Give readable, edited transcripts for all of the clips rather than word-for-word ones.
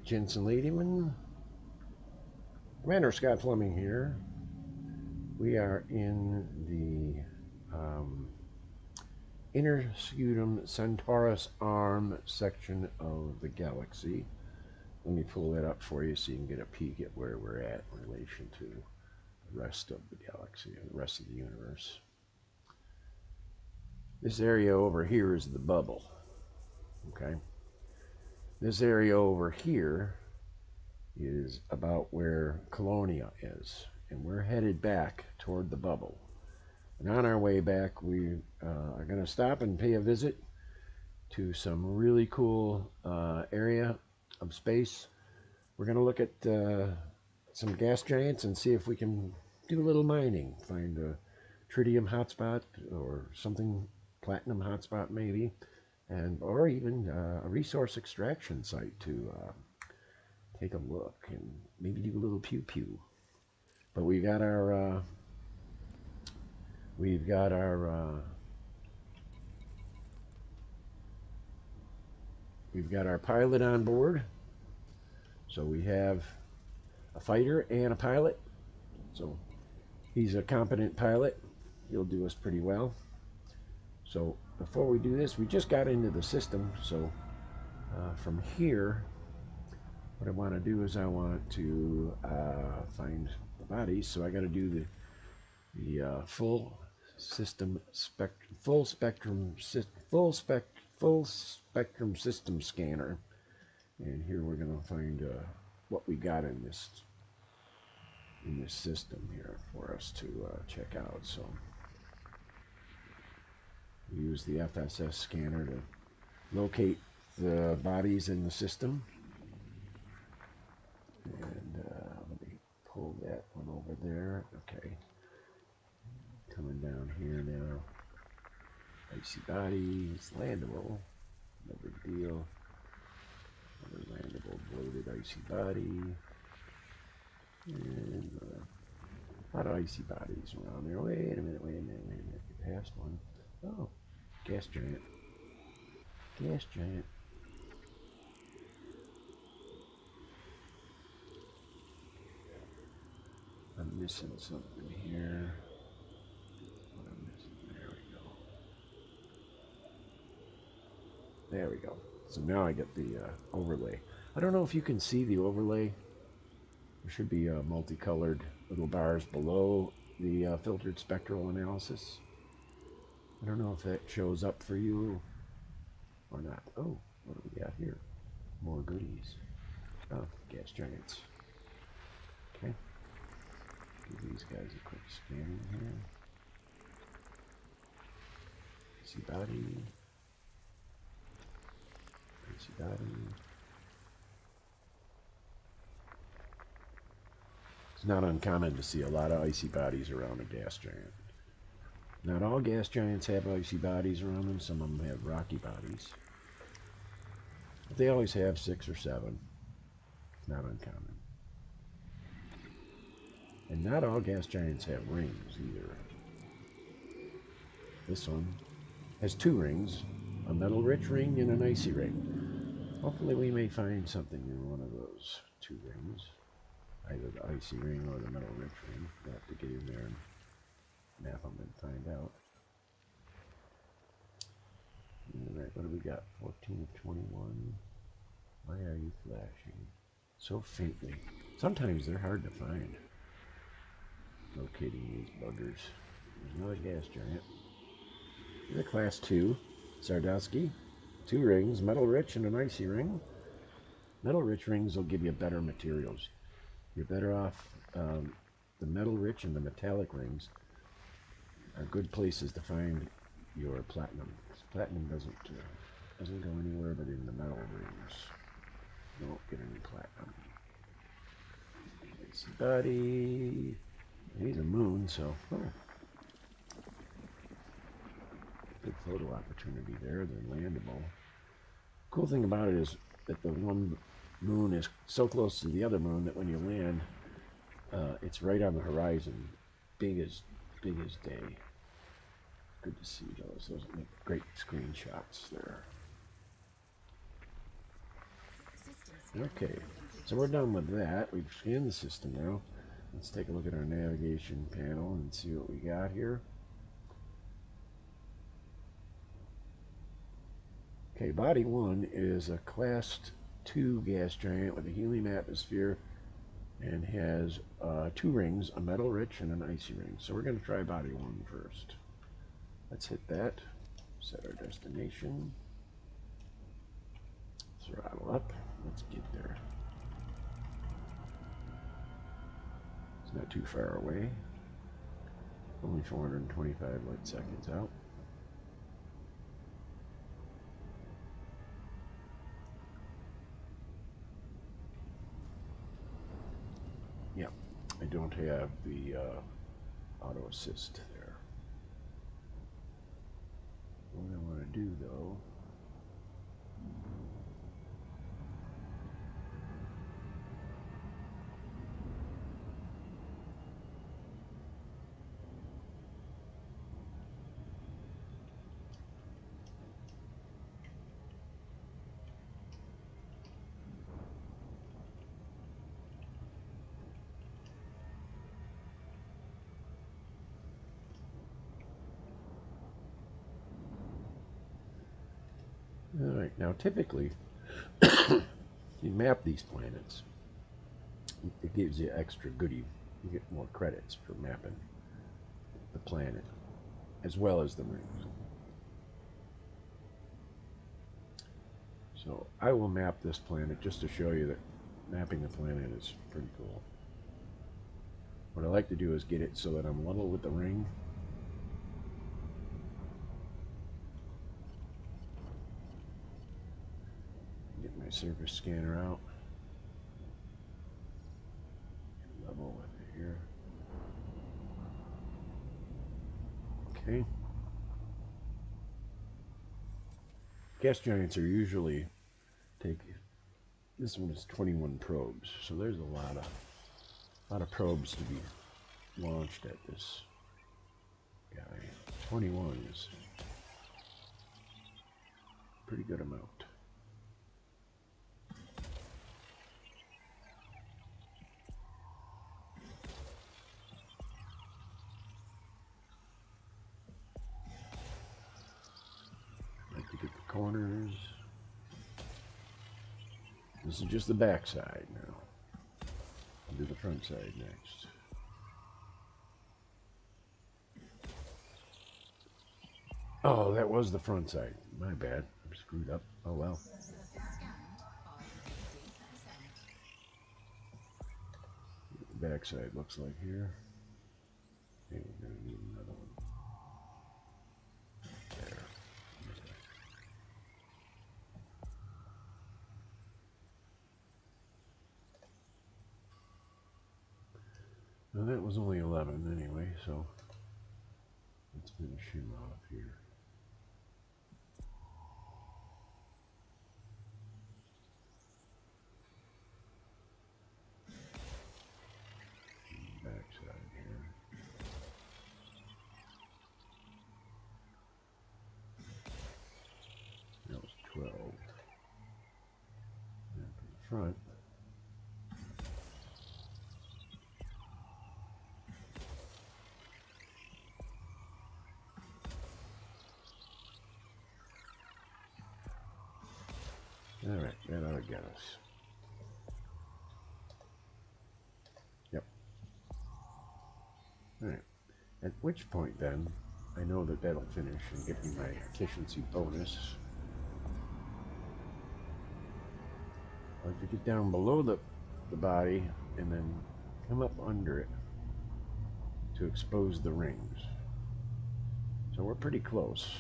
Gents and Ladyman, Commander Scott Fleming here. We are in the Inner Scutum Centaurus arm section of the galaxy. Let me pull that up for you so you can get a peek at where we're at in relation to the rest of the galaxy and the rest of the universe. This area over here is the bubble. Okay. This area over here is about where Colonia is, and we're headed back toward the bubble. And on our way back, we are going to stop and pay a visit to some really cool area of space. We're going to look at some gas giants and see if we can do a little mining, find a tritium hotspot or something, platinum hotspot maybe, and or even a resource extraction site to take a look and maybe do a little pew-pew. But we've got our pilot on board. So we have a fighter and a pilot. So he's a competent pilot. He'll do us pretty well. So before we do this, we just got into the system. So from here, what I want to do is I want to find the bodies. So I got to do the full spectrum system scanner. And here we're going to find what we got in this system here for us to check out. So we use the FSS scanner to locate the bodies in the system. And let me pull that one over there. Okay. Coming down here now. Icy bodies, landable. No big deal. Another landable, bloated icy body. And a lot of icy bodies around there. Wait a minute. You passed one. Oh, gas giant. Gas giant. I'm missing something here. What am I missing? There we go. So now I get the overlay. I don't know if you can see the overlay. There should be multicolored little bars below the filtered spectral analysis. I don't know if that shows up for you or not. Oh, what do we got here? More goodies. Oh, gas giants. Okay. Give these guys a quick scan here. See body. See body. It's not uncommon to see a lot of icy bodies around a gas giant. Not all gas giants have icy bodies around them. Some of them have rocky bodies. But they always have 6 or 7. It's not uncommon. And not all gas giants have rings either. This one has 2 rings, a metal-rich ring and an icy ring. Hopefully we may find something in one of those 2 rings. Either the icy ring or the metal-rich ring. We'll have to get in there and map them and find out. Alright, what do we got? 14 of 21. Why are you flashing so faintly? Sometimes they're hard to find. Locating these buggers. There's another gas giant. Here's a class 2. Sardowski. 2 rings, metal-rich and an icy ring. Metal-rich rings will give you better materials. You're better off. The metal-rich and the metallic rings are good places to find your platinum. Platinum doesn't go anywhere but in the metal rings. You won't get any platinum. Icy body. He's a moon, so good photo opportunity there. They're landable. Cool thing about it is that the one moon is so close to the other moon that when you land, it's right on the horizon, big as day. Good to see those. Those make great screenshots there. Systems Okay, so we're done with that. We've scanned the system now. Let's take a look at our navigation panel and see what we got here. Okay, Body 1 is a Class 2 gas giant with a helium atmosphere and has 2 rings, a metal rich and an icy ring. So we're going to try Body 1 first. Let's hit that. Set our destination. Throttle up. Let's get there. It's not too far away. Only 425 light seconds out. Yep, I don't have the auto assist there. What I want to do though, alright, now typically you map these planets. It gives you extra goodie. You get more credits for mapping the planet as well as the rings. So I will map this planet just to show you that mapping the planet is pretty cool. What I like to do is get it so that I'm level with the ring. Get my surface scanner out. Level with it here. Okay. Gas giants are usually this one is 21 probes, so there's a lot of probes to be launched at this guy. 21 is a pretty good amount. Like to get the corners. This is just the back side now. I'll do the front side next. Oh, that was the front side. My bad. I'm screwed up. Oh well. What the back side looks like here. Okay, we're going to need another one. There. Now that was only 11 anyway, so let's finish him off here. Back side here. That was 12. And for the front. Alright, that ought to get us. Yep. Alright. At which point then, I know that that'll finish and get me my efficiency bonus. I like to get down below the body and then come up under it to expose the rings. So we're pretty close.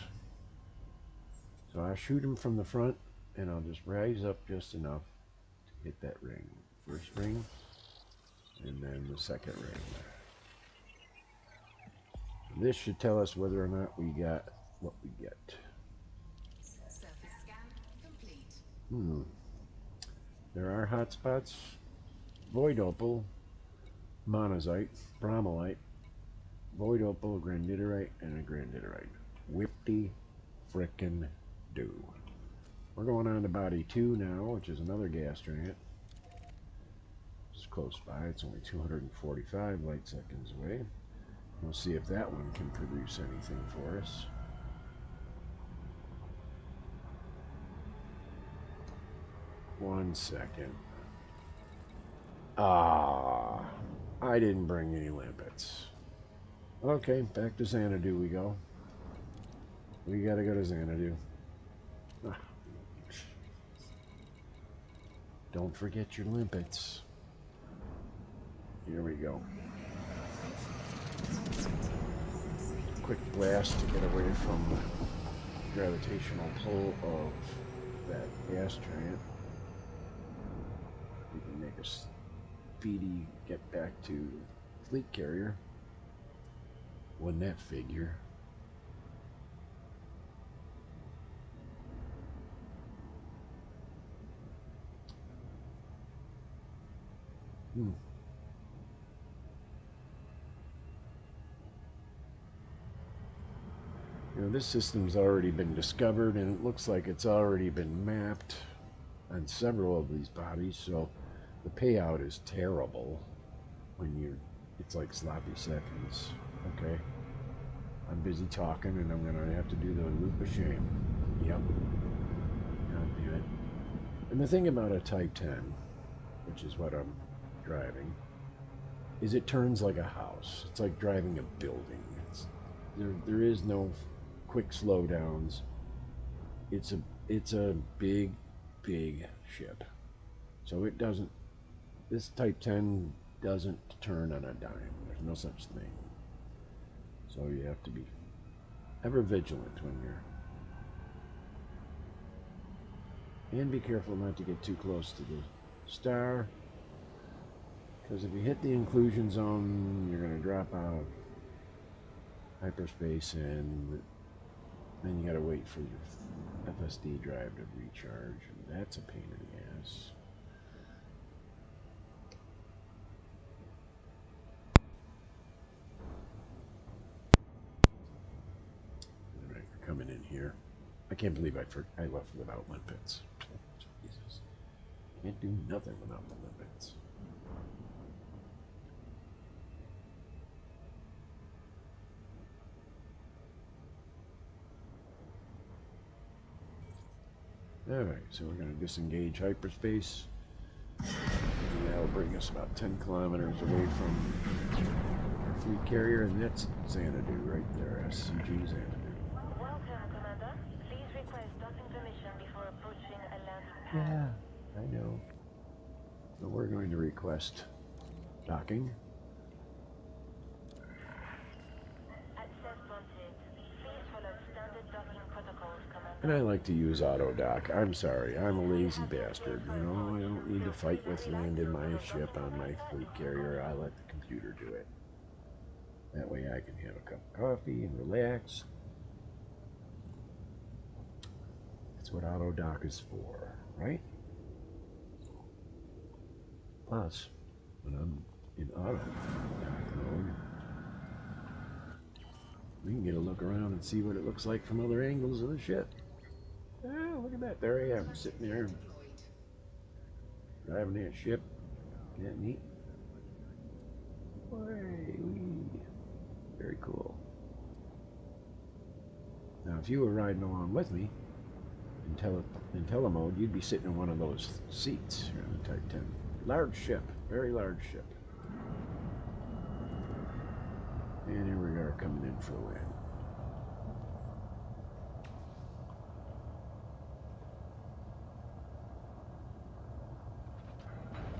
So I shoot him from the front and I'll just rise up just enough to hit that ring. First ring, and then the second ring. This should tell us whether or not we got what we get. Surface scan complete. There are hot spots. Void opal, monazite, bromellite, void opal, granditerite, and a granditerite. Whippity frickin' do. We're going on to body 2 now, which is another gas giant. is close by. It's only 245 light seconds away. We'll see if that one can produce anything for us. One second. Ah, I didn't bring any limpets. Okay, back to Xanadu we go. We gotta go to Xanadu. Ah. Don't forget your limpets. Here we go. Quick blast to get away from the gravitational pull of that gas giant. We can make a speedy get back to fleet carrier. Wouldn't that figure? You know, this system's already been discovered, and it looks like it's already been mapped on several of these bodies, so the payout is terrible when it's like sloppy seconds. Okay, I'm busy talking, and I'm gonna have to do the loop of shame. Yep, God damn it. And the thing about a Type 10, which is what I'm driving, is it turns like a house. It's like driving a building. There is no quick slowdowns. It's a big ship. So it doesn't, this Type 10 doesn't turn on a dime. There's no such thing. So you have to be ever vigilant when and be careful not to get too close to the star, because if you hit the inclusion zone, you're going to drop out of hyperspace, and then you got to wait for your FSD drive to recharge, and that's a pain in the ass. All right, we're coming in here. I can't believe I left without limpets. Jesus, can't do nothing without the limpets. Alright, so we're going to disengage hyperspace. And that'll bring us about 10 kilometers away from our fleet carrier, and that's Xanadu right there, SCG Xanadu. Welcome, Commander. Please request docking permission before approaching a landing pad. Yeah, I know. So we're going to request docking. Access granted. Please follow standard docking protocols, Commander. And I like to use auto dock. I'm sorry, I'm a lazy bastard. You know, I don't need to fight with landing my ship on my fleet carrier. I let the computer do it. That way I can have a cup of coffee and relax. That's what auto dock is for, right? Plus, when I'm in auto dock mode, we can get a look around and see what it looks like from other angles of the ship. Oh, look at that. There I am, sitting there, driving that ship. Isn't that neat? Whee! Very cool. Now, if you were riding along with me in telemode, you'd be sitting in one of those seats here in the Type 10. Large ship, very large ship. And here we are coming in for a land.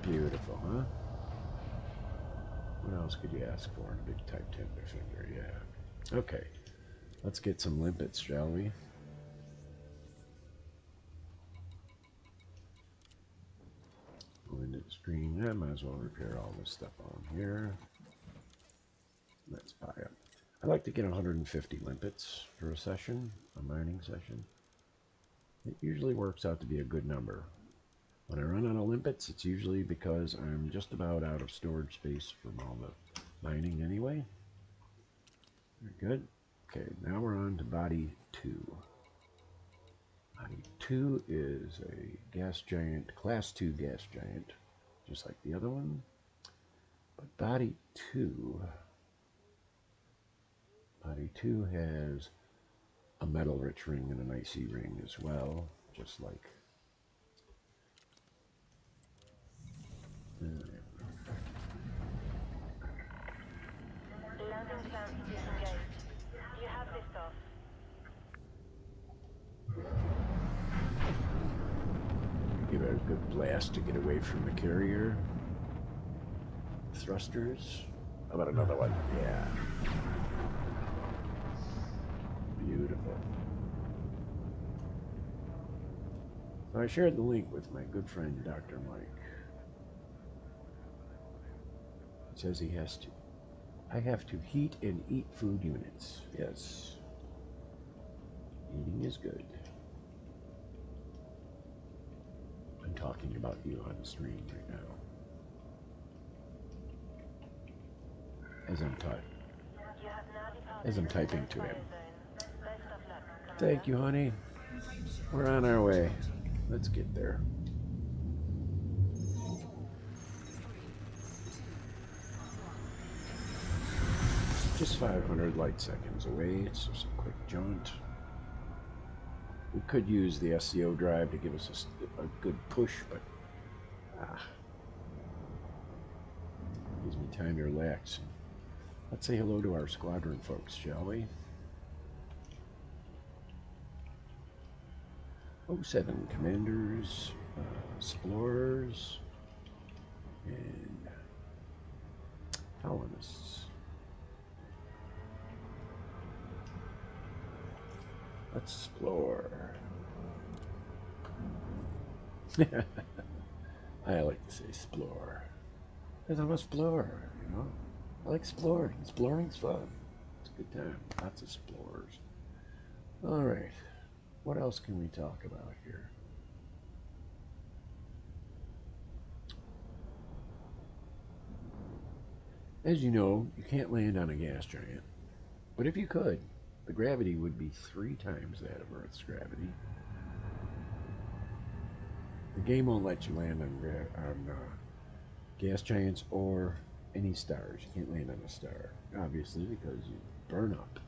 Beautiful, huh? What else could you ask for in a big Type 10 Defender? Yeah. Okay, let's get some limpets, shall we? Go into the screen. I might as well repair all this stuff on here. Let's buy up. I like to get 150 limpets for a session, a mining session. It usually works out to be a good number. When I run out of limpets, it's usually because I'm just about out of storage space from all the mining anyway. Very good. Okay, now we're on to body 2. Body 2 is a gas giant, class 2 gas giant, just like the other one. But body two has a metal-rich ring and an icy ring as well, just like. Landing clamps disengaged. You have liftoff. Give it a good blast to get away from the carrier. Thrusters. How about another one? Yeah. Beautiful. So I shared the link with my good friend Dr. Mike. It says he has to. I have to heat and eat food units. Yes. Eating is good. I'm talking about you on the stream right now. As I'm typing to him. Thank you, honey. We're on our way. Let's get there. Just 500 light seconds away. It's just a quick jaunt. We could use the SCO drive to give us a good push, but gives me time to relax. Let's say hello to our squadron folks, shall we? 07 commanders, explorers, and colonists. Let's explore. I like to say explore. Because I'm a explorer, you know? I like exploring. Exploring's fun. It's a good time. Lots of explorers. Alright. What else can we talk about here? As you know, you can't land on a gas giant. But if you could, the gravity would be 3 times that of Earth's gravity. The game won't let you land on gas giants or any stars. You can't land on a star, obviously, because you burn up.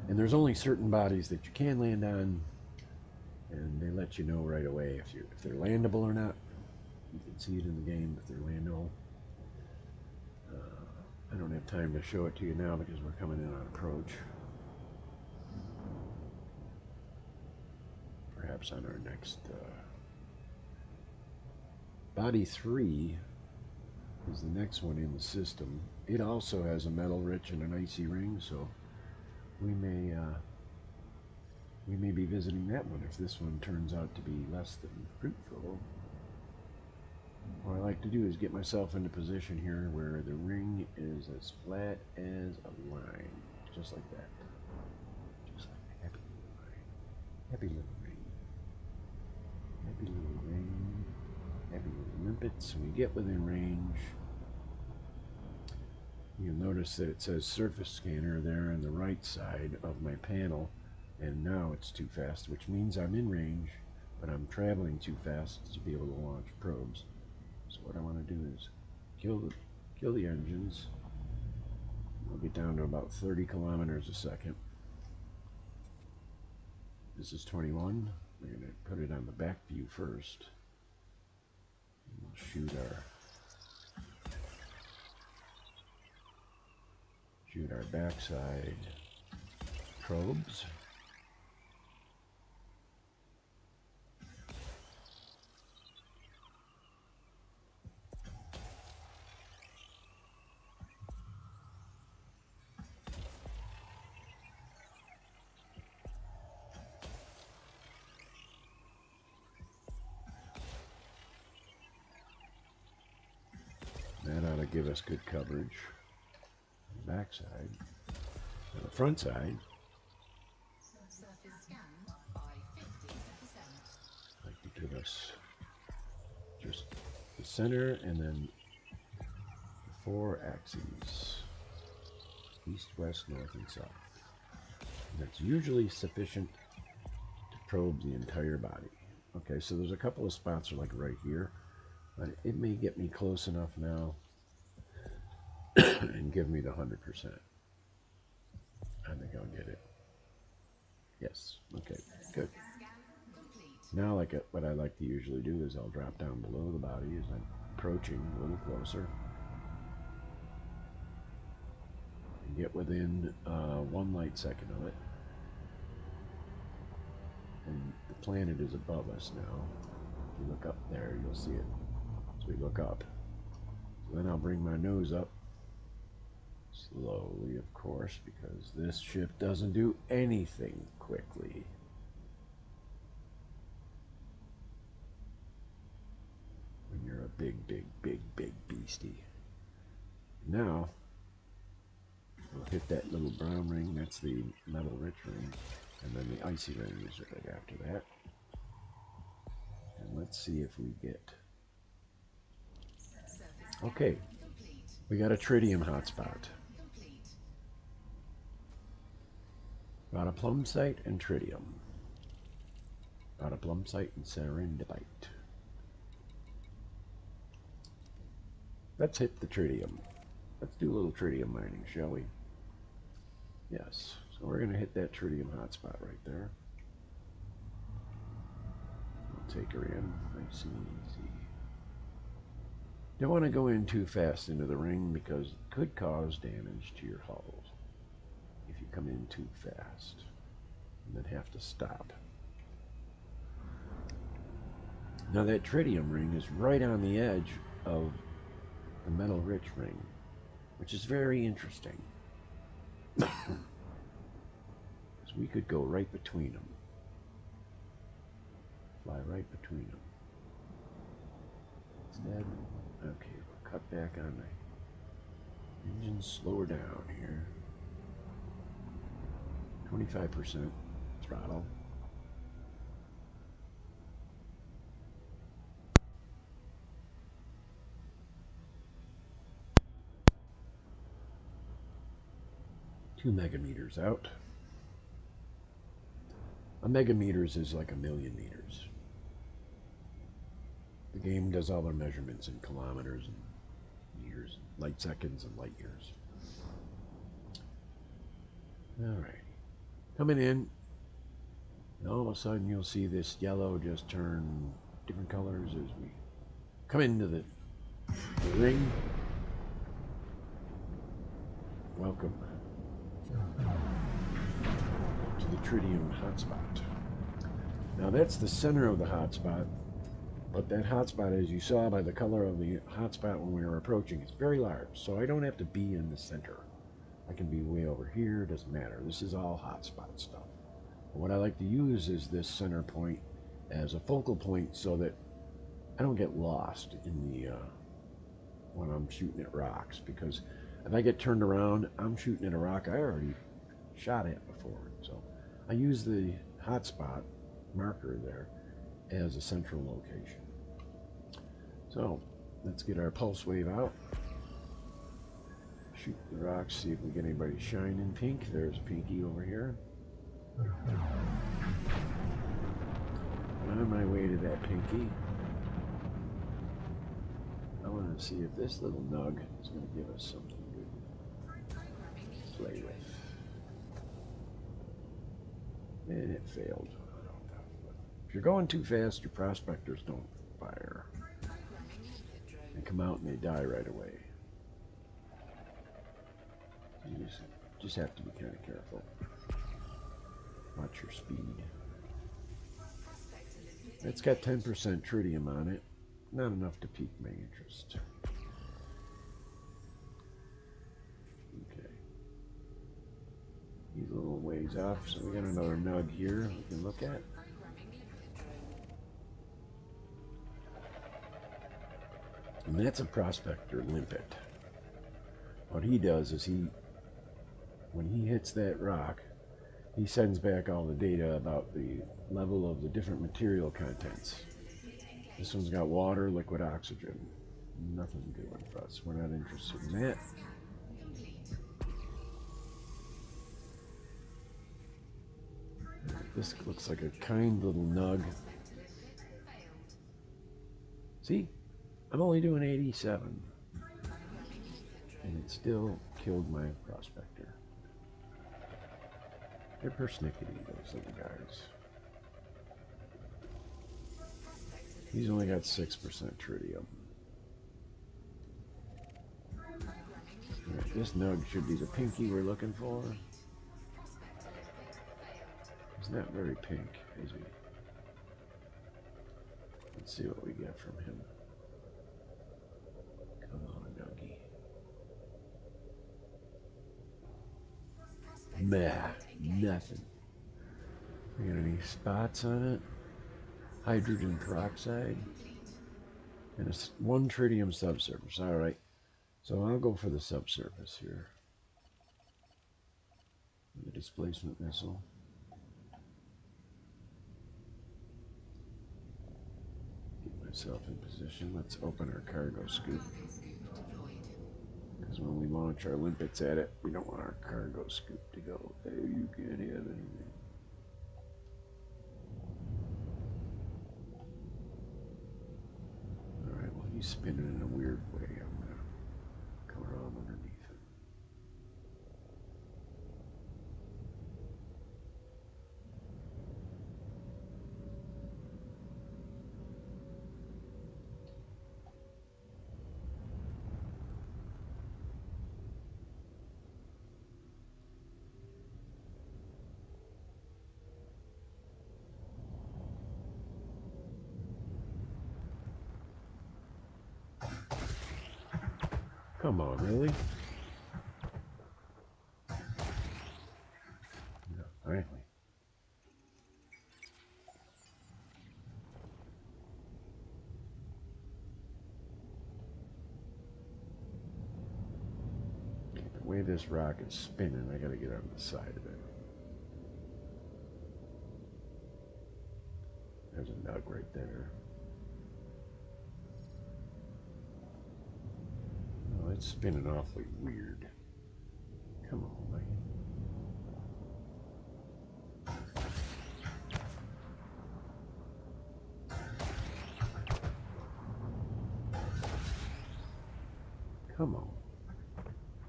And there's only certain bodies that you can land on, and they let you know right away if they're landable or not. You can see it in the game if they're landable. I don't have time to show it to you now because we're coming in on approach. Perhaps on our next Body 3 is the next one in the system. It also has a metal rich and an icy ring, so we may be visiting that one if this one turns out to be less than fruitful. What I like to do is get myself into position here where the ring is as flat as a line, just like that. Just like a happy little line. Happy little ring. Happy little ring. Happy little limpets. When you get within range, you'll notice that it says surface scanner there on the right side of my panel, and now it's too fast, which means I'm in range, but I'm traveling too fast to be able to launch probes. So what I want to do is kill the engines. We'll get down to about 30 kilometers a second. This is 21. We're going to put it on the back view first. We'll shoot our backside probes. That ought to give us good coverage. On the back side. On the front side, Surface scanned by 50%. like to give us just the center and then the 4 axes. East, west, north, and south. And that's usually sufficient to probe the entire body. Okay, so there's a couple of spots like right here, but it may get me close enough now and give me the 100%. I think I'll get it. Yes. Okay. Good. Now, what I like to usually do is I'll drop down below the body as I'm approaching a little closer. And get within 1 light second of it. And the planet is above us now. If you look up there, you'll see it. So we look up. So then I'll bring my nose up. Slowly, of course, because this ship doesn't do anything quickly. When you're a big, big, big, big beastie. Now, we'll hit that little brown ring. That's the metal rich ring. And then the icy ring is right after that. And let's see if we get... Okay, we got a tritium hotspot. Got a plum site and tritium. Got a plum site and serendipite. Let's hit the tritium. Let's do a little tritium mining, shall we? Yes. So we're going to hit that tritium hotspot right there. We'll take her in nice and easy. Don't want to go in too fast into the ring because it could cause damage to your hull if you come in too fast and then have to stop. Now that tritium ring is right on the edge of the metal rich ring, which is very interesting. So we could go right between them. Fly right between them. Instead, okay, we'll cut back on the engine, slow her down here. 25% throttle. Two megameters out. A megameters is like a million meters. The game does all their measurements in kilometers and years, light seconds and light years. Alright. Coming in, and all of a sudden you'll see this yellow just turn different colors as we come into the ring. Welcome to the tritium hotspot. Now that's the center of the hotspot, but that hotspot, as you saw by the color of the hotspot when we were approaching, is very large, so I don't have to be in the center. I can be way over here, doesn't matter. This is all hotspot stuff. But what I like to use is this center point as a focal point so that I don't get lost in the when I'm shooting at rocks, because if I get turned around, I'm shooting at a rock I already shot at before. So I use the hotspot marker there as a central location. So let's get our pulse wave out. Shoot the rocks, see if we get anybody shining pink. There's a pinky over here. On my way to that pinky, I want to see if this little nug is going to give us something good to play with. And it failed. If you're going too fast, your prospectors don't fire. They come out and they die right away. You just have to be kind of careful. Watch your speed. It's got 10% tritium on it. Not enough to pique my interest. Okay. He's a little ways off, so we got another nug here we can look at. And that's a prospector limpet. What he does is when he hits that rock, he sends back all the data about the level of the different material contents. This one's got water, liquid oxygen. Nothing doing for us. We're not interested in that. This looks like a kind little nug. See, I'm only doing 87. And it still killed my prospector. They're persnickety, those little guys. He's only got 6% tritium. Right, this nug should be the pinky we're looking for. He's not very pink, is he? Let's see what we get from him. Come on, nuggy. Meh, nothing. We got any spots on it? Hydrogen peroxide. And it's 1 tritium subsurface. Alright. So I'll go for the subsurface here. The displacement missile. Get myself in position. Let's open our cargo scoop. Because when we launch our limpets at it, we don't want our cargo scoop to go, hey, you can't have anything. Alright, well, he's spinning in a weird way. I'm going to come around underneath him. Come on, really? No, finally. The way this rock is spinning, I gotta get on the side of it. There's a nug right there. Oh, it's spinning awfully weird. Come on, man. Come on.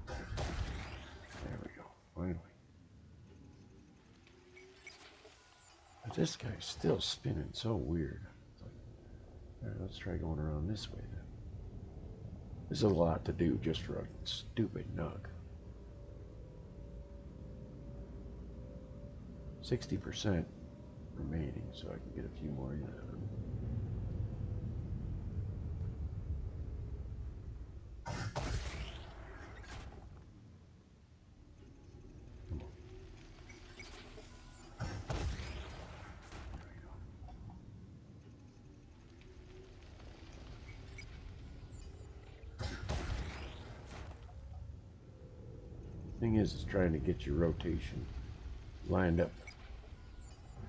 There we go, finally. But this guy's still spinning so weird. Alright, let's try going around this way then. This is a lot to do just for a stupid nug. 60% remaining, so I can get a few more in on him. Thing is trying to get your rotation lined up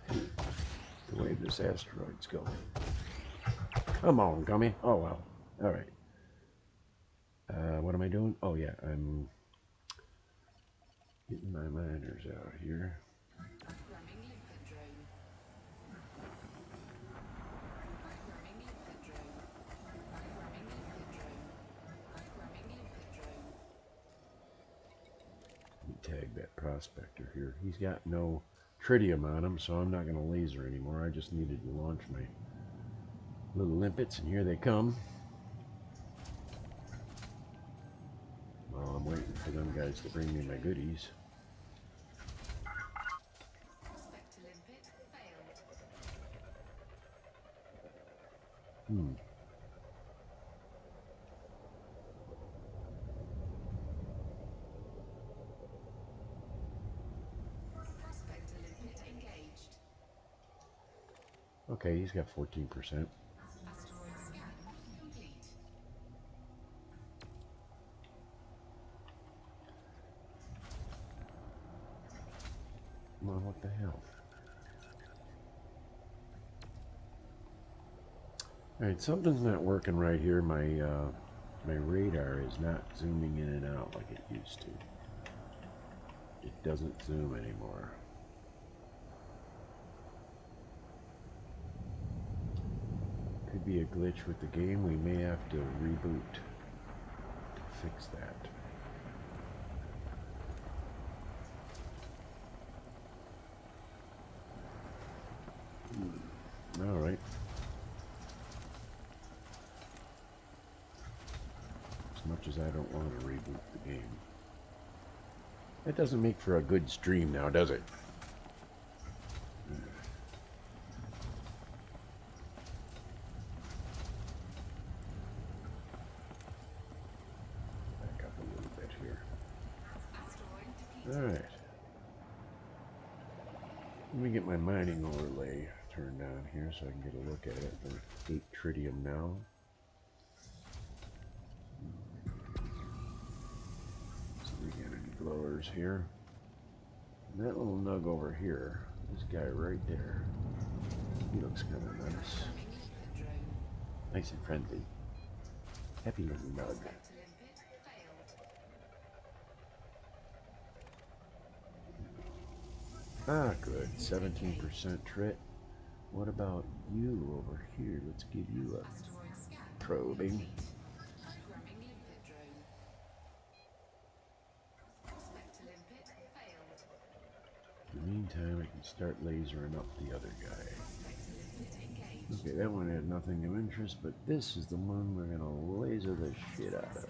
the way this asteroid's going. Come on, Gummy. Oh, well. All right. What am I doing? Oh, yeah. I'm getting my miners out here. Tag that prospector here. He's got no tritium on him, so I'm not going to laser anymore. I just needed to launch my little limpets, and here they come. While I'm waiting for them guys to bring me my goodies. Okay, he's got 14%. Asteroid scan complete. Well, what the hell? Alright, something's not working right here. My my radar is not zooming in and out like it used to. It doesn't zoom anymore. Could be be a glitch with the game. We may have to reboot to fix that. All right. As much as I don't want to reboot the game. That doesn't make for a good stream now, does it? Back up a little bit here. All right. Let me get my mining overlay turned on here so I can get a look at it. 8 tritium now. So we get any glowers here. And that little nug over here, this guy right there, he looks kind of nice. Nice and friendly. Happy little nug. Ah, good. 17% trit. What about you over here? Let's give you a probing. In the meantime, I can start lasering up the other guy. Okay, that one had nothing of interest, but this is the one we're gonna laser the shit out of.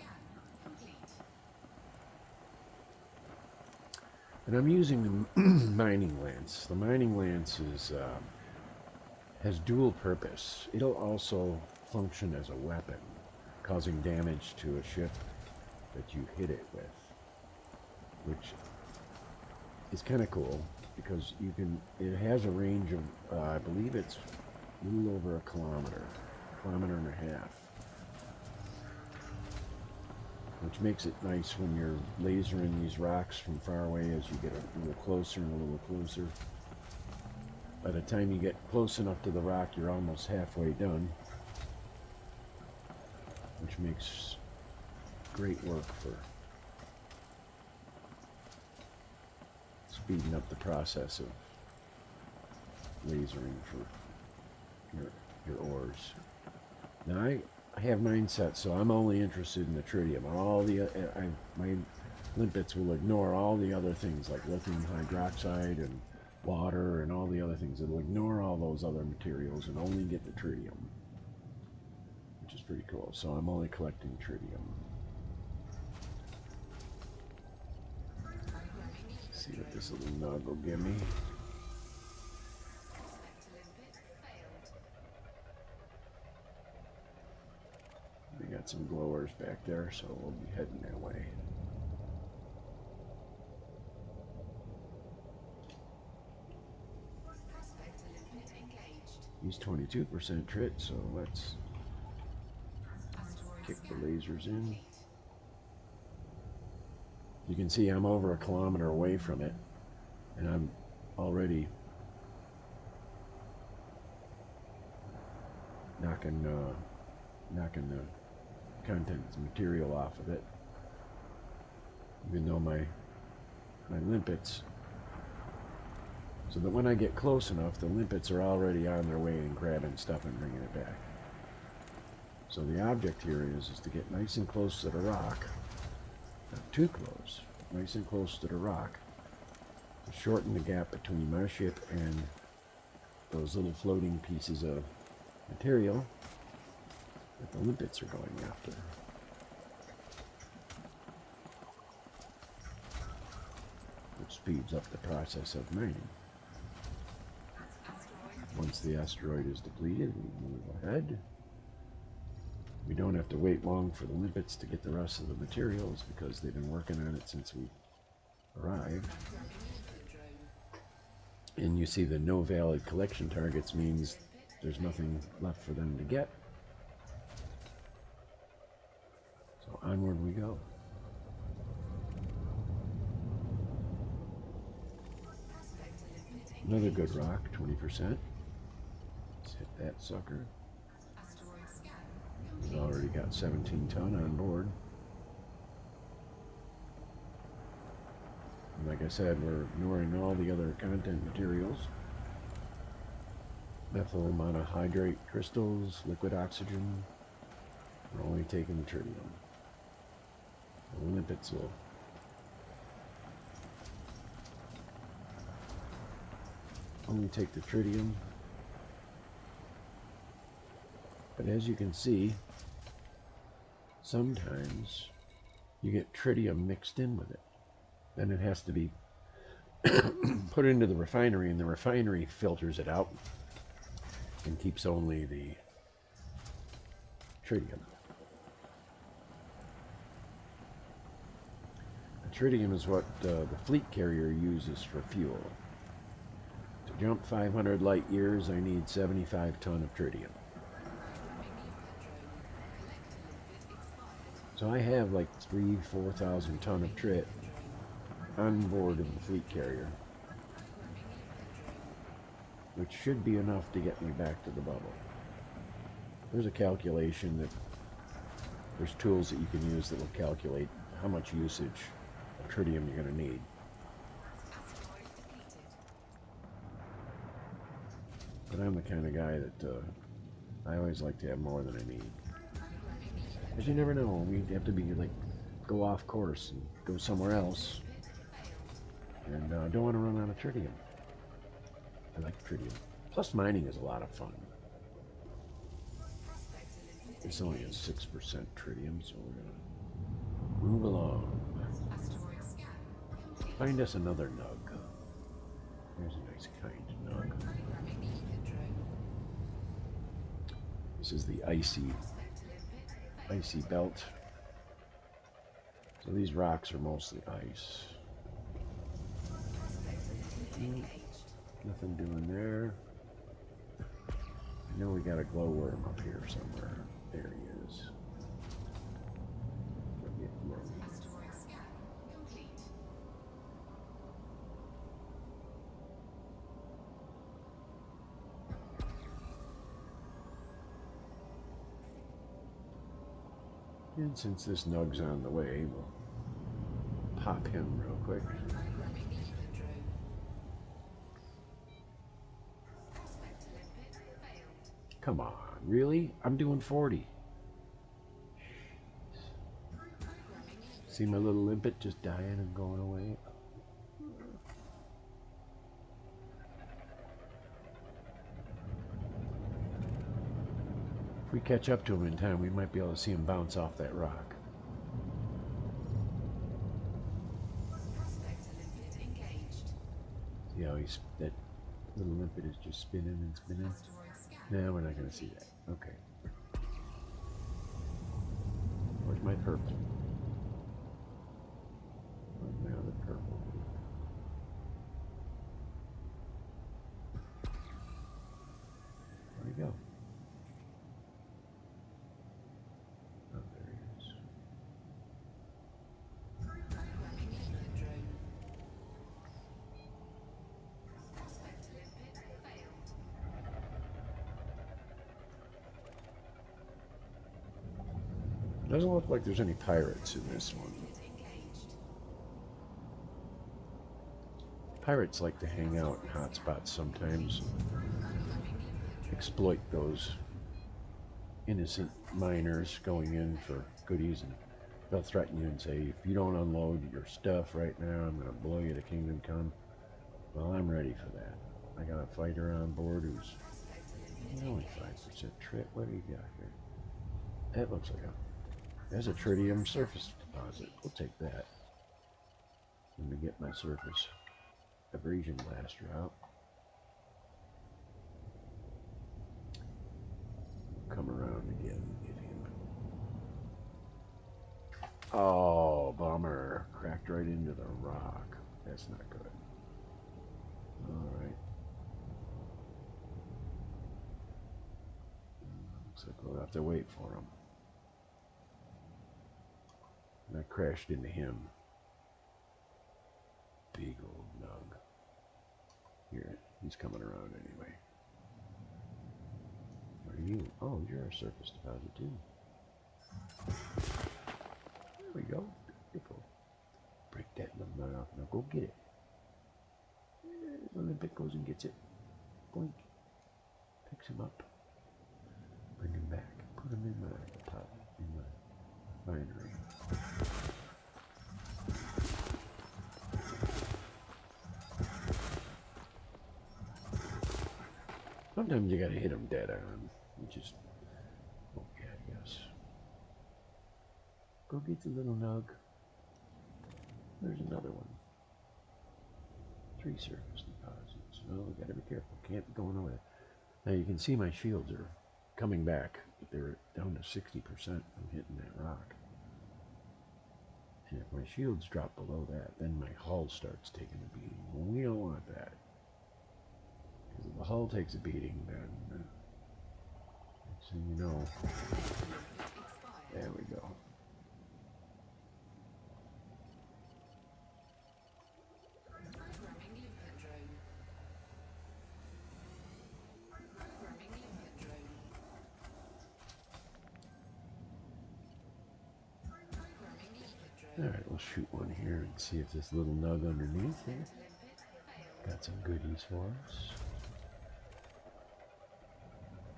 And I'm using the mining lance. The mining lance is has dual purpose. It'll also function as a weapon, causing damage to a ship that you hit it with, which is kind of cool because you can. It has a range of, I believe it's a little over a kilometer and a half, which makes it nice when you're lasering these rocks from far away as you get a little closer and a little closer. By the time you get close enough to the rock, you're almost halfway done, which makes great work for speeding up the process of lasering for your ores. Now I have mine set, so I'm only interested in the tritium. All the my limpets will ignore all the other things like lithium hydroxide and water and all the other things. It'll ignore all those other materials and only get the tritium, which is pretty cool. So I'm only collecting tritium. Let's see what this little nug will give me. We got some glowers back there, so we'll be heading that way. He's 22% trit, so let's kick the lasers in. You can see I'm over a kilometer away from it, and I'm already knocking the contents material off of it, even though my limpets, so that when I get close enough, the limpets are already on their way and grabbing stuff and bringing it back. So the object here is to get nice and close to the rock, not too close, nice and close to the rock, to shorten the gap between my ship and those little floating pieces of material that the limpets are going after. Which speeds up the process of mining. Once the asteroid is depleted, we move ahead. We don't have to wait long for the limpets to get the rest of the materials because they've been working on it since we arrived. And you see the no valid collection targets means there's nothing left for them to get. So onward we go. Another good rock, 20%. Let's hit that sucker. We've already got 17 ton on board. And like I said, we're ignoring all the other content materials. methyl monohydrate crystals, liquid oxygen. We're only taking the tritium. The limpets will only take the tritium. But as you can see, sometimes you get tritium mixed in with it. Then it has to be put into the refinery, and the refinery filters it out and keeps only the tritium. The tritium is what the fleet carrier uses for fuel. To jump 500 light years, I need 75 ton of tritium. So I have like 4,000 ton of trit on board of the fleet carrier, which should be enough to get me back to the bubble. There's a calculation that there's tools that you can use that will calculate how much usage of tritium you're going to need. But I'm the kind of guy that I always like to have more than I need. Because you never know, we have to be like, go off course and go somewhere else. And I don't want to run out of tritium. I like tritium. Plus mining is a lot of fun. It's only a 6% tritium, so we're going to move along. Find us another nug. There's a nice kind nug. This is the icy belt. So these rocks are mostly ice. Nothing doing there. I know we got a glowworm up here somewhere. There he is. And since this nug's on the way, we'll pop him real quick. Come on, really? I'm doing 40. See my little limpet just dying and going away? If we catch up to him in time, we might be able to see him bounce off that rock. See how that little limpet is just spinning and spinning? No, we're not going to see that. Okay. Where's my purple? Where's my other purple? Where'd he go? Oh, there he is. Doesn't look like there's any pirates in this one. Pirates like to hang out in hot spots sometimes, exploit those innocent miners going in for goodies, and they'll threaten you and say, if you don't unload your stuff right now, I'm going to blow you to Kingdom Come. Well, I'm ready for that. I got a fighter on board who's only 5% trit. What do you got here? That looks like there's a tritium surface deposit. We'll take that. Let me get my surface abrasion blaster out. Come around again and get him. Oh, bummer. Cracked right into the rock. That's not good. Alright. Looks like we'll have to wait for him. And I crashed into him. Big old nug. Here, he's coming around anyway. Where are you? Oh, you're a surface deposit too. There we go. Beautiful. Break that nug off. Now go get it. The Olympic goes and gets it. Boink. Fix him up. Bring him back. Put him in my pot. In my binary. Sometimes you gotta hit them dead on. You just, okay, I guess. Go get the little nug. There's another one. 3 surface deposits. Oh, we gotta be careful. Can't be going over there. Now you can see my shields are coming back, but they're down to 60% from hitting that rock. And if my shields drop below that, then my hull starts taking a beating. Well, we don't want that. Because if the hull takes a beating, then next thing you know, there we go. Programming limpet drone. Programming limpet drone. Programming limpet drone. Alright, we'll shoot one here and see if this little nug underneath here Limpet failed. got some goodies for us.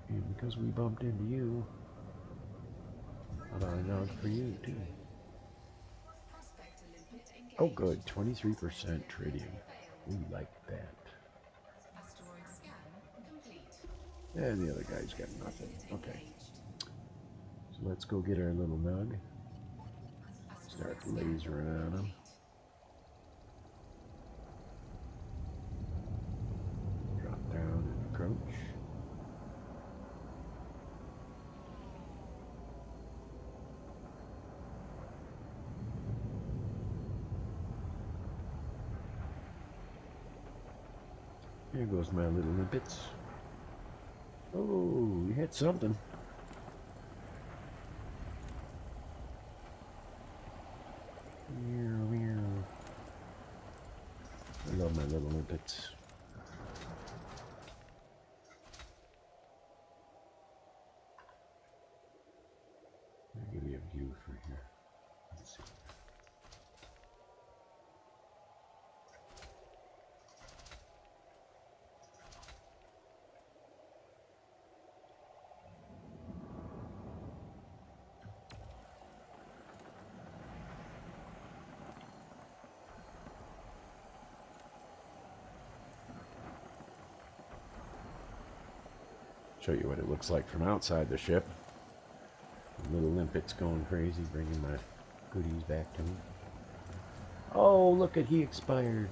And because we bumped into you, how about a nug for you too? Prospector limpet engaged. Oh good, 23% tritium. We like that. Asteroid scan complete. And the other guy's got nothing. Okay, Engaged. so let's go get our little nug. Start Asteroid scan lasering on him. complete. Drop down and approach. Here goes my little limpets. Oh, you hit something. Meow, meow. I love my little limpets. I'll give you a view from here. Let's see. Show you what it looks like from outside the ship. The little limpet's going crazy, bringing my goodies back to me. Oh, look at he expired.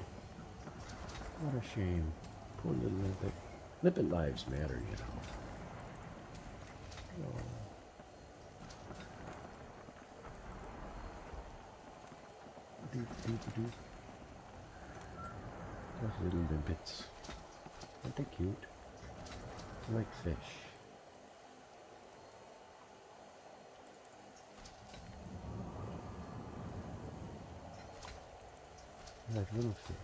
What a shame. Poor little limpet. Limpet lives matter, you know. Oh. Doop. Those little limpets. Aren't they cute? Like fish. Like little fish.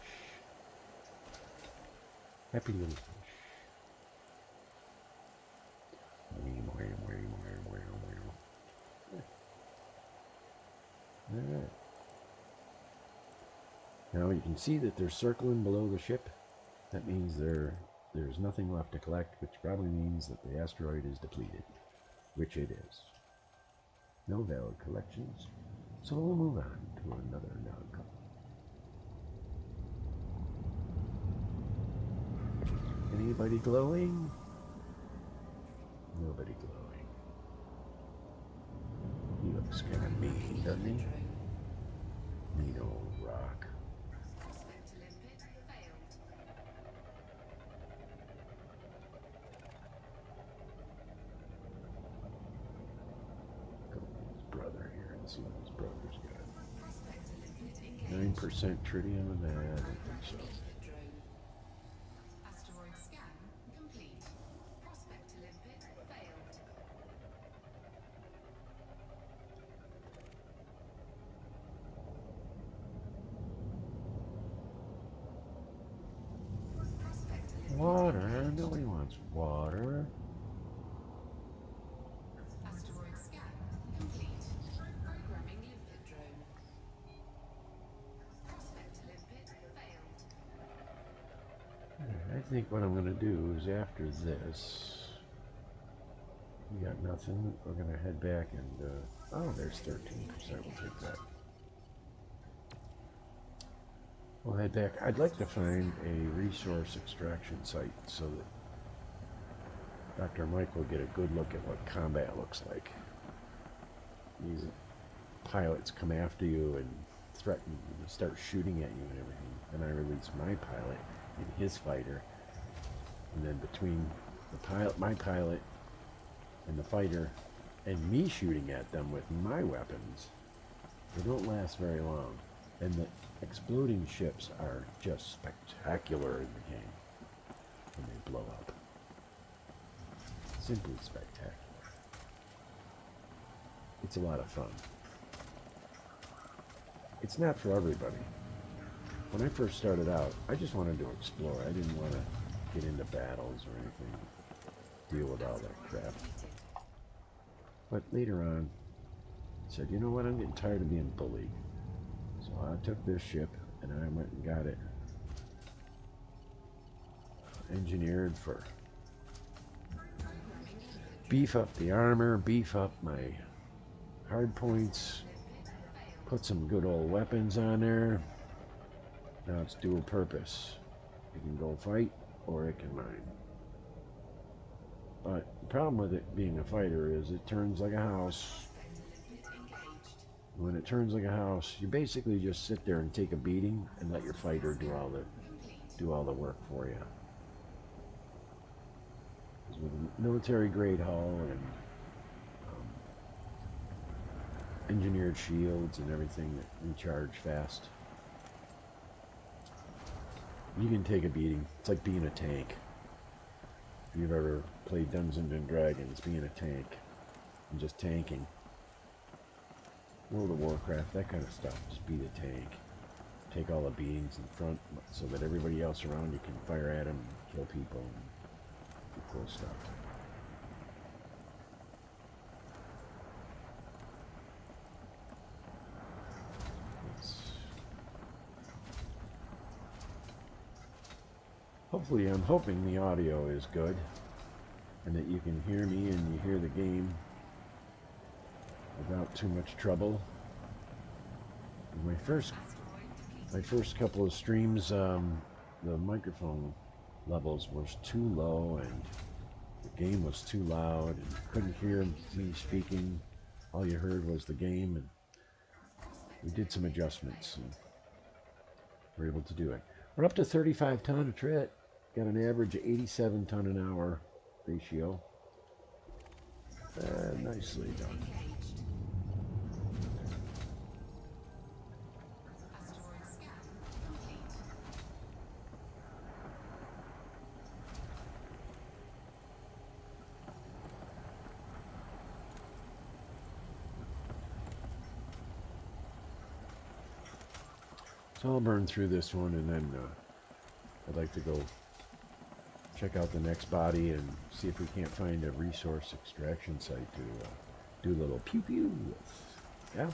Happy little fish. Alright. Now you can see that they're circling below the ship. That means there's nothing left to collect, which probably means that the asteroid is depleted, which it is. No valid collections, so we'll move on to another nug. Anybody glowing? Nobody glowing. He looks kind of mean, doesn't he? Mean old rock. Prospector limpet failed. Go to his brother here and see what his brother's got. Prospector limpet engaged. 9% tritium in that. I don't think so. Limpet drone. Asteroid scan complete. Prospector limpet failed. Prospector limpet Water? engaged. Nobody wants water. Asteroid scan complete. Programming limpet drone. Prospector limpet failed. I think what I'm going to do is after this, We got nothing. We're gonna head back and oh, there's 13%. We'll take that. We'll head back. I'd like to find a resource extraction site so that Dr. Mike will get a good look at what combat looks like. These pilots come after you and threaten you and start shooting at you and everything. Then I release my pilot and his fighter, and then between the pilot, my pilot, and the fighter, and me shooting at them with my weapons, they don't last very long. And the exploding ships are just spectacular in the game when they blow up. Simply spectacular. It's a lot of fun. It's not for everybody. When I first started out, I just wanted to explore. I didn't want to get into battles or anything, deal with all that crap. But later on, I said, you know what, I'm getting tired of being bullied. So I took this ship and I went and got it engineered for beef up the armor, beef up my hard points, put some good old weapons on there. Now it's dual purpose. It can go fight or it can mine. But the problem with it being a fighter is it turns like a house. When it turns like a house, you basically just sit there and take a beating and let your fighter do all the work for you. Because with a military grade hull and engineered shields and everything that recharge fast, you can take a beating. It's like being a tank. If you've ever played Dungeons and Dragons, being a tank and just tanking. World of Warcraft, that kind of stuff. Just be the tank. Take all the beatings in front so that everybody else around you can fire at them and kill people and do cool stuff. Hopefully, I'm hoping the audio is good and that you can hear me and you hear the game without too much trouble. My first couple of streams, the microphone levels was too low and the game was too loud and you couldn't hear me speaking. All you heard was the game, and we did some adjustments and we're able to do it. We're up to 35 ton a trit. Got an average of 87 ton an hour ratio. Nicely done. So I'll burn through this one, and then I'd like to go check out the next body and see if we can't find a resource extraction site to do a little pew-pew with. Yeah.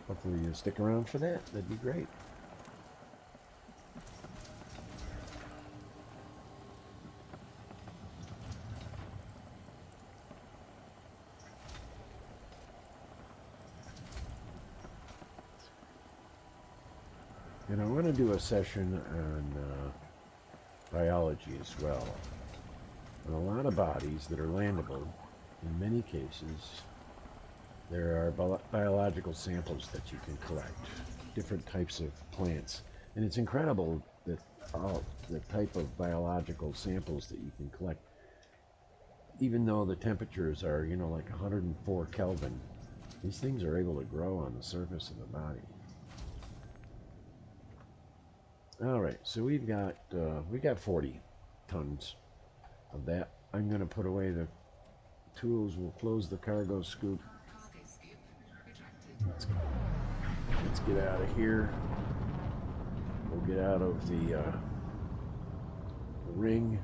Hopefully you'll stick around for that. That'd be great. And I want to do a session on biology as well. On a lot of bodies that are landable, in many cases, there are biological samples that you can collect, different types of plants. And it's incredible that the type of biological samples that you can collect, even though the temperatures are, you know, like 104 Kelvin, these things are able to grow on the surface of the body. All right, so we got 40 tons of that. I'm going to put away the tools. We'll close the cargo scoop. Let's get out of here. We'll get out of the ring.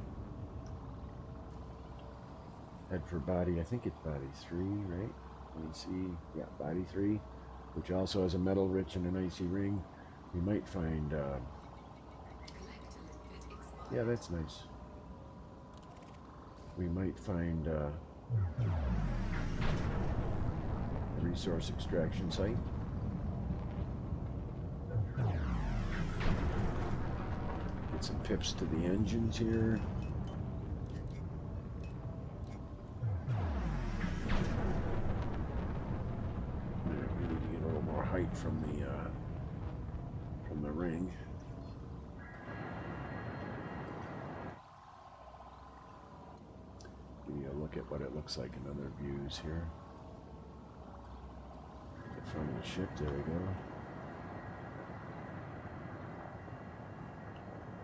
Head for body. I think it's body 3, right? Let me see. Yeah, body 3, which also has a metal rich and an icy ring. We might find. Yeah, that's nice. we might find a resource extraction site. Get some pips to the engines here. We need to get a little more height from the ring. Give you a look at what it looks like in other views here. The front of the ship, there we go.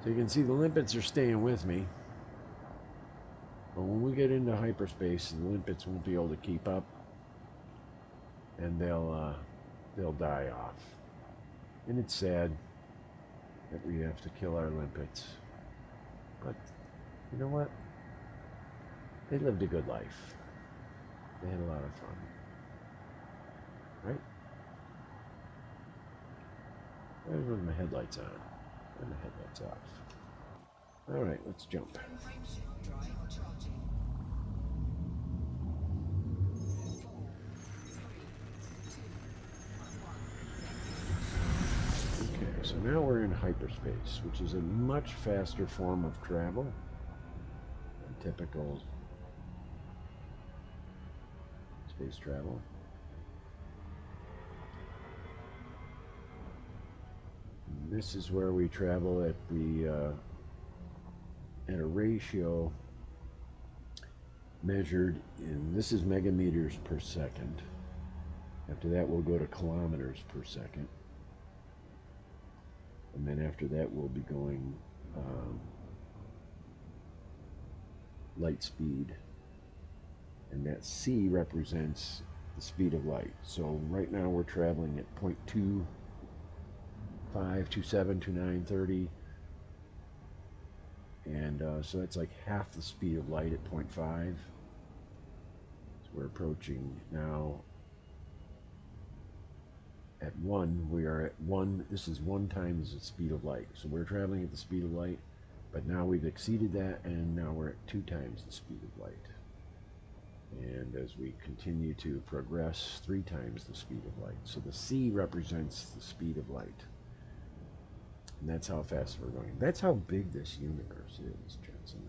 So you can see the limpets are staying with me. But when we get into hyperspace, the limpets won't be able to keep up, and they'll die off. And it's sad that we have to kill our limpets. But you know what? They lived a good life. They had a lot of fun. Right? There's with my headlights on. And the headlights off. Alright, let's jump. Frame shift drive charging. 4, 3, 2, 1. Okay, so now we're in hyperspace, which is a much faster form of travel than typical space travel. This is where we travel at at a ratio measured in, this is megameters per second. After that we'll go to kilometers per second. And then after that we'll be going light speed. And that C represents the speed of light. So right now we're traveling at 0.25, 27, 29, 30. And so that's like half the speed of light at 0.5. So we're approaching now at 1. We are at 1. This is 1 times the speed of light. So we're traveling at the speed of light, but now we've exceeded that, and now we're at 2 times the speed of light. And as we continue to progress, 3 times the speed of light. So the C represents the speed of light. And that's how fast we're going. That's how big this universe is, Jensen.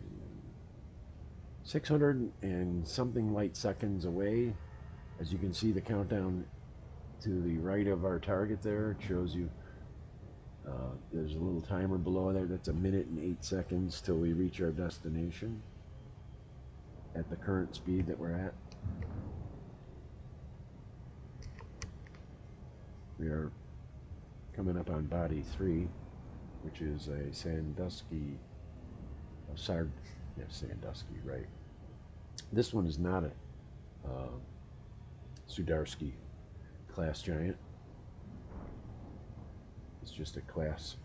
600 and something light seconds away. As you can see, the countdown to the right of our target there, it shows you there's a little timer below there. That's 1 minute and 8 seconds till we reach our destination at the current speed that we're at. We are coming up on body 3, which is a Sandusky, Sandusky, right. This one is not a Sudarsky class giant. It's just a class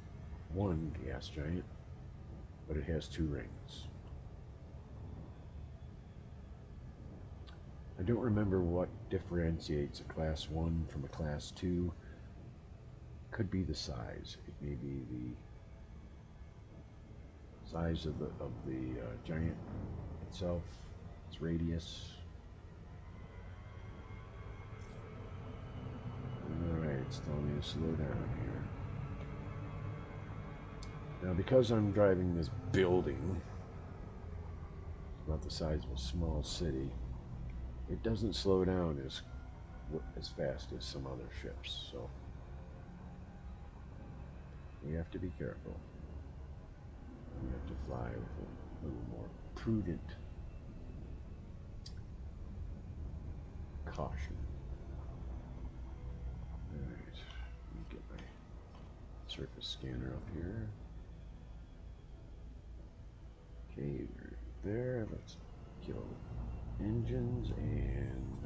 1 gas giant, but it has 2 rings. I don't remember what differentiates a class 1 from a class 2. Could be the size. It may be the size of the giant itself, its radius. Alright, it's telling me to slow down here. Now because I'm driving this building, it's about the size of a small city, it doesn't slow down as fast as some other ships, so we have to be careful. We have to fly with a little more prudent caution. Alright, let me get my surface scanner up here. Okay, we're there. Let's kill engines and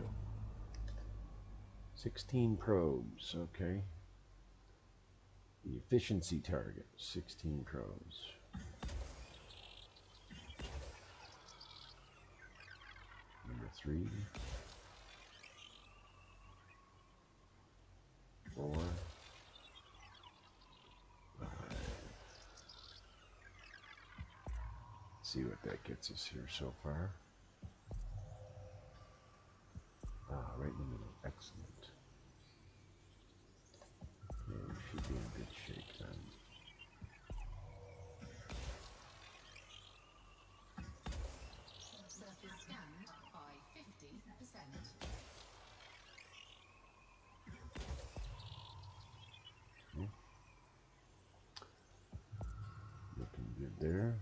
16 probes, okay. The efficiency target, 16 probes. Number 3, 4, 5, See what that gets us here so far. Ah, right in the middle. Excellent. Yeah, we should be in good shape then. Surface scanned by 50%. Looking good there.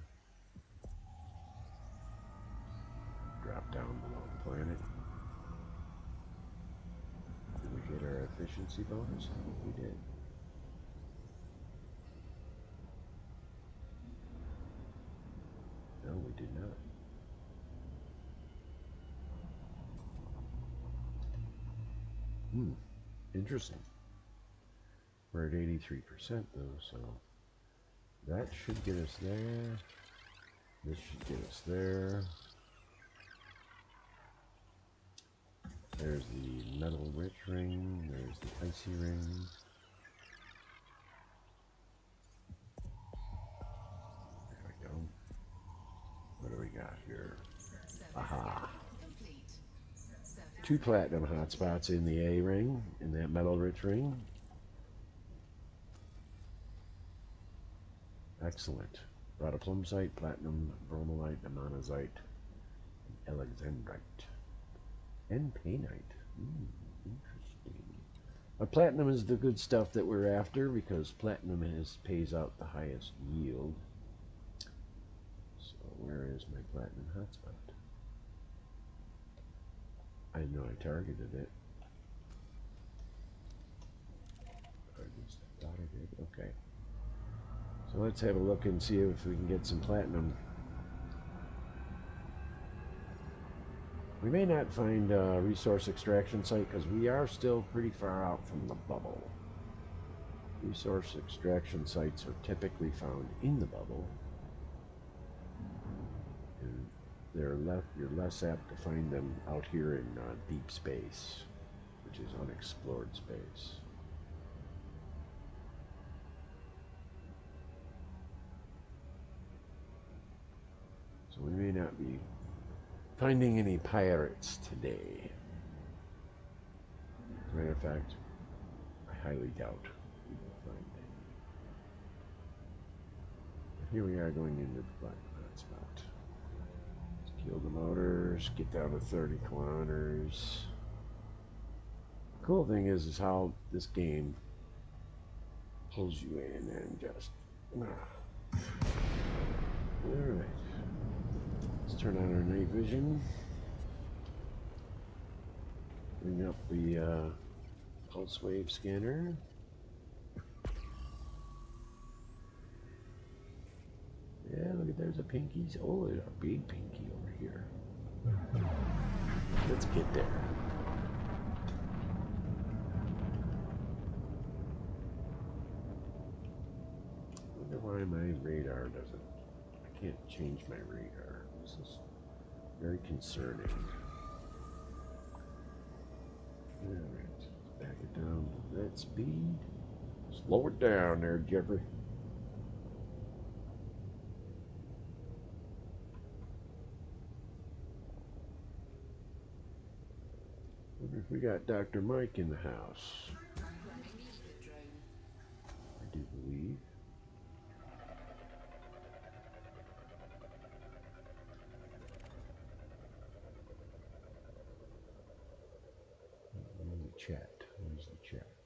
Drop down below the planet. Did we get our efficiency bonus? I think we did. No, we did not. Interesting. We're at 83% though, so that should get us there. This should get us there. There's the metal rich ring. There's the icy ring. There we go. What do we got here? Aha. 2 platinum hotspots in the A ring, in that metal rich ring. Excellent. Rhodoplumbsite, platinum, bromolite, ammonazite, and alexandrite. And painite. Interesting. Platinum is the good stuff that we're after because platinum pays out the highest yield. So where is my platinum hotspot? I know I targeted it. I just thought I did. Okay. So let's have a look and see if we can get some platinum. We may not find a resource extraction site because we are still pretty far out from the bubble. Resource extraction sites are typically found in the bubble. And you're less apt to find them out here in deep space, which is unexplored space. So we may not be finding any pirates today. As a matter of fact, I highly doubt we will find any. But here we are going into the black hotspot. Let's kill the motors, get down to 30 kilometers. The cool thing is how this game pulls you in and just... Alright. Let's turn on our night vision. Bring up the pulse wave scanner. Yeah, look at there's a pinky. Oh, there's a big pinky over here. Let's get there. I wonder why my radar doesn't. I can't change my radar. This is very concerning. Alright, back it down to that speed. Slow it down there, Jeffrey. Wonder if we got Dr. Mike in the house. I do believe. Chat. Where's the chat?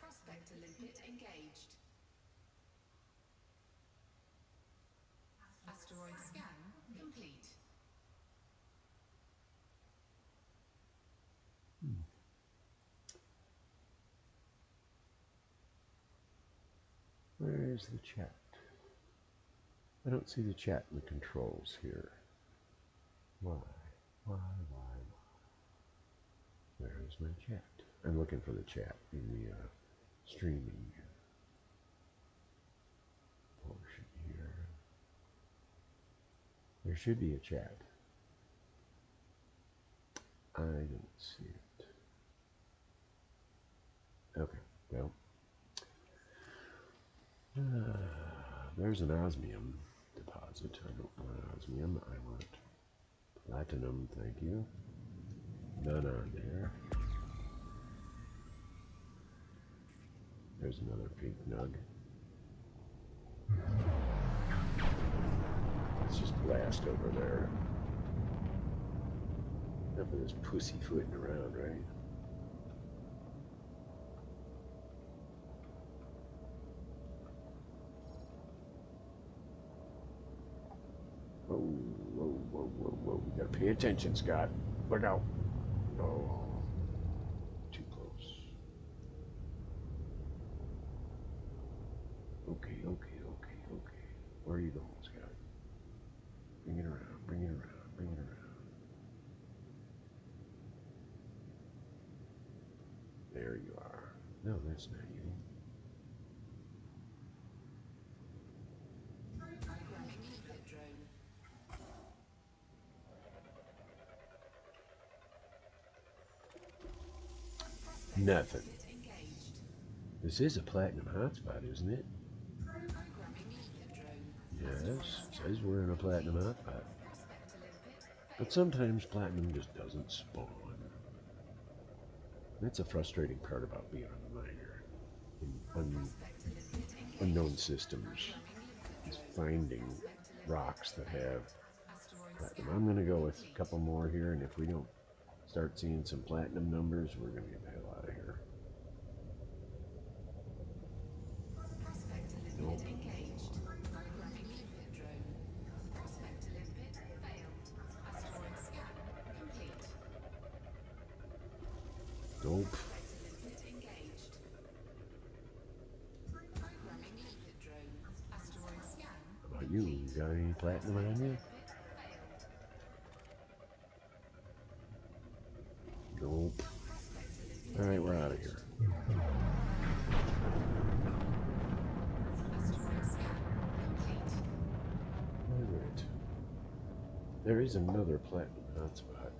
Prospector limpet engaged. Asteroid scan complete. Where's the chat? I don't see the chat in the controls here. Why? Why? Where is my chat? I'm looking for the chat in the streaming portion here. There should be a chat. I don't see it. Okay, well. there's an osmium deposit. I don't want osmium. I want platinum, thank you. None on there. There's another pink nug. Let's just blast over there. Enough of this pussyfooting around, right? Whoa, whoa, whoa, whoa, whoa. You gotta pay attention, Scott. Look out. Oh, too close. Okay, okay, okay, okay. Where are you going, Scott? Bring it around, bring it around, bring it around. There you are. No, that's not you. Programming limpet drone. Prospect Nothing. limpet engaged. This is a platinum hotspot, isn't it? Programming limpet drone. Yes, says we're in a platinum hotspot. Prospect limpet But failed. sometimes platinum just doesn't spawn. That's a frustrating part about being on the miner. In Prospect limpet engaged. unknown systems, Programming limpet is drone. finding Prospect limpet rocks that have Asteroid platinum. scan I'm going to go with a complete. couple more here, and if we don't start seeing some platinum numbers, we're going to get the hell out of here. Prospect Nope. limpet engaged. Programming limpet drone. Prospect limpet failed. Asteroid scan complete. Nope. Prospect limpet engaged. Programming limpet drone. Asteroid scan How about you? You got any platinum on you? limpet failed. Nope. Prospect limpet All right, we're out of here. Asteroid scan complete. All right. There is another platinum hotspot.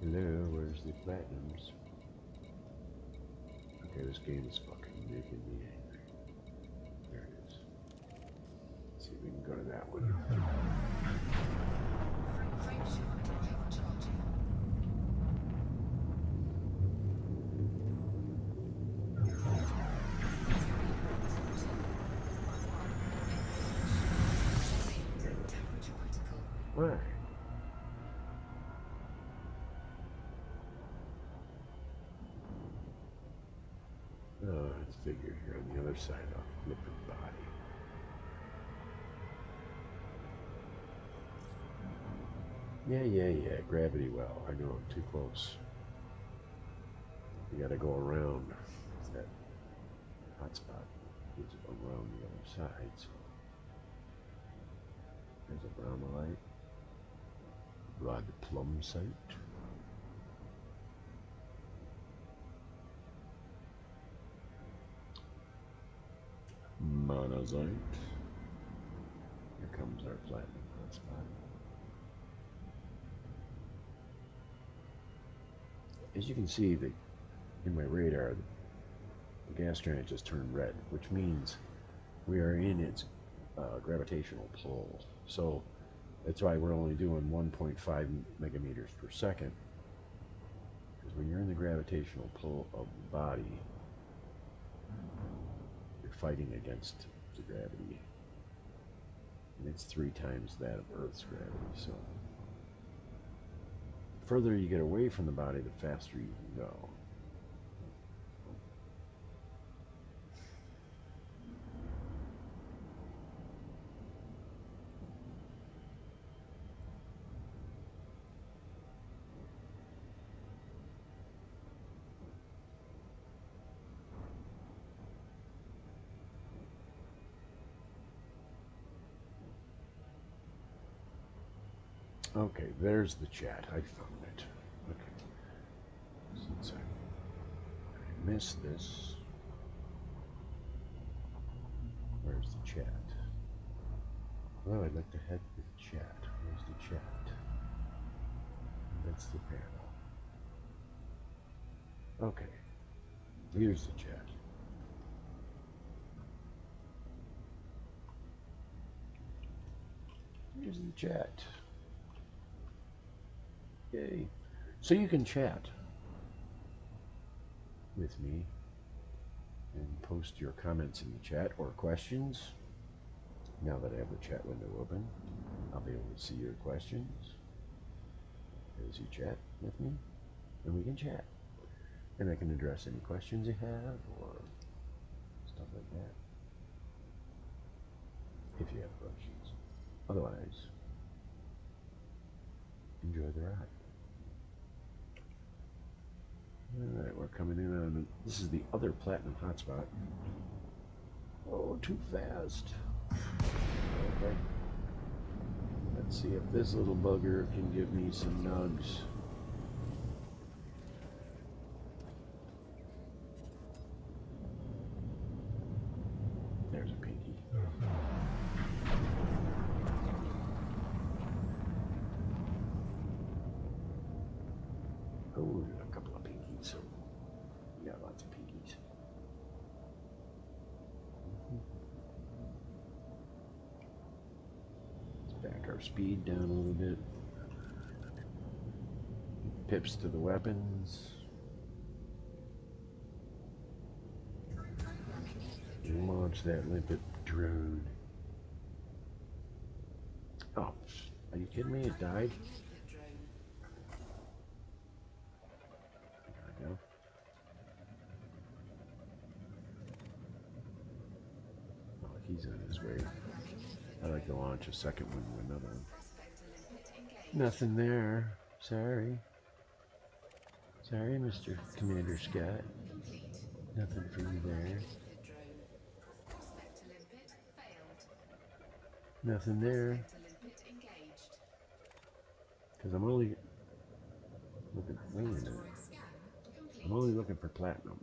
Hello, where's the platinums? Okay, this game is fucking making me angry. There it is. Let's see if we can go to that one. Frameshift drive charging. Temperature critical. Why? Oh, it's figured here on the other side of the lipid body. Yeah. Gravity well. I know I'm too close. You gotta go around that hotspot. It's around the other side. So there's a bromelite. Broad plum site. Monazite. Here comes our platinum hotspot. As you can see, in my radar, the gas giant just turned red, which means we are in its gravitational pull. So that's why we're only doing 1.5 megameters per second. Because when you're in the gravitational pull of the body, you're fighting against the gravity. And it's 3 times that of Earth's gravity. So the further you get away from the body, the faster you can go. Okay, there's the chat. I found it. Okay. Since I missed this, where's the chat? Well, I'd like to head to the chat. Where's the chat? That's the panel. Okay. Here's the chat. Here's the chat. Yay. So you can chat with me and post your comments in the chat or questions. Now that I have the chat window open, I'll be able to see your questions as you chat with me, and we can chat. And I can address any questions you have or stuff like that, if you have questions. Otherwise, enjoy the ride. Alright, we're coming in on, this is the other platinum hotspot. Oh, too fast. Okay. Let's see if this little bugger can give me some nugs. There's a pinky. Oh, there's a couple of pinkies. So we got lots of pinkies. Let's back our speed down a little bit. Pips to the weapons. Launch that limpet drone. Oh, are you kidding me? It died? There we go. Oh, he's on his way. I'd like to launch a second one with another one. Nothing there. Sorry. Sorry, Mr. Commander Scott. Nothing for you there. Nothing there. Because I'm only looking. Wait a minute. I'm only looking for platinum.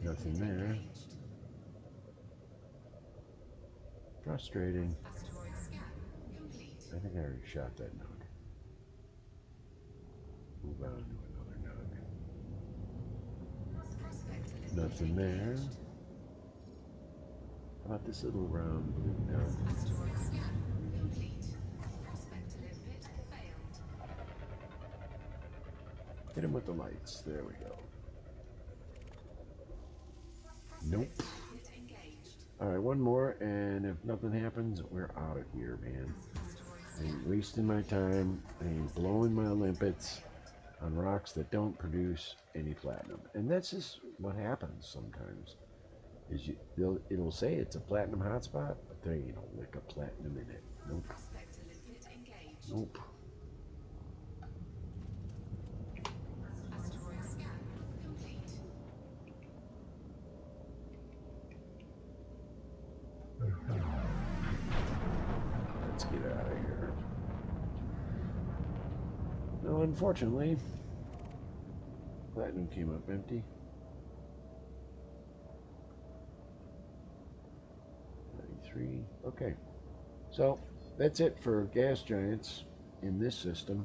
Nothing there. Frustrating. I think I already shot that nug. Move on to another nug. Nothing there. How about this little round blue nug? Hit him with the lights. There we go. Nope. Alright, one more, and if nothing happens, we're out of here, man. I ain't wasting my time. I ain't blowing my limpets on rocks that don't produce any platinum. And that's just what happens sometimes. Is it'll say it's a platinum hotspot, but there ain't a lick of platinum in it. Nope. Nope. Let's get out of here. No, unfortunately, platinum came up empty. 93. Okay. So, that's it for gas giants in this system.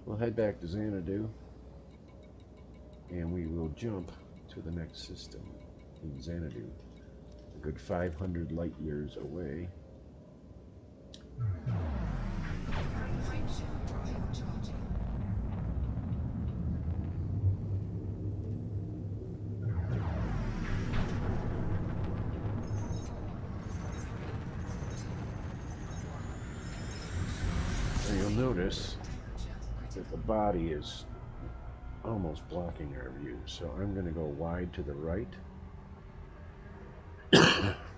We'll head back to Xanadu, and we will jump to the next system in Xanadu, a good 500 light years away. So you'll notice that the body is almost blocking our view, so I'm going to go wide to the right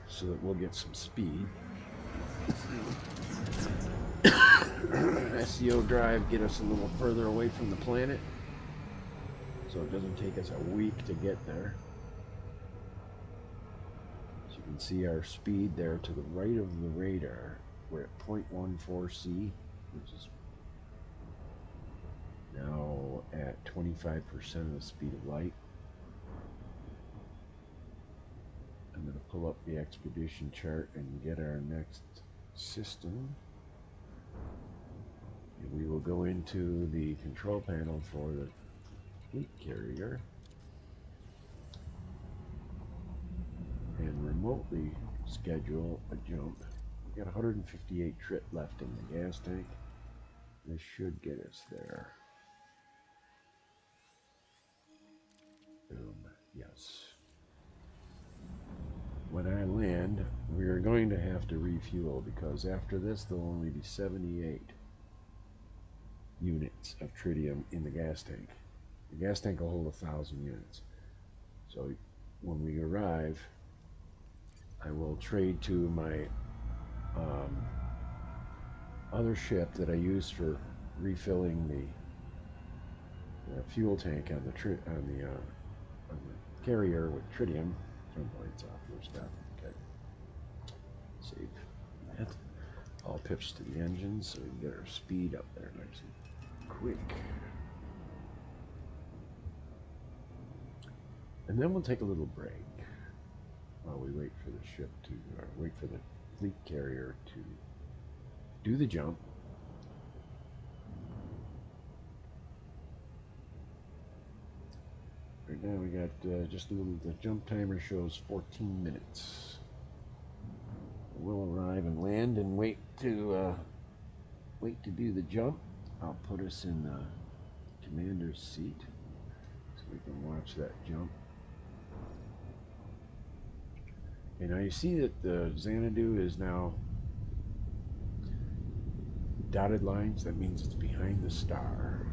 so that we'll get some speed. SEO drive get us a little further away from the planet so it doesn't take us a week to get there. As you can see, our speed there to the right of the radar, we're at 0.14C, which is now at 25% of the speed of light. I'm going to pull up the expedition chart and get our next system. And we will go into the control panel for the fleet carrier and remotely schedule a jump. We got 158 trip left in the gas tank. This should get us there. Boom. Yes. When I land, we're going to have to refuel because after this there'll only be 78 units of tritium in the gas tank. The gas tank will hold 1,000 units. So when we arrive, I will trade to my other ship that I use for refilling the fuel tank on the carrier with tritium. Turn the lights off first. Okay. Save that. All pips to the engine so we can get our speed up there nice and quick. And then we'll take a little break while we wait for the ship to wait for the fleet carrier to do the jump. Right now we got just a little, the jump timer shows 14 minutes. We'll arrive and land and wait to do the jump. I'll put us in the commander's seat so we can watch that jump. And now you see that the Xanadu is now dotted lines. That means it's behind the star.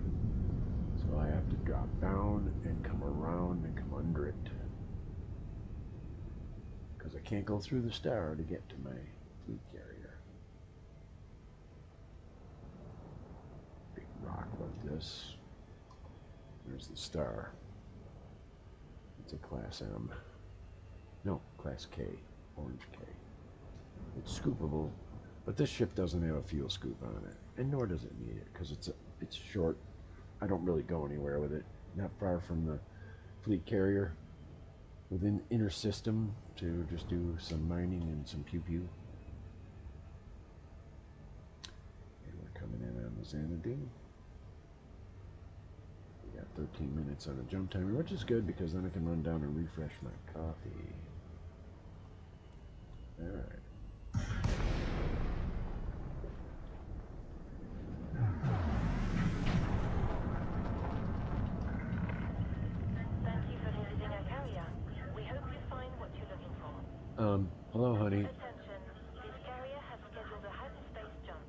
So I have to drop down and come around and come under it, because I can't go through the star to get to my fleet carrier. Big rock like this. There's the star. It's a Class M. No, Class K. Orange K. It's scoopable, but this ship doesn't have a fuel scoop on it, and nor does it need it, because it's short. I don't really go anywhere with it. Not far from the fleet carrier, within inner system, to just do some mining and some pew-pew. And we're coming in on the Xanadu. We got 13 minutes on a jump timer, which is good because then I can run down and refresh my coffee. All right. Hello, honey. Attention, this carrier has scheduled a hyperspace jump.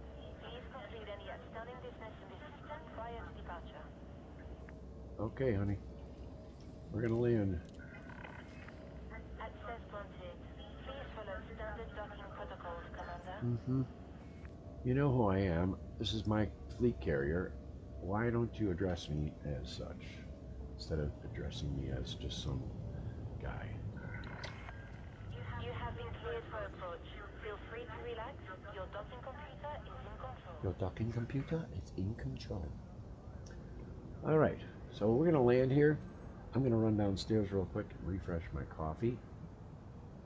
Please complete any outstanding business in this system prior to departure. Okay, honey. We're gonna land. Access granted. Please follow standard docking protocols, Commander. Mm-hmm. You know who I am. This is my fleet carrier. Why don't you address me as such, instead of addressing me as just some guy? You have been cleared for approach. Feel free to relax. Your docking computer is in control. Your docking computer is in control. All right, so we're gonna land here. I'm gonna run downstairs real quick and refresh my coffee.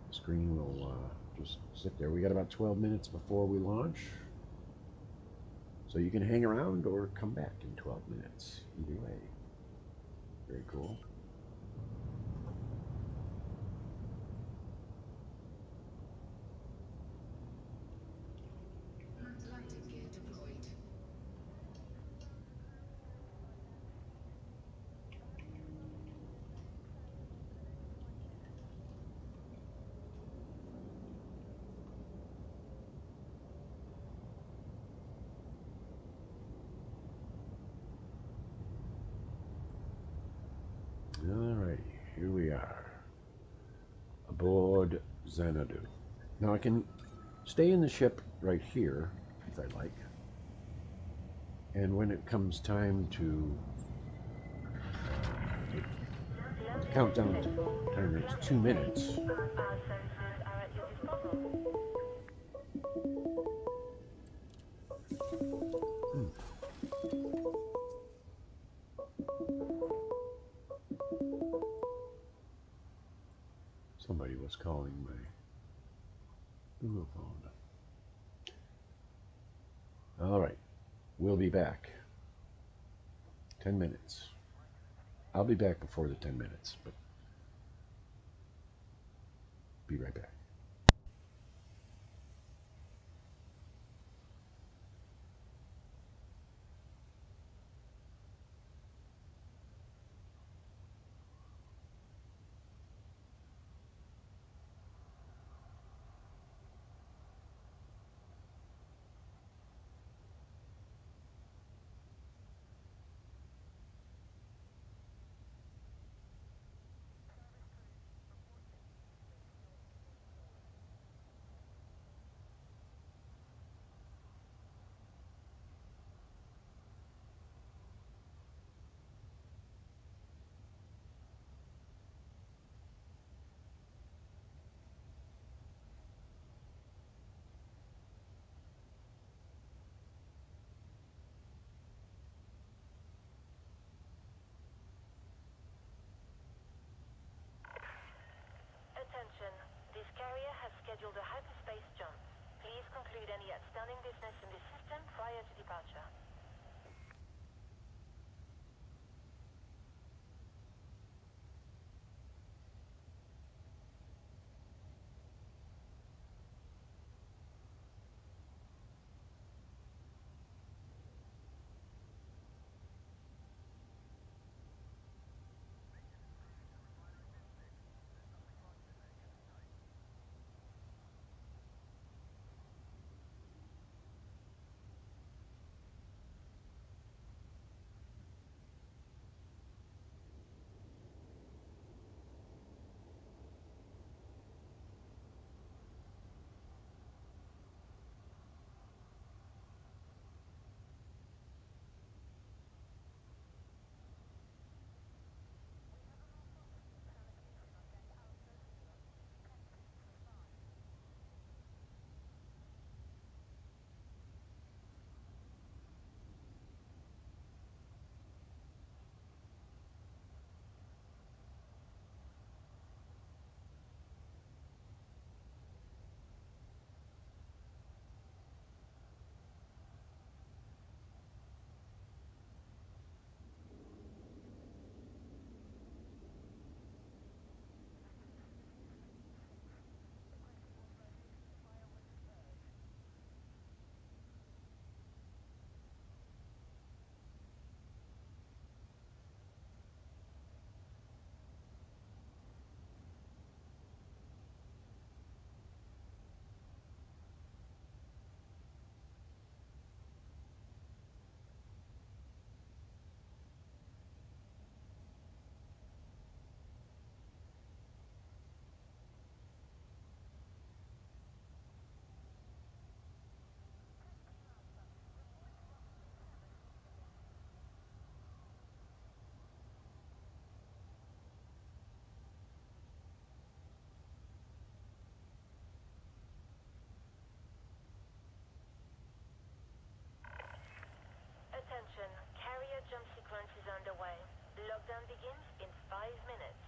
The screen will just sit there. We got about 12 minutes before we launch. So you can hang around or come back in 12 minutes. Either way. Very cool. Landing gear deployed. Alrighty, here we are. Aboard Xanadu. Now I can stay in the ship right here, if I like. And when it comes time to the countdown timer is 2 minutes. Our services are at your disposal. Somebody was calling my Google phone. All right, we'll be back. 10 minutes. I'll be back before the 10 minutes, but be right back. Attention. This carrier has scheduled a hyperspace jump. Please conclude any outstanding business in this system prior to departure. Attention. Carrier jump sequence is underway. Lockdown begins in 5 minutes.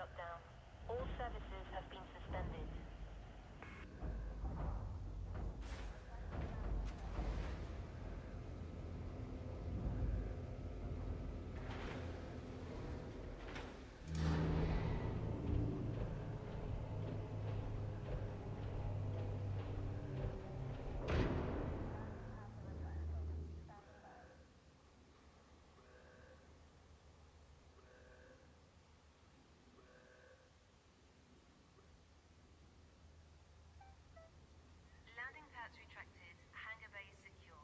lockdown. All services have been suspended. Landing pads retracted. Hangar bay secure.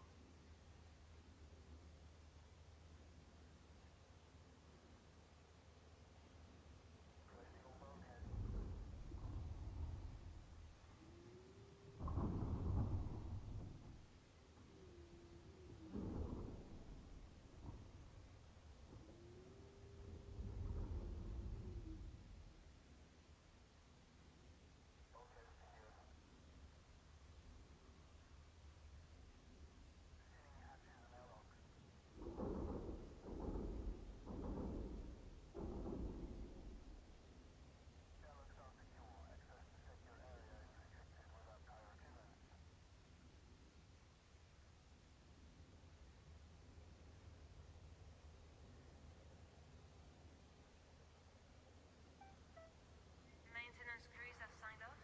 Maintenance crews have signed off.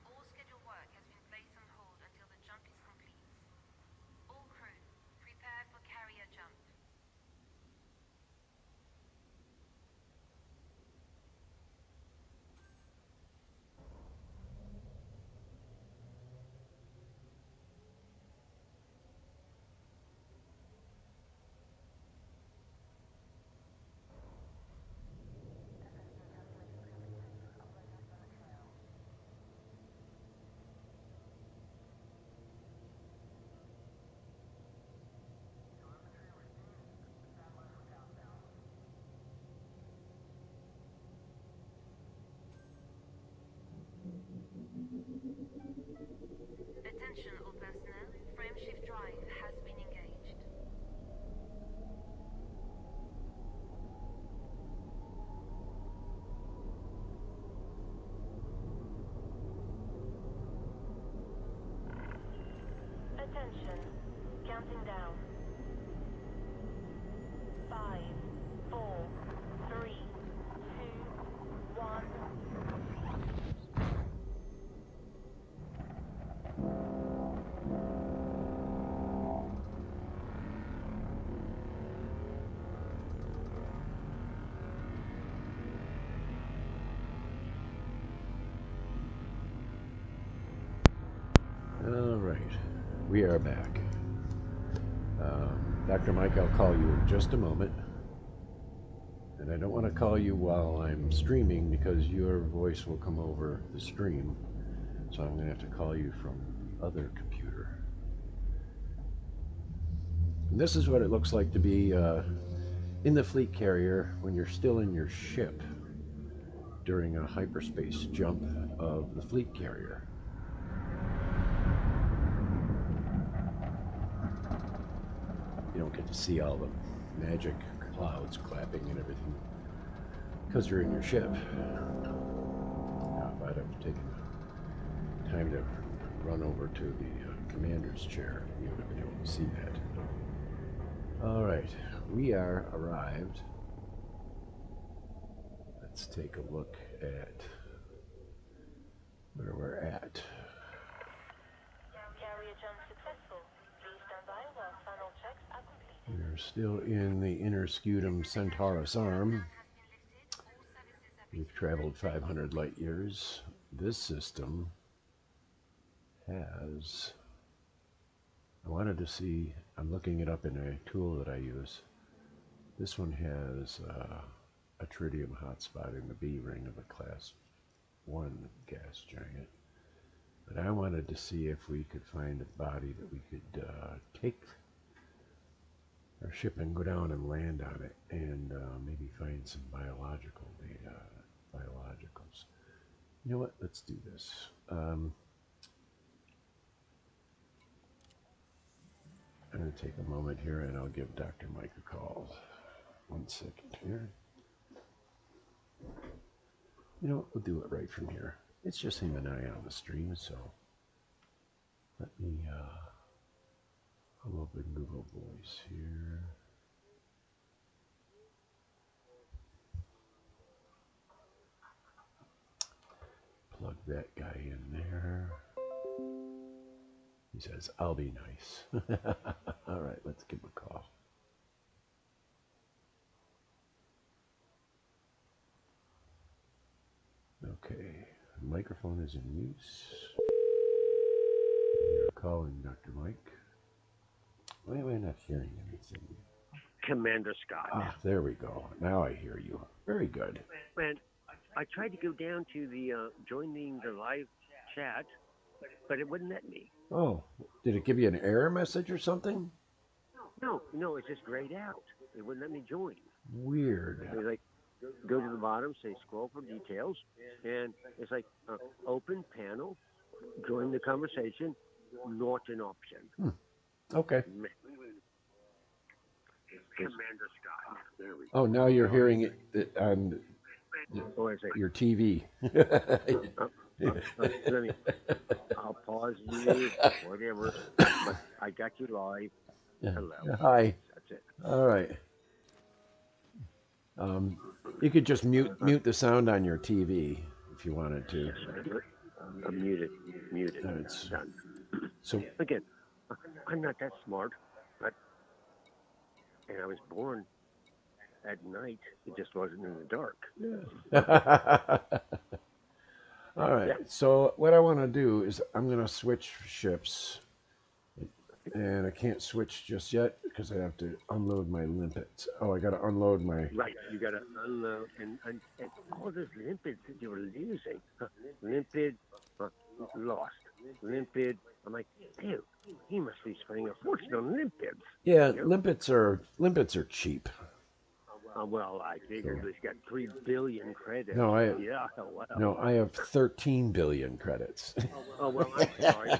All scheduled work has been placed on hold until the jump is complete. All crew, prepare for carrier jump. Attention all personnel, frameshift drive has been engaged. Attention, counting down. 5, 4, 3, 2, 1. All right, we are back. Dr. Mike, I'll call you in just a moment. And I don't want to call you while I'm streaming because your voice will come over the stream. So I'm going to have to call you from the other computer. And this is what it looks like to be in the fleet carrier when you're still in your ship during a hyperspace jump of the fleet carrier. You don't get to see all the magic clouds clapping and everything because you're in your ship. Now, if I'd have taken time to run over to the commander's chair, you would have been able to see that. All right, we are arrived. Let's take a look at where we're at. Carrier jump successful. Please stand by while final checks are completed. We're still in the inner scutum Centaurus arm. We've traveled 500 light years. This system has, I wanted to see, I'm looking it up in a tool that I use. This one has a tritium hotspot in the B ring of a class 1 gas giant. But I wanted to see if we could find a body that we could take our ship and go down and land on it and maybe find some biological data, biologicals. You know what, let's do this. I'm going to take a moment here and I'll give Dr. Mike a call. 1 second here. You know, we'll do it right from here. It's just him and I on the stream, so let me I'll open Google Voice here. Plug that guy in there. He says, I'll be nice. All right, let's give him a call. Okay, microphone is in use. You're calling Dr. Mike. Why am I not hearing anything? Commander Scott. Ah, there we go. Now I hear you. Very good. Man, I tried to go down to the joining the live chat, but it wouldn't let me. Oh, did it give you an error message or something? No, it's just grayed out. It wouldn't let me join. Weird. It was like, go to the bottom, say scroll for details, and it's like open panel, join the conversation, not an option. Okay. Man. Commander Scott. There we go. Oh, now you're hearing it on your TV. I'll pause you, whatever. But I got you live. Yeah. Hello. Hi. That's it. All right. You could just mute the sound on your TV if you wanted to. Yes, I do it. I'm muted. It's, Done. so Again, I'm not that smart, and I was born at night. It just wasn't in the dark. all right. Yeah. So what I want to do is I'm going to switch ships, and I can't switch just yet because I have to unload my limpets. Oh, I got to unload my. Right. You got to unload and all those limpets that you were losing. Limpid, lost. Limpid. I'm like, dude, he must be spending a fortune on limpids. Yeah, limpets are cheap. Well, I figured he's got 3 billion credits. No, yeah, well. No, I have 13 billion credits. Oh well, I'm sorry.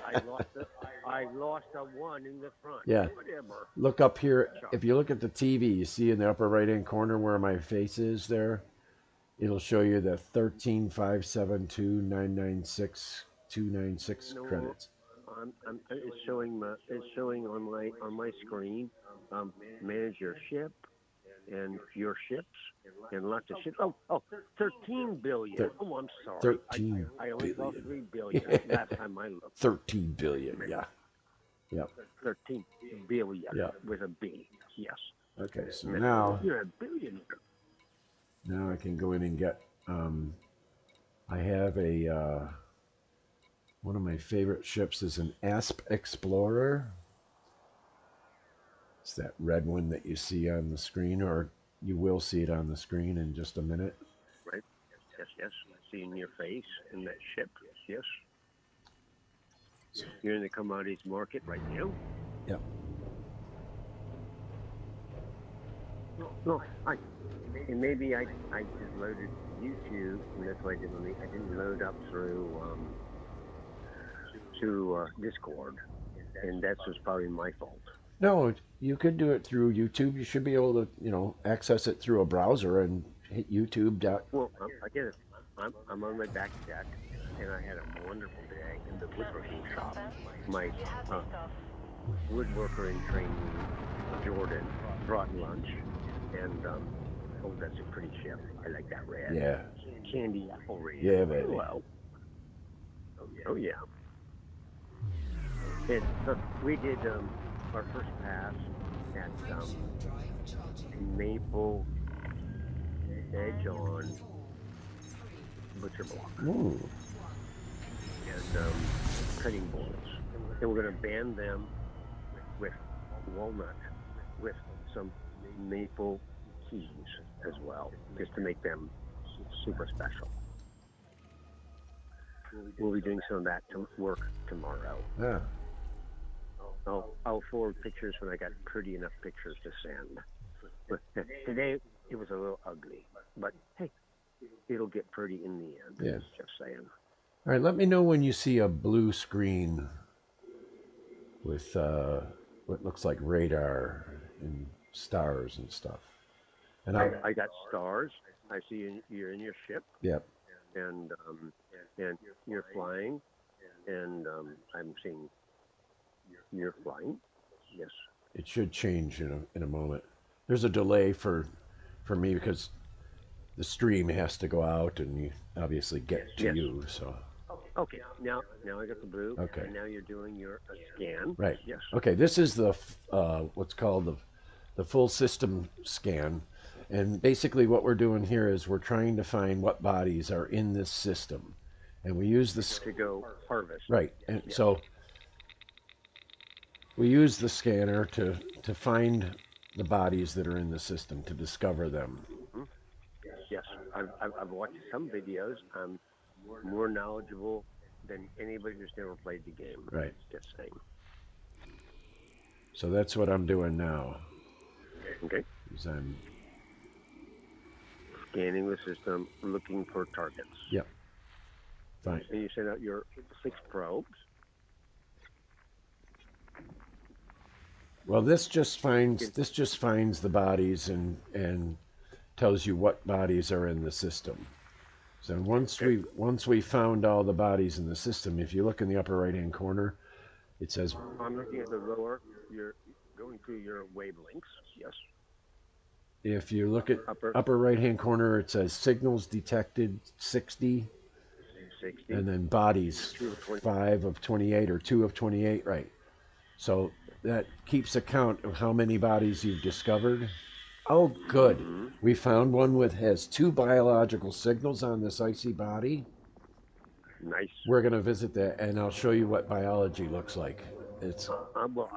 I lost a 1 in the front. Yeah. Whatever. Look up here. If you look at the TV, you see in the upper right-hand corner where my face is there. It'll show you the 13,572,996,296 credits. It's showing on my screen. Manage your ship and your ships and lots of ships. Oh, 13 billion. Oh, I'm sorry. 13 I only saw billion. 3 billion last time I looked. 13 billion. Yeah. Yep. 13 billion. Yeah. With a B. Yes. Okay. So now you're a billionaire. Now I can go in and get. I have a. One of my favorite ships is an Asp Explorer. It's that red one that you see on the screen, or you will see it on the screen in just a minute. Right. Yes. Seeing your face in that ship. Yes. You're in the commodities market right now. Yep. No, maybe I just loaded YouTube, and that's why I didn't load up through Discord, and that's just probably my fault. No, you could do it through YouTube. You should be able to, access it through a browser and hit YouTube. Well, I get it. I'm on my back deck, and I had a wonderful day in the woodworking shop. My woodworker in training, Jordan, brought lunch, and that's a pretty ship. I like that red. Yeah. Candy apple red. Yeah, baby. Well, oh yeah. And we did our first pass at Maple Edge on Butcher Block. Ooh. And cutting boards. And we're going to band them with walnut with some maple keys as well, just to make them super special. We'll be doing some of that work tomorrow. Yeah. I'll forward pictures when I got pretty enough pictures to send. But today it was a little ugly, but hey, it'll get pretty in the end. Yeah. Just saying. All right, let me know when you see a blue screen with what looks like radar and stars and stuff. And I got stars. I see you're in your ship. Yep. and you're flying, and I'm seeing you're flying. Yes. It should change in a moment. There's a delay for me because the stream has to go out and you obviously get to Yes. you. So Okay. Now I got the blue. okay, And now you're doing your scan. right. Yes. Okay, this is the what's called the full system scan, and basically what we're doing here is we're trying to find what bodies are in this system, and we use this To go harvest. right, and Yes. so we use the scanner to find the bodies that are in the system to discover them. Hmm. Yes. I've watched some videos. I'm more knowledgeable than anybody who's never played the game. Right. Just saying. So that's what I'm doing now. Okay. Is I'm Scanning the system, looking for targets. Yep. Fine. And you send out your 6 probes. Well, this just finds the bodies and tells you what bodies are in the system. So once we found all the bodies in the system, if you look in the upper right hand corner, it says I'm looking at the lower. You're going through your wavelengths. Yes. if you look at upper right hand corner, it says signals detected 60, 60. and then bodies 5 of 28 or 2 of 28, right? So that keeps account of how many bodies you've discovered. Oh, good. Mm-hmm. We found one with has 2 biological signals on this icy body. Nice. We're going to visit that, and I'll show you what biology looks like. It's Well,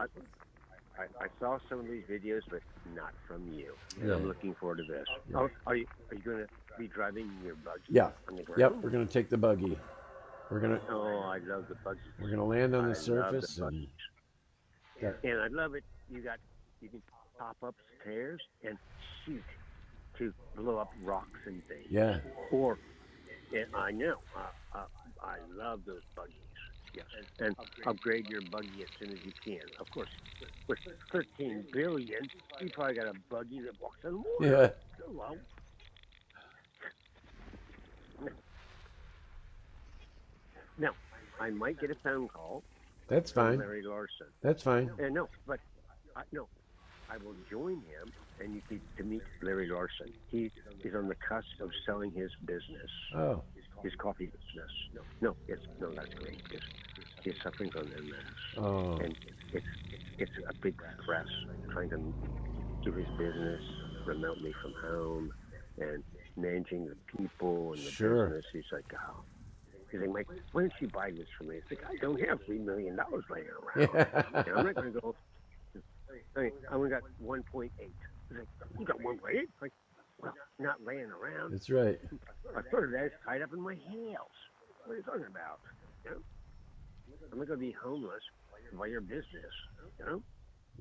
I saw some of these videos, but not from you. And Yeah. I'm looking forward to this. Yeah. Oh, are you going to be driving your buggy Yeah. on the ground? Yep, we're going to take the buggy. Oh, I love the buggy. We're going to land on I the love surface the and And I love it. You can pop upstairs and shoot to blow up rocks and things. yeah. Or, and I know, I love those buggies. Yes. And upgrade your buggy as soon as you can. Of course, with 13 billion, you probably got a buggy that walks on water. Yeah. Hello. Now, I might get a phone call That's from fine. Larry Larson. That's fine. And no, but I will join him and you need to meet Larry Larson. He is on the cusp of selling his business, Oh. his coffee business. That's great. He's suffering from MS, Oh. and it's a big stress trying to do his business remotely from home and managing the people and the Sure. business. He's like, oh. He's like, Mike, why don't you buy this from me? It's like, I don't have $3 million laying around. Yeah. And I'm not going to go. I only got 1.8. He's like, you got 1.8? Like, well, not laying around. That's right. I thought of that tied up in my heels. What are you talking about? You know? I'm not going to be homeless by your business. You know?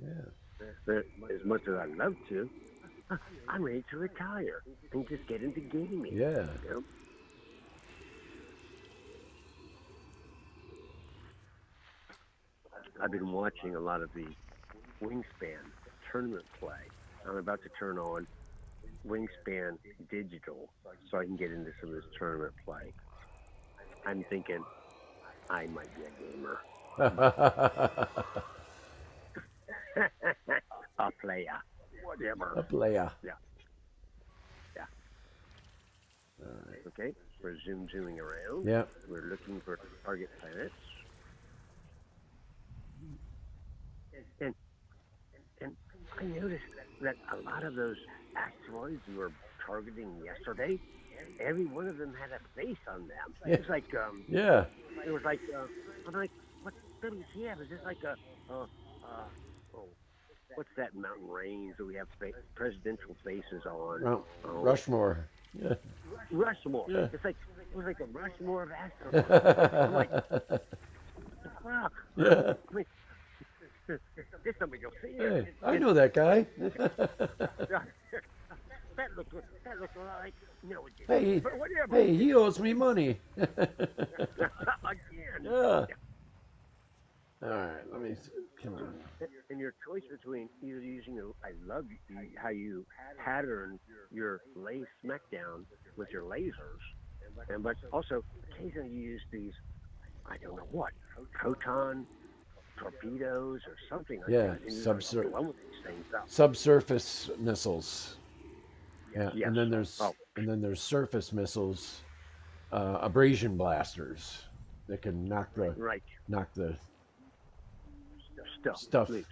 Yeah. As much as I'd love to, I'm ready to retire and just get into gaming. Yeah. You know? I've been watching a lot of the Wingspan tournament play. I'm about to turn on Wingspan Digital so I can get into some of this tournament play. I'm thinking I might be a gamer. A player. Whatever. A player. Yeah. All right. Okay, we're zooming around. Yeah. We're looking for target planets. And I noticed that a lot of those asteroids we were targeting yesterday, every one of them had a face on them. Yeah. It's like Yeah. it was like I'm like, what WTF? Is this like what's that mountain range that we have presidential faces on? Well, Rushmore. Yeah. Rushmore. Yeah. It was like a Rushmore of asteroids. I'm like, what the fuck? Yeah. I mean, this somebody go see Hey, it. I know that guy. That looked like no, it didn't. Hey, But whatever. hey, he owes me money. Again. Yeah. All right, let me come on. And your choice between either using I love how you pattern your laser smackdown with your lasers, And but also occasionally you use these, I don't know what, proton torpedoes or something like Yeah, that, and you're going to blow these things up. subsurface missiles. Yeah, Yes. Oh, and then there's surface missiles, abrasion blasters that can right. knock the Stuff stuff. loose.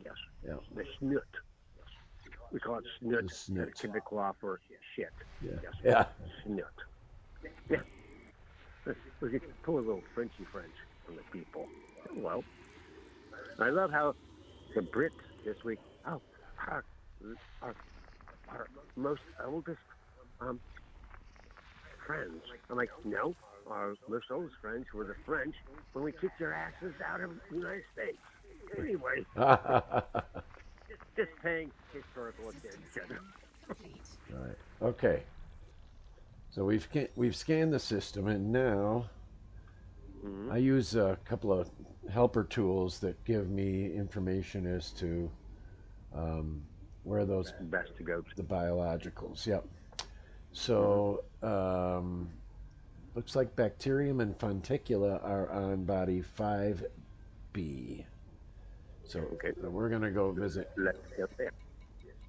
Yes. Yeah, The snut. We call it snut the snit. Quebecois for shit. Yeah, Yes. yeah. Snut. Yeah. We could pull a little Frenchy French from the people. Well, I love how the Brits this week, our, our, our most oldest friends. I'm like, no, our most oldest friends were the French when we kicked their asses out of the United States. Anyway, just paying historical attention. Complete. Right. Okay. So we've scanned the system, and now Mm-hmm. I use a couple of helper tools that give me information as to where those Best to go to. the biologicals. Yep. So looks like bacterium and fonticula are on body 5B. So Okay. we're gonna go visit Let's go there.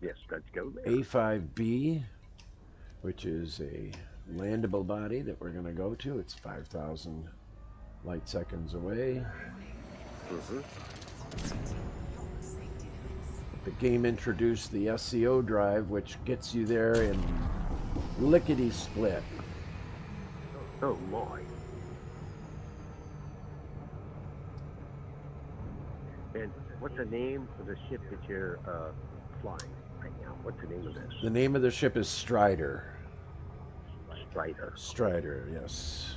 Yes, let's go there. A5B, which is a landable body that we're gonna go to. It's 5,000 light seconds away. Mm-hmm. The game introduced the SCO drive, which gets you there in lickety-split. Oh my. And what's the name of the ship that you're flying right now? What's the name of this? The name of the ship is Strider. Strider. Strider, yes.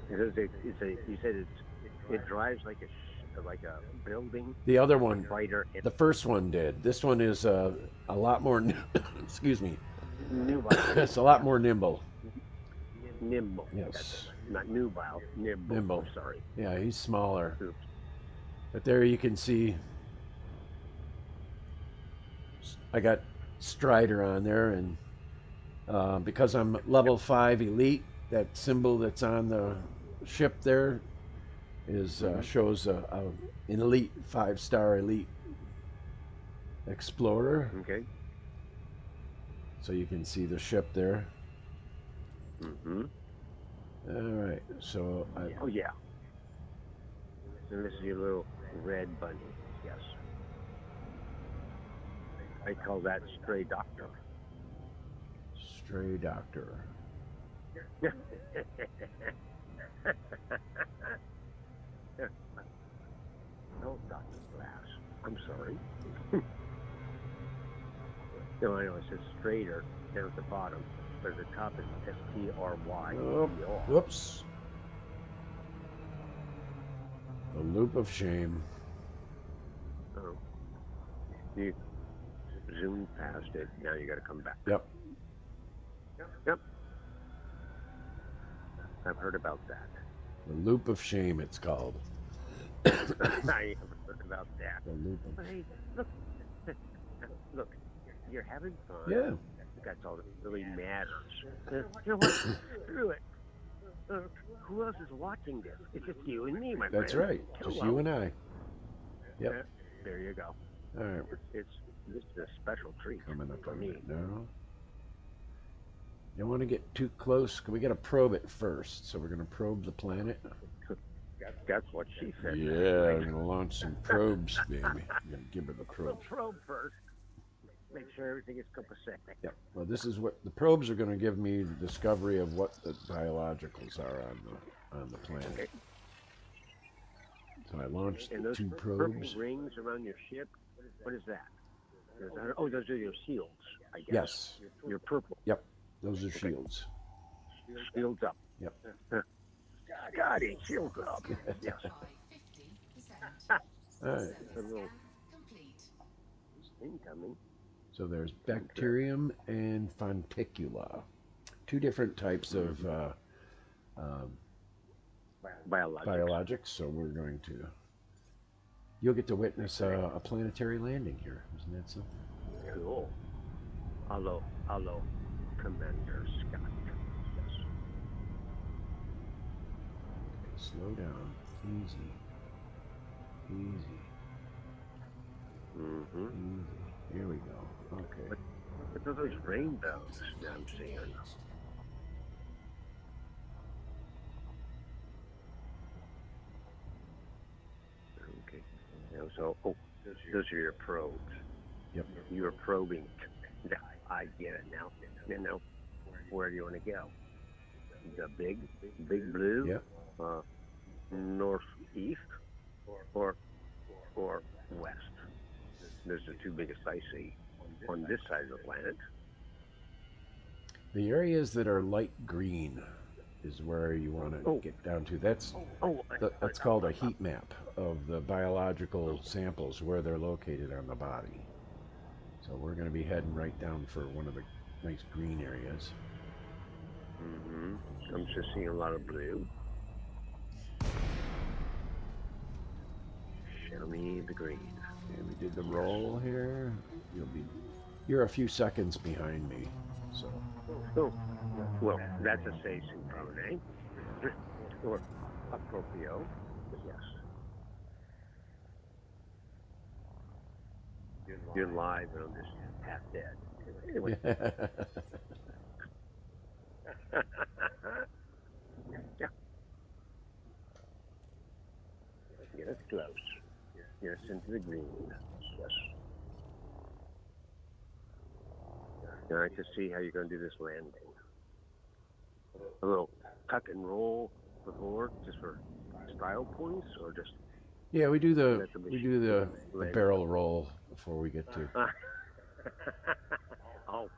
You said it drives like a building. The other one, Strider. the first one did. This one is a lot more, excuse me, Nubile. it's a lot more nimble. Nimble. Yes. Not nubile. Nimble. Nimble. I'm sorry. Yeah, he's smaller. Oops. But there you can see I got Strider on there, and because I'm level 5 elite, that symbol that's on the ship there is shows an elite 5-star elite explorer. Okay. So you can see the ship there. Mm-hmm. All right. So Oh yeah. And this is your little red bunny. Yes. I call that stray doctor. Stray Doctor. No, Dr. Glass. I'm sorry. No, I know it says straighter down at the bottom, but at the top is STRY. Oh, whoops. The loop of shame. Oh. You zoomed past it. Now you got to come back. Yep. Yep. I've heard about that. The loop of shame, it's called. I haven't heard about that. The loop of But hey, look, you're having fun. Yeah. That's all that really matters. You know what? Screw it. Who else is watching this? It's just you and me, my friend. That's right. Just you and I. Yep. There you go. All right. This is a special treat Coming up for on me. it now. You don't want to get too close. We got to probe it first. So we're going to probe the planet. That's what she said. Yeah, we're going to launch some probes, baby. We're going to give her the probe. Probe first. Make sure everything is copacetic. Yep. Well, this is what the probes are going to give me the discovery of what the biologicals are on the planet. Okay. So I launched And the those 2 purple probes. rings around your ship, what is that? Oh, those are your shields, I guess. Yes. Your purple. Yep. Those are shields. Shields up. Yep. Scotty, shields up. Yes. By 50%. All right. A little Complete. incoming. So there's bacterium and fonticula, 2 different types of biologics. So we're going to. You'll get to witness a planetary landing here. Isn't that something? Cool. Hello, Commander Scott. Yes. Slow down. Easy. Easy. Mm-hmm. Easy. Here we go. Okay. What are those rainbows that I'm seeing? Okay. Now, so, those are your probes. Yep. You are probing. I get it now. Now, where do you want to go? The big blue? Yep. Northeast or west? Those are the two biggest I see on this side of the planet. The areas that are light green is where you want to get down to. That's called a heat map of the biological samples where they're located on the body. So we're going to be heading right down for one of the nice green areas. Mm-hmm. I'm just seeing a lot of blue. Show me the green. And we did the roll here. You're a few seconds behind me, so. Oh, well, that's a say synchrone, eh? Or appropriate, but yes. You're live and I'm just half dead. Anyway. Yeah. Get us close. Get us into the green. Yes. All right, to see how you're going to do this landing. A little tuck and roll before, just for style points, or just. Yeah, we do the barrel roll before we get to. Oh.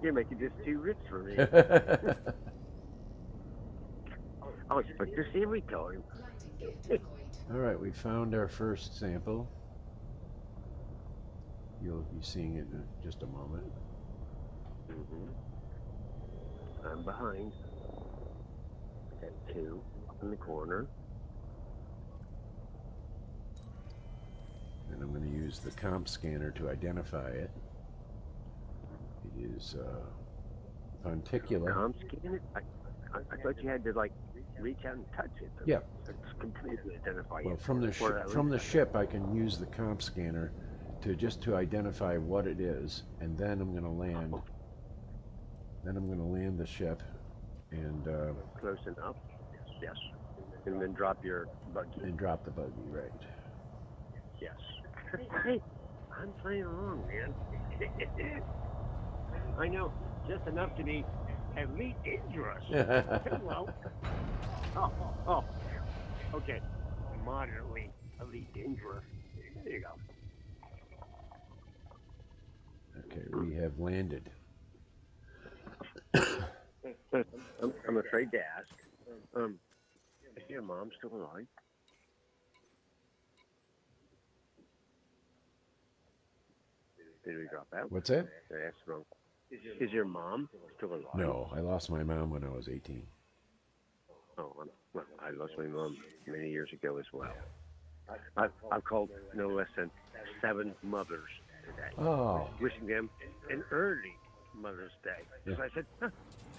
You're making this too rich for me. I'll expect this every time. Lighting gear deployed. All right, we found our first sample. You'll be seeing it in just a moment. Mm-hmm. I'm behind. I got two up in the corner. And I'm going to use the comp scanner to identify it. It is Ponticula. Comp scan it? I thought you had to like reach out and touch it. Yeah. It's completely identify Well, it. from the ship, I can use the comp scanner to identify what it is, and then I'm going to land. Then I'm going to land the ship, and close enough. Yes. And then drop your buggy. And drop the buggy, right? Yes. Hey, I'm playing along, man. I know just enough to be elite dangerous. Hello. Oh. Okay. Moderately elite dangerous. There you go. Okay, we have landed. I'm afraid to ask. Is your mom still alive? Did we drop out? What's that? Did I ask wrong? Is your mom still alive? No, I lost my mom when I was 18. Oh, well, I lost my mom many years ago as well. I've called no less than 7 mothers today. Oh. Wishing them an early Mother's Day. Yeah. So I said,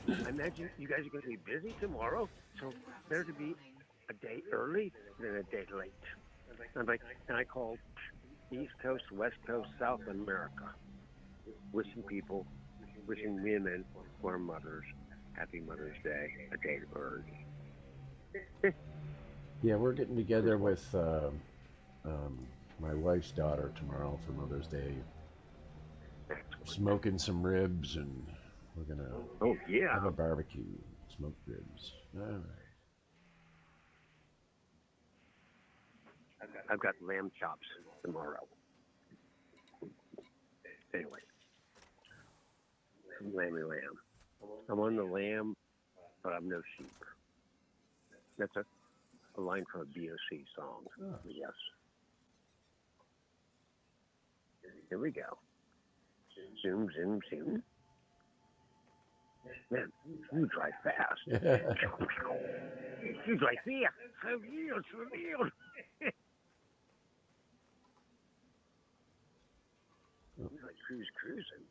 I imagine you guys are going to be busy tomorrow, so better to be a day early than a day late. And I called East Coast, West Coast, South America, wishing women who are mothers happy Mother's Day a day early. Yeah, we're getting together with my wife's daughter tomorrow for Mother's Day. Smoking some ribs, and we're gonna have a barbecue. Smoked ribs. All right. I've got lamb chops tomorrow. Anyway, lamb. I'm on the lamb, but I'm no sheep. That's a line from a BOC song. Oh. Yes. Here we go. Zoom, zoom, zoom. Man, you drive fast. You drive fast. So real. He's like cruising.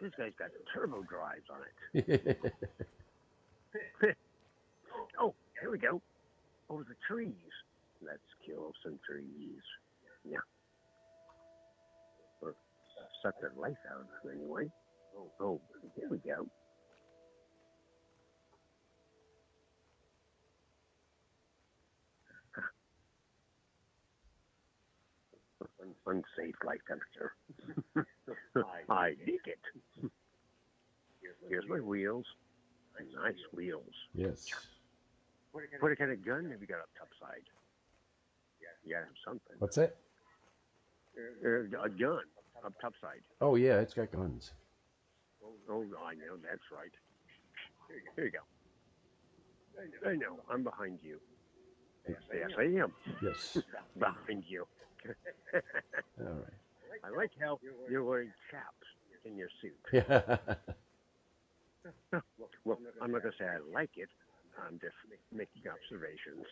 This guy's got turbo drives on it. Oh, here we go. Oh, the trees. Let's kill some trees. Yeah. Or suck their life out anyway. Oh, here we go. Unsafe life temperature. I dig it. Here's my wheels. Nice wheels. Yes. What kind of gun have you got up topside? You gotta have something. What's that? A gun up topside. Oh, yeah, it's got guns. Oh, I know, that's right. Here you go. I know, I'm behind you. Yes, I am. Yes. Behind you. All right. I like how you're wearing chaps in your suit. Yeah. Well, I'm not going to say I like it. I'm just making observations.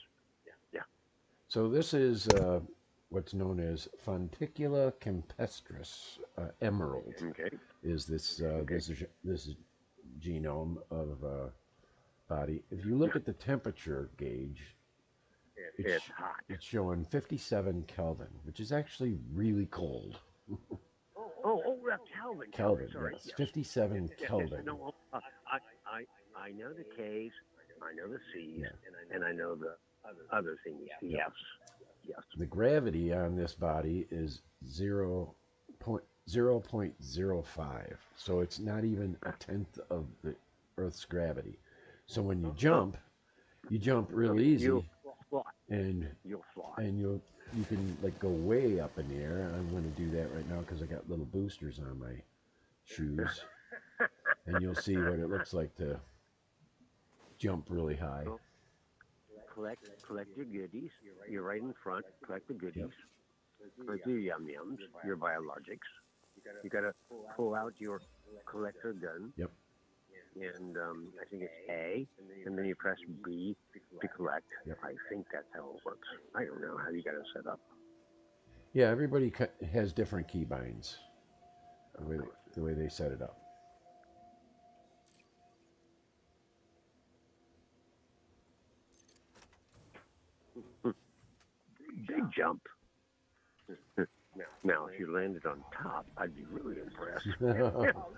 Yeah. So this is what's known as Fonticula campestris emerald. Okay. Is this this genome of body? If you look at the temperature gauge, It's hot. it's showing 57 Kelvin, which is actually really cold. Oh, Kelvin. Kelvin, Sorry. yes, 57 Kelvin. No, I know the K's, I know the C's, Yeah. and I know the other things. Yes. The gravity on this body is 0.05, so it's not even a tenth of the Earth's gravity. So when you jump real easy, You'll fly. and You'll fly. and you can like go way up in the air. I'm going to do that right now because I got little boosters on my shoes, and you'll see what it looks like to jump really high. Collect your goodies. You're right in front. Collect the goodies. Collect your yum-yums, your biologics. You got to pull out your collector gun. Yep. And I think it's A, and then you press B to collect. Yep. I think that's how it works. I don't know how you got it set up. Yeah, everybody has different keybinds, the way they set it up. Big jump. Now, if you landed on top, I'd be really impressed.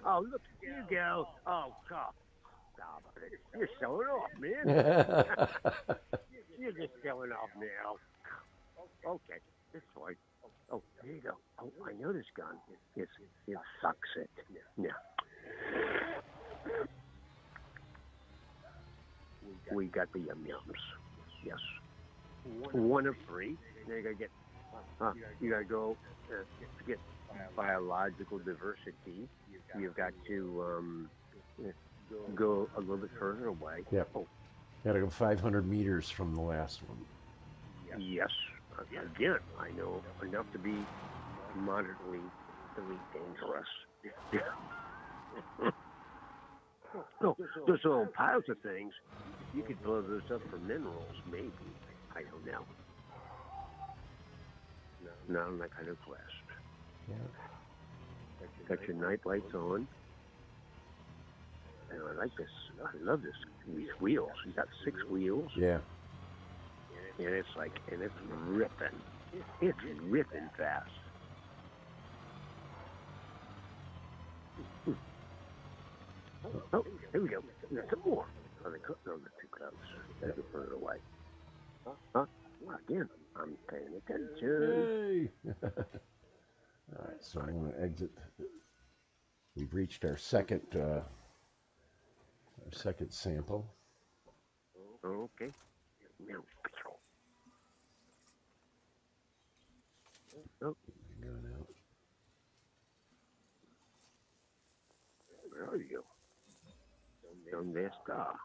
Oh, look, you go. Oh, stop it. You're showing off, man. You're just showing off now. Okay, this way. Oh, there you go. Oh, I know this gun. It sucks it. Yeah. We got the yum-yums. Yes. One of three. Now you gotta go to get biological diversity. You've got to go a little bit further away. Yep. Oh, Gotta go 500 meters from the last one. yes. Again, I know enough to be moderately dangerous. No, there's all piles of things. You could blow those up for minerals, maybe. I don't know. Not on that kind of quest. Yeah. Got your night lights on. And I like this. I love these wheels. You got 6 wheels. Yeah. And it's ripping. It's ripping fast. Oh, here we go. There's some more. Oh, they're too close. They're too further away. Huh? Again, I'm paying attention. Yay! All right, so I'm going to exit. We've reached our second sample. Okay. Now. Oh, Going out. where are you? ¿Dónde está?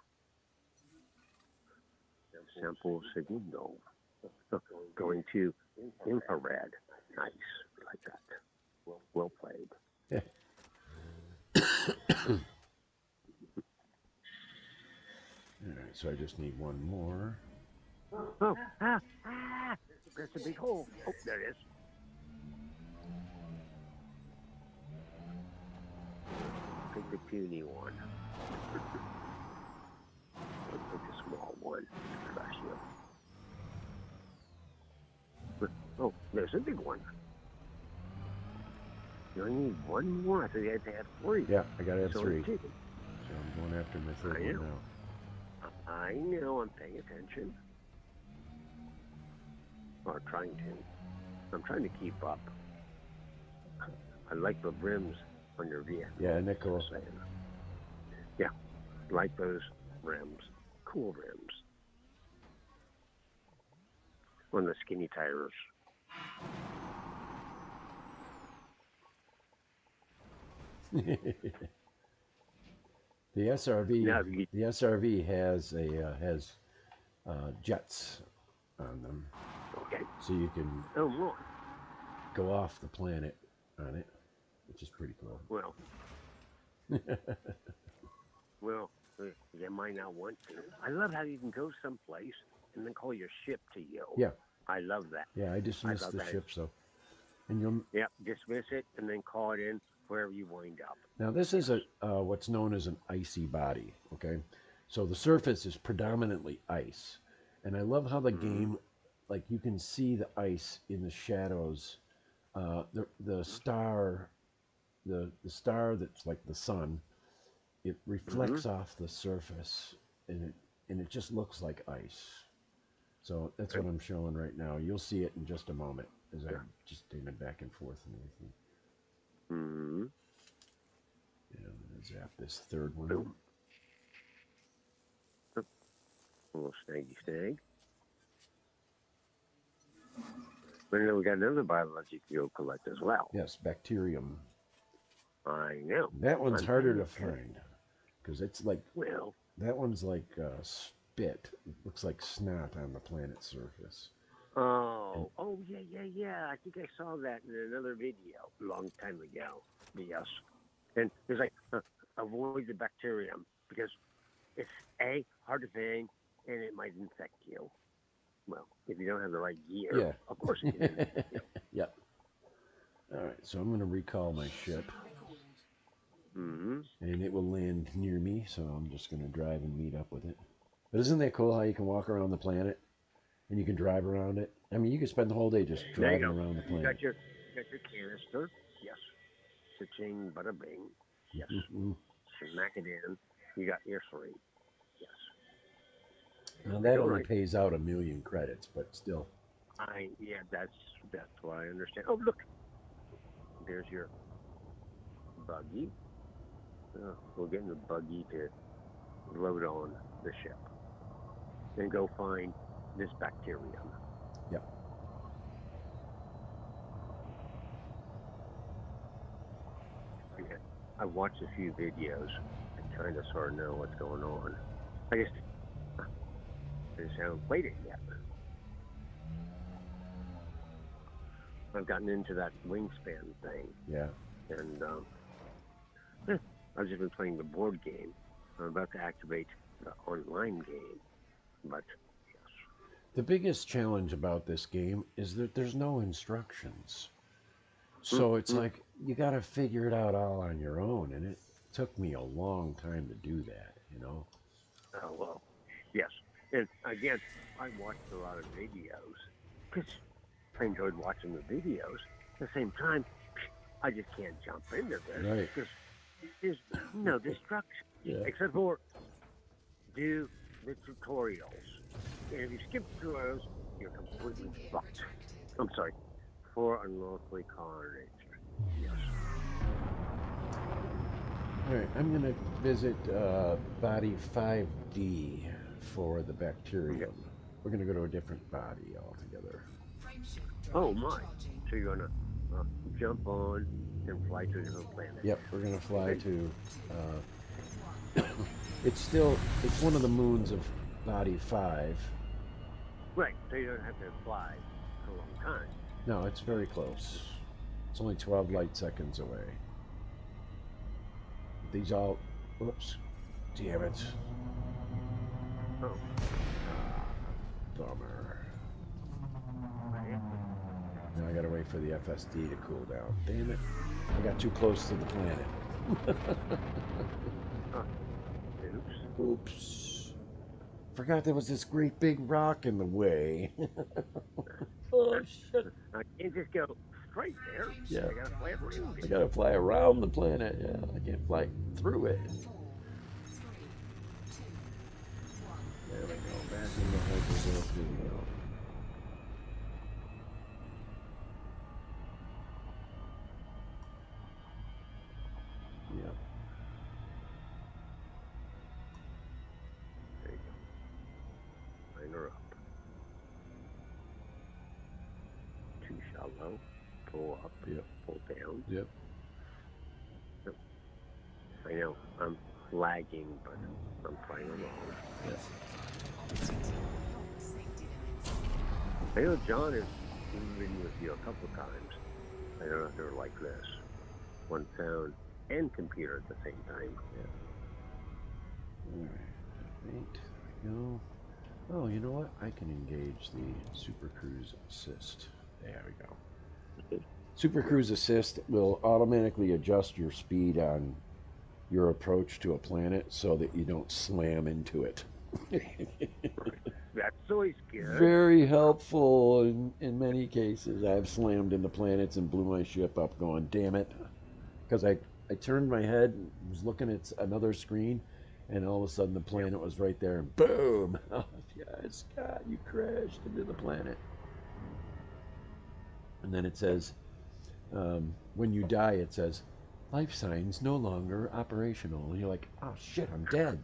Sample segundo. Going to infrared. Nice. Like that. Well played. All right, so I just need one more. Oh, that's a big hole. Oh, there it is. Pick the puny one. take a small one. Crush you. Oh, there's a big one. You only need one more. So you had to have 3. Yeah, I gotta have So 3. 2. So I'm going after my third I one know. now. I know. I'm paying attention. Or trying to. I'm trying to keep up. I like the rims on your vehicle. Yeah, isn't that cool? Just saying. Yeah, like those rims. Cool rims. On the skinny tires. The SRV, Now, you, the SRV has jets on them, okay. so you can Oh, more. go off the planet on it, which is pretty cool. Well, you might not want to. I love how you can go someplace and then call your ship to you. Yeah, I love that. yeah. I dismissed thought the that- ship, so and you'll Yep, dismiss it and then call it in wherever you wind up. now this is a what's known as an icy body. Okay, so the surface is predominantly ice, and I love how the game, like you can see the ice in the shadows. The star, the star that's like the sun, it reflects off the surface, and it just looks like ice. So that's what I'm showing right now. You'll see it in just a moment as I'm just taking it back and forth and everything. Mm-hmm. Yeah, I'm gonna zap this third one. Boom. A little snaggy snag. But then we got another biologic you'll collect as well. Yes, bacterium. I know. That one's I'm harder to thinking. find because it's like Well, that one's like spit. It looks like snot on the planet's surface. yeah. I think I saw that in another video a long time ago. Yes. And it's like, avoid the bacterium because it's A, hard to find, and it might infect you. Well, if you don't have the right gear, Yeah. of course it can infect you. Yep. All right, so I'm going to recall my ship, Mm-hmm. and it will land near me, so I'm just going to drive and meet up with it. But isn't that cool how you can walk around the planet, and you can drive around it? I mean, you could spend the whole day just There you driving go. around the You planet. got your canister. Yes. Cha-ching, bada bing. Yes. Smack it in. You got your 3. Yes. Now that All only right. pays out 1,000,000 credits, but still. That's what I understand. Oh, look. There's your buggy. We'll get in the buggy to load on the ship. Then go find this bacterium. Yep. I've watched a few videos to kind of sort of know what's going on. I just haven't played it yet. I've gotten into that wingspan thing, Yeah. and I've just been playing the board game. I'm about to activate the online game, but yes. The biggest challenge about this game is that there's no instructions. So it's like you got to figure it out all on your own, and it took me a long time to do that, you know. Oh, well, yes. And again, I watched a lot of videos because I enjoyed watching the videos. At the same time, I just can't jump into this Right. because there's no destruction Yeah. except for do the tutorials. And if you skip through those, you're completely fucked. I'm sorry. For unlawfully carnage. Yes. All right, I'm going to visit body 5D for the bacterium. Okay. We're going to go to a different body altogether. Oh my! So you're gonna jump on and fly to a different planet. Yep, we're going to fly to. It's one of the moons of body 5. Right. So you don't have to fly for a long time. No, it's very close. It's only 12 light seconds away. These all. Whoops. Damn it. Oh. Bummer. Now I gotta wait for the FSD to cool down. Damn it. I got too close to the planet. Oops. Oops. Forgot there was this great big rock in the way. Oh shit! I can't just go straight there. Yeah. I gotta fly around I it. gotta fly around the planet. Yeah, I can't fly through it. 4, 3, 2, 1. There we go. Back in the hyperwarp. Here we go. Yep. There you go. Line her up. Too shallow. Pull up. Yep. Pull down. Yep. I know I'm lagging, but I'm flying along. Yep. Operating beyond safety limits. I know John has ridden with you a couple of times. I don't know if they were like this. One sound and computer at the same time. All right. Wait. There we go. Oh, you know what? I can engage the Super Cruise Assist. There we go. Super Cruise Assist will automatically adjust your speed on your approach to a planet so that you don't slam into it. That's always good. Very helpful in many cases. I've slammed into planets and blew my ship up going, damn it. Because I turned my head and was looking at another screen, and all of a sudden the planet was right there, and boom! Oh, yeah, Scott, you crashed into the planet. And then it says, when you die, it says, life signs no longer operational. And you're like, oh shit, I'm dead.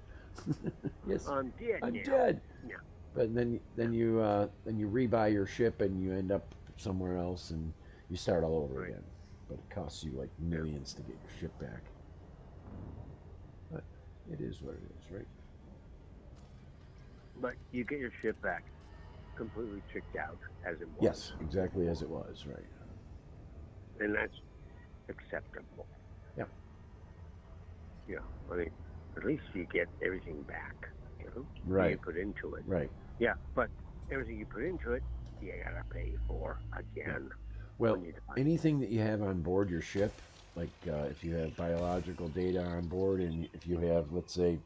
Yes, I'm dead I'm now. dead. Yeah. But then you rebuy your ship and you end up somewhere else and you start all over Right. again. But it costs you like millions to get your ship back. But it is what it is, right? But you get your ship back completely tricked out as it was. Yes, exactly as it was, right? And that's acceptable. Yeah. Yeah. I mean, at least you get everything back, you know? Right. You put into it. Right. Yeah, but everything you put into it, you gotta pay for again. Well, when you die. anything that you have on board your ship, like if you have biological data on board, and if you have, let's say,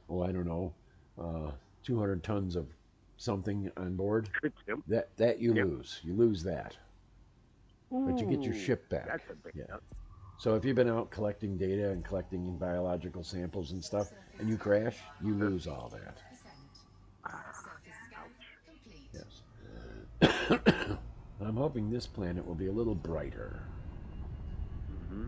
oh, I don't know, 200 tons of something on board, Yep. that you Yep. lose. You lose that. But you get your Ooh, ship back. That's a big Yeah. So if you've been out collecting data and collecting biological samples and stuff, and you crash, you lose all that. Surface scan complete. Yes. I'm hoping this planet will be a little brighter. Mm-hmm.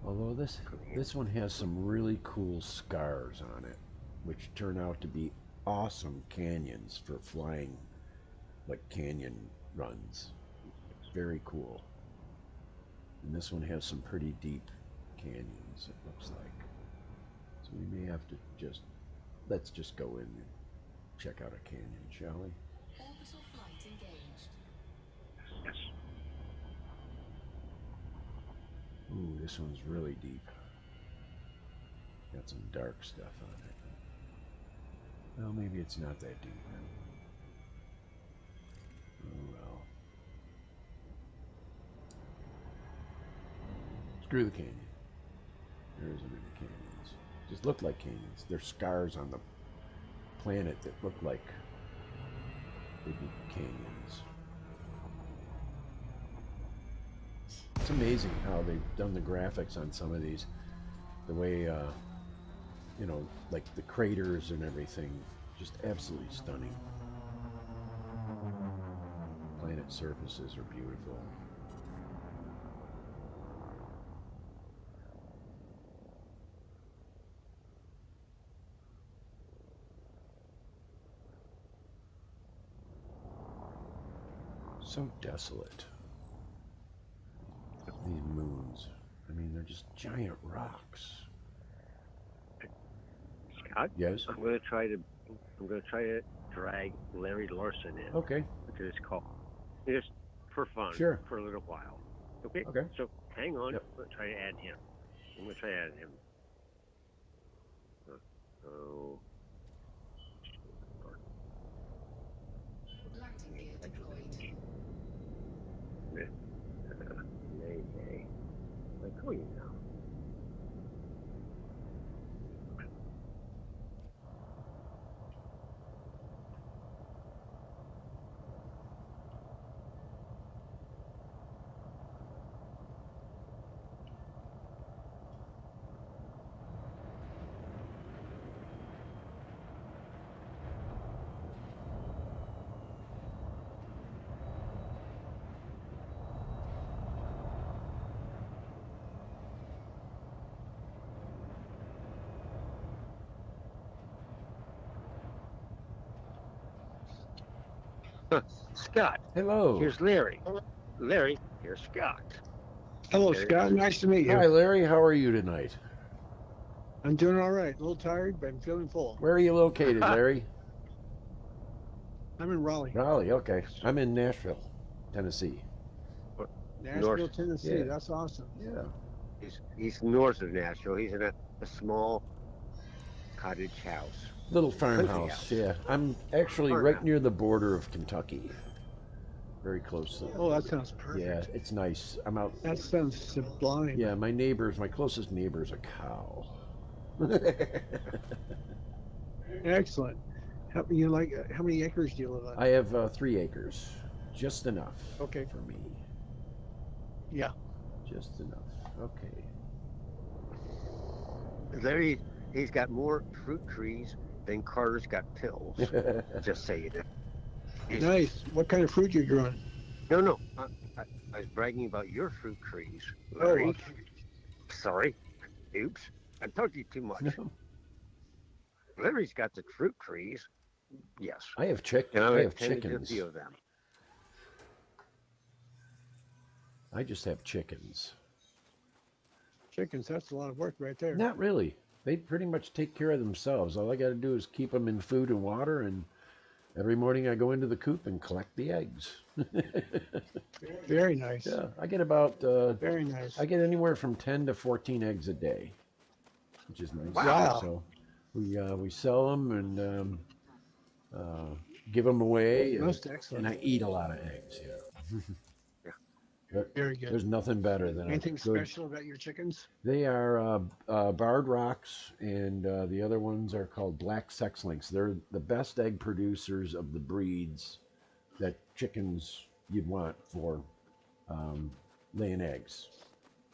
Although this one has some really cool scars on it, which turn out to be awesome canyons for flying, like canyon runs. Very cool. And this one has some pretty deep canyons, it looks like. So we may have to let's just go in and check out a canyon, shall we? Orbital flight engaged. Yes. Ooh, this one's really deep. Got some dark stuff on it. Well, maybe it's not that deep. Oh well. Screw the canyon. There isn't any canyons. Just look like canyons. There's scars on the planet that look like they'd be canyons. It's amazing how they've done the graphics on some of these. The way, like the craters and everything. Just absolutely stunning. Planet surfaces are beautiful. So desolate. These moons. I mean, they're just giant rocks. Scott? Yes? I'm gonna try to drag Larry Larson in Okay. to this call. Just for fun. Sure. For a little while. Okay? Okay. So hang on. Yep. I'm gonna try to add him. So Landing gear deployed. Mayday. Like, oh, you know. Scott, Hello. here's Larry. Larry, here's Scott. Hello, Larry. Scott. Nice to meet you. Hi, Larry. How are you tonight? I'm doing all right. A little tired, but I'm feeling full. Where are you located, Larry? I'm in Raleigh, Raleigh. Okay. I'm in Nashville, Tennessee. Nashville, North. Tennessee. Yeah. That's awesome. Yeah. He's north of Nashville. He's in a small cottage house. Little Country farmhouse. house. Yeah. I'm actually right Farmhouse. near the border of Kentucky. Very close to Oh, that sounds perfect. Yeah, it's nice. I'm out. That sounds sublime. Yeah, my closest neighbor's a cow. Excellent. How many acres do you live on? I have 3 acres. Just enough. Okay. For me. Yeah. Just enough. Okay. Larry, he's got more fruit trees than Carter's got pills. Just saying it. He's- Nice. What kind of fruit you growing? No. I was bragging about your fruit trees, Oh, Larry. okay. Sorry. Oops. I told you too much. Larry's got the fruit trees. Yes. I have And I I have tended to a chickens. few of them. I just have chickens. Chickens. That's a lot of work right there. Not really. They pretty much take care of themselves. All I got to do is keep them in food and water, and every morning I go into the coop and collect the eggs. Very nice. Yeah, I get about Very nice. I get anywhere from 10 to 14 eggs a day, which is nice. Wow. So we sell them and give them away, Most and excellent. I eat a lot of eggs. Yeah. But Very good. there's nothing better than Anything a good. special about your chickens? They are barred rocks, and the other ones are called black sex links. They're the best egg producers of the breeds that chickens you'd want for laying eggs.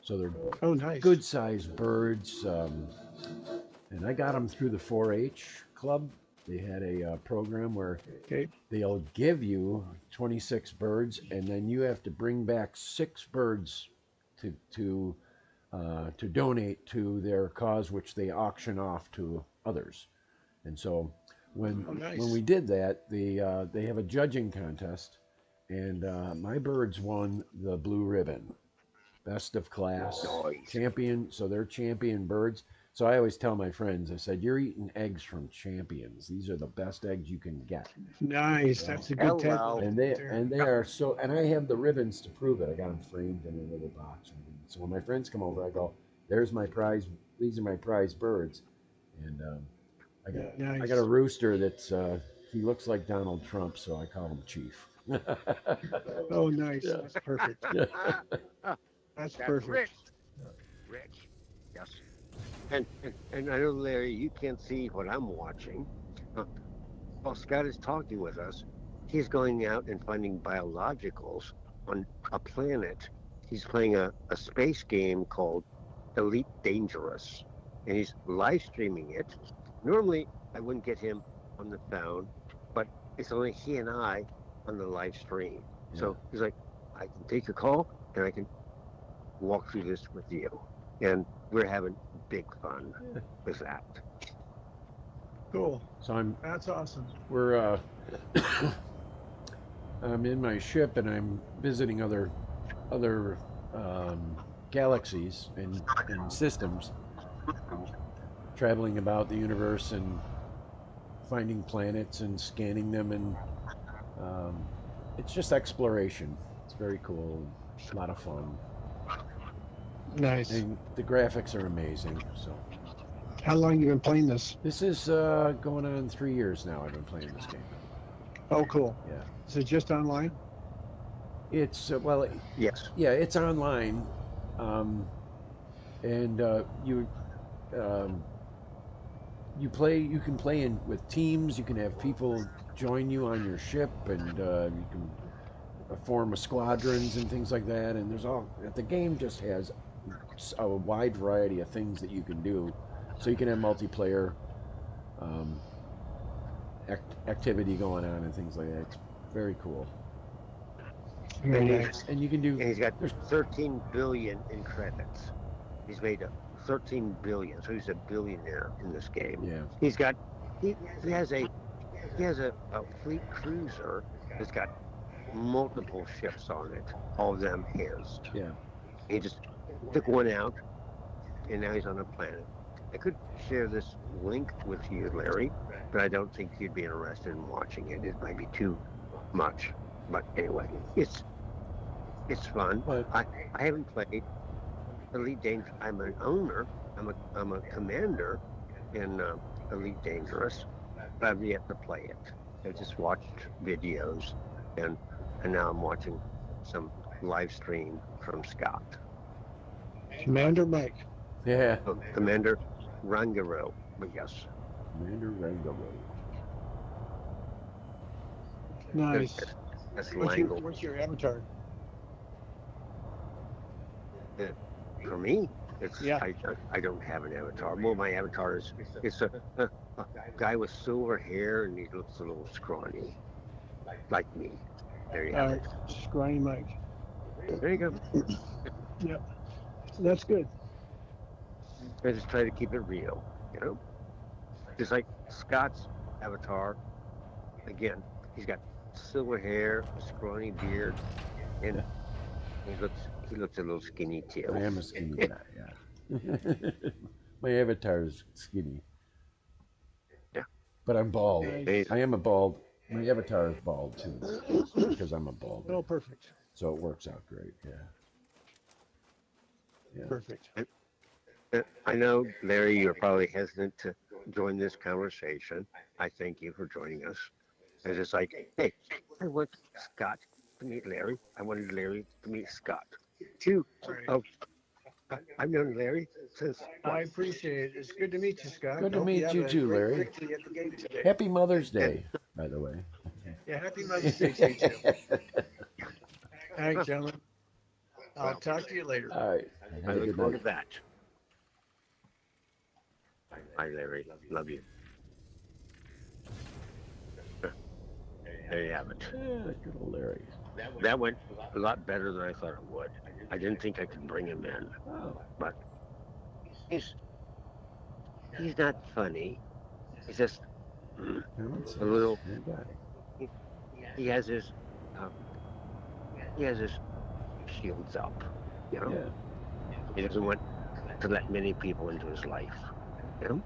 So they're Oh, nice. good sized birds, and I got them through the 4-H club. They had a program where Okay. they'll give you 26 birds, and then you have to bring back 6 birds to donate to their cause, which they auction off to others. And so when Oh, nice. when we did that, they have a judging contest, and my birds won the blue ribbon, best of class, Nice. champion. So they're champion birds. So I always tell my friends, I said, you're eating eggs from champions. These are the best eggs you can get. Nice. That's a good Hello. tagline. And they are so, and I have the ribbons to prove it. I got them framed in a little box. So when my friends come over, I go, "There's my prize. These are my prize birds." And I Nice. got a rooster that's he looks like Donald Trump, so I call him Chief. Oh, nice. Yeah. That's perfect. That's That's perfect. Rich. Rich. Yes. And I know, Larry, you can't see what I'm watching. While Scott is talking with us, he's going out and finding biologicals on a planet. He's playing a space game called Elite Dangerous, and he's live streaming it. Normally, I wouldn't get him on the phone, but it's only he and I on the live stream. So he's like, I can take your call and I can walk through this with you. And we're having big fun with that. Cool. So That's awesome. we're I'm in my ship and I'm visiting other galaxies and systems, traveling about the universe and finding planets and scanning them, and it's just exploration. It's very cool, a lot of fun, Nice. and the graphics are amazing. So How long you been playing this? this is going on 3 years now. I've been playing this game. Oh, cool. Yeah, Is it just online? it's Yes. yeah, it's online, and you play. You can play in with teams. You can have people join you on your ship, and you can form squadrons and things like that. And the game just has a wide variety of things that you can do. So you can have multiplayer activity going on and things like that. It's very cool. Very And nice. And you can do. And he's got There's 13 billion in credits. He's made 13 billion, so he's a billionaire in this game. Yeah. He has a fleet cruiser It's got multiple ships on it, all of them his. Yeah. He just took one out, and now he's on a planet. I could share this link with you, Larry, but I don't think you'd be interested in watching it. It might be too much. But anyway, it's fun. But I haven't played Elite Dangerous. I'm an owner. I'm a commander in Elite Dangerous, but I've yet to play it. I just watched videos, and now I'm watching some live stream from Scott. Commander Mike. yeah, Commander Rangaro, but yes, Commander Rangaro. Nice. that's What's Langle. your avatar? For me, it's Yeah. I don't have an avatar. Well, my avatar is it's a guy with silver hair, and he looks a little scrawny, like me. There you have All it. right. Scrawny Mike. There you go. Yep. That's good. I just try to keep it real, you know. Just like Scott's avatar. Again, he's got silver hair, a scrawny beard, and he looks a little skinny too. I am a skinny guy, yeah. My avatar is skinny. Yeah. But I'm bald. Nice. I am a bald. My avatar is bald too, because I'm a bald. Oh, perfect. So it works out great, yeah. Yeah. Perfect. I know, Larry, you're probably hesitant to join this conversation. I thank you for joining us. It's just like, hey, I want Scott to meet Larry. I wanted Larry to meet Scott. Two. Oh, I've known Larry since. I appreciate it. It's good to meet you, Scott. Good to Hope meet have you a too, great Larry. victory at the game today. Happy Mother's Day, by the way. Yeah, happy Mother's Day to you too. All right, gentlemen. I'll talk to you later. All right. I Have a look good forward night. to that. Hi, Larry. Love you. There you have it. Yeah, good old Larry. That went a lot better than I thought it would. I didn't think I could bring him in, Oh, but he's not funny. He's just a little. good guy. He has his uh, shields up. You know, Yeah. he doesn't want to let many people into his life. You know,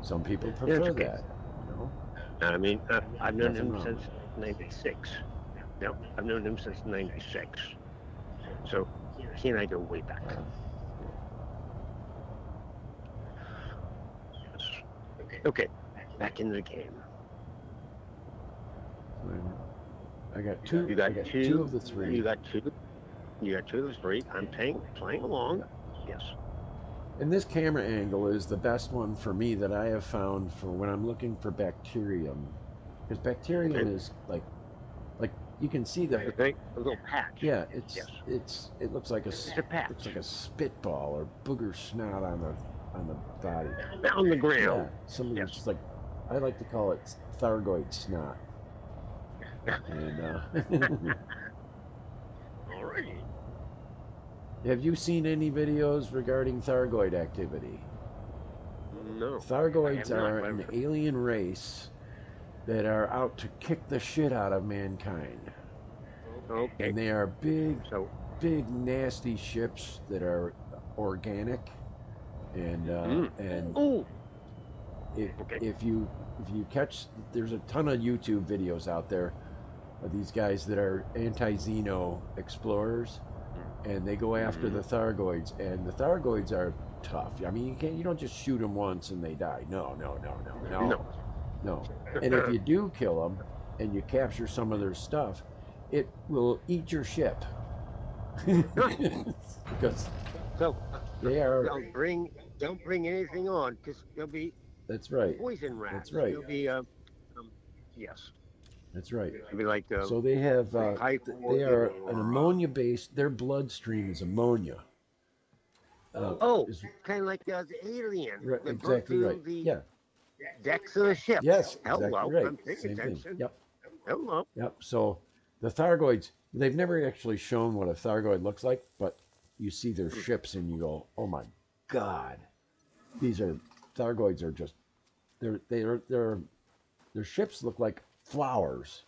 Some people it's prefer okay. that. You know? I mean, I've known Nothing him wrong since with '96. No, I've known him since '96. So he and I go way back. Okay, back in the game. I got two. You got I got two. two of the three. You got two. You got two of the three. I'm playing along. Yes. And this camera angle is the best one for me that I have found for when I'm looking for bacterium. Because bacterium Okay. is like you can see the Okay. A little patch. yeah, Yes. it looks like a It's a patch. looks like a spitball or booger snot on the body. On the Yeah, ground. somebody Yes. just like I like to call it Thargoid snot. And Alrighty. have you seen any videos regarding Thargoid activity? No. Thargoids I have not, are but an I've- alien race that are out to kick the shit out of mankind. Okay. And they are big, So big, nasty ships that are organic. And oh, if, Okay. if you catch, there's a ton of YouTube videos out there of these guys that are anti-xeno explorers, and they go after the Thargoids, and the Thargoids are tough. I mean, you don't just shoot them once and they die. No. And if you do kill them and you capture some of their stuff, it will eat your ship. Because so they are. don't bring anything on because there'll be That's right. poison rats. That's right. There'll be yes. That's right. It'll be like So they have. They are or, an ammonia-based. Their bloodstream is ammonia. Is- kind of like the alien. right, that exactly broke right. through the Yeah. decks of the ship. Yes. Hello, Exactly right. I'm paying Same attention. thing. Yep. Hello. Yep. So the Thargoids, they've never actually shown what a Thargoid looks like, but you see their ships and you go, oh my God, Thargoids are just, their ships look like flowers.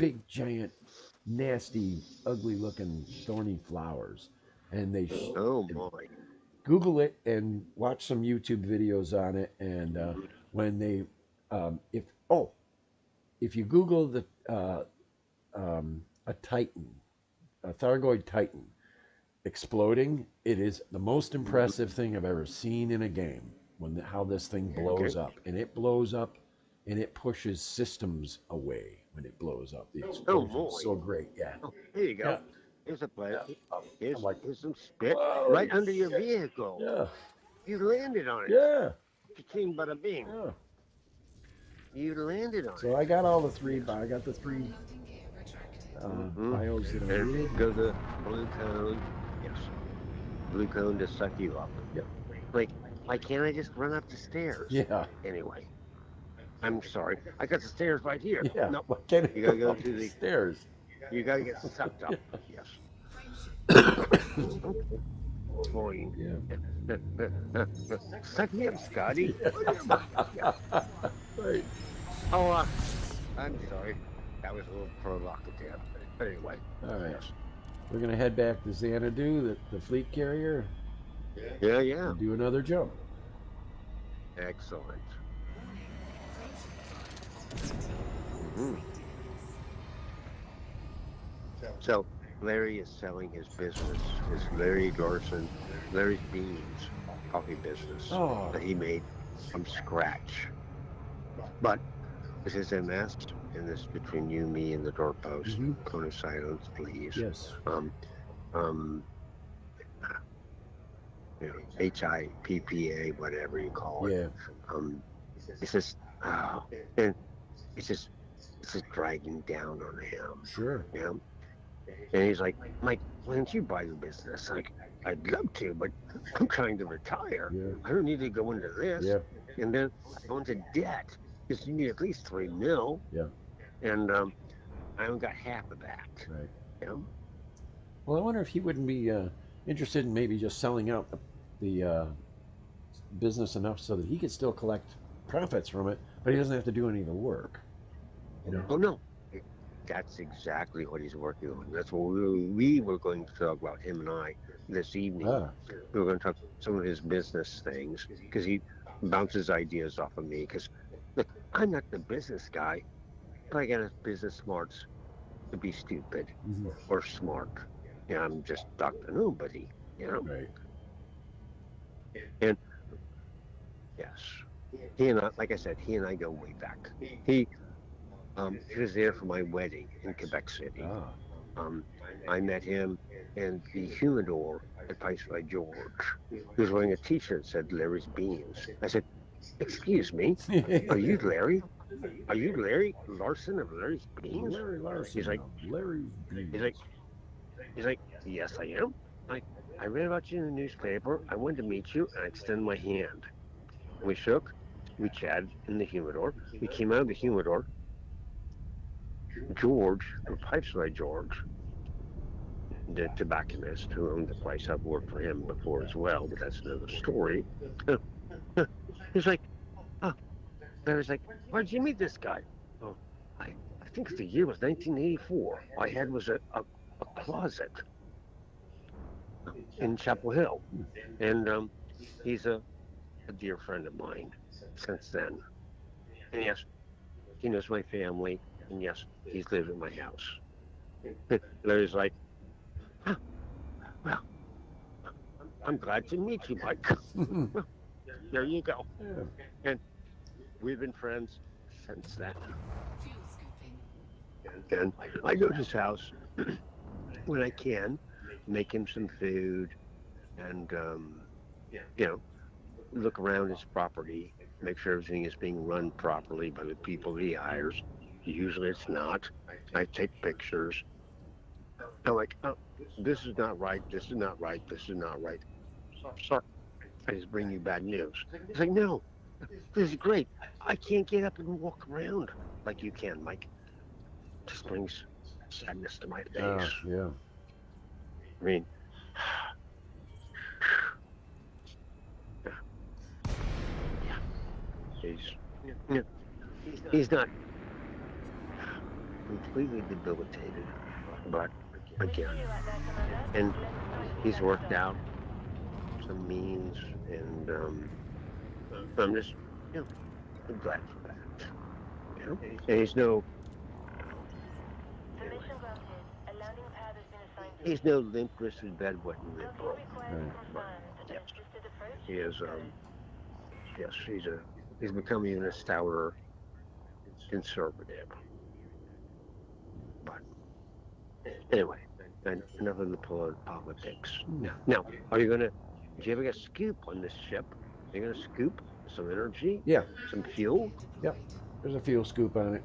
big, giant, nasty, ugly-looking, thorny flowers, and Oh my. Google it and watch some YouTube videos on it. And when they, if oh, if you Google a Titan, a Thargoid Titan exploding, it is the most impressive thing I've ever seen in a game. How this thing blows Okay. up, and it blows up, and it pushes systems away when it blows up. The Oh explosion is my. so great. Yeah, Oh, here you go. yeah. Here's a plate. Yeah. I'm Here's like, here's some spit holy right under your shit. vehicle. Yeah, You landed on it. yeah, Ka-ching, bada bing. yeah. You landed on So it. I got all the three. I got the three Loading gear retracted. Mhm. bios that I And needed. go to blue cone. Yes. Blue cone to suck you up. Yep. Like, why can't I just run up the stairs? Yeah, Anyway, I'm sorry. I got the stairs right here. yeah. No, Why can't it you gotta go go up to the the. stairs? You gotta get sucked up. Yes. Frameshift. Boing. Yeah. Suck me up, Scotty. Right. Oh, I'm sorry. That was a little provocative. But anyway. All right. Yes. We're gonna head back to Xanadu, the fleet carrier, Yeah, yeah. and do another jump. Excellent. Warning. Mhm. So Larry is selling his business, his Larry Larry's Beans coffee business Oh, that he made from scratch. But this is MS, and this is between you, me, and the doorpost. Mhm. Cone of silence, please. yes. Um, um, HIPPA, whatever you call it. Yeah. It's just, oh, and it's just dragging down on him. Sure. You know? And he's like, Mike, why don't you buy the business? Like, I'd love to, but I'm trying to retire. Yeah. I don't need to go into this. Yeah. And then I go into debt because you need at least $3 million. Yeah. And I only got half of that. Right. You know? Well, I wonder if he wouldn't be interested in maybe just selling out the business enough so that he could still collect profits from it, but he doesn't have to do any of the work. You know? Oh, no. That's exactly what he's working on. That's what we were going to talk about, him and I, this evening. Ah. We were going to talk some of his business things because he bounces ideas off of me. Because, look, I'm not the business guy, but I got enough business smarts to be stupid Mhm. or smart. Yeah, I'm just Dr. Nobody, you know? Right. And yes, he and I, like I said, he and I go way back. He was there for my wedding in Quebec City. Ah. I met him in the humidor at Viceroy George. He was wearing a T-shirt that said Larry's Beans. I said, "Excuse me, are you Larry? Are you Larry Larson of Larry's Beans?" Larry Larson. He's like, Larry's Beans. he's like, "Yes, I am." I read about you in the newspaper. I wanted to meet you, and I extended my hand. We shook. We chatted in the humidor. We came out of the humidor. George, or Viceroy George, the tobacconist who owned the place. I've worked for him before as well, but that's another story. He's like, oh, Larry's like, where'd you meet this guy? Oh, I think the year was 1984. All I had was a closet in Chapel Hill. And he's a dear friend of mine since then. And yes, he knows my family. And yes, he's lived in my house. Larry's like, huh, well, I'm glad to meet you, Mike. Well, there you go. Yeah. And we've been friends since then. Fuel scooping. And I go to his house when I can, make him some food, and look around his property, make sure everything is being run properly by the people he hires. Usually it's not. I take pictures. I'm like, oh, this is not right. This is not right. This is not right. Sorry, I just bring you bad news. He's like, no, this is great. I can't get up and walk around like you can, Mike. Just brings sadness to my face. Ah, yeah. I mean, he's not completely debilitated, but again, and he's worked out some means, and I'm just, you know, I'm glad for that. You know, and he's no, anyway, Permission granted. A landing pad has been assigned to he's no limp-wristed bedwetting liberal, Right. but an yes, assisted approach. he is. Yes, he's becoming a stouter conservative. But anyway, and enough of the politics. Now, are you gonna? Do you have a scoop on this ship? Are you gonna scoop some energy, Yeah. some fuel? Yep. There's a fuel scoop on it.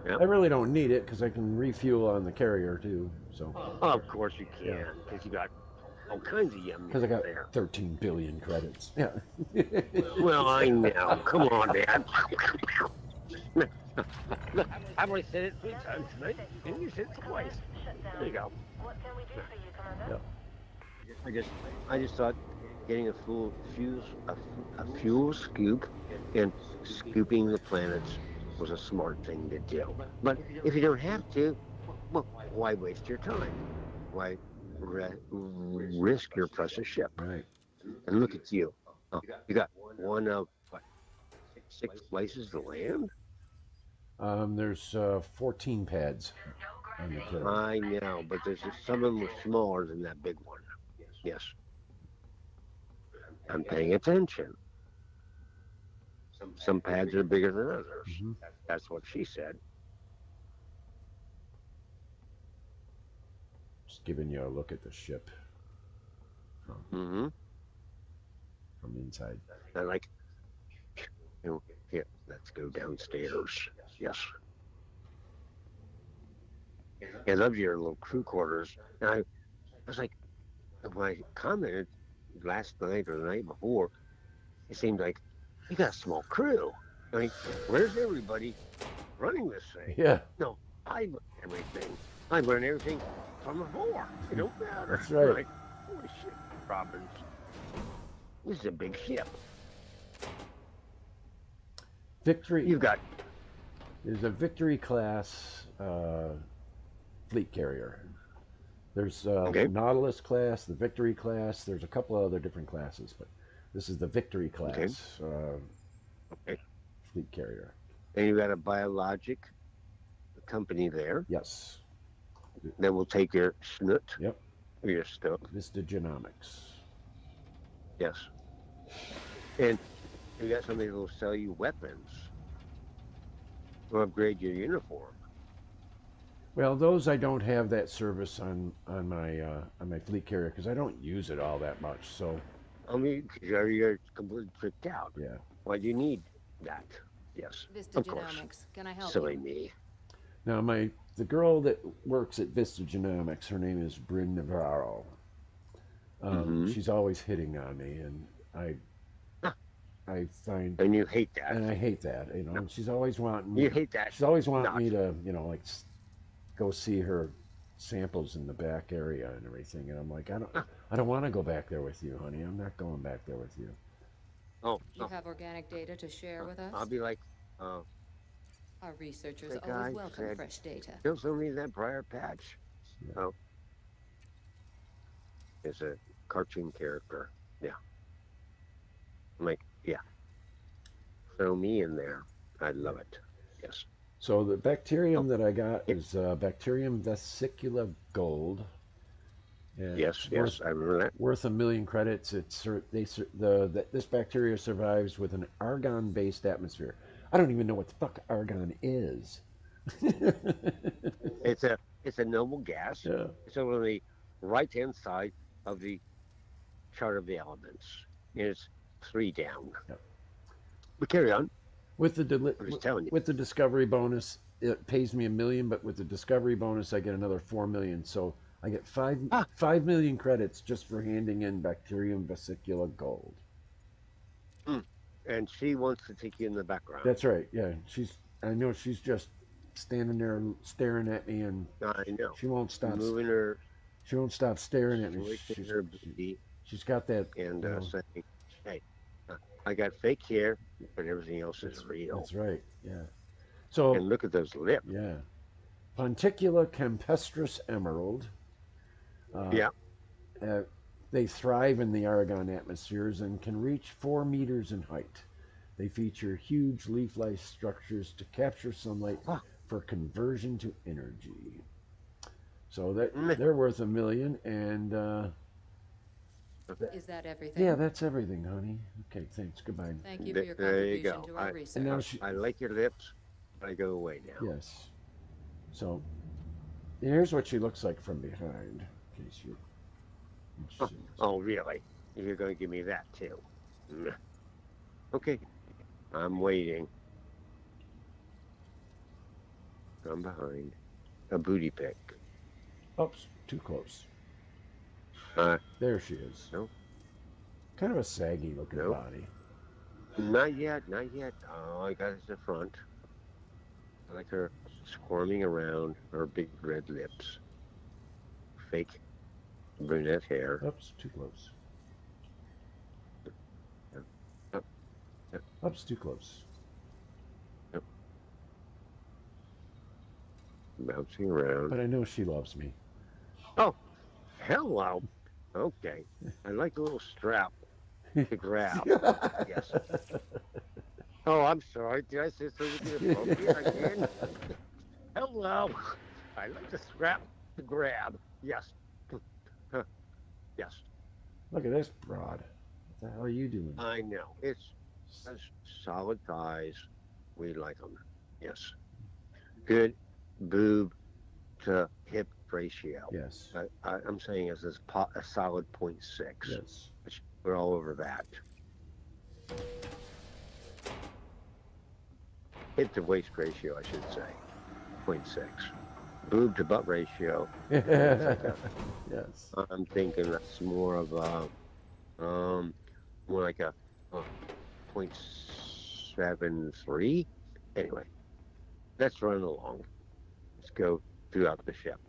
Yeah. I really don't need it because I can refuel on the carrier too. So. Oh, of course you Yeah. can, because you got all kinds of yum Because I got there. 13 billion credits. Yeah. Well, I know. Come on, Dad. Look, I've already said it 3 times tonight, and you said it twice. There you go. What can we do for you, Commander? Yep. I just thought getting a fuel scoop and scooping the planets was a smart thing to do. But if you don't have to, well, why waste your time? Why risk your precious ship? Right. And look at you. Oh, you got one of what, 6 places to land? There's 14 pads on the carrier. I know, but some of them were smaller than that big one. Yes, I'm paying attention. Some pads are bigger than others. Mm-hmm. That's what she said. Just giving you a look at the ship Mm-hmm. from inside. I like, here, let's go downstairs. Yes. I love your little crew quarters. And I was like, when I commented last night or the night before, it seemed like you got a small crew. I mean, where's everybody running this thing? Yeah. No, I learn everything. I learn everything from the floor. It don't matter. That's right. Like, holy shit, Robbins. This is a big ship. Victory. You've got There's a Victory class fleet carrier. There's Okay. Nautilus class, the Victory class. There's a couple of other different classes, but this is the Victory class okay. fleet carrier. And you got a biologic company there Yes. that will take your snoot Yep. or your stuff. Vista Genomics. Yes. And you got somebody that will sell you weapons or upgrade your uniform. Well, those I don't have that service on my fleet carrier because I don't use it all that much. So I mean, you're completely tricked out. yeah. Why do you need that? Yes, Vista of course. Genomics, can I help Silly you? me. Now the girl that works at Vista Genomics, her name is Bryn Navarro. Mhm. She's always hitting on me, and I find And you hate that. and I hate that. You know, she's always wanting You hate that. she's always wanting Not. me to go see her samples in the back area and everything, and I'm like, I don't want to go back there with you, honey. I'm not going back there with you. Oh, You no. have organic data to share with us? I'll be like, Our researchers the guy always welcome said, fresh data. "Don't show me that briar patch." Yeah. Oh, it's a cartoon character. Yeah. I'm like, yeah. Throw me in there. I love it. Yes. So the bacterium that I got is bacterium vesicula gold. And Yes. Yes. I remember that. worth 1,000,000 credits. This bacteria survives with an argon-based atmosphere. I don't even know what the fuck argon is. It's a noble gas. Yeah. It's over on the right hand side of the chart of the elements. And it's 3 down. Yep. But carry on. With the I'm just telling you. with the discovery bonus, it pays me 1,000,000, but with the discovery bonus, I get another 4,000,000. So I get 5,000,000 credits just for handing in bacterium vesicula gold. And she wants to take you in the background. That's right. Yeah, I know she's just standing there staring at me, and I know. she won't stop. Moving her, She won't stop staring at me. slicking her booty, She's got that. and you know, saying, "Hey, I got fake hair, but everything else is real." That's right. Yeah. So, And look at those lips. yeah. Ponticula campestris emerald. Yeah. Uh, they thrive in the Aragon atmospheres and can reach 4 meters in height. They feature huge leaf-like structures to capture sunlight Huh. for conversion to energy. So that Mm. they're worth $1 million, and Is that everything? yeah, that's everything, honey. Okay, thanks. Goodbye. Thank you for your There you contribution go. to our And now research. she, I like your lips, but I go away now. yes. So here's what she looks like from behind, in case you're Oh, interested. oh, really? You're going to give me that too? Mm. Okay, I'm waiting. From behind. A booty pick. Oops, too close. Uh, There she is. no, Kind of a saggy looking no, body. not yet, not yet. All I got is the front. I like her squirming around her big red lips. Fake brunette hair. Oops, too close. Yep, yep, yep, Oops, too close. yep. Bouncing around. But I know she loves me. Oh, hello. Okay. I like the little strap to grab. Yes. Oh, I'm sorry. Did I say something inappropriate again? Hello. I like the strap to grab. Yes. Yes. Look at this broad. What the hell are you doing? I know. It's solid thighs. We like them. Yes. Good boob to hip ratio. Yes. I'm saying it's a solid 0.6. Yes. Which we're all over that. Hip to waist ratio, I should say. 0.6. Boob to butt ratio. Yes. I'm thinking that's more of a, more like a 0.73. Anyway, let's run along. Let's go throughout the ship.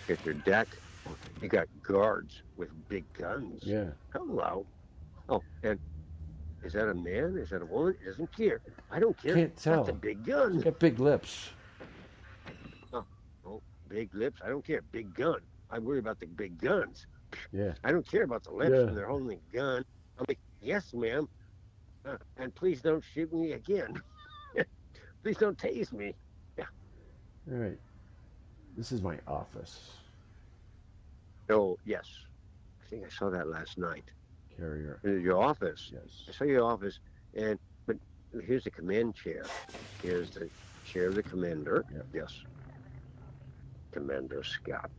Get your deck. You got guards with big guns. Yeah. Hello. Oh, and is that a man? Is that a woman? It doesn't care. I don't care. Can't tell. That's a big gun. She's got big lips. Oh, big lips. I don't care. Big gun. I worry about the big guns. Yeah. I don't care about the lips Yeah. when they're holding a gun. I'm like, yes, ma'am. And please don't shoot me again. Please don't tase me. All right. This is my office. Oh, yes. I think I saw that last night. Carrier. Your office. I Yes. saw your office, but here's the command chair. Here's the chair of the commander. Yep. Yes. Commander Scott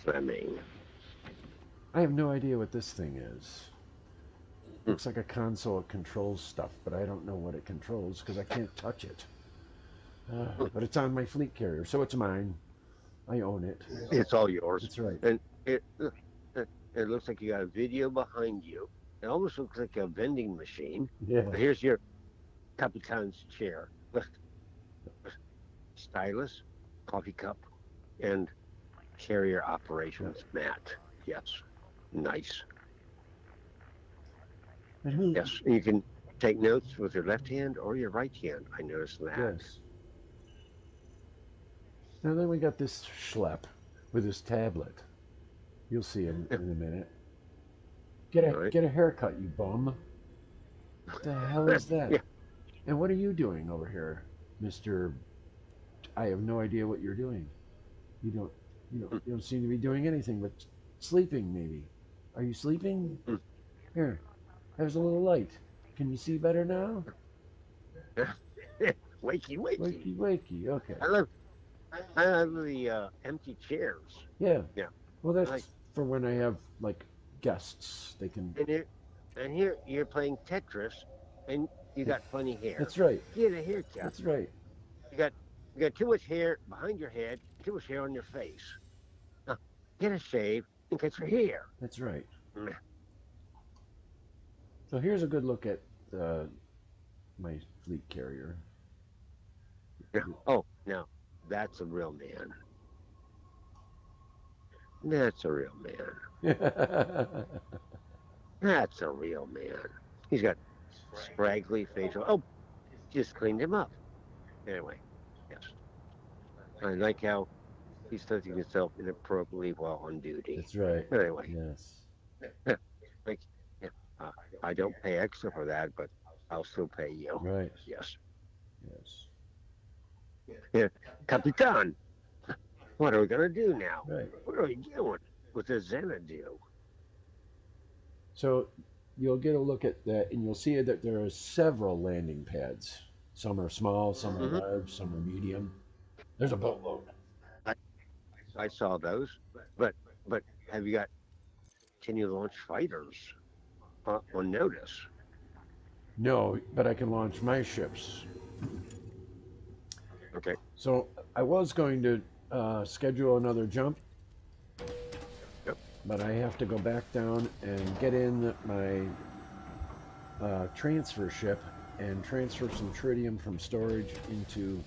Fleming. I have no idea what this thing is. Looks like a console. It controls stuff, but I don't know what it controls because I can't touch it. But it's on my fleet carrier, so it's mine. I own it. It's all yours. That's right. And it looks like you got a video behind you. It almost looks like a vending machine. Yeah. Here's your Capitan's chair with stylus, coffee cup, and carrier operations mat. Yes. Nice. And who? Yes. And you can take notes with your left hand or your right hand. I noticed that. Yes. Now then we got this schlep with his tablet. You'll see him in a minute. Get a haircut, you bum. What the hell is that? Yeah. And what are you doing over here, Mr. I have no idea what you're doing. You don't seem to be doing anything but sleeping, maybe. Are you sleeping? Here, there's a little light. Can you see better now? Wakey, wakey. Wakey, wakey. Okay. I love the empty chairs. Yeah. Yeah. Well, that's Like- for when I have like guests. They can. And here you're playing Tetris, and you got funny hair. That's right. Get a haircut. That's right. You got too much hair behind your head, too much hair on your face. Get a shave and cut your hair. That's right. Meh. So here's a good look at my fleet carrier. Oh, now that's a real man. That's a real man. That's a real man. He's got scraggly facial. Oh, just cleaned him up. Anyway, yes. I like how he's touching himself inappropriately while on duty. That's right. Anyway, Yes. like, yeah, uh, I don't pay extra for that, but I'll still pay you. Right. Yes. Yes. Yeah, Capitan, what are we gonna do now? Right. What are we doing? What does Xanadu? So you'll get a look at that, and you'll see that there are several landing pads. Some are small, some are Mm-hmm. large, some are medium. There's a boatload. I, I saw those, but but have you got? Can you launch fighters on notice? No, but I can launch my ships. Okay. So I was going to schedule another jump, Yep. but I have to go back down and get in my transfer ship and transfer some tritium from storage into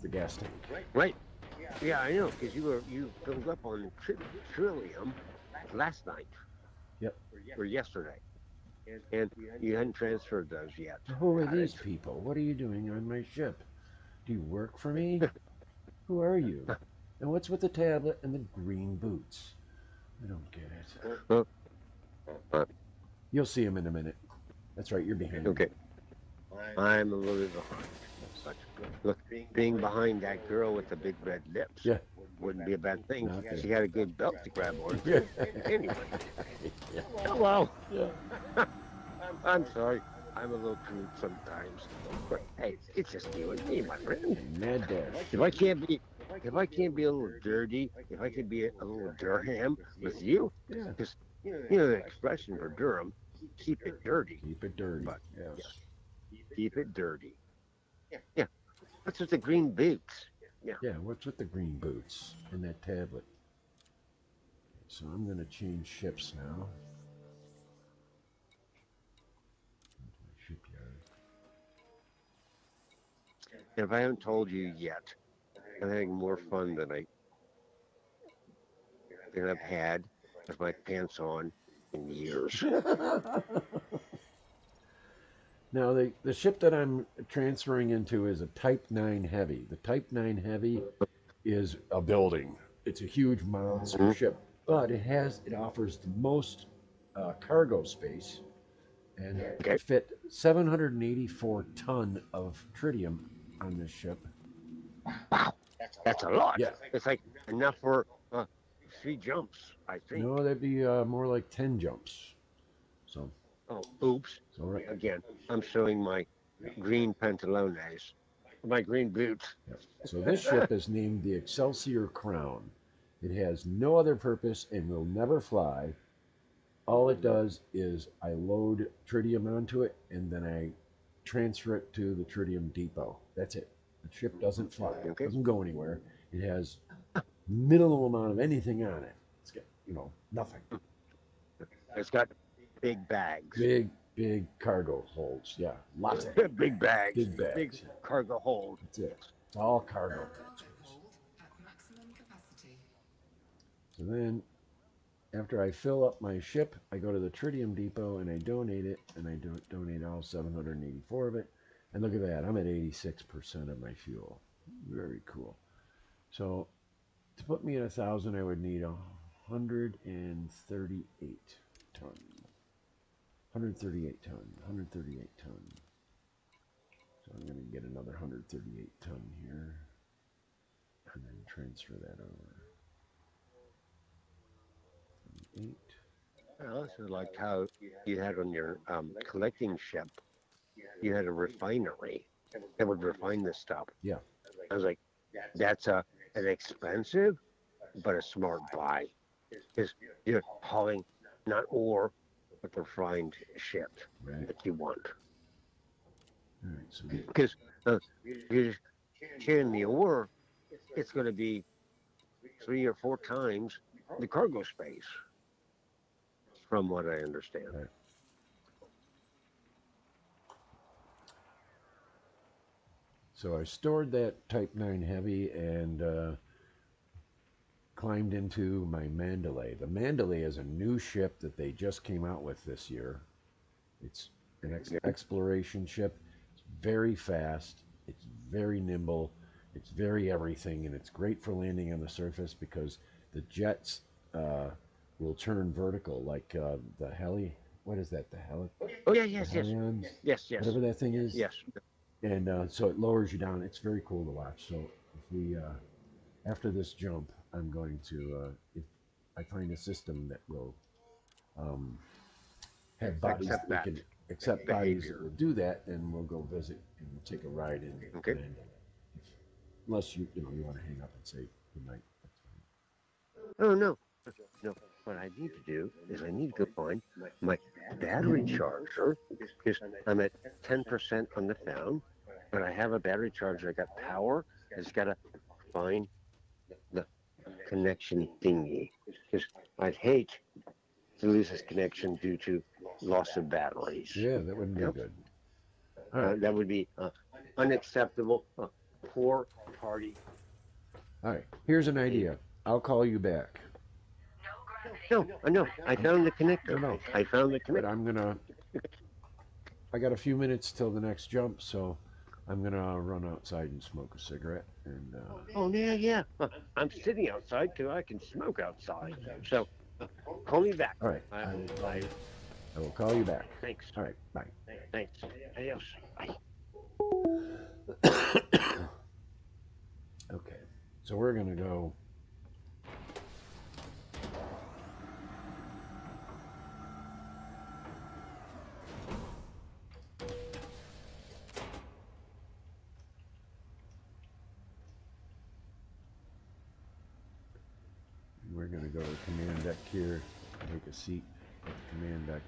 the gas tank. Right. Yeah, I know, because you filled up on trillium last night Yep. or yesterday, and you hadn't transferred those yet. Who are Got it. these people? What are you doing on my ship? Do you work for me? Who are you? And what's with the tablet and the green boots? I don't get it. Well, You'll see him in a minute. That's right, you're behind me. okay. I'm a little bit behind. But look, being behind that girl with the big red lips Yeah. wouldn't be a bad thing. Not She bad. had a good belt to grab on. Yeah. Anyway, Yeah. hello. Yeah. I'm sorry. I'm a little crude sometimes. But hey, it's just you and me, my friend. Mad dash. If I can't be a little dirty, if I could be a little Durham with you, Yeah. because you know the expression for Durham, keep it dirty. Keep it dirty. But Yes. yes, keep it dirty. Yeah. What's with the green boots? Yeah, what's with the green boots and that tablet? So I'm going to change ships now. Shipyard. If I haven't told you yet, I'm having more fun than I've had with my pants on in years. Now, the ship that I'm transferring into is a Type 9 Heavy. The Type 9 Heavy is a building. It's a huge monster Mhm. ship, but it offers the most cargo space, and Okay. it fit 784 ton of tritium on this ship. Wow, that's a lot. Yeah. It's like enough for 3 jumps, I think. No, that'd be more like 10 jumps. So, Oh, oops. right. Again, I'm showing my green pantalones, my green boots. So this ship is named the Excelsior Crown. It has no other purpose and will never fly. All it does is I load tritium onto it and then I transfer it to the tritium depot. That's it. The ship doesn't fly. It Okay. doesn't go anywhere. It has minimal amount of anything on it. It's got, nothing. It's got big bags. Big cargo holds. Yeah, lots of it. Big bags. Big bags. Big cargo hold. That's it. It's all cargo. Cargo hold at maximum capacity. So then, after I fill up my ship, I go to the tritium depot and I donate it, and I donate all 784 of it. And look at that, I'm at 86% of my fuel. Very cool. So to put me at 1,000, I would need 138 ton. 138 ton. 138 ton. So I'm going to get another 138 ton here, and then transfer that over. 8. Well, this is like how you had on your collecting ship, you had a refinery that would refine this stuff. Yeah. I was like, that's an expensive but a smart buy. Because you're hauling not ore, but refined ship Right. that you want. All right. So Because you're carrying the ore, it's going to be 3 or 4 times the cargo space, from what I understand. Right. So I stored that Type 9 Heavy and climbed into my Mandalay. The Mandalay is a new ship that they just came out with this year. It's an exploration ship. It's very fast. It's very nimble. It's very everything, and it's great for landing on the surface because the jets will turn vertical, like the heli. What is that? Oh yeah, The yes, yes, helions, yes, yes, whatever that thing is. yes. And so it lowers you down. It's very cool to watch. So if we after this jump, I'm going to if I find a system that will um, have bodies Accept that that can accept bodies that behavior. will do that, then we'll go visit and we'll take a ride in Okay. Landon. Unless you know you want to hang up and say good night. That's fine. Oh no, no. What I need to do is I need to go find my battery charger because I'm at 10% on the phone, but I have a battery charger. I got power. I just gotta find the connection thingy because I'd hate to lose this connection due to loss of batteries. Yeah, that wouldn't be Yep. good. All right. That would be unacceptable. Poor party. All right. Here's an idea. I'll call you back. No, no. I found the connector. No. I found the But connector. I got a few minutes till the next jump, so I'm gonna run outside and smoke a cigarette. And Oh yeah, yeah. I'm sitting outside because I can smoke outside. So call me back. all right, I will call you back. Thanks. All right, bye. Thanks. Adios. Bye. Okay, so we're gonna go. We're gonna go to the command deck here. Take a seat at the command deck.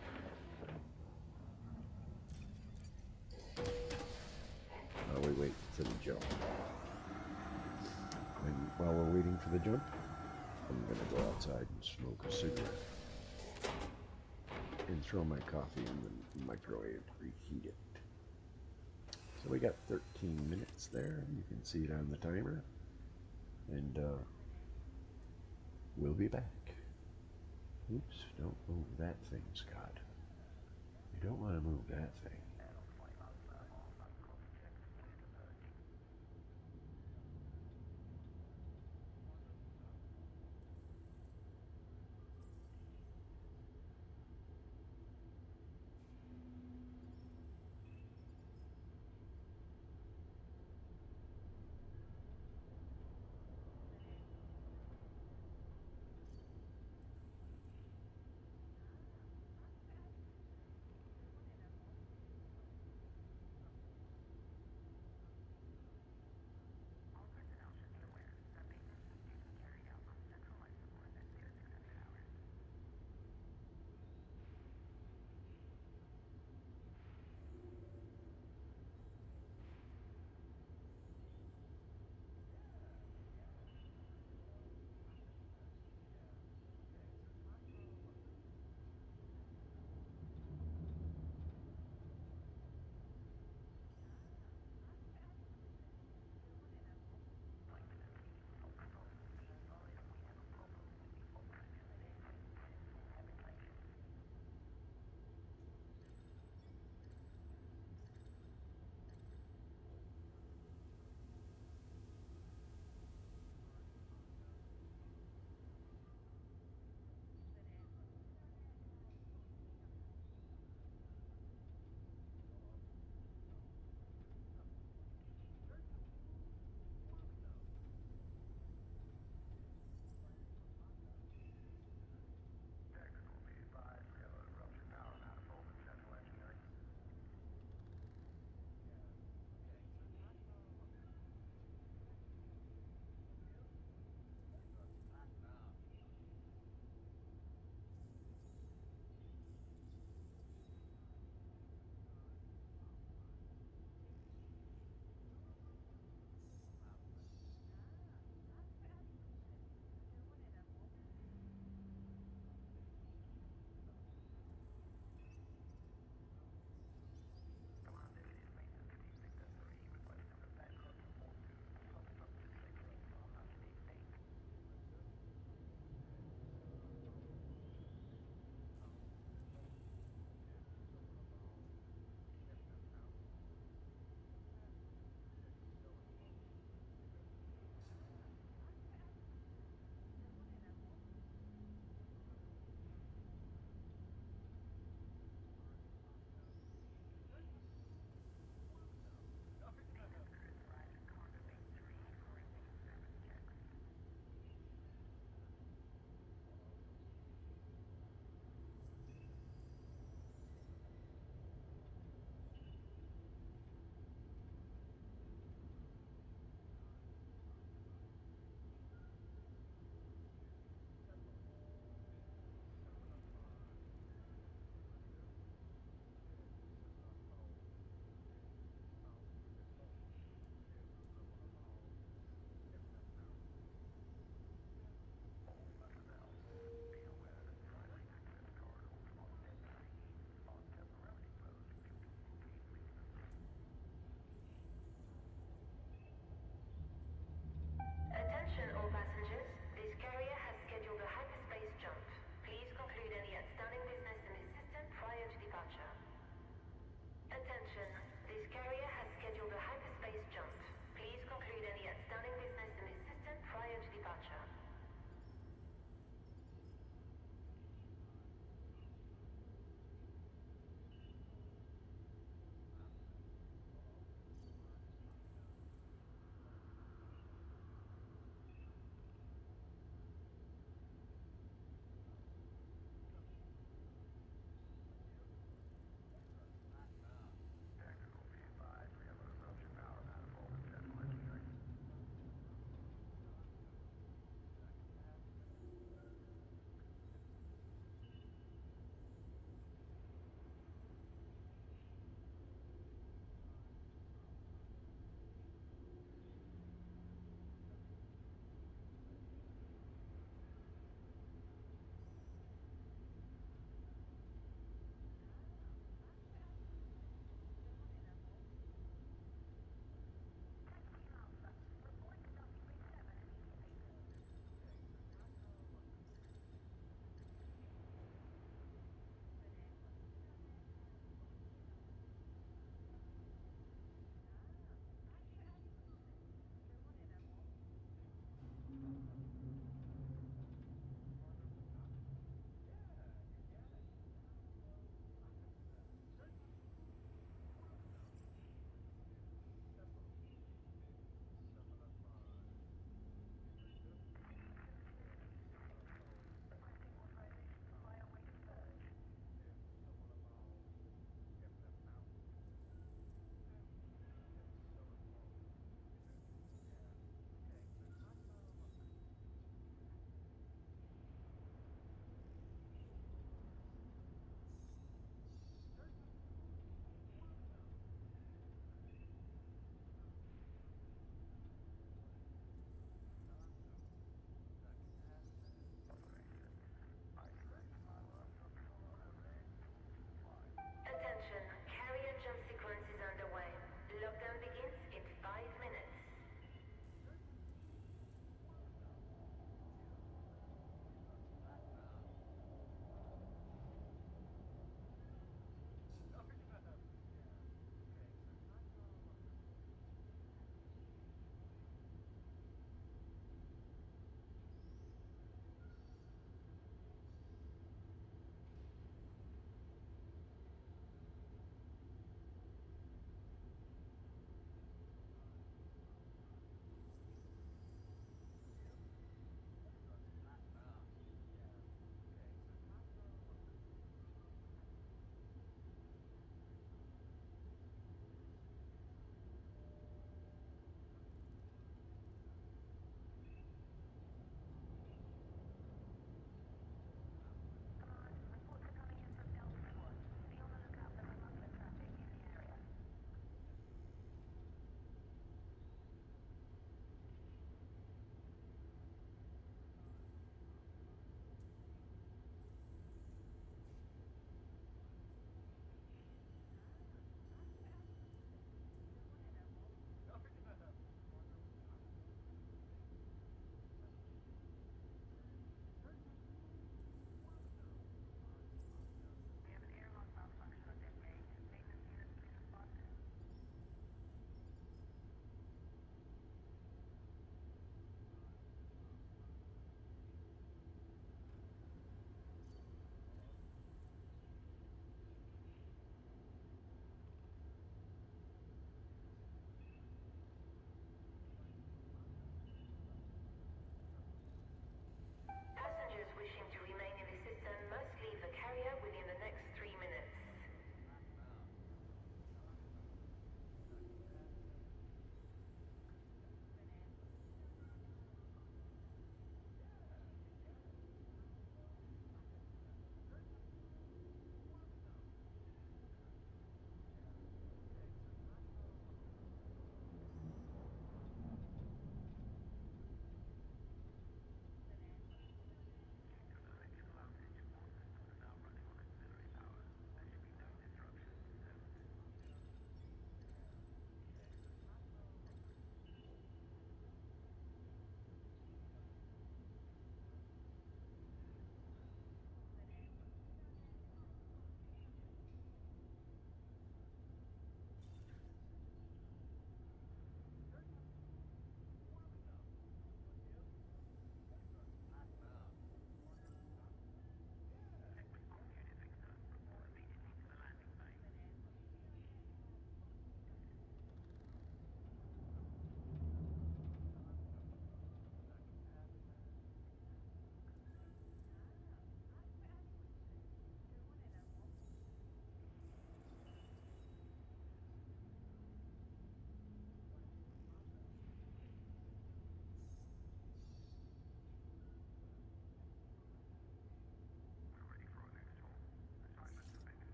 While we wait for the jump. And while we're waiting for the jump, I'm gonna go outside and smoke a cigarette. And throw my coffee in the microwave to reheat it. So we got 13 minutes there. You can see it on the timer. And we'll be back. Oops, don't move that thing, Scott. You don't want to move that thing.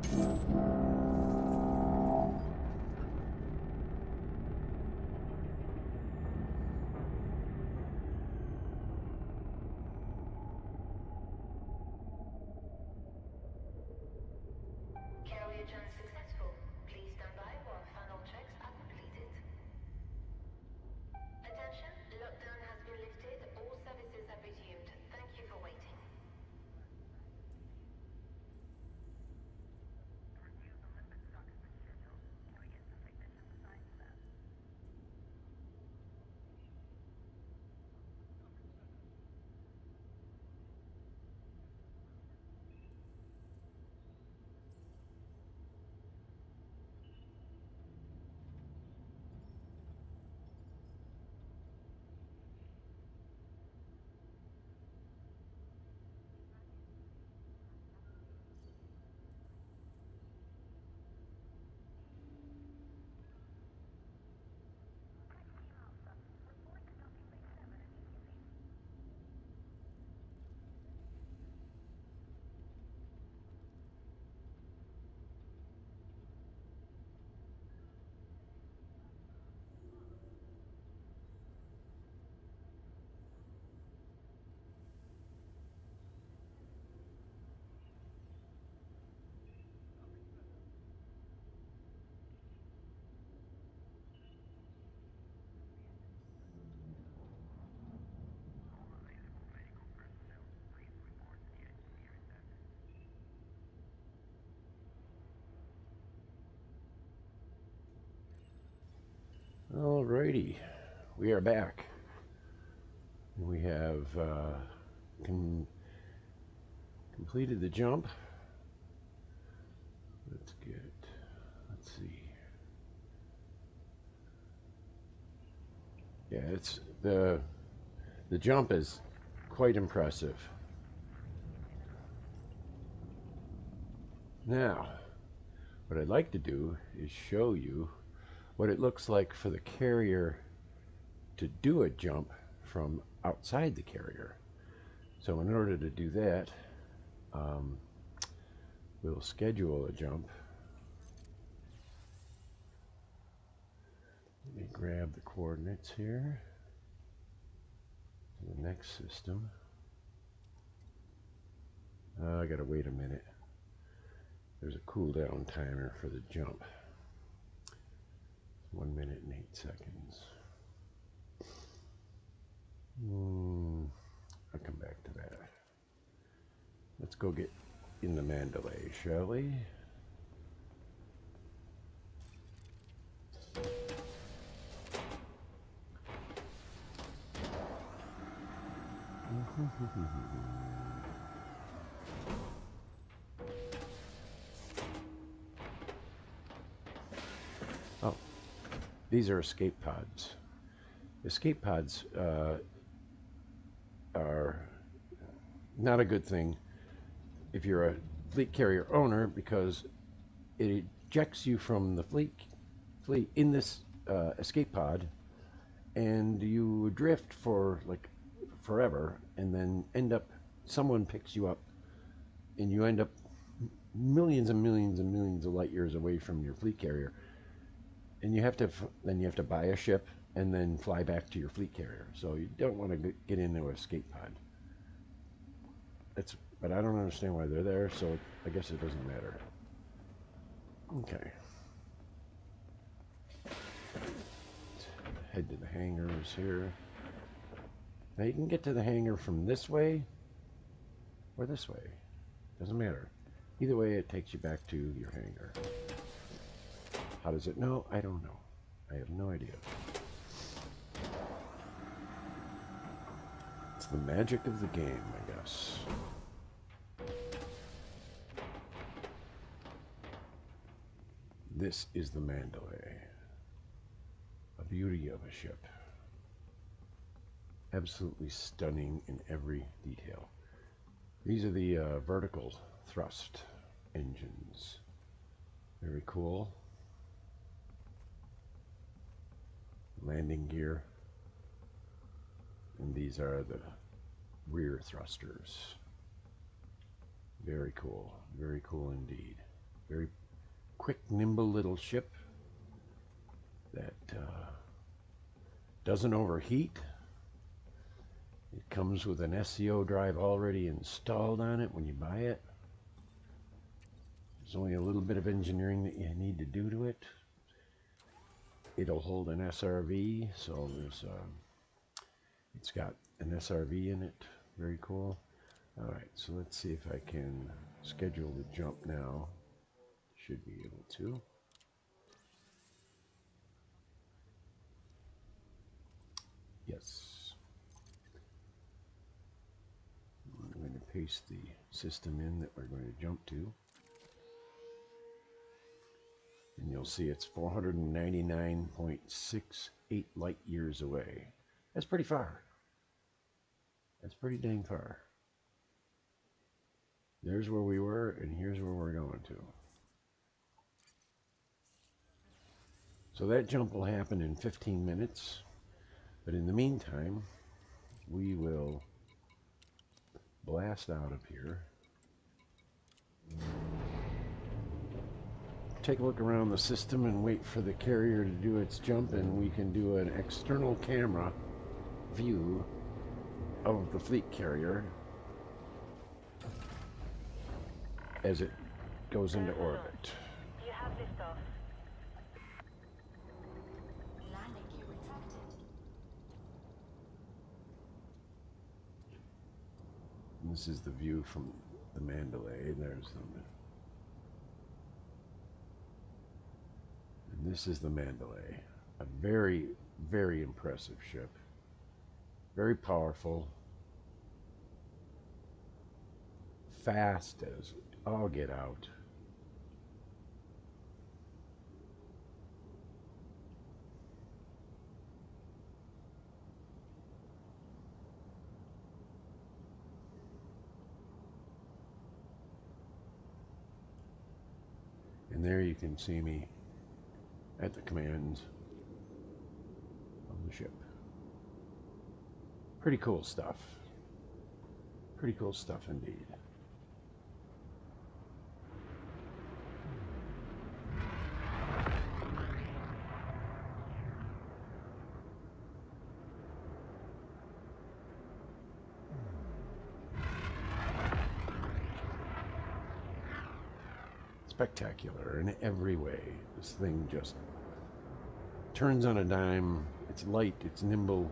Carrier jump successful. Please stand by while final checks are completed. Attention, lockdown has been lifted. All services have resumed. Thank you for waiting. Alrighty, we are back. We have completed the jump. Let's see. Yeah, it's the jump is quite impressive. Now, what I'd like to do is show you what it looks like for the carrier to do a jump from outside the carrier. So in order to do that, we'll schedule a jump. Let me grab the coordinates here to the next system. I gotta wait a minute. There's a cooldown timer for the jump. 1 minute and 8 seconds. I'll come back to that. Let's go get in the Mandalay, shall we? Oh, these are escape pods. Escape pods are not a good thing if you're a fleet carrier owner, because it ejects you from the fleet in this escape pod, and you drift for like forever, and then someone picks you up, and you end up millions and millions and millions of light years away from your fleet carrier, and you have to buy a ship and then fly back to your fleet carrier. So you don't want to get into an escape pod. But I don't understand why they're there, so I guess it doesn't matter. Okay. Head to the hangars here. Now you can get to the hangar from this way or this way. Doesn't matter. Either way, it takes you back to your hangar. How does it know? I don't know. I have no idea. It's the magic of the game, I guess. This is the Mandalay. A beauty of a ship. Absolutely stunning in every detail. These are the vertical thrust engines. Very cool. Landing gear. And these are the rear thrusters. Very cool. Very cool indeed. Very quick, nimble little ship that doesn't overheat. It comes with an SCO drive already installed on it when you buy it. There's only a little bit of engineering that you need to do to it. It'll hold an SRV, so it's got an SRV in it. Very cool. All right, so let's see if I can schedule the jump now. Should be able to. Yes. I'm going to paste the system in that we're going to jump to. And you'll see it's 499.68 light years away. That's pretty far. That's pretty dang far. There's where we were, and here's where we're going to. So that jump will happen in 15 minutes. But in the meantime, we will blast out of here. Take a look around the system and wait for the carrier to do its jump, and we can do an external camera view of the fleet carrier as it goes into orbit. You have liftoff. Landing gear retracted. And this is the view from the Mandalay. There's the... And this is the Mandalay. A very, very impressive ship. Very powerful. Fast as all get out. And there you can see me at the commands of the ship. Pretty cool stuff. Pretty cool stuff indeed. Spectacular in every way. This thing just turns on a dime. It's light, it's nimble.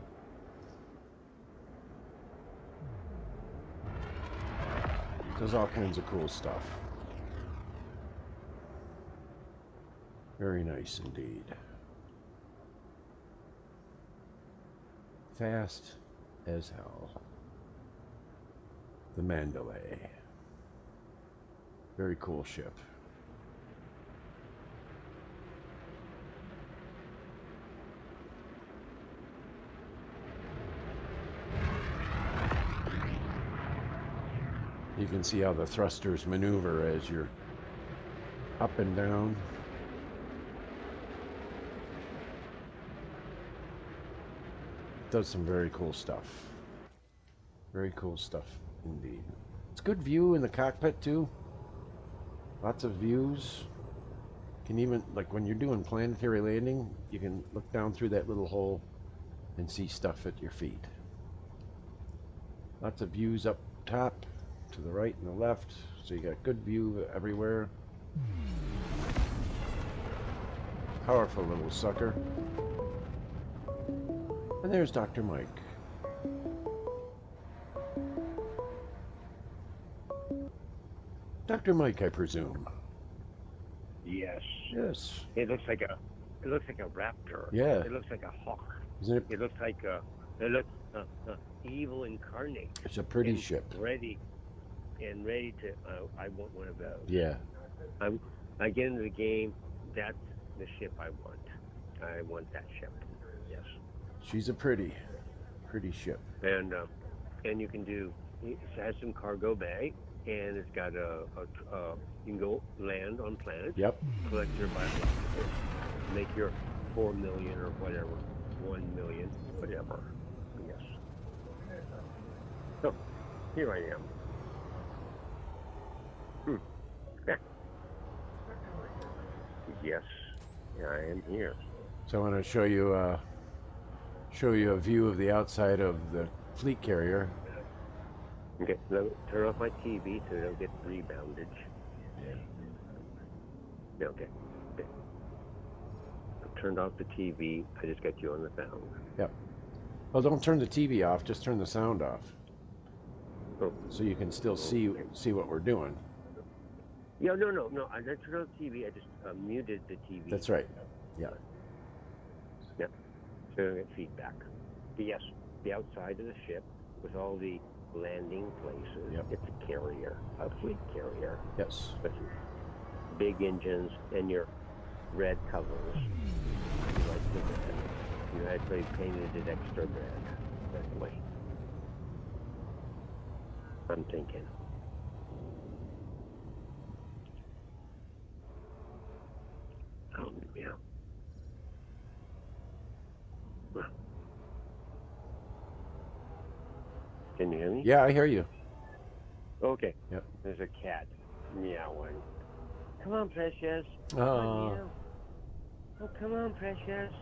Does all kinds of cool stuff. Very nice indeed. Fast as hell. The Mandalay. Very cool ship. You can see how the thrusters maneuver as you're up and down. Does some very cool stuff. Very cool stuff indeed. It's good view in the cockpit too. Lots of views. Can even, like when you're doing planetary landing, you can look down through that little hole and see stuff at your feet. Lots of views up top, to the right and the left, so you got good view everywhere. Powerful little sucker. And there's Dr. Mike. Dr. Mike, I presume. Yes. Yes. It looks like a raptor. Yeah. It looks like a hawk. Isn't it? It looks evil incarnate. It's a pretty and ship. Ready to. I want one of those. Yeah. I get into the game. That's the ship I want. I want that ship. Yes. She's a pretty ship. And you can do. It has some cargo bay, and it's got you can go land on planets. Yep. Collect your biologicals. Make your 4 million or whatever, 1 million, whatever. Yes. So here I am. Yeah. Yes, I am here. So I want to show you a view of the outside of the fleet carrier. Okay, now turn off my TV so it'll get reboundage. Yeah. Yeah, okay. Okay. I turned off the TV. I just got you on the phone. Yep. Well, don't turn the TV off. Just turn the sound off, Oh, so you can still see what we're doing. yeah, no. I didn't turn on the TV. I just muted the TV. That's right. Yeah. Yeah. So I get feedback. But yes, the outside of the ship with all the landing places. Yep. It's a carrier, a fleet carrier Yes. with big engines and your red covers. You like the red. You actually painted it extra red. That's the way I'm thinking. Oh, yeah. Can you hear me? Yeah, I hear you. Okay. Yep. There's a cat meowing. Come on, Precious. Come Oh. on, meow. Oh, come on, Precious.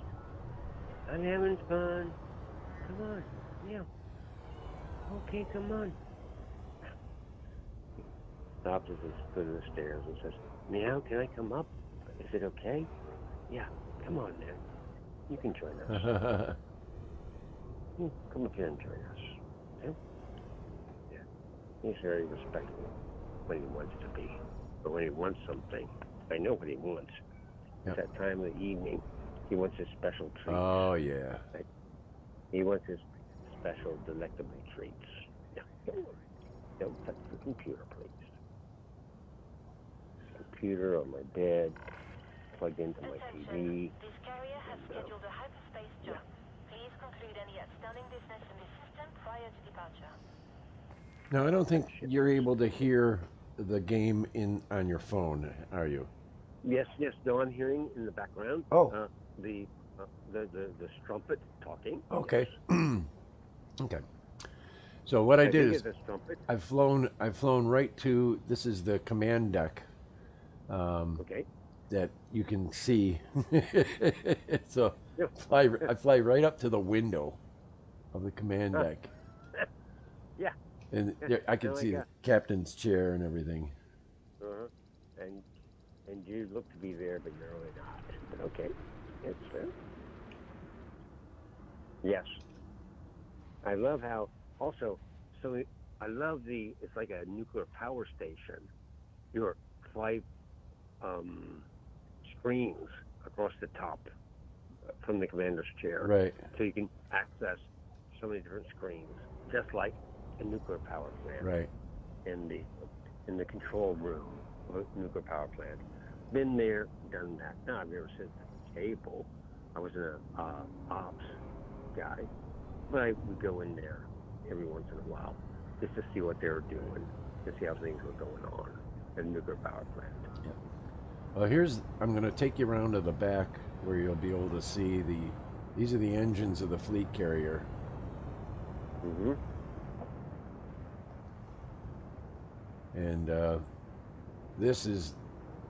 I'm having fun. Come on, meow. Okay, come on. Stops at the foot of the stairs and says, Meow, can I come up? Is it okay? Yeah, come on, man. You can join us. Come up here and join us. Yeah? Yeah. He's very respectful when he wants to be. But when he wants something, I know what he wants. Yep. It's that time of the evening. He wants his special treats. Oh yeah. Right? He wants his special delectable treats. Yeah. Don't touch the computer, please. Computer on my bed, plugged into my TV. This carrier has scheduled a hyperspace jump. Please conclude any outstanding business in the system prior to departure. Now I don't think you're able to hear the game on your phone, are you? Yes. No, I'm hearing in the background. Oh. The strumpet talking. Okay. Yes. Okay. So what I did think is it's a strumpet. I've flown right to, this is the command deck. Okay. That you can see. So Yeah. I fly right up to the window of the command deck. Yeah. And there, I can see the captain's chair and everything. And you look to be there, but you're really not. But okay. It's fair. Yes. I love how also, so I love it's like a nuclear power station. Your 5 screens across the top from the commander's chair. Right. So you can access so many different screens, just like a nuclear power plant. Right. In the control room of a nuclear power plant. Been there, done that. Now, I've never sit at the table. I was an ops guy, but I would go in there every once in a while just to see what they were doing, to see how things were going on at a nuclear power plant. Yep. Well, I'm going to take you around to the back where you'll be able to see these are the engines of the fleet carrier. Mm-hmm. And this is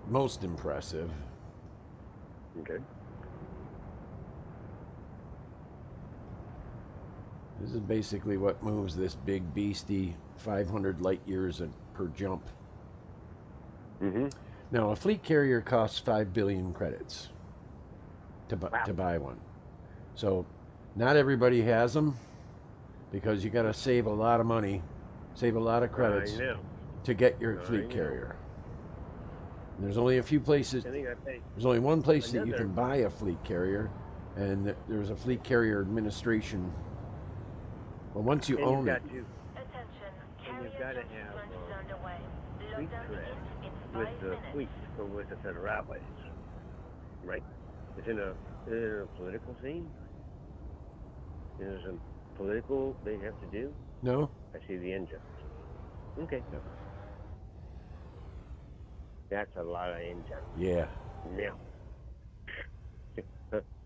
most impressive. Okay. This is basically what moves this big beastie 500 light years per jump. Mm-hmm. Now, a fleet carrier costs 5 billion credits to buy one. So, not everybody has them because you got to save a lot of money, save a lot of credits to get your fleet carrier. And there's only a few places. There's only one place that you can buy a fleet carrier, and there's a fleet carrier administration. Well, once you own it. Attention, And you've got to have underway. fleet Lockdown cred begins in with 5 the minutes. fleet or with the federales, right? Is it a political theme? Is there some political they have to do? No. I see the engines. Okay. Yep. That's a lot of engines. Yeah. Yeah.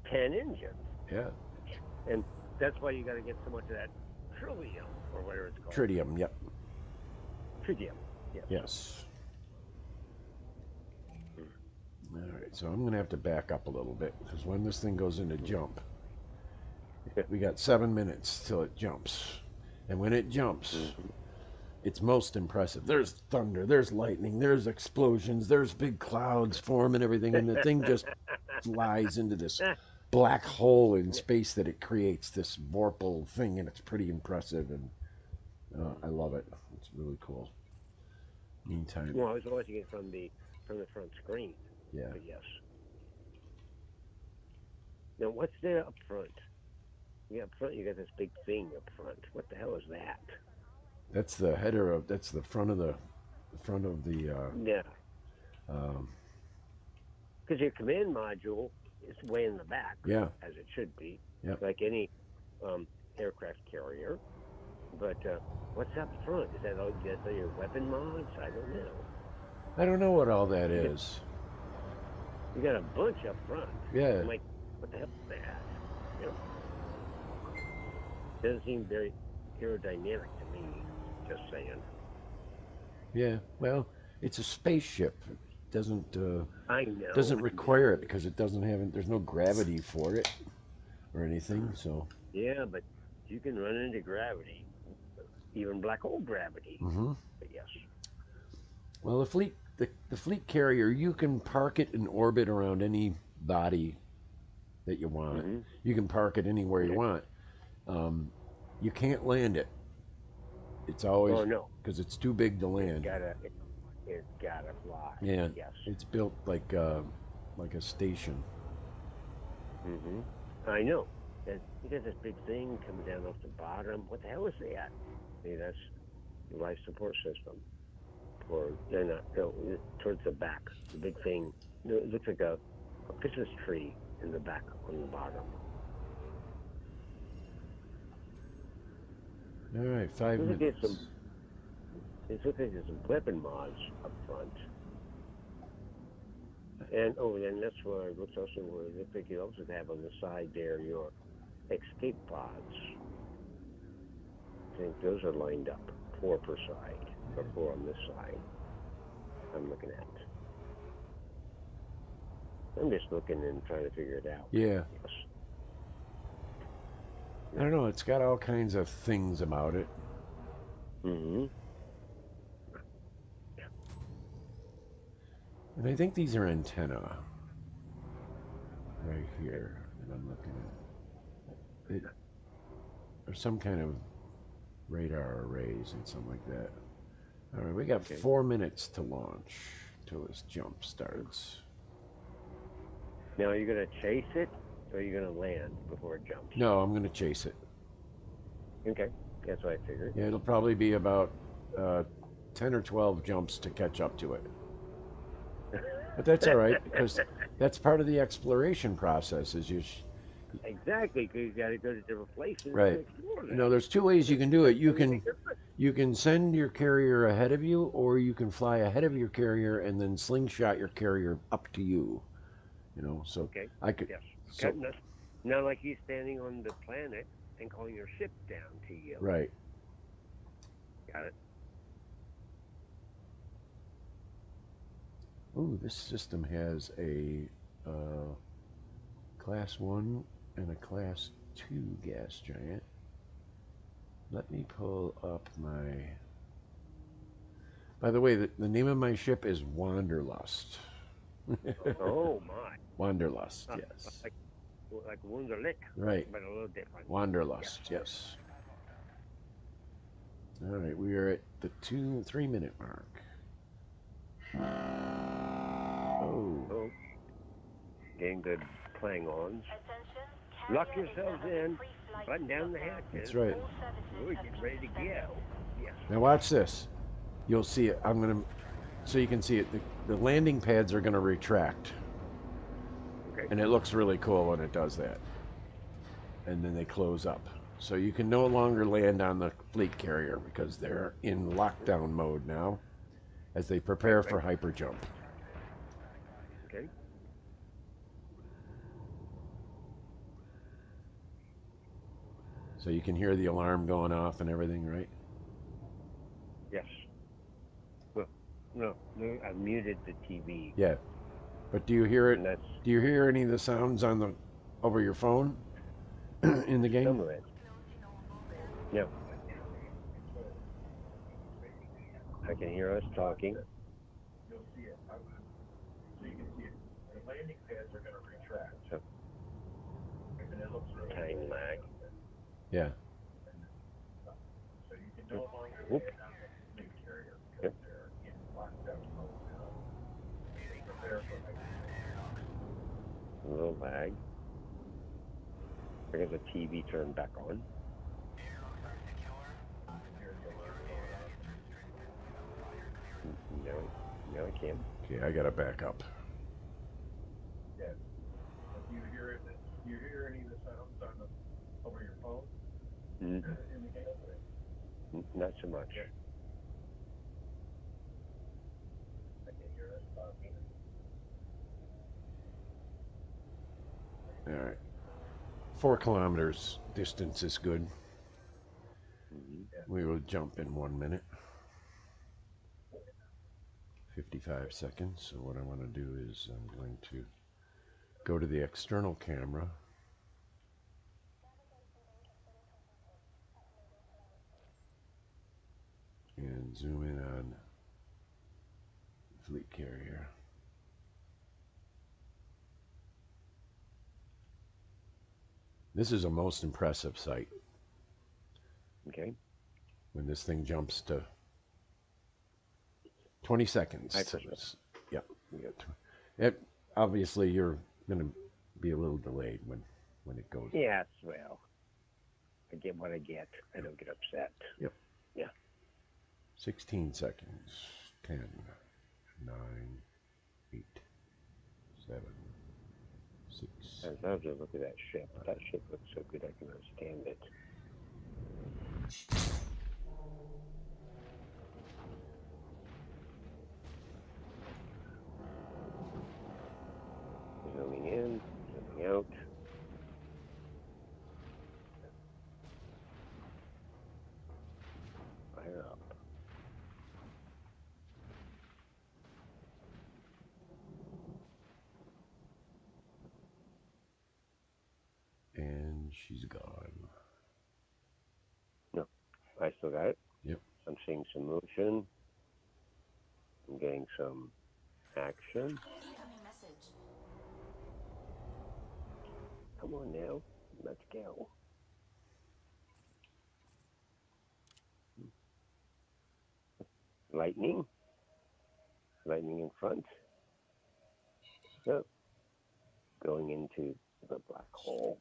10 engines. Yeah. And that's why you got to get so much of that trillium or whatever it's called. Tritium. Yep. Tritium. Yes. Yes. All right, so I'm going to have to back up a little bit because when this thing goes into jump, we got 7 minutes till it jumps. And when it jumps, Mm-hmm. it's most impressive. There's thunder, there's lightning, there's explosions, there's big clouds form and everything, and the thing just flies into this black hole in space that it creates, this vorpal thing, and it's pretty impressive, and I love it. It's really cool. Meantime, Well, I was watching it from the front screen. yeah, But yes. Now, what's there up front? Yeah, up front you got this big thing up front. What the hell is that? that's the header of that's the front of the Yeah, um, because your command module is way in the back, yeah, as it should be, yep. like any aircraft carrier. But what's up front? Is that all your weapon mods? I don't know. I don't know what all that is. You got a bunch up front. Yeah, I'm like, what the hell is that? You know, doesn't seem very aerodynamic to me. Just saying. yeah. Well, it's a spaceship. It doesn't I know. doesn't require it because it doesn't have there's no gravity for it or anything. So. Yeah, but you can run into gravity, even black hole gravity. Mm-hmm. But yes. Well, the fleet carrier, you can park it in orbit around any body that you want. Mm-hmm. You can park it anywhere you want. You can't land it. It's always Oh no, because it's too big to land. it's gotta fly. Yeah, Yes. it's built like a station. Mm-hmm. I know. And you got this big thing coming down off the bottom. What the hell is that? Maybe that's the life support system. Or no, towards the back. The big thing. It looks like a Christmas tree in the back on the bottom. All right, 5 minutes. It looks like there's some weapon mods up front. And and that's where it looks like you also have on the side there your escape pods. I think those are lined up, 4 per side, or 4 on this side. I'm looking at. I'm just looking and trying to figure it out. Yeah. Yes. I don't know. It's got all kinds of things about it. Mm-hmm. And I think these are antenna right here that I'm looking at. Or some kind of radar arrays and something like that. All right, we got 4 minutes to launch till this jump starts. Now, are you going to chase it, or are you going to land before it jumps? No, I'm going to chase it. Okay, that's what I figured. Yeah, it'll probably be about 10 or 12 jumps to catch up to it. But that's all right because that's part of the exploration process. Is Exactly, because you got to go to different places right. to explore that. You know, there's 2 ways you can do it. You can send your carrier ahead of you, or you can fly ahead of your carrier and then slingshot your carrier up to you. You know, so Okay. I could. Yes. So, not like he's standing on the planet and calling your ship down to you. right. Got it. Ooh, this system has a Class 1 and a Class 2 gas giant. Let me pull up my... By the way, the name of my ship is Wanderlust. Oh, my. Wanderlust, yes. Like Wunderlich. Right. But a little different. Wanderlust, yes. All right, we are at the 3 minute mark. Oh. Getting good clang-ons. Lock yourselves in. Button down the hatches. That's right. We're getting ready to go. Yes. Now watch this. You'll see it. So you can see it. The landing pads are gonna retract. Okay. And it looks really cool when it does that. And then they close up. So you can no longer land on the fleet carrier because they're in lockdown mode now as they prepare for hyperjump. Okay. So you can hear the alarm going off and everything, right? Yes. Well, no, I've muted the TV. Yeah. But do you hear it? And that's Do you hear any of the sounds on the over your phone in the game? some of it. No, I can hear us talking. So, time lag. Yeah. Whoop. Yep. A little lag. I got the TV turned back on. No, I can't. Okay, I gotta back up. Mm. Not so much. All right. 4 kilometers distance is good. Mhm. We will jump in 1 minute. 55 seconds. So what I want to do is I'm going to go to the external camera and zoom in on fleet carrier. This is a most impressive sight. Okay. When this thing jumps to 20 seconds. I forget. Yep. Yep. It, obviously, you're going to be a little delayed when it goes. Yes, well, I get what I get. I don't get upset. Yep. Yeah. 16 seconds. 10, 9, 8, 7, 6. I love to look at that ship. That ship looks so good I can understand it. Zooming in, zooming out. Fire up. And she's gone. No, I still got it. Yep. I'm seeing some motion. I'm getting some action. Incoming message. Come on now, let's go. Lightning. Lightning in front. Yep. Going into the black hole.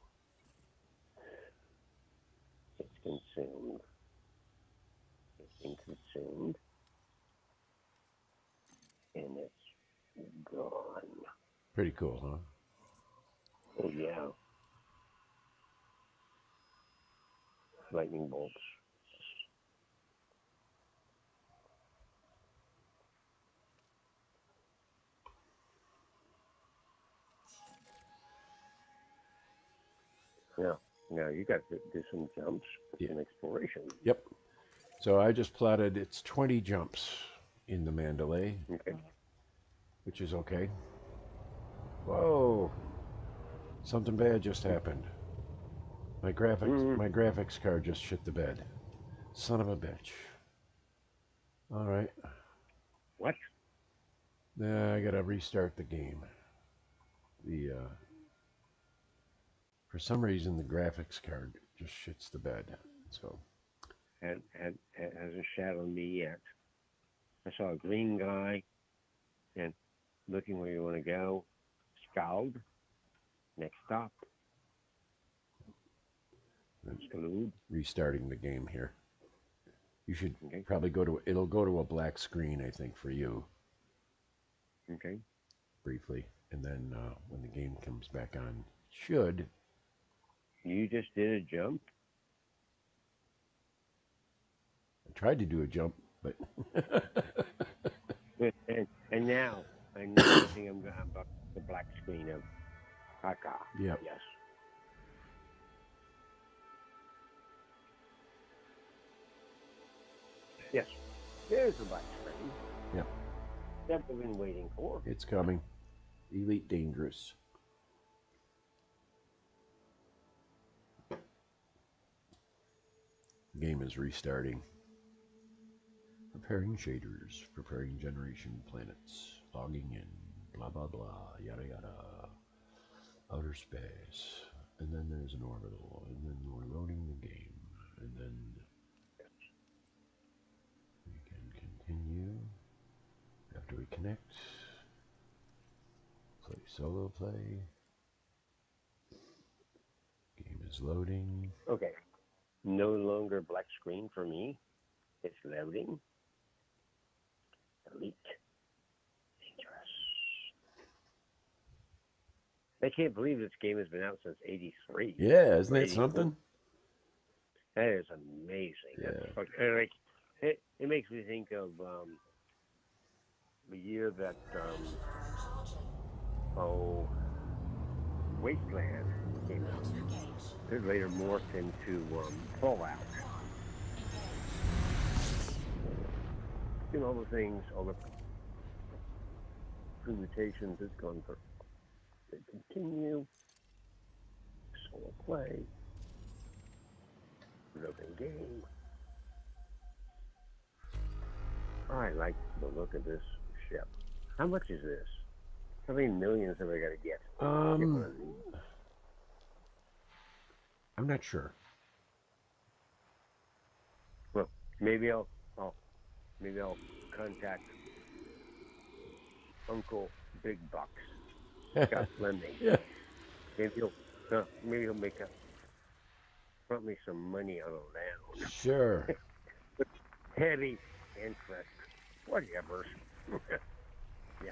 It's consumed. It's been consumed. And it's gone. Pretty cool, huh? Oh yeah. Lightning bolts. Yeah. Now you got to do some jumps, some exploration. Yep. So I just plotted it's 20 jumps in the Mandalay, Okay. which is okay. Whoa. Something bad just happened. My graphics card just shit the bed. Son of a bitch. All right. What? Nah, I gotta restart the game. For some reason the graphics card just shits the bed. So Hasn't shadowed me yet. I saw a green guy and looking where you want to go. Scowled. Next stop. Scalewed. restarting the game here. You should Okay. probably it'll go to a black screen, I think, for you Okay. briefly, and then when the game comes back on, should. You just did a jump. I tried to do a jump, but And now I think I'm about the black screen of Kaka. Yep. Yes. Yes. There's the black screen. Yep. That we've been waiting for. It's coming. Elite Dangerous. Game is restarting. Preparing shaders, preparing generation planets, logging in, blah blah blah, yada yada. Outer space. And then there's an orbital, and then we're loading the game, and then we can continue after we connect. Play solo play. Game is loading. Okay. No longer black screen for me. It's loading. Elite. Dangerous. I can't believe this game has been out since '83. Yeah, isn't that 84. something? That is amazing. Yeah. Like, it makes me think of the year that Wasteland came out. It later morphed into Fallout. All the things, all the permutations it's gone for. They continue. Solo play. Loading game. I like the look of this ship. How much is this? How many millions have I got to get? I'm not sure. Well, maybe I'll contact Uncle Big Bucks, Scott Fleming. Yeah. Maybe he'll make front me some money on a loan. Sure. Heavy interest, whatever. Yeah.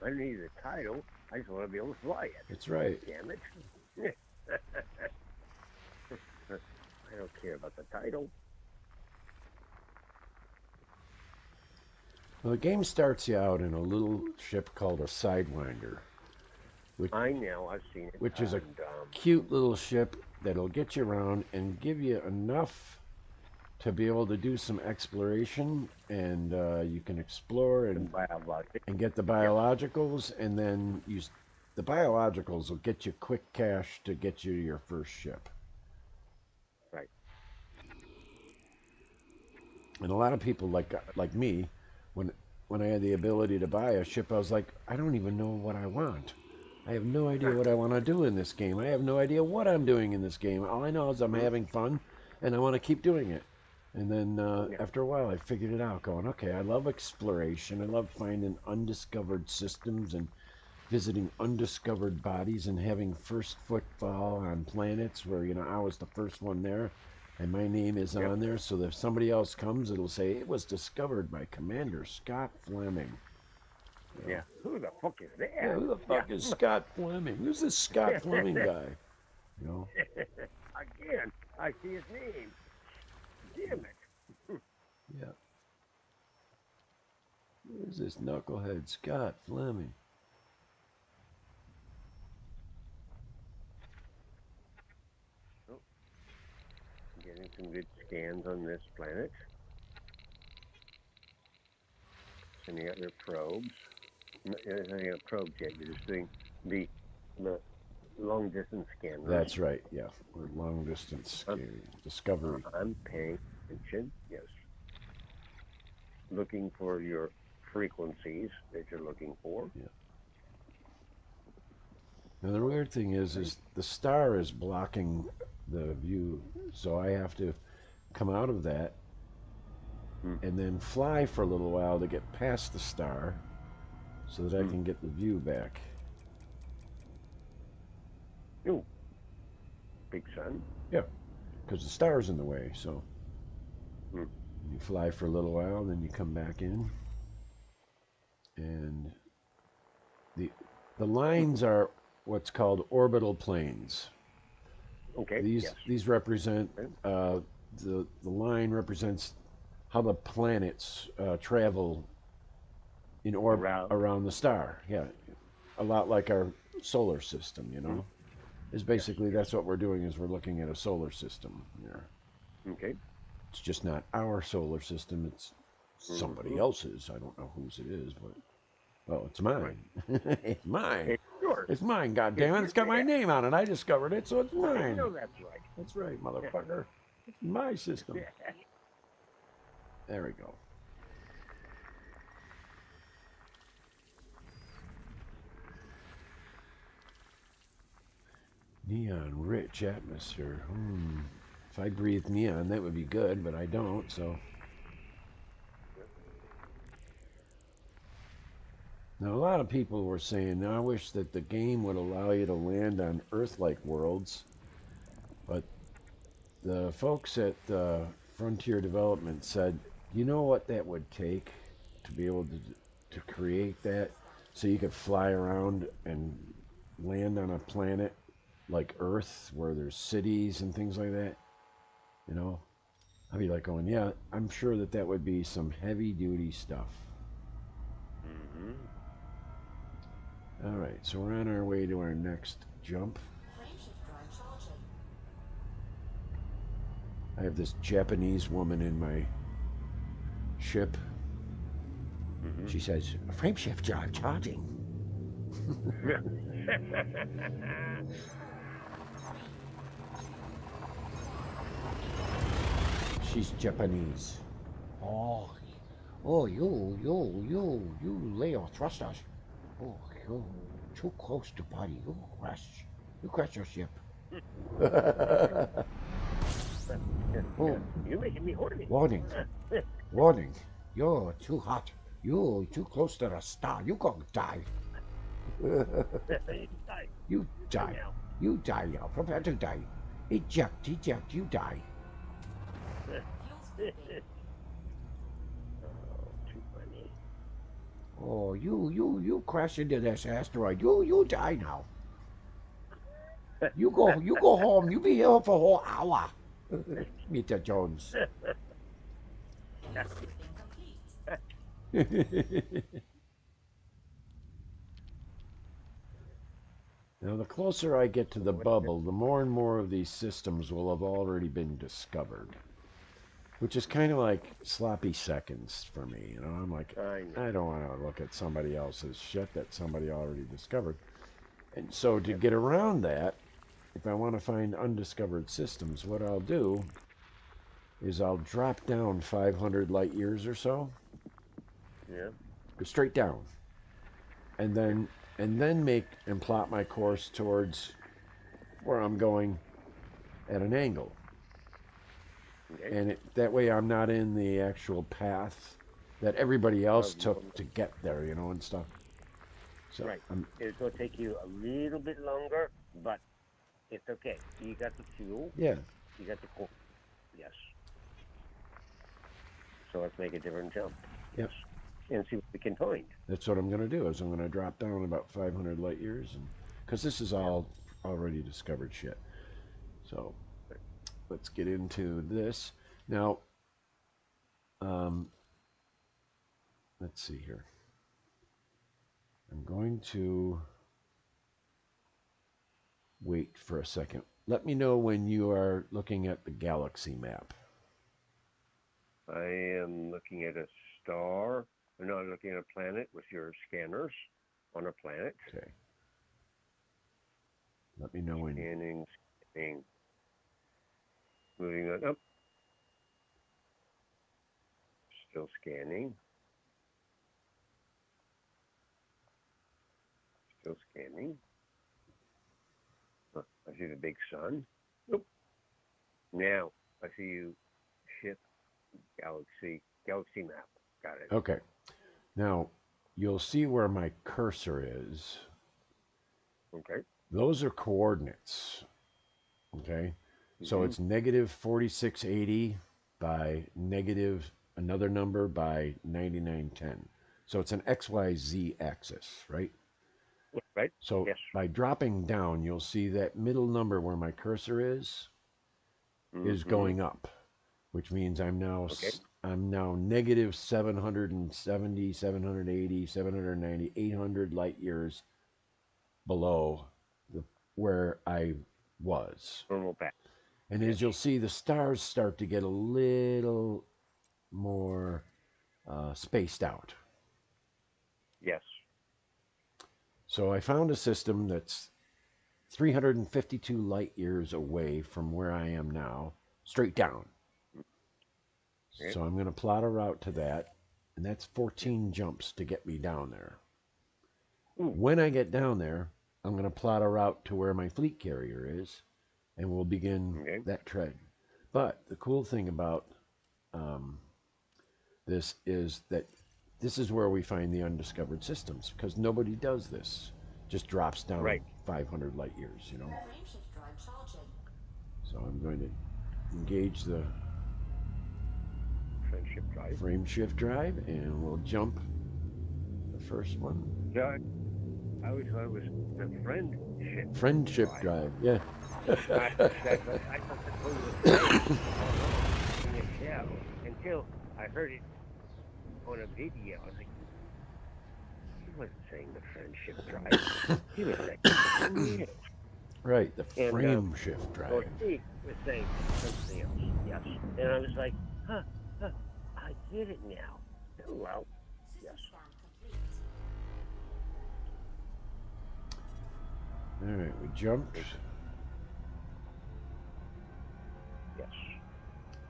I don't need the title. I just want to be able to fly it. That's right. Damn it. I don't care about the title. Well, the game starts you out in a little ship called a Sidewinder, I know, I've seen it. which is a and, cute little ship that'll get you around and give you enough to be able to do some exploration, and you can explore and get the biologicals, and then the biologicals will get you quick cash to get you to your first ship. Right. And a lot of people like me, when I had the ability to buy a ship, I was like, I don't even know what I want. I have no idea what I want to do in this game. I have no idea what I'm doing in this game. All I know is I'm having fun, and I want to keep doing it. And then after a while, I figured it out, going, okay, I love exploration. I love finding undiscovered systems and visiting undiscovered bodies and having first footfall on planets where, I was the first one there, and my name is on there. So that if somebody else comes, it'll say, it was discovered by Commander Scott Fleming. Yeah. Who the fuck is that? Yeah, who the fuck is Scott Fleming? Who's this Scott Fleming guy? Again, I see his name. Damn it. Yeah. Who's this knucklehead Scott Fleming? Oh. Getting some good scans on this planet. Sending out their probes. You're not sending out probes yet. You're just doing the long distance scan. Right? That's right, yeah. We're long distance discovery. I'm paying attention, yes. Looking for your frequencies that you're looking for. Yeah. Now the weird thing is the star is blocking the view, so I have to come out of that and then fly for a little while to get past the star so that I can get the view back. Ooh, big sun. Yeah, because the star's in the way, so you fly for a little while, and then you come back in, and the lines are what's called orbital planes. Okay. These represent the line represents how the planets travel in orbit around the star. Yeah, a lot like our solar system, is basically that's what we're doing, is we're looking at a solar system here. Okay. It's just not our solar system, it's somebody else's. I don't know whose it is, Oh, it's mine. It's mine. It's yours. It's mine, goddammit. It's got my name on it. I discovered it, so it's I mine. know that's right. That's right, motherfucker. It's my system. There we go. Neon rich atmosphere. If I breathed neon, that would be good, but I don't, so. Now, a lot of people were saying, I wish that the game would allow you to land on Earth-like worlds, but the folks at Frontier Development said, you know what that would take to be able to create that so you could fly around and land on a planet like Earth where there's cities and things like that, you know? I'd be like going, yeah, I'm sure that that would be some heavy-duty stuff. Mm-hmm. All right, so we're on our way to our next jump. Frameshift drive charging. I have this Japanese woman in my ship. Mm-hmm. She says, frameshift drive charging. She's Japanese. Oh, you Leo thrusters. Oh, you too close to body. You crash your ship. Oh, You're making me horny. warning, warning. You're too hot. You're too close to the star. You gonna die. You die. You die now. Prepare to die. Eject, you die. Oh, too funny. Oh, you crash into this asteroid. You die now. You go home. You be here for a whole hour. Mr. Jones. Incomplete. Now, the closer I get to the bubble, the more and more of these systems will have already been discovered. Which is kind of like sloppy seconds for me. You know, I'm like, I don't want to look at somebody else's shit that somebody already discovered. And so to get around that, if I want to find undiscovered systems, what I'll do is I'll drop down 500 light years or so. Yeah. Go straight down. And then plot my course towards where I'm going at an angle. Okay. And that way I'm not in the actual path that everybody else took to get there, you know, and stuff. So right. It's going to take you a little bit longer, but it's okay. You got the fuel. Yeah. You got the core. Yes. So let's make a different jump. Yep. And see what we can find. That's what I'm going to do. Is I'm going to drop down about 500 light years, and because this is all already discovered shit. So let's get into this now. Let's see here. I'm going to wait for a second. Let me know when you are looking at the galaxy map. I am looking at a star. No, I'm looking at a planet with your scanners on a planet. Okay. Let me know when. Scanning. Moving on up. Still scanning. Still scanning. Huh, I see the big sun. Nope. Now I see you. Ship. Galaxy map. Got it. Okay. Now, you'll see where my cursor is. Okay. Those are coordinates. Okay. So it's negative 4680 by negative another number by 9910. So it's an XYZ axis, right? Right. So yes. By dropping down, you'll see that middle number where my cursor is going up, which means I'm now negative 770, 780, 790, 800 light years below where I was. Normal path. And as you'll see, the stars start to get a little more spaced out. Yes. So I found a system that's 352 light years away from where I am now, straight down. Okay. So I'm going to plot a route to that, and that's 14 jumps to get me down there. When I get down there, I'm going to plot a route to where my fleet carrier is, and we'll begin that trek. But the cool thing about this is that this is where we find the undiscovered systems, because nobody does this. Just drops down Right. 500 light years, you know. Frameshift drive charging. So I'm going to engage the Friendship drive. frame shift drive, and we'll jump the first one. Yeah, I always thought it was the friendship. Friendship drive, yeah. I thought that's what it was saying in the show until I heard it on a video. I was like, he wasn't saying the friendship drive. He was saying something else. Right, the And frame shift drive. or he was saying something else. Yes. And I was like, huh, I get it now. Oh, well, yes. System scan complete. All right, we jumped, Yes.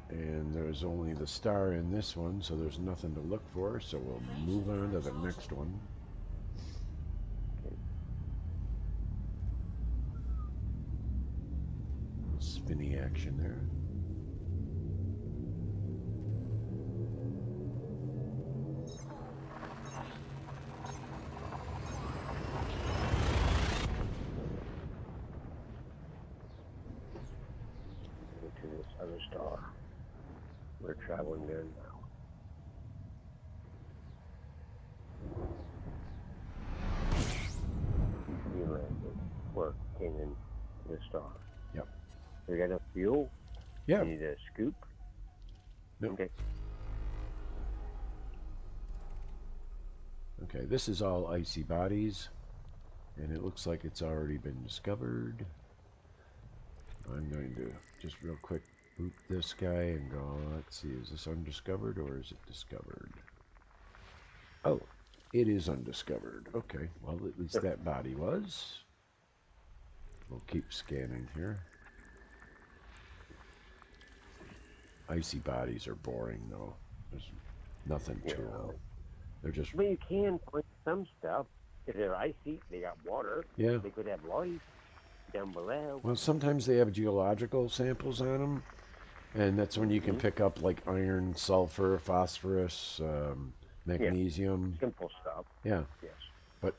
and there's only the star in this one, so there's nothing to look for, so we'll move on to the next one. Spinny action there. To this other star. We're traveling there now. We landed. Or came in the star. Yep. We got enough fuel? Yeah. You need a scoop? Nope. Okay. Okay, this is all icy bodies, and it looks like it's already been discovered. I'm going to just real quick boot this guy and go, let's see, is this undiscovered or is it discovered? Oh, it is undiscovered. Okay, well, at least that body was. We'll keep scanning here. Icy bodies are boring, though. There's nothing to them. They're just... But you can find some stuff. If they're icy, they got water. Yeah. They could have life down below. Well, sometimes they have geological samples on them, and that's when you can pick up like iron, sulfur, phosphorus, magnesium. Simple stuff. Yeah. Yes. But,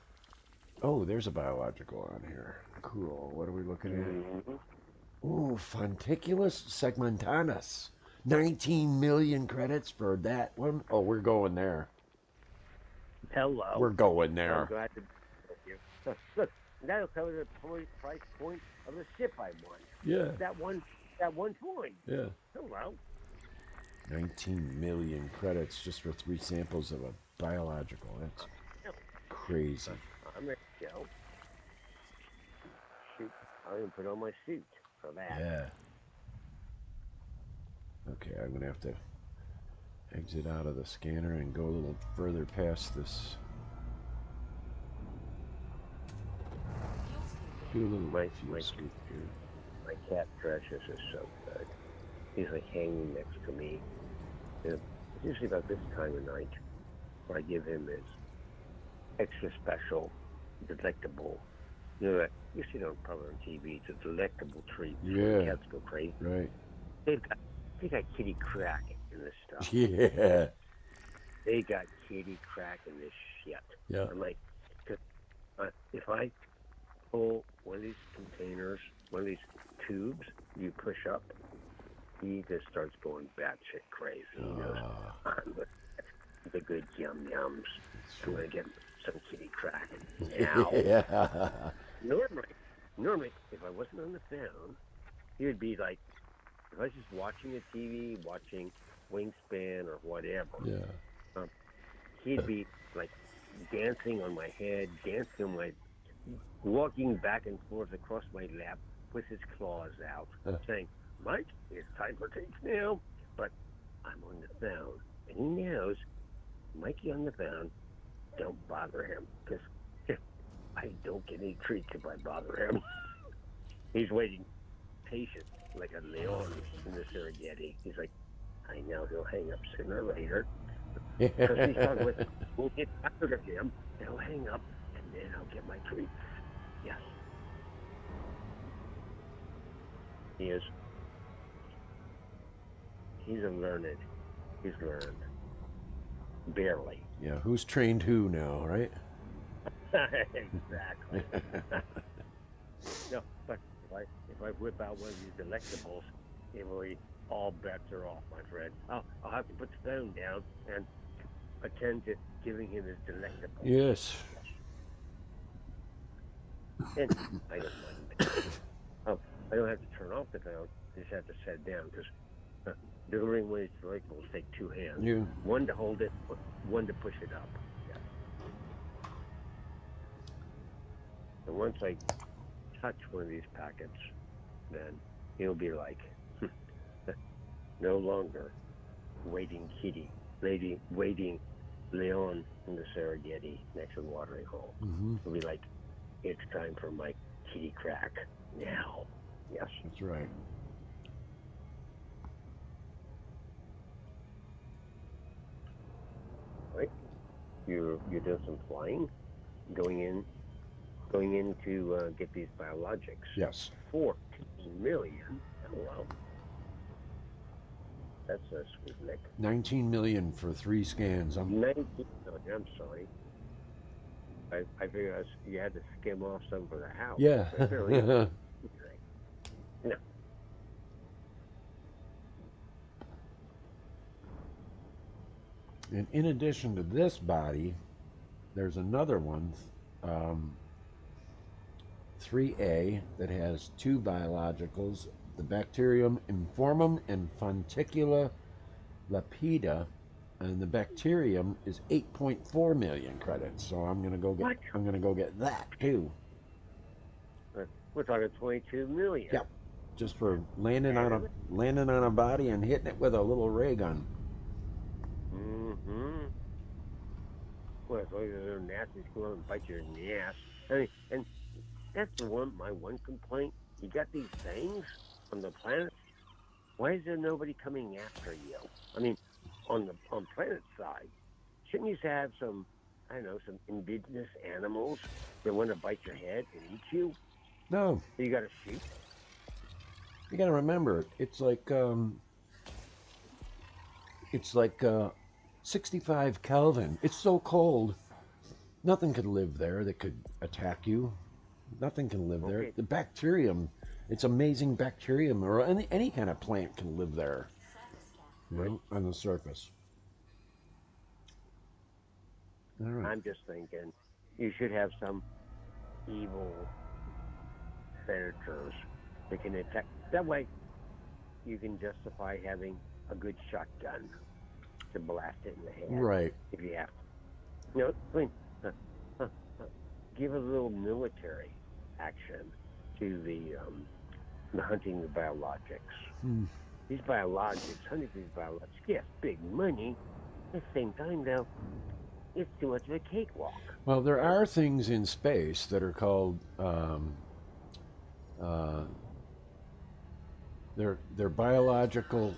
oh, there's a biological on here. Cool. What are we looking at? Ooh, Fonticulus segmentanus. 19 million credits for that one. Oh, we're going there. Hello. We're going I'm there. glad to be with you. Look, that'll cover the price point of the ship I won. Yeah. That one point. Yeah. Hello. 19 million credits just for 3 samples of a biological. That's crazy. I'm ready to go. Shoot. I'll even put on my suit for that. Yeah. Okay, I'm going to have to exit out of the scanner and go a little further past this. Do a little My fuel scoop here. My cat Precious is so good. He's like hanging next to me. And it's usually about this time of night where I give him his extra special, delectable. You know that you see it on probably on TV. It's a delectable treat. Yeah. Cats go crazy. Right. They got kitty crack in this stuff. Yeah. They got kitty crack in this shit. Yeah. I'm like, if I pull one of these containers, one of these tubes, you push up, he just starts going batshit crazy. He goes, the good yum yums. I'm gonna get some kitty crack now. Yeah. Normally, if I wasn't on the phone, he would be like, if I was just watching a TV, watching Wingspan or whatever, Yeah. he'd be like dancing on my head, dancing on my, walking back and forth across my lap with his claws out, saying, Mike, it's time for takes now. But I'm on the phone, and he knows Mikey on the phone, don't bother him, because I don't get any treats if I bother him. He's waiting patient like a leon in the Serengeti. He's like, I know he'll hang up sooner or later. Because he's talking with, we'll get tired of him, he'll hang up, and then I'll get my treats. Yes. He is. He's learned. He's learned. Barely. Yeah, who's trained who now, right? Exactly. No, but if I whip out one of these delectables, it will be all bets are off, my friend. I'll have to put the phone down and attend to giving him his delectables. Yes. And I don't mind. I don't have to turn off the phone. I just have to set it down because delivering one of these delectables take two hands. Yeah. One to hold it, one to push it up. Yes. And once I touch one of these packets, then he'll be like, no longer waiting kitty, waiting Leon in the Serengeti next to the watering hole. Mm-hmm. He'll be like, it's time for my kitty crack now. Yes. That's right. Right. You're doing some flying, going in to get these biologics. Yes. 14 million. Oh well. That's a sweet lick. 19 million for 3 scans. 19 million. I'm sorry. I figured you had to skim off some for the house. Yeah. No. And in addition to this body, there's another one, 3A, that has 2 biologicals, the bacterium Informum and Fonticula lapida, and the bacterium is 8.4 million credits. So I'm gonna go get that too. We're talking 22 million. Yeah, just for landing on a body and hitting it with a little ray gun. Mm-hmm. Well, as long as they're nasty, go out and bite you in the ass. I mean, and that's my one complaint. You got these things on the planet. Why is there nobody coming after you? I mean, on planet side, shouldn't you have some, I don't know, some indigenous animals that want to bite your head and eat you? No. So you got to shoot. You got to remember, it's like 65 Kelvin. It's so cold. Nothing could live there that could attack you. Nothing can live there. The bacterium, it's amazing bacterium, or any kind of plant can live there, on the surface. All right. I'm just thinking you should have some evil predators that can attack. That way, you can justify having a good shotgun to blast it in the head. Right. If you have to. You know, I mean, give a little military action to the hunting the biologics. These biologics, hunting these biologics, yes, big money. At the same time, though, it's too much of a cakewalk. Well, there are things in space that are called they're biological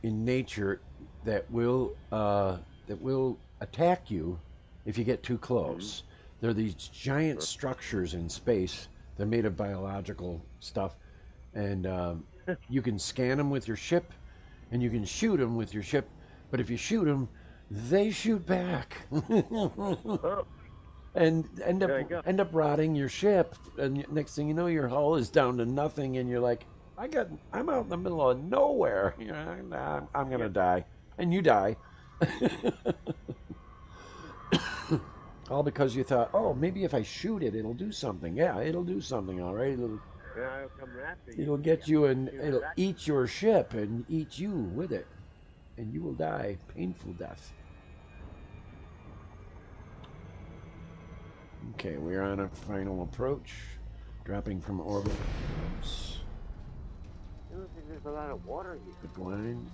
in nature that will attack you if you get too close. There are these giant structures in space. They're made of biological stuff, and you can scan them with your ship, and you can shoot them with your ship. But if you shoot them, they shoot back, and end up rotting your ship. And next thing you know, your hull is down to nothing, and you're like, I'm out in the middle of nowhere. You know, I'm gonna die, and you die. All because you thought, oh, maybe if I shoot it, it'll do something. Yeah, it'll do something, all right. It'll get you, and it'll eat your ship and eat you with it, and you will die painful death. Okay, we're on a final approach, dropping from orbit. Oops. There's a lot of water here. The blind.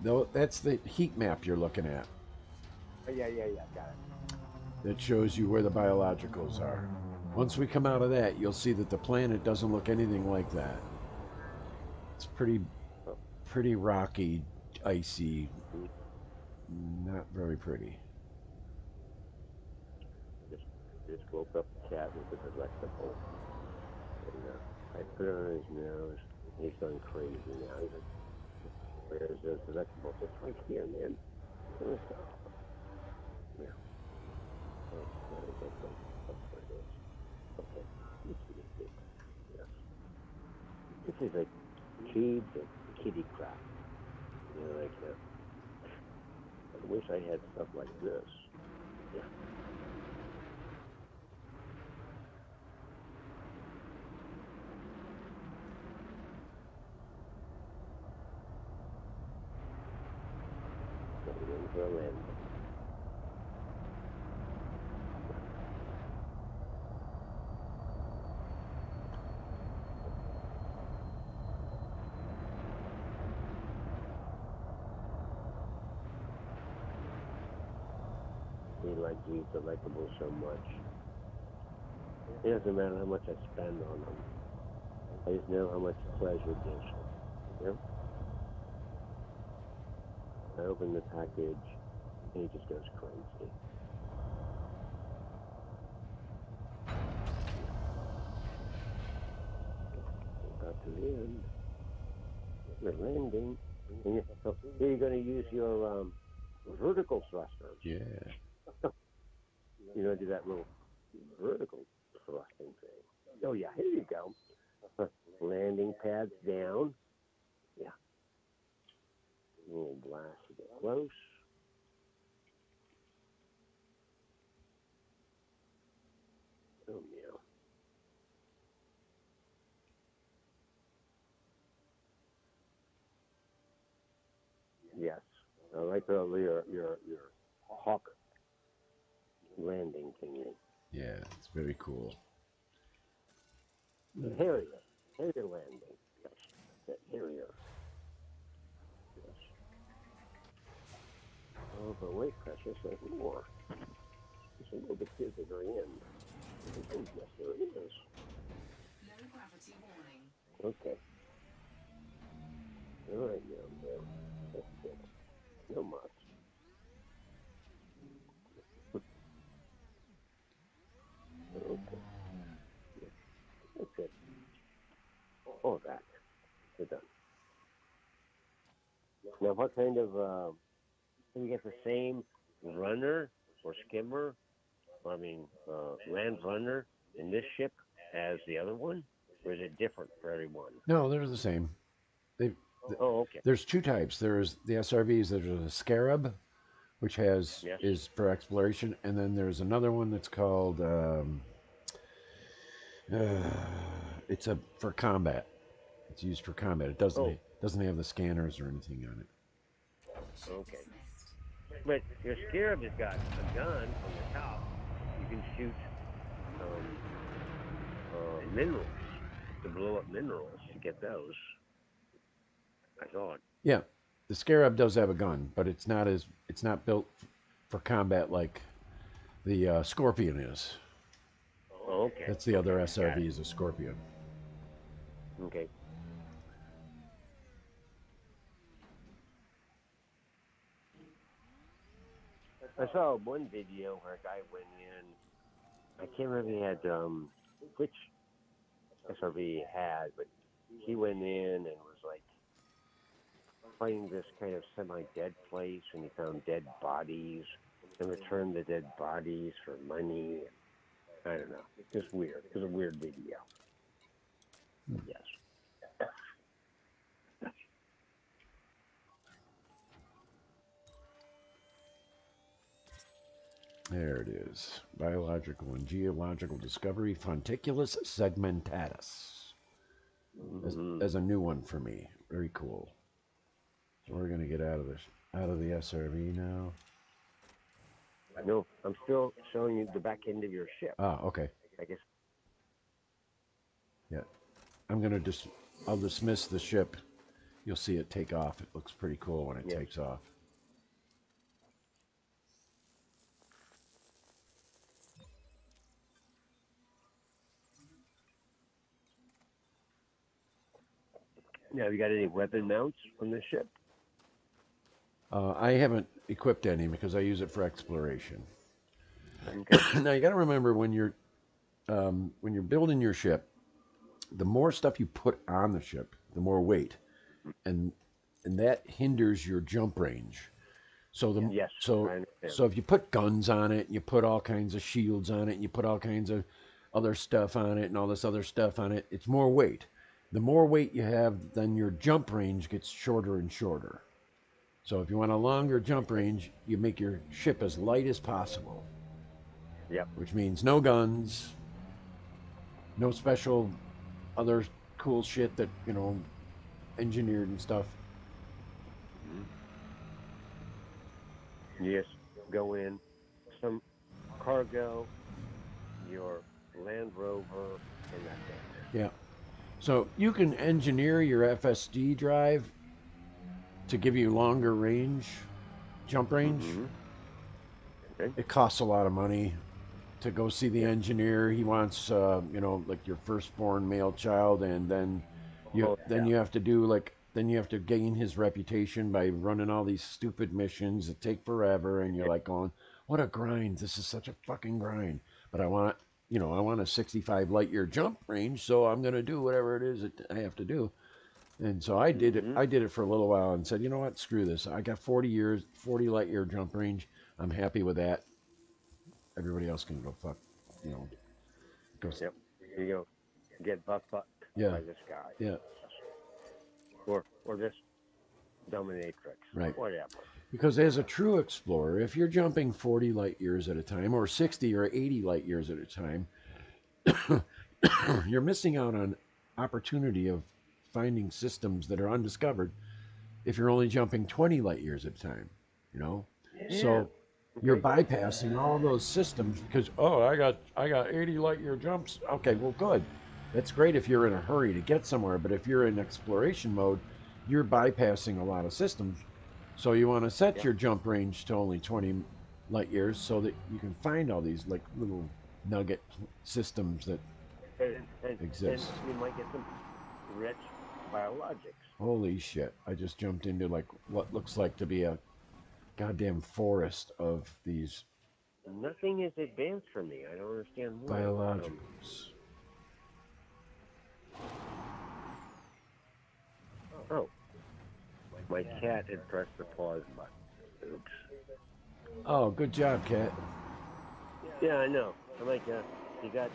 Though that's the heat map you're looking at. Oh, yeah, got it. that shows you where the biologicals are. Once we come out of that, you'll see that the planet doesn't look anything like that. It's pretty rocky, icy, not very pretty. Just woke up the cat with the delectable. And I put it on his nose. He's gone crazy now. He's like, where's those delectables? It's right here, man. Yeah. Okay. Yes. This is like tubes of kitty crap. You know, like I wish I had stuff like this. Yeah. Going in for a landing. We like these delectables so much. It doesn't matter how much I spend on them. I just know how much pleasure it gives me. Yeah? I open the package and he just goes crazy. Got to the end. We're landing. And so here you're going to use your vertical thrusters. Yeah. You know, do that little vertical thrusting thing. Oh yeah, here you go. Landing pads down. Yeah. A little blast to get close. Oh yeah. Yes. I like your hawk landing thingy. Yeah, it's very cool. Harrier landing. Yes. That Harrier. Yes. Oh, but wait, precious, there's more. It's a little bit here at the very end. Oh, yes, there it is. Low gravity warning. Okay. All right, now, man. That's it. No much. Okay. That's it. All that. We're done. Now, what kind of, do we get the same runner or skimmer, land runner in this ship as the other one? Or is it different for everyone? No, they're the same. Oh, okay. There's two types. There's the SRVs. There's a Scarab, which is for exploration, and then there's another one that's called it's for combat. It's used for combat. It doesn't have the scanners or anything on it. Okay. But your Scarab has got a gun on the top. You can shoot minerals to blow up minerals to get those. I thought. Yeah, the Scarab does have a gun, but it's not built for combat like the Scorpion is. Oh, okay. That's the other SRV is a Scorpion. Okay. I saw one video where a guy went in. I can't remember if he had which SRV he had, but he went in and was like finding this kind of semi-dead place, and he found dead bodies and returned the dead bodies for money. I don't know. Just weird. It was a weird video. Yes. There it is. Biological and geological discovery, Fronticulus segmentatus. As a new one for me. Very cool. So we're gonna get out of the SRV now. No, I'm still showing you the back end of your ship. Ah, okay. I guess. Yeah. I'll dismiss the ship. You'll see it take off. It looks pretty cool when it takes off. Now, have you got any weapon mounts on the ship? I haven't equipped any because I use it for exploration. Okay. Now you got to remember when you're building your ship, the more stuff you put on the ship, the more weight, and that hinders your jump range. So Yes, I so understand. so if you put guns on it, you put all kinds of shields on it, and you put all kinds of other stuff on it, and all this other stuff on it, it's more weight. The more weight you have, then your jump range gets shorter and shorter. So if you want a longer jump range, you make your ship as light as possible, Yep. which means no guns, no special other cool shit that, engineered and stuff. You just go in, some cargo, your Land Rover, and that's it. Yeah. So you can engineer your FSD drive to give you longer range, jump range. Okay. It costs a lot of money to go see the engineer. He wants, like your firstborn male child, and then you have to do then you have to gain his reputation by running all these stupid missions that take forever, and you're like going, what a grind! This is such a fucking grind. But I want a 65 light year jump range, so I'm gonna do whatever it is that I have to do. And so I did it. I did it for a little while and said, you know what, screw this. I got 40 light year jump range. I'm happy with that. Everybody else can go fuck, go. Yep. You go get buffed by this guy. Yeah. Or this dominatrix. Right. Whatever. Because as a true explorer, if you're jumping 40 light years at a time, or 60 or 80 light years at a time, you're missing out on opportunity of finding systems that are undiscovered if you're only jumping 20 light years at a time, Yeah. So you're bypassing all those systems because I got 80 light year jumps. Okay, well, good. That's great if you're in a hurry to get somewhere, but if you're in exploration mode, you're bypassing a lot of systems. So you want to set your jump range to only 20 light years so that you can find all these like little nugget systems that exist. And you might get some rich biologics. Holy shit. I just jumped into like what looks like to be a goddamn forest of these Nothing is advanced for me. I don't understand why. biologicals. Oh, my cat had pressed the pause button. Oops. Oh, good job, Cat. Yeah, I know. I'm like, he got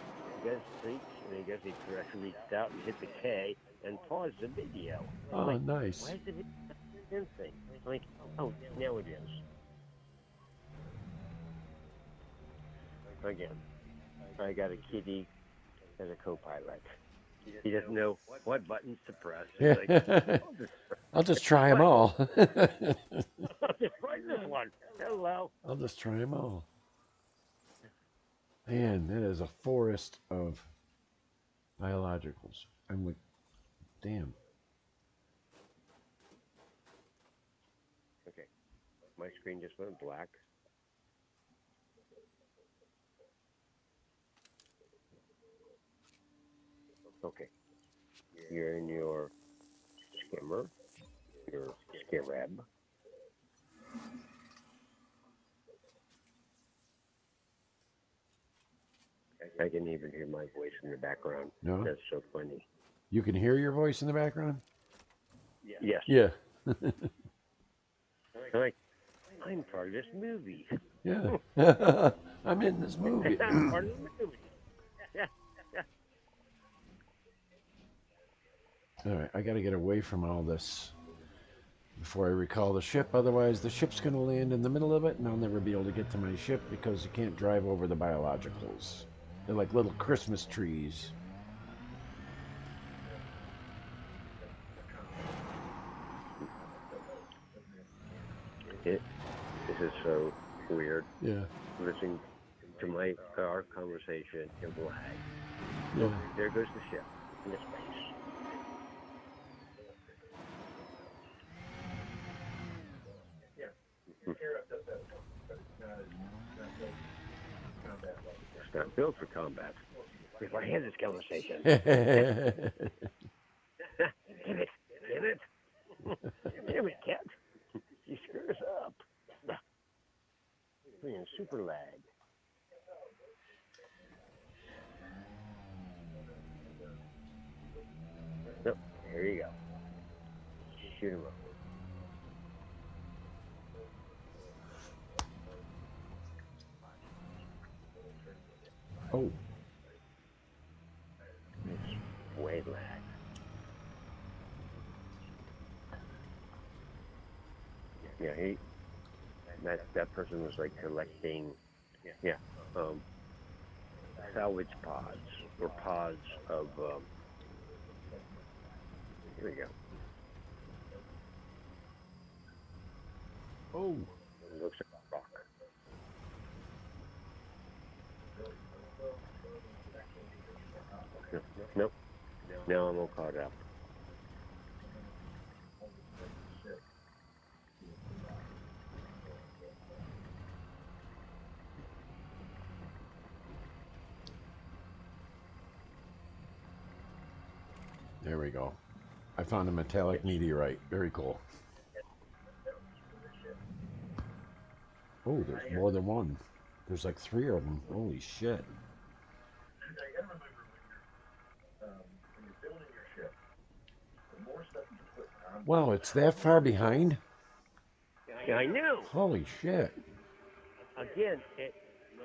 streaks, and I guess he reached out and hit the K and paused the video. Oh, like, nice. Why is it hit thing? I'm like, oh, now it is. Again, I got a kitty as a co-pilot. He doesn't know what buttons to press. He's like, I'll just try them all. I'll just try this one. Hello. I'll just try them all. Man, that is a forest of biologicals. I'm like, damn. Okay, my screen just went black. Okay, you're in your skimmer, your skirab. I can even hear my voice in the background. No? That's so funny. You can hear your voice in the background? Yes. Yeah. I'm part of this movie. Yeah. I'm in this movie. I'm part of the movie. All right, I got to get away from all this before I recall the ship. Otherwise, the ship's going to land in the middle of it, and I'll never be able to get to my ship because you can't drive over the biologicals. They're like little Christmas trees. This is so weird. Yeah. Listening to our conversation in lag. Yeah. There goes the ship into space. It's not built for combat. If I had this conversation. Damn it. get it? Damn it, cat. You screwed us up. Playing super lag. Nope, there you go. Shoot him up. Oh, It's way lag. Yeah, that person was like collecting, salvage pods or pods of. Here we go. oh. It looks like a rock. Nope. Now I'm all caught up. There we go. I found a metallic meteorite. Very cool. Oh, there's more than one. There's like 3 of them. Holy shit. Wow, it's that far behind? Yeah, I know. Holy shit. Again,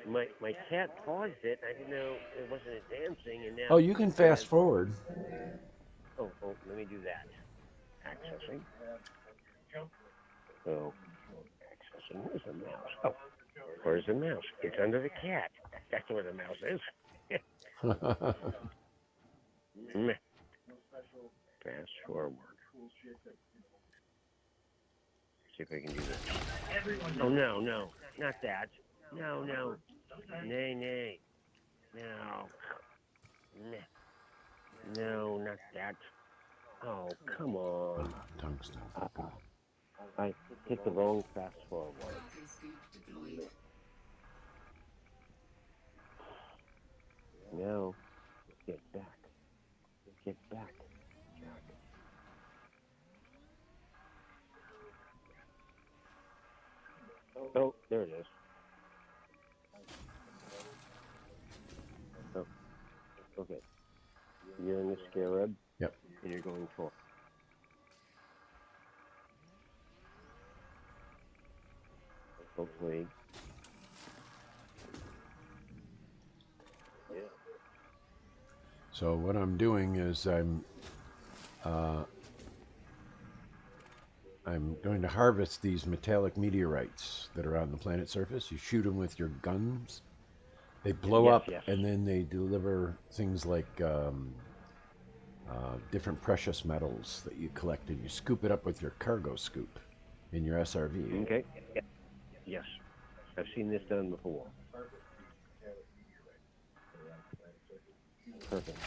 my cat paused it. I didn't know it wasn't advancing, and now. Oh, you can fast forward. Oh, let me do that. Accessing. Oh, accessing. Where's the mouse? Oh, where's the mouse? It's under the cat. That's where the mouse is. Meh. Fast forward. See if I can do this. Oh, no, not that. No. Nay. No. No, not that. Oh, come on. Tungsten. I hit the wrong fast forward. Falcon scoop deployed. No. Get back. Get back. Oh, there it is. Oh, okay. You're in the scarab. Yep. And you're going for. Hopefully. Yeah. So what I'm doing is I'm going to harvest these metallic meteorites that are on the planet's surface. You shoot them with your guns. They blow Yes, up, yes. and then they deliver things like different precious metals that you collect, and you scoop it up with your cargo scoop in your SRV. Okay. Yes. I've seen this done before. Perfect.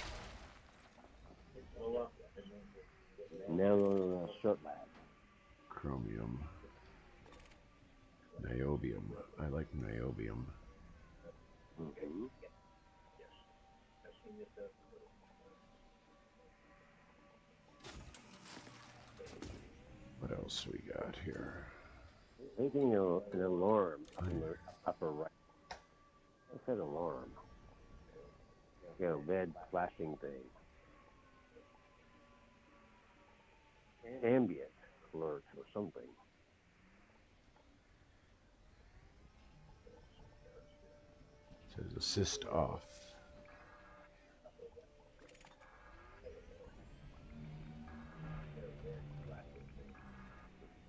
Now we're short lab. Chromium. Niobium. I like niobium. Mm-hmm. What else we got here? Making an alarm up in the upper right. What's that alarm? A red flashing thing. Ambient alert or something. It says assist off.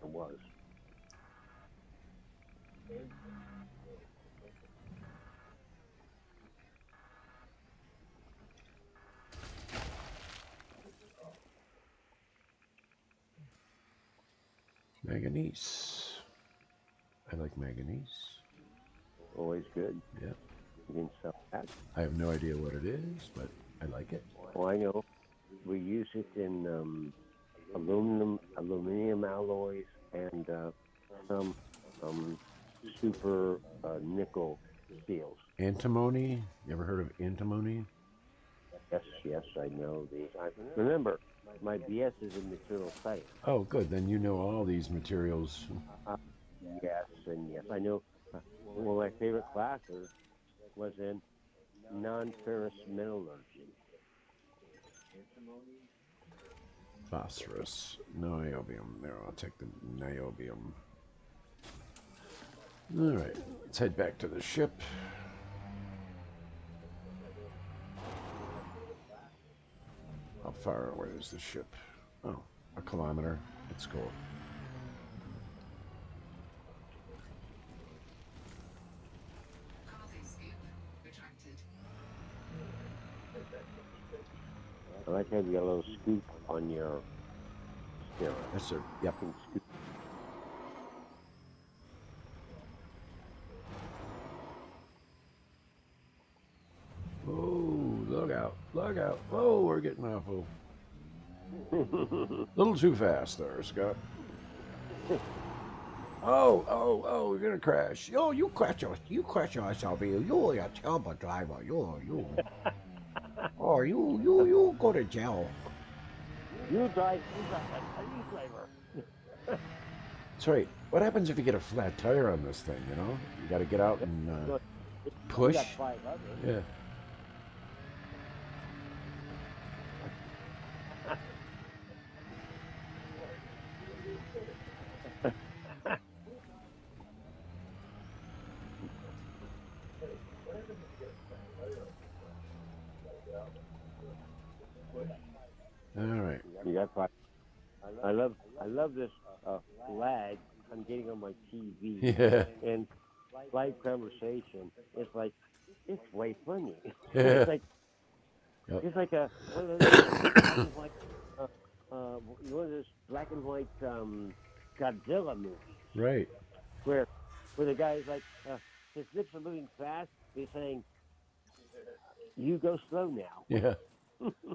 It was. Manganese. I like manganese. Always good. Yeah. You can sell that. I have no idea what it is, but I like it. Oh, I know. We use it in aluminum alloys, and some super nickel steels. Antimony. You ever heard of antimony? Yes, I know these. Remember, my BS is in material science. Oh, good. Then you know all these materials. Uh, yes, and yes, I know. One of my favorite classes was in non-ferrous metallurgy. Phosphorus, niobium. There, I'll take the niobium. All right, let's head back to the ship. How far away is the ship? Oh, a kilometer. Let's go. Cargo scoop retracted. I like having a little scoop on your steering. Yes, sir. Yep. You can scoop. Oh, look out. Look out. Oh, we're getting awful. Little too fast there, Scott. Oh, we're gonna crash. Oh, you crash yourself here. You're a terrible driver. You. Oh, you go to jail. You drive like a police driver. That's right. What happens if you get a flat tire on this thing, you know? You gotta get out and Look, push. You got 5 others. Yeah. All right. You got 5. I love this lag I'm getting on my TV. Yeah. And live conversation. It's like, it's way funny. Yeah. It's like, Yep. it's like a one of those black and white, one of those black and white Godzilla movies Right. where the guy's like, his lips are moving fast. He's saying, "You go slow now." Yeah.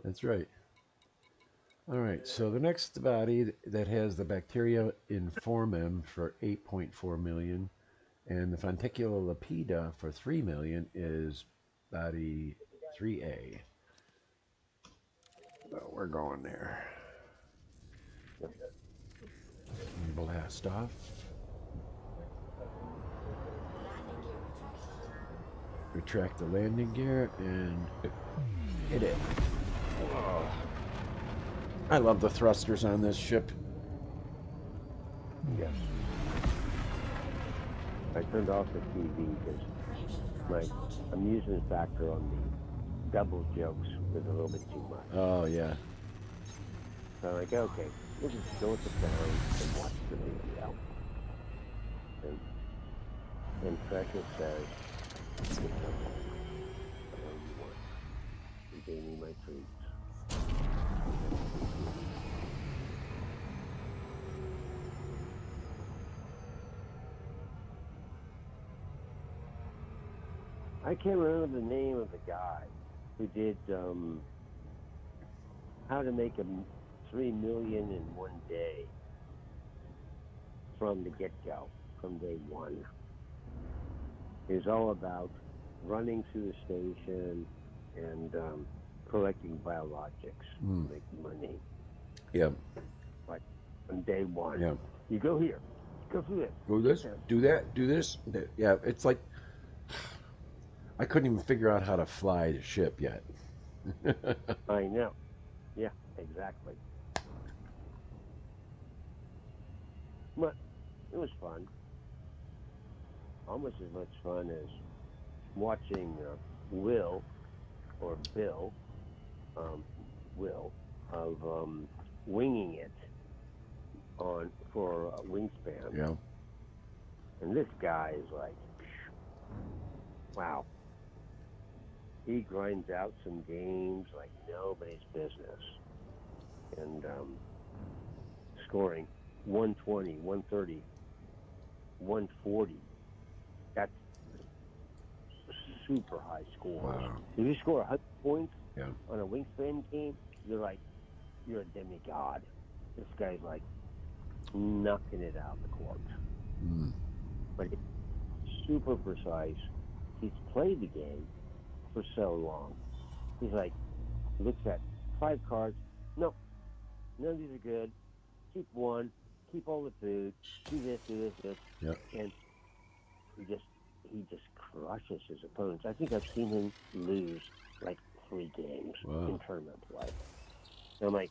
That's right. All right. So the next body that has the bacteria in formam for 8.4 million and the Fonticula lepida for 3 million is body 3A. So we're going there. Blast off. Retract the landing gear and hit it. Oh. I love the thrusters on this ship. Yes. I turned off the TV because my amusement factor on the double jokes was a little bit too much. Oh, yeah. So I'm like, okay, we'll just go with the sound and watch the video. And Precious says, "It's okay. Whatever you want. You gave me my treats." I can't remember the name of the guy who did how to make 3 million in one day from the get-go, from day one. It's all about running through the station and collecting biologics to make money. Yeah. Like on day one. Yeah. You go here, go through this. Do this, do that, do this. Yeah, it's like I couldn't even figure out how to fly the ship yet. I know. Yeah, exactly. But it was fun. Almost as much fun as watching Will or Bill, Will of winging it on for Wingspan. Yeah. And this guy is like, wow. He grinds out some games like nobody's business. And scoring 120, 130, 140. That's super high scores. Wow. If you score 100 points Yeah. on a Wingspan game, you're a demigod. This guy's like knocking it out of the court. Mm. But it's super precise. He's played the game for so long. He's like, looks at 5 cards. No, none of these are good. Keep one. Keep all the food. Do this, do this, this. Yep. And he just crushes his opponents. I think I've seen him lose like 3 games Wow. in tournament play. And I'm like,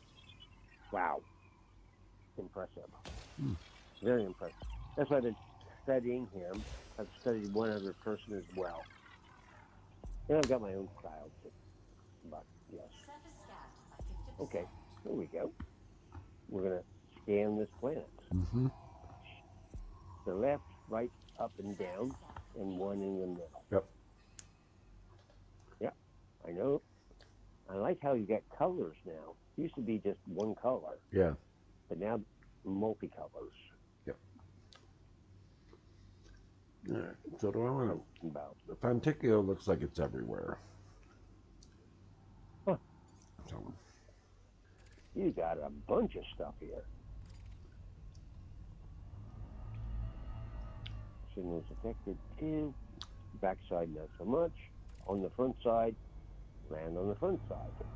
wow, impressive. Very impressive. That's why I've been studying him. I've studied one other person as well. And I've got my own style too. But yes. Okay, here we go. We're gonna scan this planet. Mm-hmm. The left, right, up and down, and one in the middle. Yep. Yeah, I know. I like how you got colors now. It used to be just one color, Yeah. but now multicolors. Yep. All right. So do I want to? About. The Ponticchio looks like it's everywhere. Huh. So, You got a bunch of stuff here. Signals affected too. Backside not so much. On the front side, land on the front side.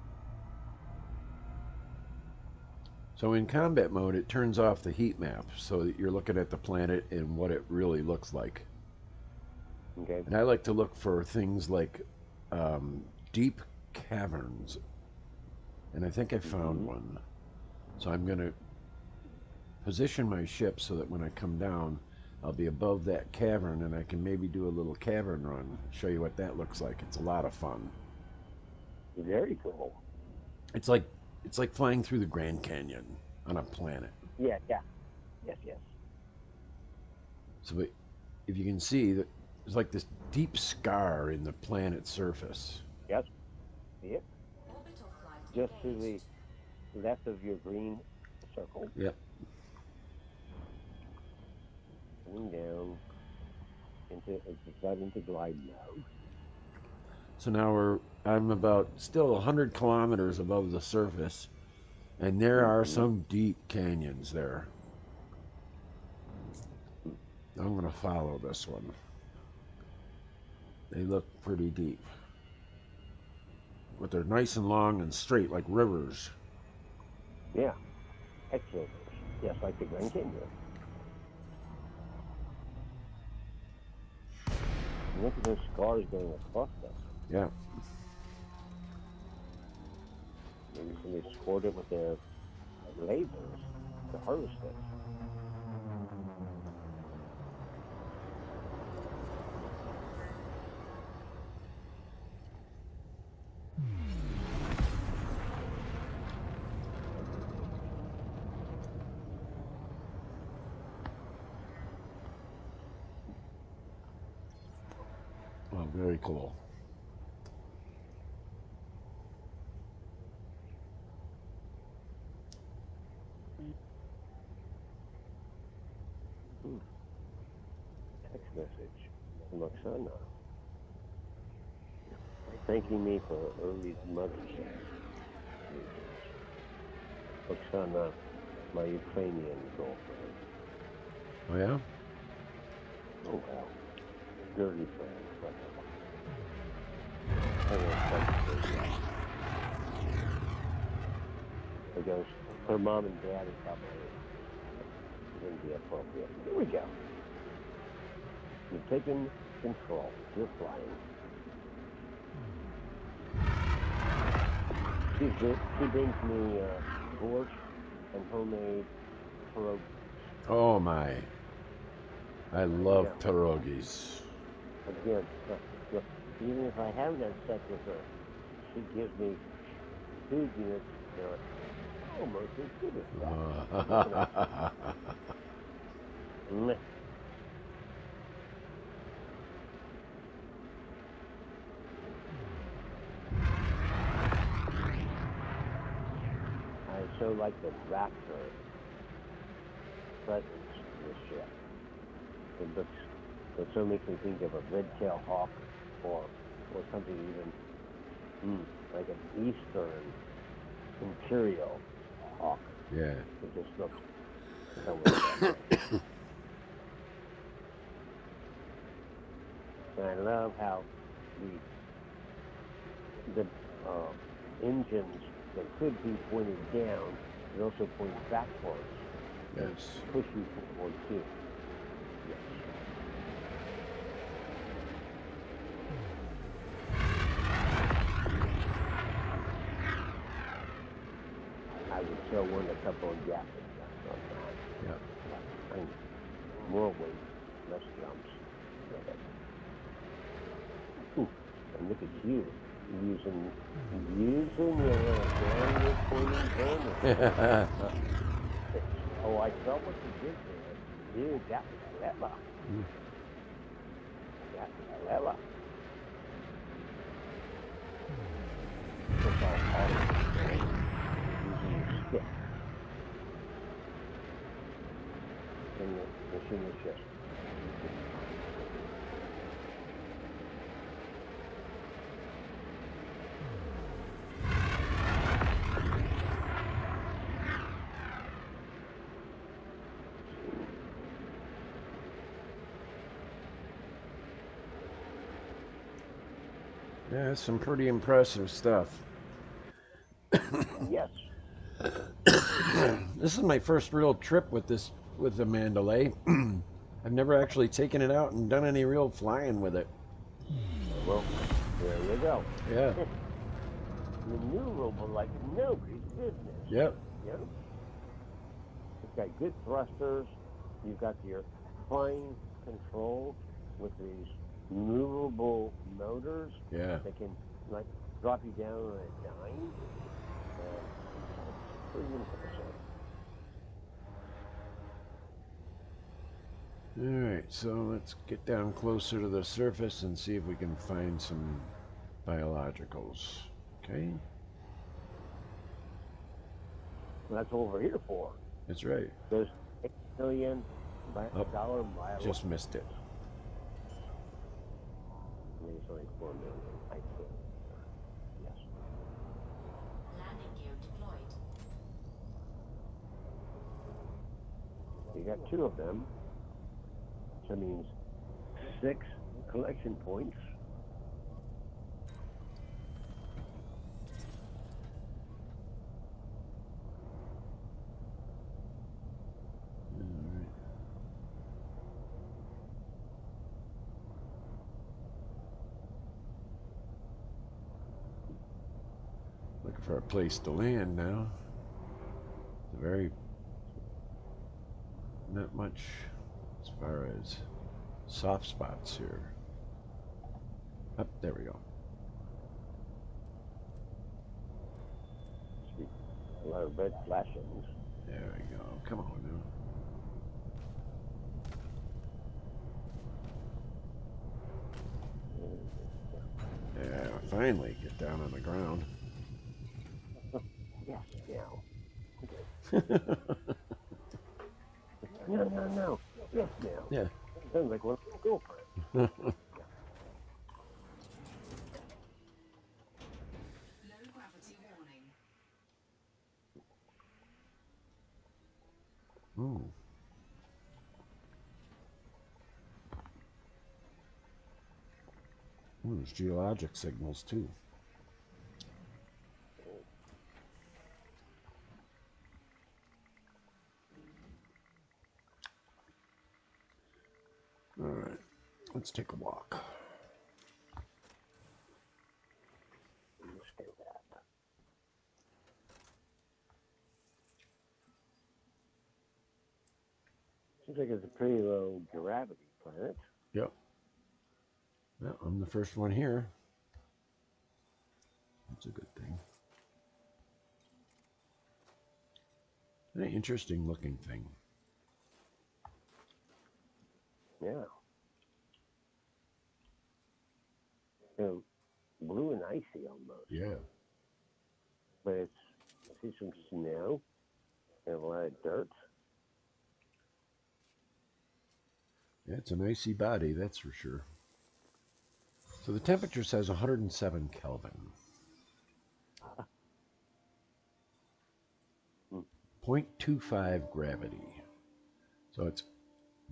so in combat mode, it turns off the heat map so that you're looking at the planet and what it really looks like. Okay. And I like to look for things like deep caverns. And I think I found one. So I'm going to position my ship so that when I come down, I'll be above that cavern and I can maybe do a little cavern run, show you what that looks like. It's a lot of fun. Very cool. It's like flying through the Grand Canyon on a planet. Yeah. Yes. So if you can see that there's like this deep scar in the planet's surface. Yes. See it? Just to the left of your green circle. Yep. Coming down into glide mode. So now I'm about still 100 kilometers above the surface, and there are some deep canyons there. I'm going to follow this one. They look pretty deep, but they're nice and long and straight like rivers. Yeah. Excellent. Yes, like the Grand Canyon. And look at those scars going across them. Yeah. Maybe somebody scored it with their lasers to harvest it. Oh, very cool. Text message from Oksana. Thanking me for early Mother's Day. Oksana, my Ukrainian girlfriend. Oh, yeah? Oh, well. Dirty friend, whatever. I won't touch her yet. Because her mom and dad are probably wouldn't be appropriate. Here we go. You've taken control. You're flying. She brings me borscht and homemade pierogi. Oh, my. I love pierogies. Again, look, even if I haven't had sex with her, she gives me food units that are almost as good as that. Meh. I so like the raptor presence in this ship. It so makes me think of a red-tailed hawk or something even like an eastern imperial hawk. Yeah. It just looks so interesting. And I love how the engines that could be pointed down, but also point backwards and Yes. push you forward too. Yes. I would throw one a couple of gaps on that. Yeah. I mean, more weight, less jumps. Ooh, and look at you using your little downward pointing camera. Oh, I saw what you did there. Dude, that was clever. That was clever. That's all auto. Using your stick. And the machine is just. Yeah, some pretty impressive stuff. Yes. This is my first real trip with the Mandalay. I've never actually taken it out and done any real flying with it. Well, there you go. Yeah. Maneuverable like nobody's business. Yep. You know? It's got good thrusters. You've got your fine control with these movable motors Yeah. that can like drop you down on a dime. It's pretty impressive. All right, so let's get down closer to the surface and see if we can find some biologicals. Okay. Well, that's what we're here for. That's right. Those $8 million dollar Just missed it. I mean, it's only $4 million. I think. Yes. Landing gear deployed. You got 2 of them. So that means 6 collection points. Looking for a place to land now. It's very not much as far as soft spots here. Up there we go. A lot of red flashings. There we go. Come on now. Yeah, finally get down on the ground. Yes, now. No. Yes, now. Yeah. Sounds like one of my girlfriends. Low gravity warning. Ooh. Ooh, there's geologic signals too. All right, let's take a walk. Seems like it's a pretty low gravity planet. Yep. Well, I'm the first one here. That's a good thing. An interesting looking thing. Yeah. So blue and icy almost. Yeah. But I see some snow and a lot of dirt. Yeah, it's an icy body, that's for sure. So the temperature says 107 Kelvin. 0.25 gravity. So it's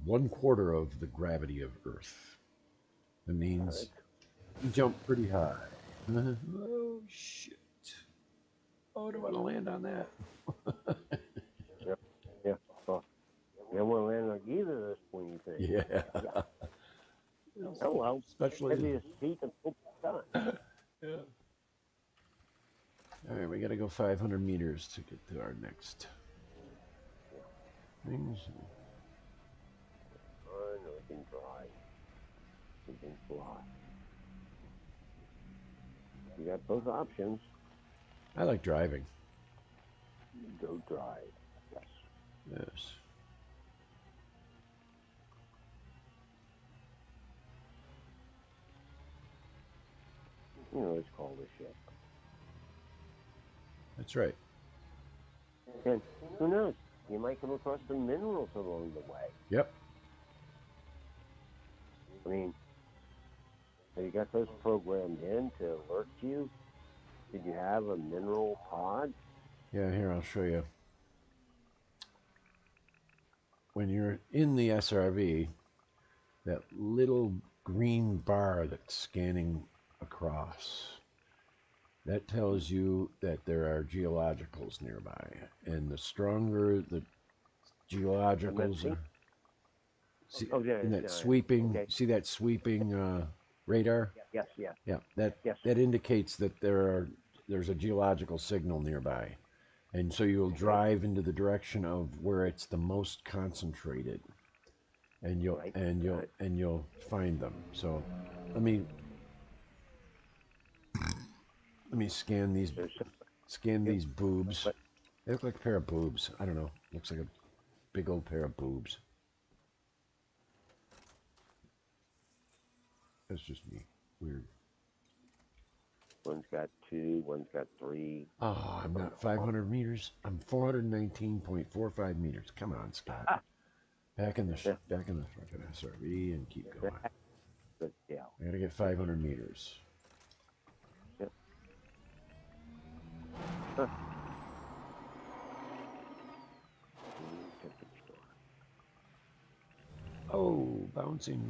1/4 of the gravity of Earth. That means you jump pretty high. Oh, shit. Oh, I don't want to land on that. Yeah. Yeah. Well, you don't want to land on either of those pointy things. Yeah. Oh well. Especially. Maybe a seat of hope done. Yeah. All right, we got to go 500 meters to get to our next things. Run or we can drive. We can fly. You got both options. I like driving. Go drive. Yes. Yes. You know, it's called a ship. That's right. And who knows? You might come across some minerals along the way. Yep. I mean, have you got those programmed in to alert you? Did you have a mineral pod? Yeah, here, I'll show you. When you're in the SRV, that little green bar that's scanning across, that tells you that there are geologicals nearby. And the stronger the geologicals are, see, Oh, yeah, in that yeah, sweeping, okay. see that sweeping radar? Yes, yes. Yeah, Yes. that indicates that there's a geological signal nearby. And so you'll drive into the direction of where it's the most concentrated. And you'll Right. you'll find them. So let me scan these boobs. But They look like a pair of boobs. I don't know. Looks like a big old pair of boobs. That's just me. Weird. one's got 2, one's got 3. Oh, I'm not 500 meters. I'm 419.45 meters. Come on, Scott. Back in the fucking SRV and keep going. Good deal. I gotta get 500 meters. Yep. Huh. Oh, bouncing.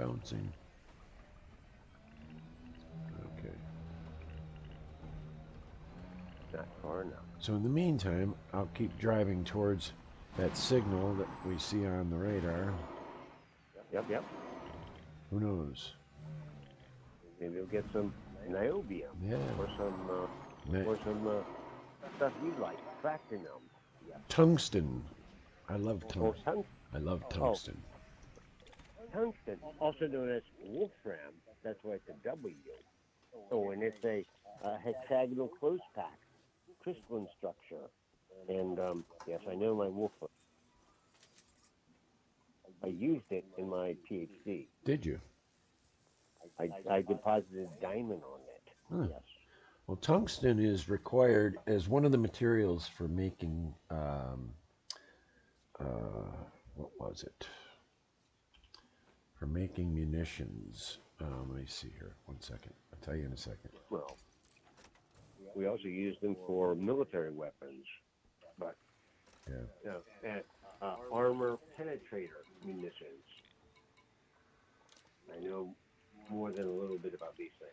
Okay. Not far enough. So in the meantime, I'll keep driving towards that signal that we see on the radar. Yep. Who knows? Maybe we'll get some niobium. Yeah. Or some stuff you like. Platinum. Yeah. Tungsten. I love Oh, tungsten. I love tungsten. Tungsten, also known as wolfram. That's why it's a W. Oh, and it's a hexagonal close pack, crystalline structure. And yes, I know my wolfram. I used it in my PhD. Did you? I deposited diamond on it. Huh. Yes. Well, tungsten is required as one of the materials for making, what was it? For making munitions. Let me see here. 1 second. I'll tell you in a second. Well, we also use them for military weapons, but armor penetrator munitions. I know more than a little bit about these things.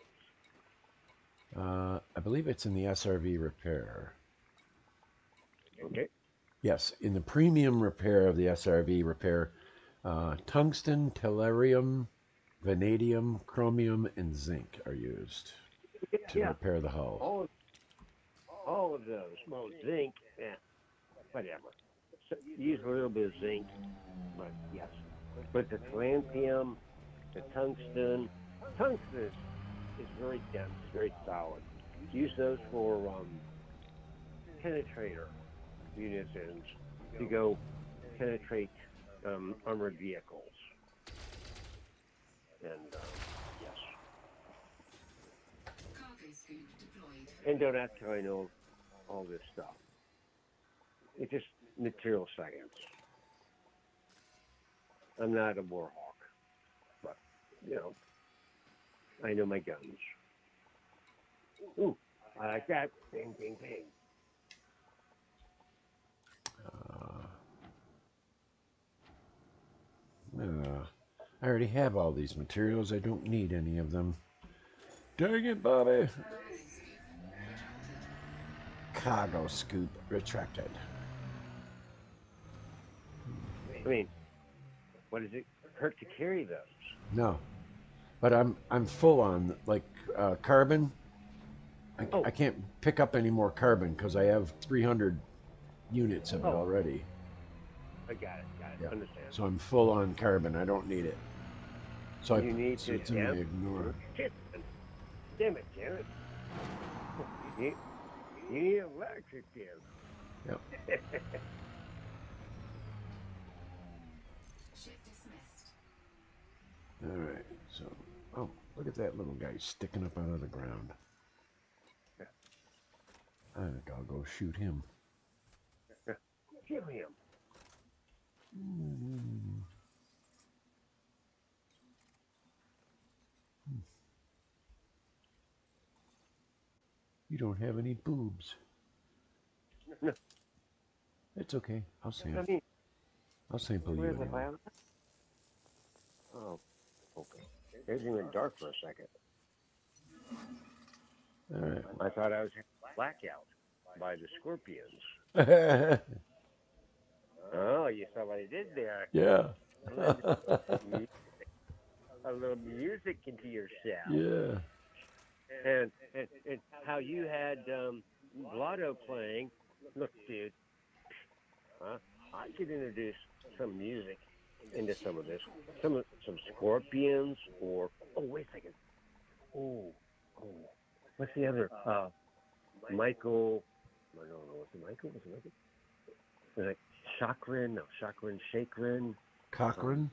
I believe it's in the SRV repair. Okay. Yes, in the premium repair of the SRV repair, tungsten, tellurium, vanadium, chromium, and zinc are used to repair the hull. All of those. Well, zinc, whatever. So use a little bit of zinc, but yes. But the calanthium, the tungsten is very dense, very solid. Use those for penetrator munitions to go penetrate armored vehicles. And yes. Cargo scoop deployed. And don't ask how I know all this stuff. It's just material science. I'm not a war hawk, but I know my guns. Ooh, I like that. Bing, bing, bing. I already have all these materials. I don't need any of them. Dang it, Bobby. Cargo scoop retracted. cargo scoop retracted. I mean, what does it hurt to carry those? No, but I'm full on like carbon. I can't pick up any more carbon because I have 300 units of it Oh. already. I got it. Yeah. Understand. So I'm full on carbon. I don't need it. So You need to it's in my ignore. Shit. Damn it, Janet. You need electric, damn. Yep. Ship dismissed. All right. So, oh, look at that little guy sticking up out of the ground. I think I'll go shoot him. Kill him. You don't have any boobs. No. It's okay. I'll I sample. mean, I'll sample you. where the Anyway. hell? Oh, okay. It went dark for a second. All right. I thought I was blackout by the scorpions. Oh, you saw what I did there. Yeah. A little music into your sound. Yeah. And how you had Blotto playing. Look, dude, I could introduce some music into some of this. Some scorpions or wait a second. Oh, what's the other? Michael. I don't know. Was it Michael? Was it like Chakrin? No, Chakrin. Cochrane?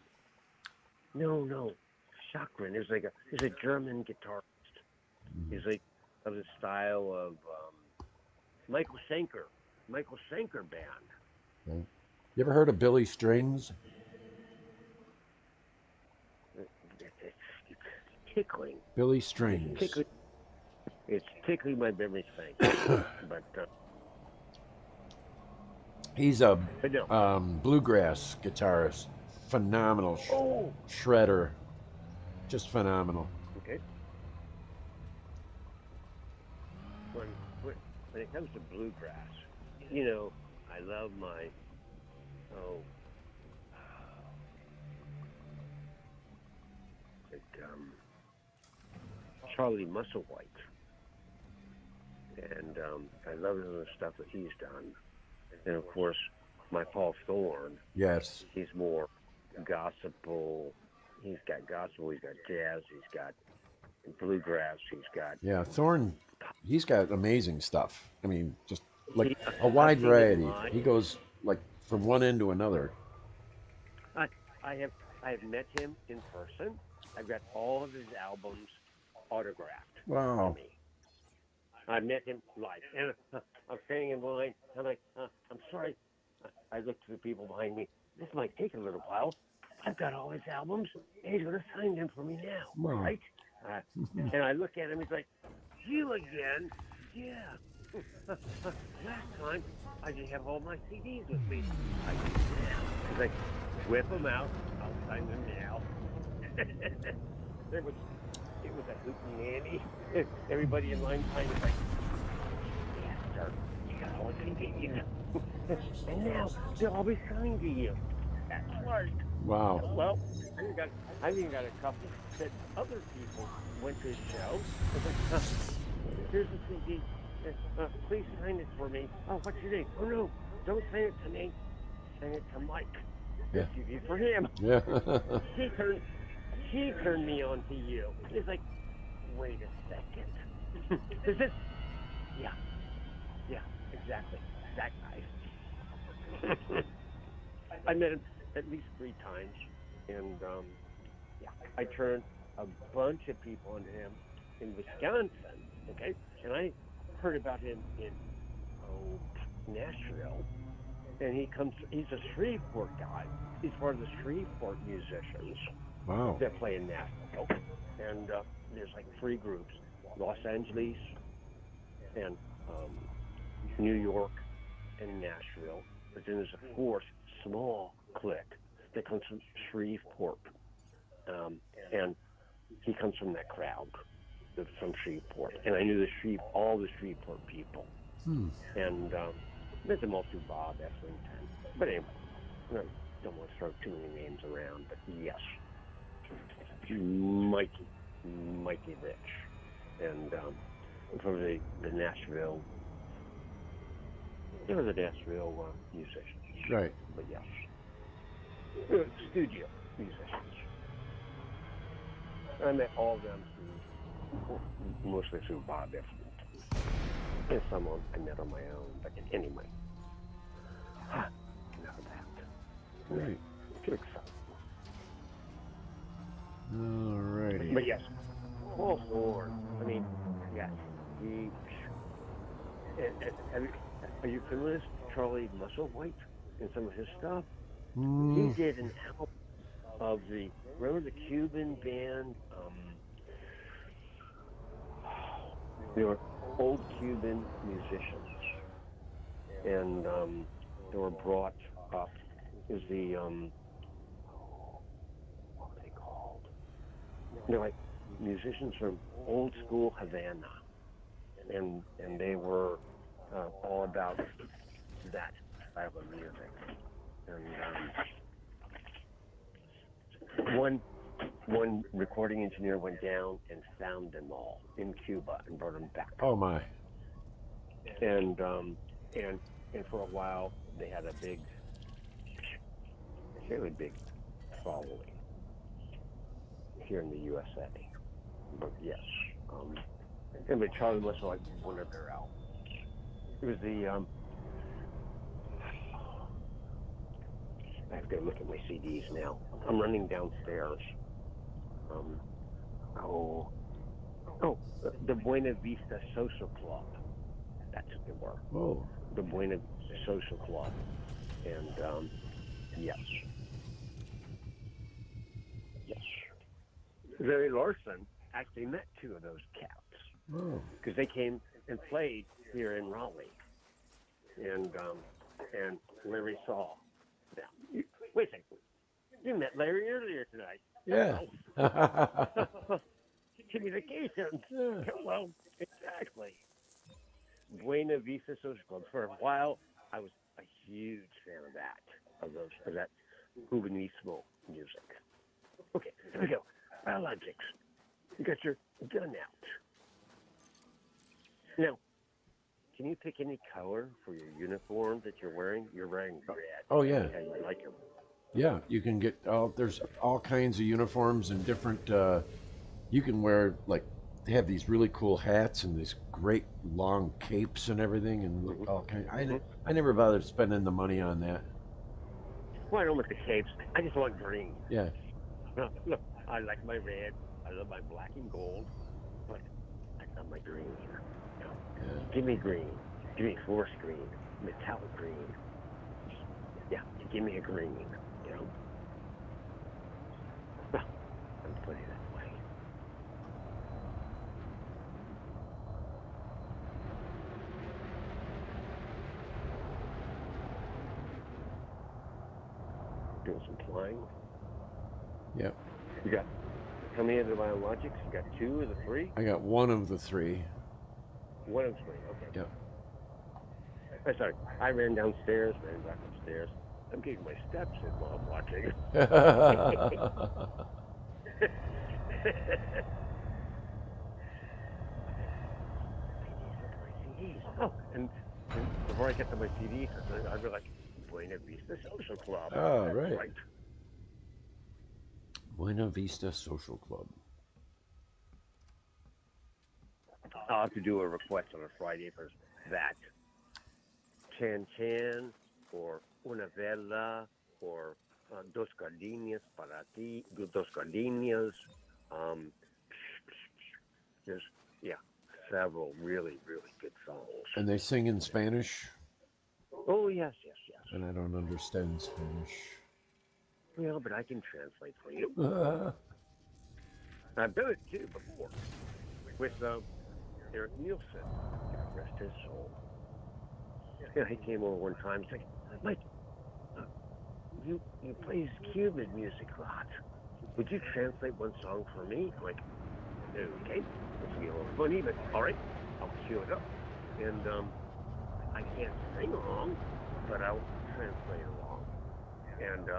No. Chakrin. There's a German guitarist. He's like of the style of Michael Schenker band. Okay. You ever heard of Billy Strings? It's tickling. Billy Strings. It's tickling my memory bank. But He's a no. bluegrass guitarist. Phenomenal shredder. Just phenomenal. Okay. When it comes to bluegrass, I love my Charlie Musselwhite, and I love the stuff that he's done, and of course my Paul Thorne. Yes. He's more gospel. He's got gospel. He's got jazz. He's got bluegrass. He's got Thorne. He's got amazing stuff. I mean, just like a wide variety. He goes like from one end to another. I have met him in person. I've got all of his albums autographed. Wow. To me. I met him live, and I'm standing in line. I'm like, I'm sorry. I look to the people behind me. This might take a little while. I've got all his albums. He's going to sign them for me now, Wow. right? And I look at him. He's like, you again? Yeah. Last time, I didn't have all my CDs with me. I do now. He's like, whip them out. I'll sign them now. It was a hootenanny. Everybody in line behind was like, yeah, sir, you got all the CDs. And now they'll all be signed to you. That's right. Wow. Well, I even got a couple that other people went to the show. Here's a CD. Please sign it for me. Oh, what's your name? Oh, no, don't sign it to me. Sign it to Mike. Yeah. CD for him. Yeah. He turned me on to you. He's like, wait a second. Is this? Yeah, exactly. That guy. I met him at least 3 times, and I turned a bunch of people onto him in Wisconsin. Okay, and I heard about him in Nashville, and he's a Shreveport guy. He's part of the Shreveport musicians. Wow. That play in Nashville, and there's like 3 groups: Los Angeles, and New York, and Nashville. But then there's a 4th small clique that comes from Shreveport, and he comes from that crowd from Shreveport. And I knew all the Shreveport people, And there's a multi Bob Essington. But anyway, I don't want to throw too many names around, but yes, mighty rich. And for the Nashville, they were the Nashville musicians. Right. But yes, studio musicians. I met all of them mostly through Bob Essington. And some I met on my own, but anyway. Enough of that. Right. Too exciting. All righty. But yes, all horn. I mean, yes, he. Are you familiar with Charlie Musselwhite and some of his stuff? He did an album of remember the Cuban band? They were old Cuban musicians, and they were brought up. Is the what were they called? They're like musicians from old school Havana, and they were all about that style of music. And one recording engineer went down and found them all in Cuba and brought them back. Oh my. And for a while they had a fairly big following here in the USA. But yes, and but Charlie was like one of their albums. It was the I have to look at my CDs now. I'm running downstairs. The Buena Vista Social Club. That's what they were. Oh. The Buena Vista Social Club. And yes. Larry Larson actually met two of those cats. Oh. Because they came and played here in Raleigh. And Larry saw them. Wait a second. You met Larry earlier tonight. Yeah. Communications. Yeah. Well, exactly. Buena Vista Social Club. For a while, I was a huge fan of that Cubanismo music. Okay, here we go. Biologics. You got your gun out. Now, can you pick any color for your uniform that you're wearing? You're wearing red. Oh yeah. And you like them. Yeah, you can get there's all kinds of uniforms and different you can wear, like, they have these really cool hats and these great long capes and everything, and look all kind. I never bothered spending the money on that. Well, I don't want the capes. I just want green. Yeah. Look, I like my red. I love my black and gold, but I love my green. You know? Yeah. Give me green. Give me forest green, metallic green. Yeah, give me a green. You know. Well, I'm putting it that way. Doing some flying. Yep. You got how many of the biologics? You got 2 of the 3? I got one of the 3. One of 3. Okay. Yep. I'm sorry. I ran downstairs, ran back upstairs. I'm getting my steps in while I'm watching. Oh, and before I get to my CDs, I realized Buena Vista Social Club. Oh, That's right. Buena Vista Social Club. I'll have to do a request on a Friday for that. Chan Chan, or Una Vela, or Dos Gardenias para ti, Dos Gardenias. There's, several really, really good songs. And they sing in Spanish? Oh, yes. And I don't understand Spanish. Well, but I can translate for you. I've done it, too, before. With Eric Nielsen. God rest his soul. Yeah, he came over one time. He's like, Mike, you play Cuban music a lot. Would you translate one song for me? I'm like, okay, it's gonna be a little funny, but all right, I'll cue it up. And I can't sing along, but I'll translate along. And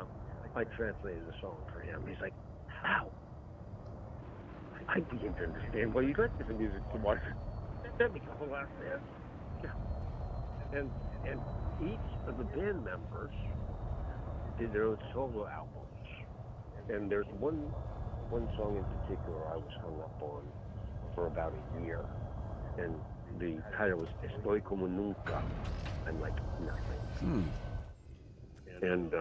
I translated the song for him. He's like, how? I begin to understand why you like the music so much. That makes a whole lot of sense. And each of the band members did their own solo albums. And there's one song in particular I was hung up on for about a year. And the title was Estoy como nunca. I'm like nothing. And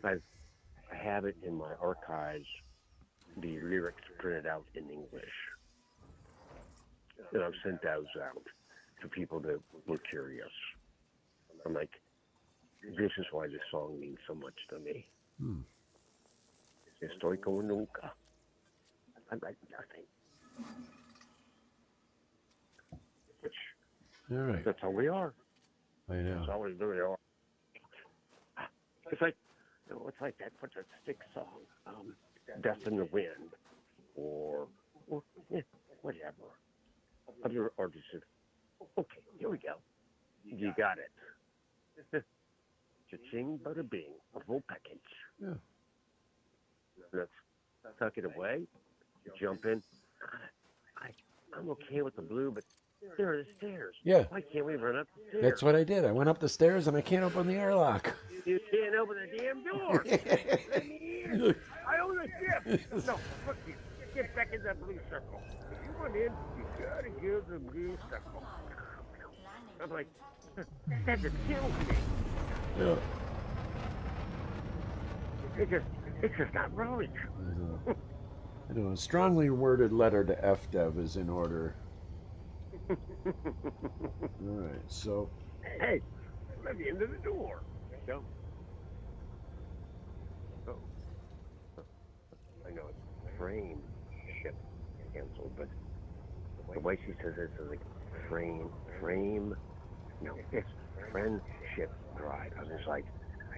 I have it in my archives, the lyrics printed out in English. And I've sent those out to people that were curious. I'm like, this is why this song means so much to me. Estoy como nunca. I'm like nothing. All right. That's how we are. I know. That's how we really are. It's like, it's like that stick song, Death in the Wind, or whatever. Other artists said, okay, here we go. You got it. Cha-ching, bada bing, a full package. Yeah. Let's tuck it away, jump in. I'm okay with the blue, but there are the stairs. Yeah. Why can't we run up the stairs? That's what I did. I went up the stairs and I can't open the airlock. You can't open the damn door. Let me in. I own the ship. No, fuck you. Get back in that blue circle. If you want in, you gotta give the blue circle. I'm like, that just kills me. Yeah. It's just not right. I know. A strongly worded letter to FDev is in order. All right, so. Hey, let me into the door. No. Oh. I know it's frame ship canceled, but the way she says it is like frame. No, it's friendship drive. I was just like,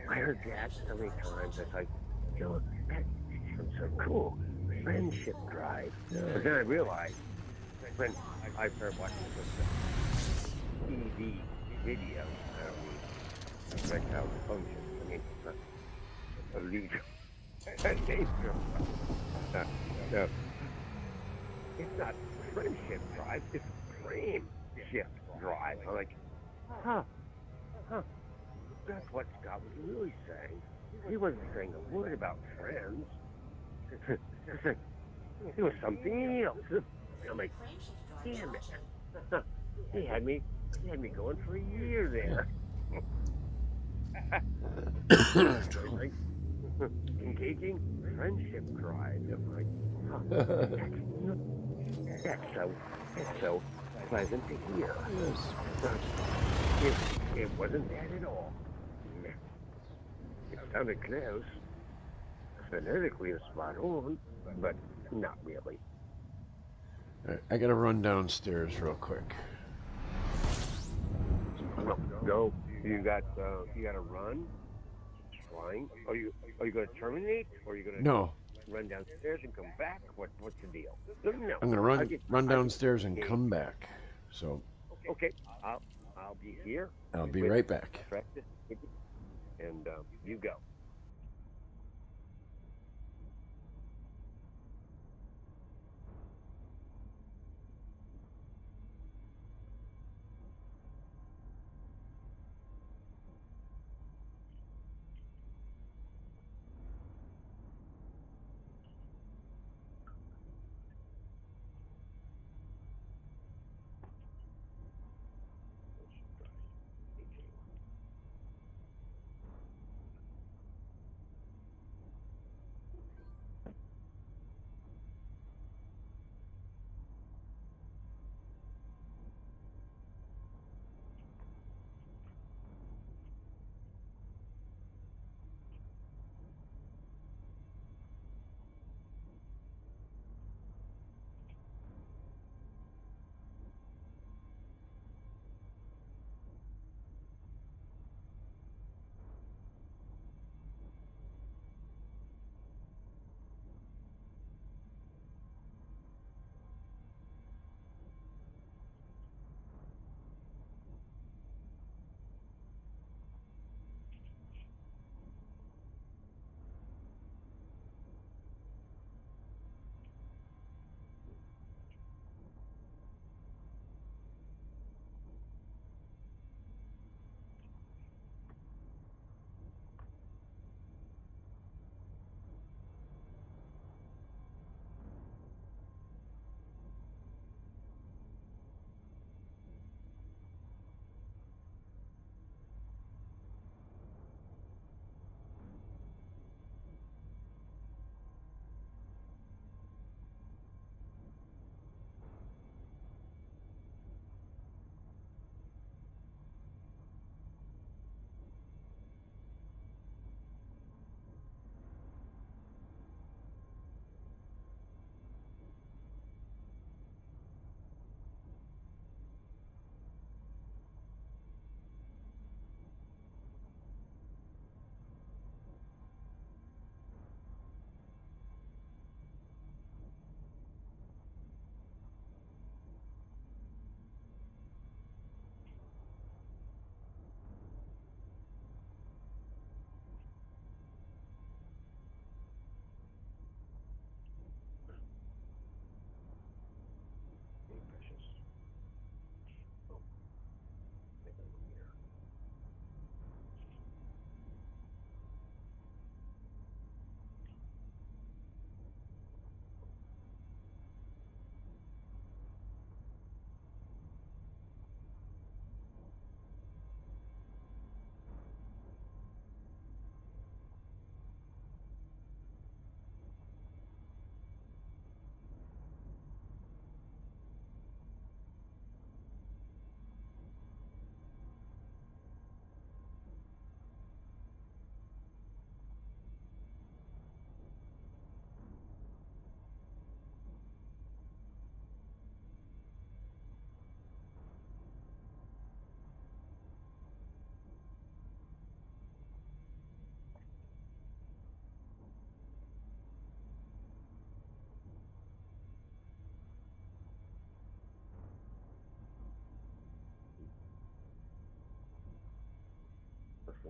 I heard that so many times. It's like, that sounds so cool. Friendship drive. But then I realized when I started watching this TV video, I don't mean erectile dysfunction. I mean, a lead. No, it's not friendship drive. It's friendship drive. I'm like, huh. That's what Scott was really saying. He wasn't saying a word about friends. It was something else. I'm like, damn it. He had me going for a year there. Like, engaging friendship drive. I'm like, that's so pleasant to hear. It wasn't that at all. It sounded close. Phonetically it's spot on, but not really. I gotta run downstairs real quick. No, you got to run. Flying. Are you going to terminate, or are you going to run downstairs and come back? What's the deal? No. I'm gonna run downstairs and come back. So. Okay, I'll be here. I'll be right back. And you go.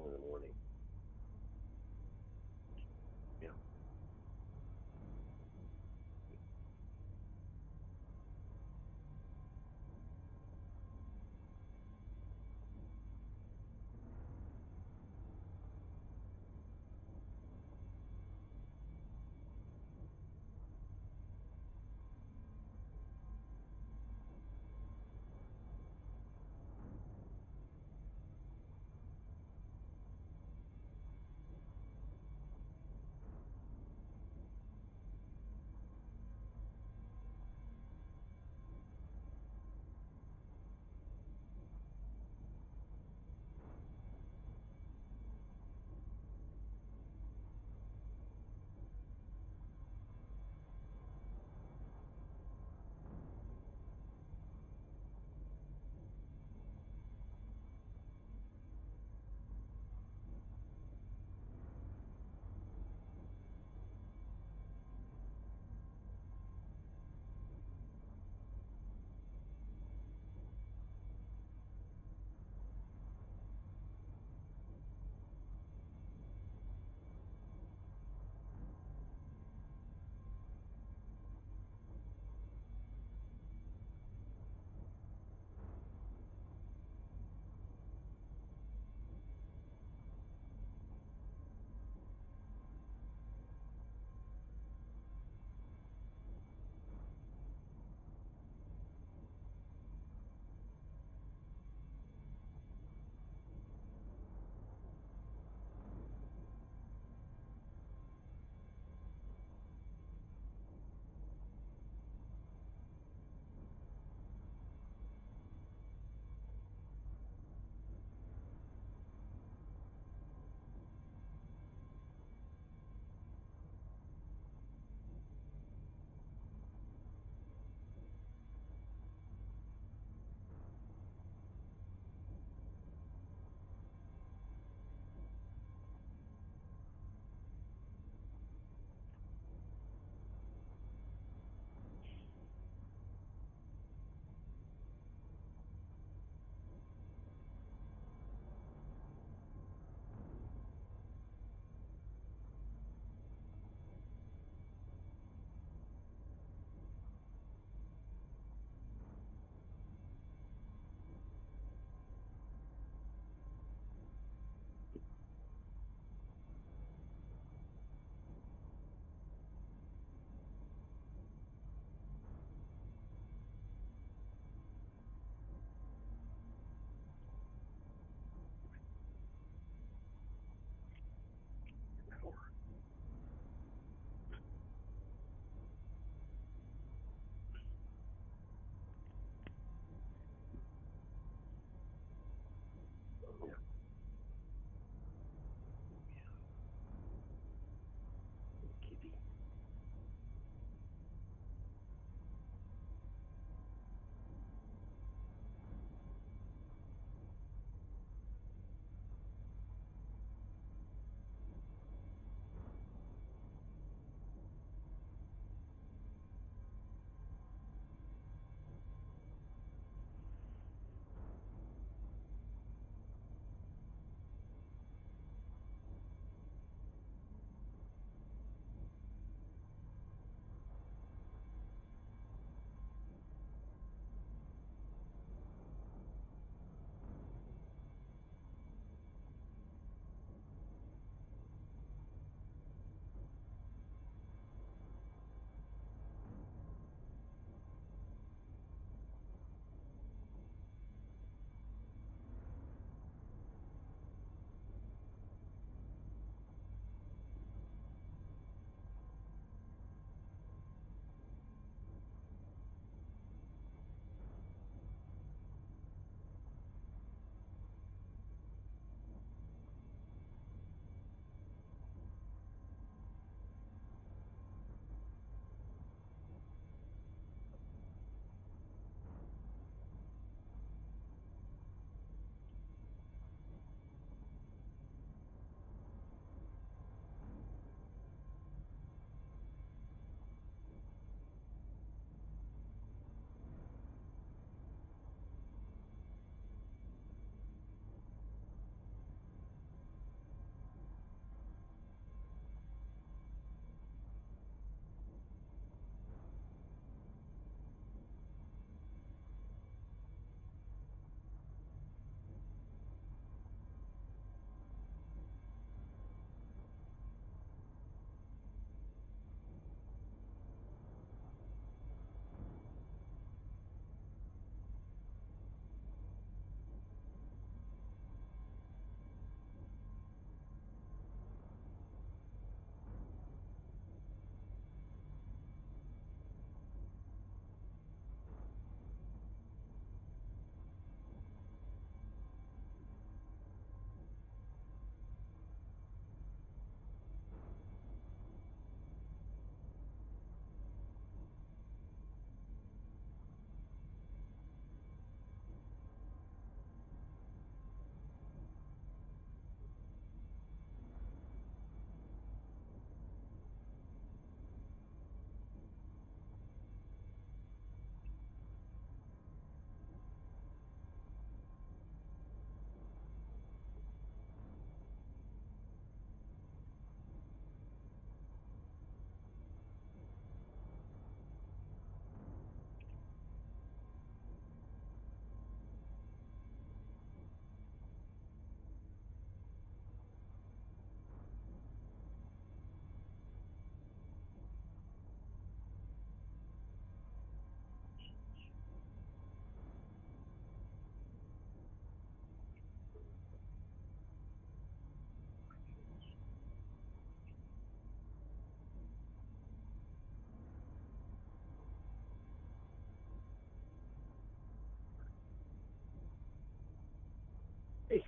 in the morning. Yeah.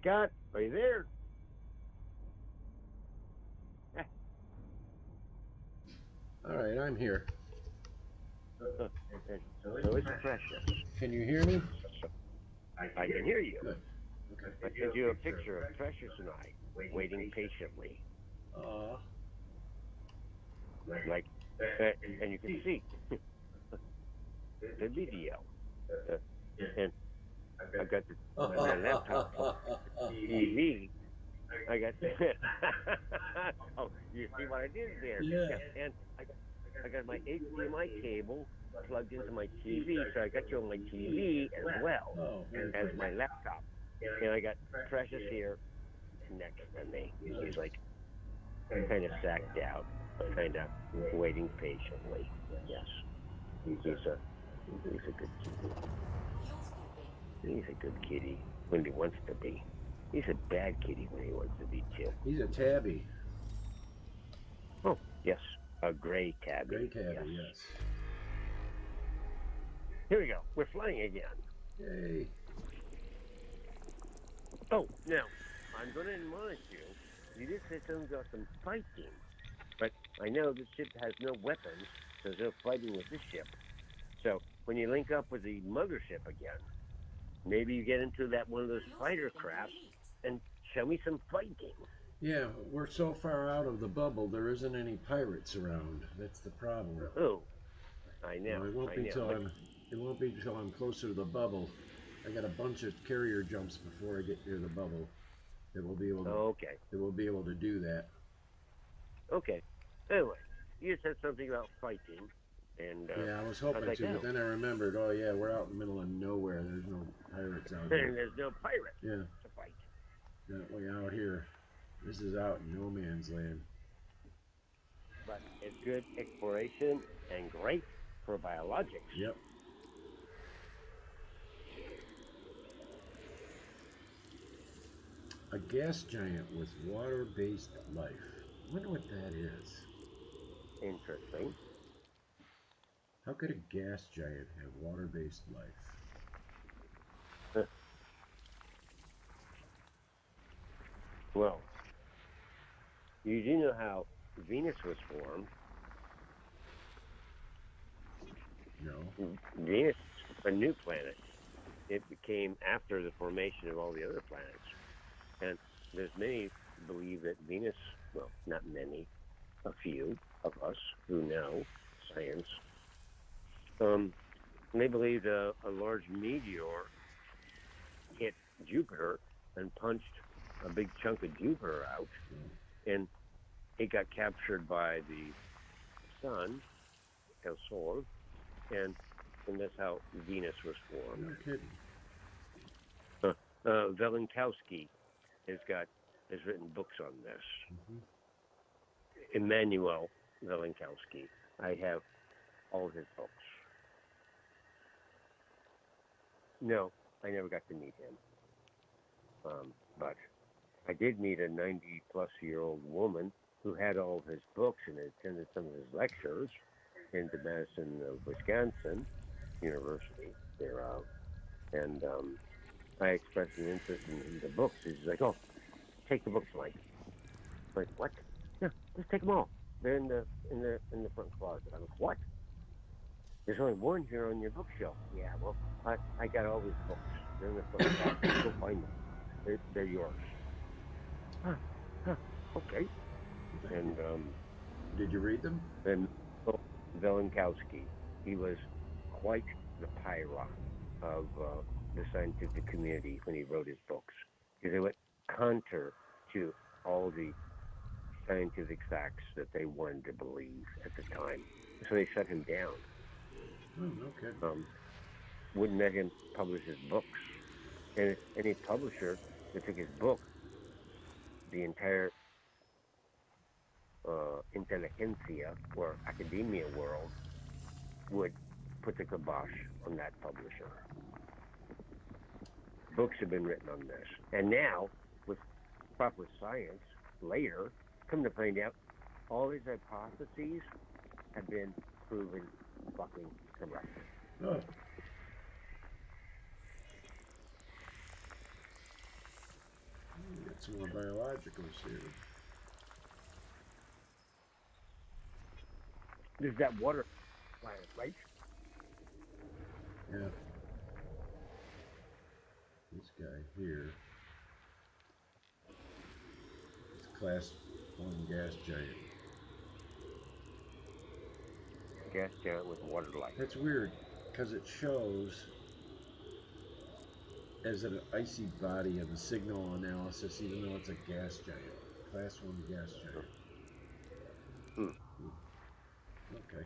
Scott, are you there? All right, I'm here. So it's Precious. Can you hear me? I can hear you. Good. Okay. I sent you a picture of Precious and I waiting patiently. Like, and you can see the video. And I've got my laptop TV. I got oh, you see what I did there? Yeah. And I got my HDMI cable plugged into my TV, so I got you on my TV as well as my laptop. And I got Precious here next to me. He's like kind of sacked out, kind of waiting patiently. Yes, he's a good kitty. He's a good kitty when he wants to be. He's a bad kitty when he wants to be too. He's a tabby. Oh, yes, a gray tabby. Gray tabby, yes. Here we go. We're flying again. Yay. Oh, now, I'm going to admonish you. You did say something about some fighting. But I know this ship has no weapons, so there's no fighting with this ship. So when you link up with the mothership again, maybe you get into that one of those fighter crafts and show me some fighting. Yeah, we're so far out of the bubble, there isn't any pirates around. That's the problem. Oh, I know. It won't be till I'm closer to the bubble. I got a bunch of carrier jumps before I get near the bubble. That will be able to. Okay. That will be able to do that. Okay. Anyway, you said something about fighting, and yeah, I was hoping like, to, but then I remembered. Oh yeah, we're out in the middle of nowhere. There's no pirates out here. And there's no pirates to fight. That way out here. This is out in no man's land. But it's good exploration and great for biologics. Yep. A gas giant with water-based life. I wonder what that is. Interesting. How could a gas giant have water-based life? Well, you do know how Venus was formed. No. Venus, a new planet. It became after the formation of all the other planets. And there's many who believe that Venus, well, not many, a few of us who know science, they believe a large meteor hit Jupiter and punched a big chunk of Jupiter out, and it got captured by the sun, El Sol, and that's how Venus was formed. No kidding. Velenkowski has written books on this. Immanuel Velenkowski. I have all of his books. No, I never got to meet him. But I did meet a 90-plus-year-old woman who had all of his books and attended some of his lectures in the Madison, Wisconsin University thereof. And I expressed an interest in the books. He's like, "Oh, take the books, Mike." I'm like, "What?" "Yeah, just take them all. They're in the front closet." I'm like, "What? There's only one here on your bookshelf." "Yeah, well, I got all these books. They're in the front closet. Go find them. They're yours." Okay. And did you read them? And Velenkowski, he was quite the pyrrhon of the scientific community when he wrote his books, because they went counter to all the scientific facts that they wanted to believe at the time. So they shut him down. Okay. Wouldn't let him publish his books. And if any publisher that took his book, the entire intelligentsia or academia world would put the kibosh on that publisher. Books have been written on this. And now, with proper science, later, come to find out, all these hypotheses have been proven fucking correct. Oh. some more biologicals here. There's that water planet, right? Yeah. This guy here is Class 1 gas giant. Gas giant with water light. That's weird, because it shows as an icy body in the signal analysis, even though it's a gas giant. Class 1 gas giant. Hmm. Okay.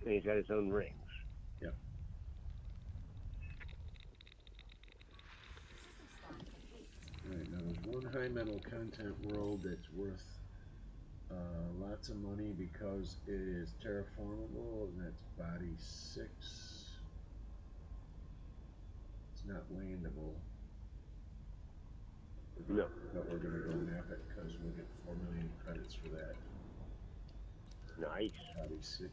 And he's got his own rings. Yeah. System scan complete. Alright, now there's one high metal content world that's worth lots of money because it is terraformable, and that's body 6. It's not landable. No. But we're going to go map it because we'll get 4 million credits for that. Nice. Body 6.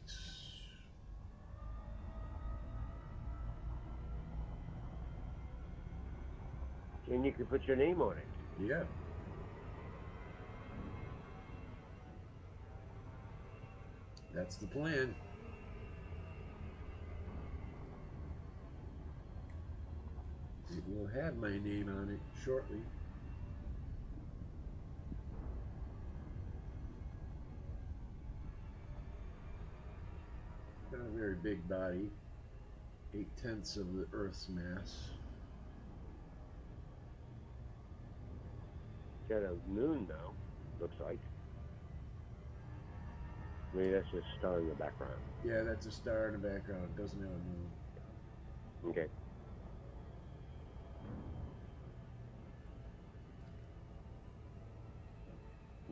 And you can put your name on it. Yeah. That's the plan. It will have my name on it shortly. Not a very big body. 8/10 of the Earth's mass. Got a moon though, looks like. Maybe that's just a star in the background. Yeah, that's a star in the background. It doesn't have a moon. Okay.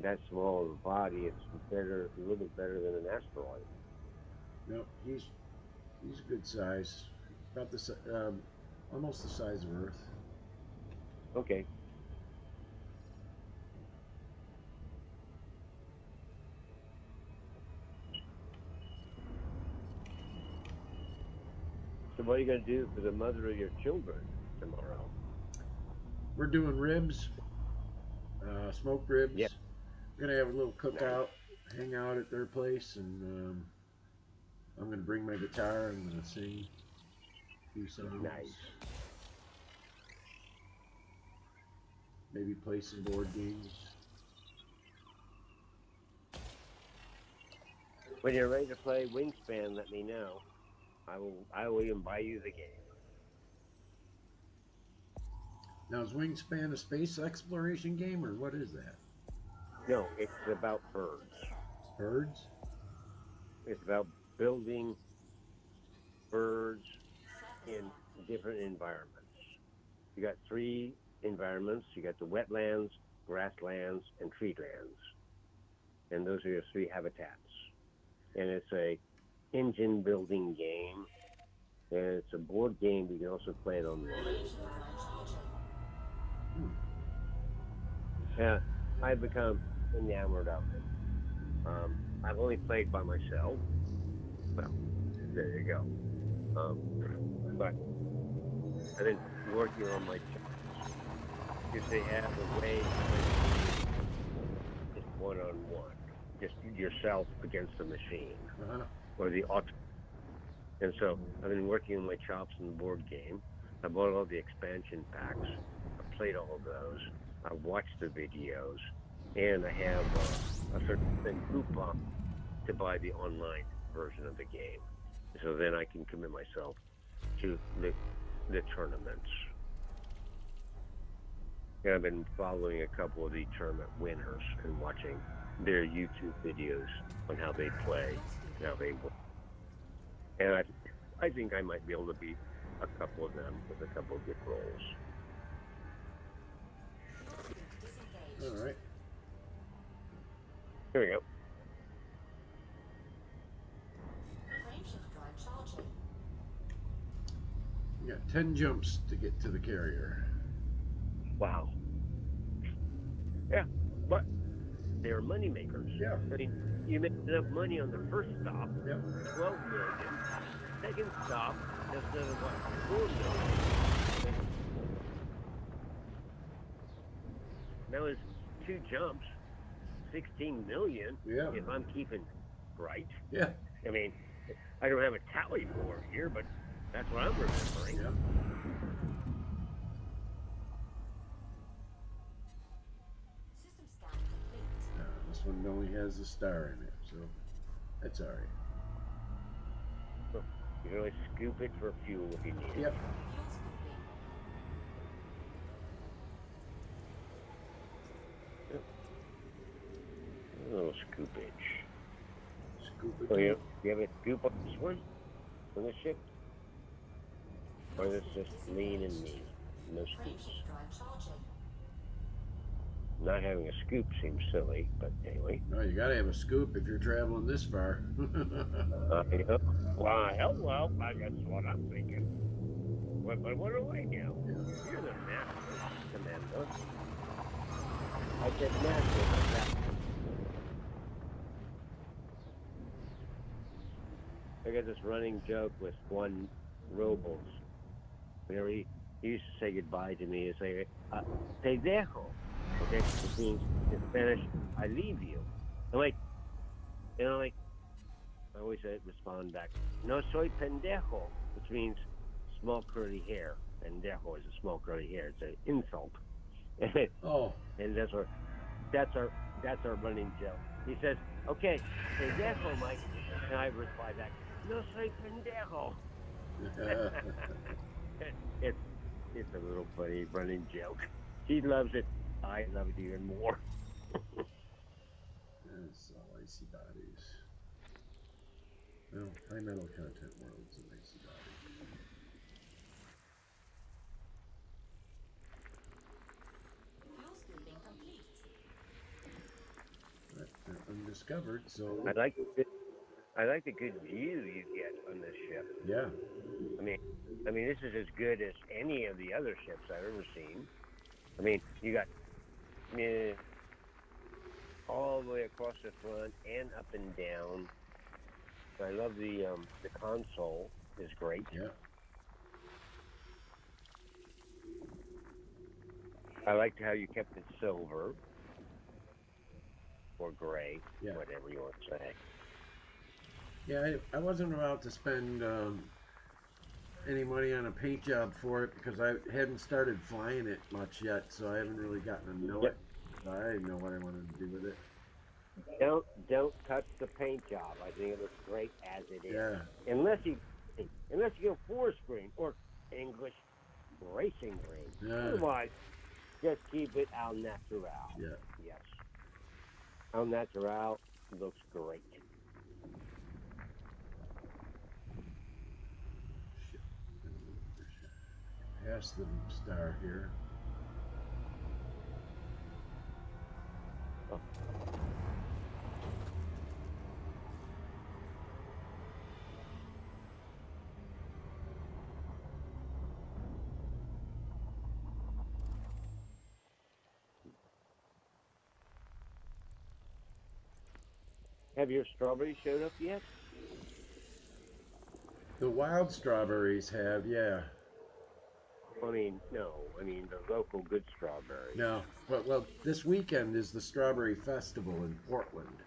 That small of a body, it's better, a little bit better than an asteroid. No, he's a good size. About the almost the size of Earth. Okay. So what are you going to do for the mother of your children tomorrow? We're doing ribs, smoked ribs. Yep. We're gonna have a little cookout, hang out at their place, and I'm gonna bring my guitar. I'm gonna sing a few songs. Nice. Maybe play some board games. When you're ready to play Wingspan, let me know. I will even buy you the game. Now, is Wingspan a space exploration game, or what is that? No, it's about birds. Birds? It's about building birds in different environments. You got 3 environments. You got the wetlands, grasslands, and treelands. And those are your 3 habitats. And it's a engine building game. And it's a board game, but you can also play it online. Yeah, I've become enamored of it. I've only played by myself. Well, there you go. But I've been working on my chops because they have a way to play just one-on-one, just yourself against the machine or the auto. And so I've been working on my chops in the board game. I bought all the expansion packs. I played all of those. I watched the videos, and I have a certain coupon to buy the online version of the game. So then I can commit myself to the tournaments. And I've been following a couple of the tournament winners and watching their YouTube videos on how they play and how they work. And I think I might be able to beat a couple of them with a couple of good rolls. All right. Here we go. Frameshift drive charging. We got 10 jumps to get to the carrier. Wow. Yeah, but they're money makers. Yeah. I mean, you make enough money on the first stop, Yep. 12 million. Second stop, that's another what, 4 million. That was 2 jumps, 16 million. Yeah. If I'm keeping right. Yeah. I mean, I don't have a tally for it here, but that's what I'm remembering. Yeah. System scan complete. This one only has a star in it, so that's all right. You can always scoop it for fuel if you need it. Yep. Fuel scooping. A little scoopage. Scoop it. So you have a scoop on this one? On the ship? Or is this just lean and mean? No scoops. Frameshift drive charging. Not having a scoop seems silly, but anyway. No, you gotta have a scoop if you're traveling this far. You know, well, that's what I'm thinking. But what do I know? You're the master, Commander. I said master, not master. I got this running joke with one Robles. Whenever he used to say goodbye to me, he'd say, te dejo. Okay, which means in Spanish, I leave you. And I always respond back, no soy pendejo, which means small curly hair. Pendejo is a small curly hair. It's an insult. Oh. And that's our running joke. He says, okay, pendejo, Mike. And I reply back, no soy pendejo. It's a little funny running joke. He loves it. I love it even more. That's all icy bodies. Well, high metal content world's an icy body. Fuel scooping complete. But they're undiscovered, so I like the good view you get on this ship. yeah. I mean, this is as good as any of the other ships I've ever seen. I mean, you got all the way across the front and up and down. I love the console is great. Yeah. I liked how you kept it silver or gray, Yeah. whatever you want to say. Yeah, I wasn't about to spend any money on a paint job for it because I hadn't started flying it much yet, so I haven't really gotten to know it. So I didn't know what I wanted to do with it. Don't touch the paint job. I think it looks great as it is. Yeah. Unless you go forest green or English racing green. Yeah. Otherwise, just keep it al natural. Yeah. Yes. Al natural looks great. Shit. Past the star here. Oh. Have your strawberries showed up yet? The wild strawberries have, yeah. I mean, no. I mean, the local good strawberries. No, but well, this weekend is the Strawberry Festival in Portland.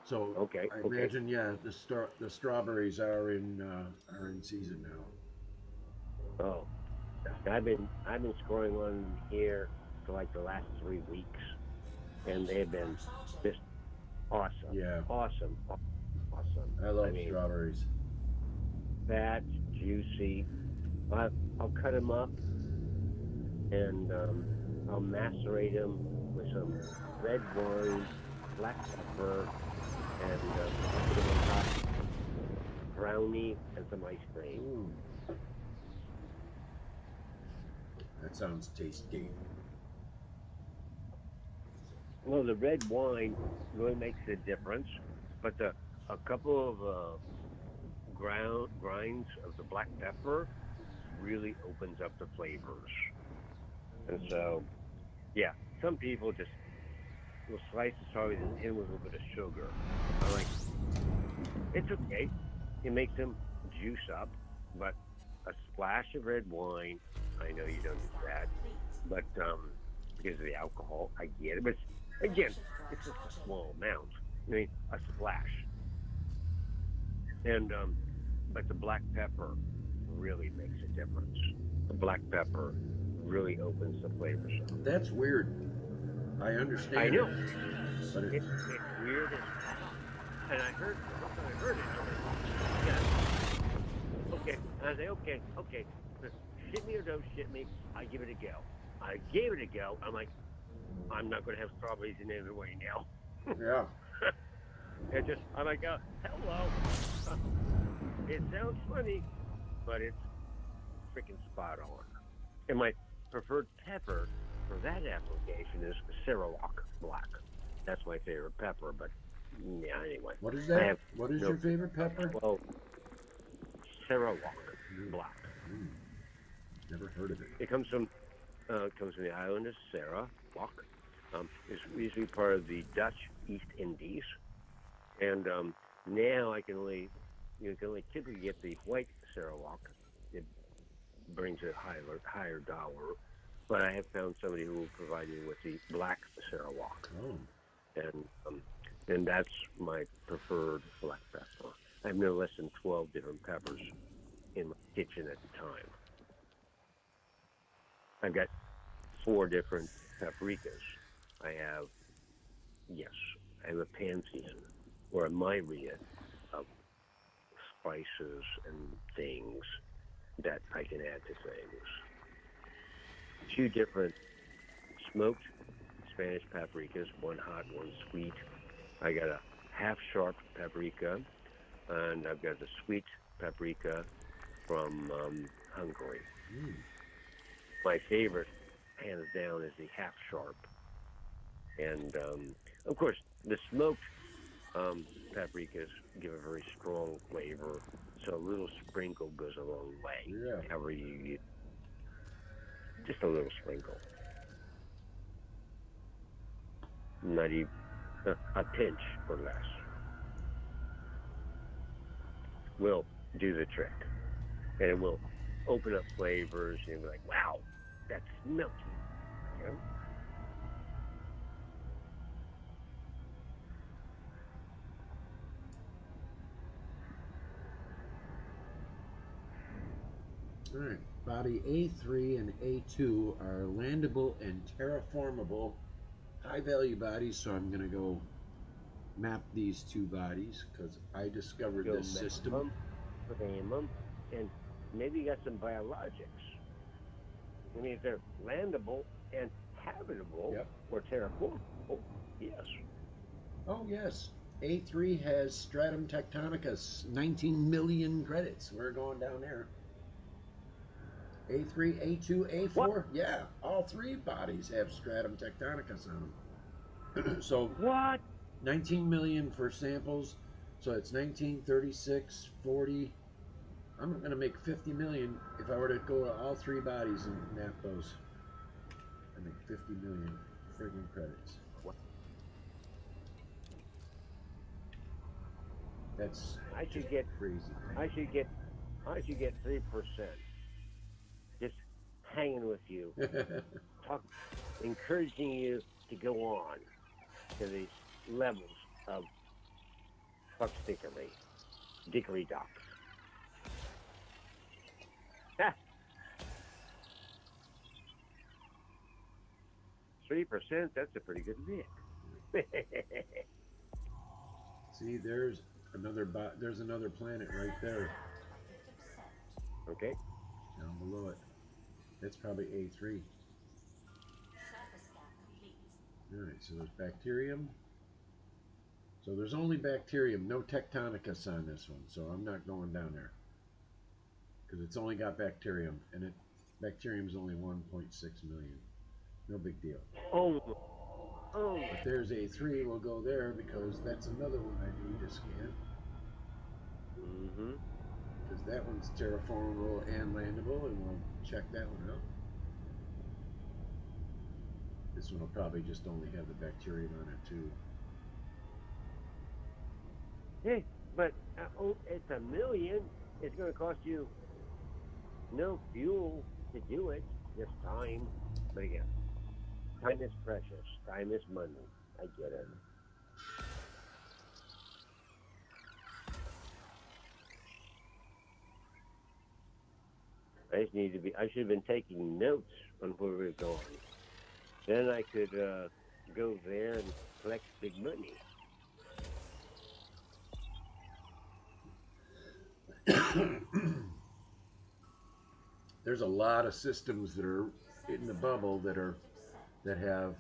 So Okay. I imagine, yeah, the strawberries are in season now. Oh, I've been scoring on here for like the last 3 weeks, and they've been just awesome. Yeah. Awesome. I love strawberries. Fat, juicy. I'll cut them up and I'll macerate them with some red wine, black pepper, and put them on top brownie and some ice cream. Ooh. That sounds tasty. Well, the red wine really makes a difference, but a couple of grinds of the black pepper really opens up the flavors. And so, yeah, some people just will slice the strawberries and hit them with a little bit of sugar. I'm like, it's okay. It makes them juice up, but a splash of red wine, I know you don't do that, but because of the alcohol. I get it, but again, it's just a small amount. I mean, a splash. And but the black pepper really makes a difference. The black pepper really opens the flavors up. That's weird. I understand. I know. But It's weird as hell. And I heard the first time I heard it, I'm like, yeah, okay. And I say, okay, shit me or don't shit me, I give it a go. I gave it a go. I'm like, I'm not going to have strawberries in any way now. yeah. I'm like, hello. It sounds funny, but it's freaking spot on. And my preferred pepper for that application is Sarawak Black. That's my favorite pepper, but yeah, anyway. What is that? What is your favorite pepper? Well, Sarawak Black. Never heard of it. It comes from the island of Sarawak. It's usually part of the Dutch East Indies, and now you can only typically get the white Sarawak. It brings a higher dollar, but I have found somebody who will provide me with the black Sarawak, and that's my preferred black pepper. I have no less than 12 different peppers in my kitchen at the time. I've got 4 different paprikas. I have a pan season or a myriad of spices and things that I can add to things. 2 different smoked Spanish paprikas, one hot, one sweet. I got a half sharp paprika, and I've got a sweet paprika from Hungary. My favorite, hands down, is the half sharp. And of course, the smoked paprikas give a very strong flavor, so a little sprinkle goes a long way. Yeah. However you use, just a little sprinkle, not even a pinch or less, will do the trick, and it will open up flavors. And you'll be like, "Wow, that's milky." You know? All right. Body A3 and A2 are landable and terraformable high-value bodies, so I'm going to go map these 2 bodies because I discovered this system. Frame them, and maybe you got some biologics. I mean, if they're landable and habitable or terraformable, yes. Oh, yes. A3 has stratum tectonicus, 19 million credits. We're going down there. A3, A2, A4. What? Yeah, all 3 bodies have stratum tectonicus on them. So what? 19 million for samples. So it's 19, 36, 40. I'm going to make 50 million if I were to go to all 3 bodies and map those. I make 50 million friggin' credits. What? That's I should get crazy. I should get 3%. Just hanging with you, encouraging you to go on to these levels of dickory docks. 3%, that's a pretty good bit. See, there's another planet right there. Okay. Down below it. That's probably A3. Alright, so there's bacterium. So there's only bacterium, no tectonicus on this one, so I'm not going down there. Because it's only got bacterium, and bacterium's only 1.6 million. No big deal. Oh. But there's A3, we'll go there because that's another one I need to scan. Mm-hmm. Because that one's terraformable and landable, and we'll check that one out. This one will probably just only have the bacterium on it too. Hey, but it's $1 million. It's going to cost you no fuel to do it, just time. But again, Time is precious. Time is money. I get it. I just need to be. I should have been taking notes on where we're going. Then I could go there and collect big money. There's a lot of systems that are in the bubble that have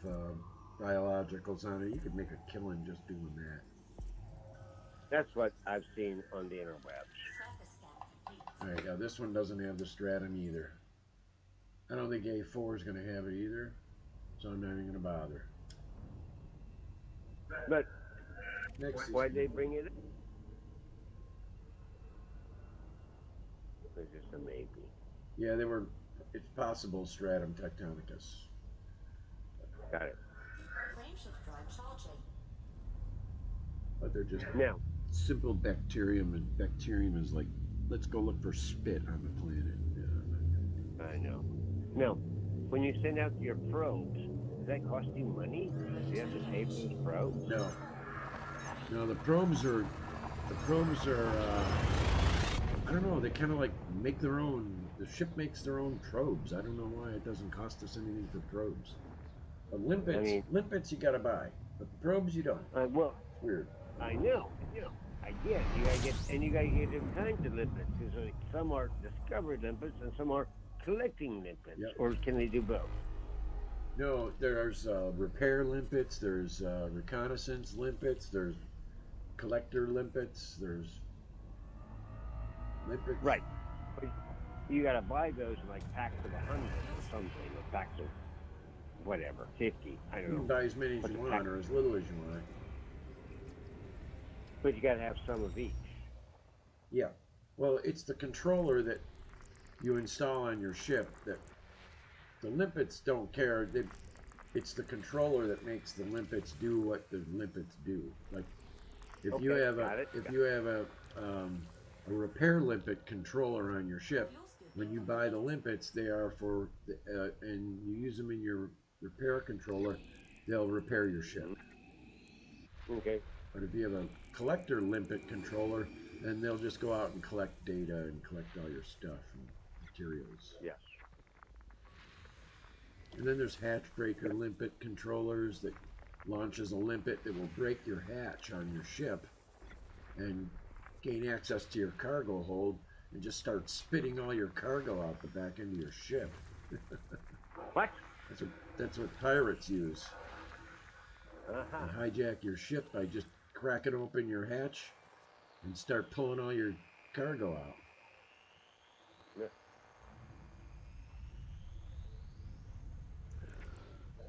biologicals on it. You could make a killing just doing that. That's what I've seen on the interwebs. All right, now this one doesn't have the stratum either. I don't think A4 is going to have it either, so I'm not even going to bother. But Next why'd they bring it in? It's just a maybe. Yeah, it's possible stratum tectonicus. Got it. Frameshift drive charging. But they're just Now, simple bacterium, and bacterium is like, let's go look for spit on the planet. Yeah. I know. Now, when you send out your probes, does that cost you money? Do you have to pay for those probes? No, the probes are, I don't know, they kind of like make their own, the ship makes their own probes. I don't know why it doesn't cost us anything for probes. But limpets you gotta buy, but the probes you don't. Well, It's weird. I know. I get it. You gotta get different kinds of limpets because some are discovered limpets and some are collecting limpets. Yep. Or can they do both? No, there's repair limpets, there's reconnaissance limpets, there's collector limpets, there's limpets. Right. But you gotta buy those in like packs of 100 or something, or packs of whatever, 50. I You don't can know. buy as many as you want or as little as you want. But you gotta have some of each. Yeah. Well, it's the controller that you install on your ship that the limpets don't care. It's the controller that makes the limpets do what the limpets do. Like if you have a repair limpet controller on your ship, when you buy the limpets, they are for and you use them in your repair controller, they'll repair your ship. Okay. But if you have a collector limpet controller, then they'll just go out and collect data and collect all your stuff and materials. Yes. And then there's hatch breaker limpet controllers that launches a limpet that will break your hatch on your ship and gain access to your cargo hold and just start spitting all your cargo out the back end of your ship. What? That's what pirates use. Uh-huh. They hijack your ship by just cracking open your hatch and start pulling all your cargo out. Yeah.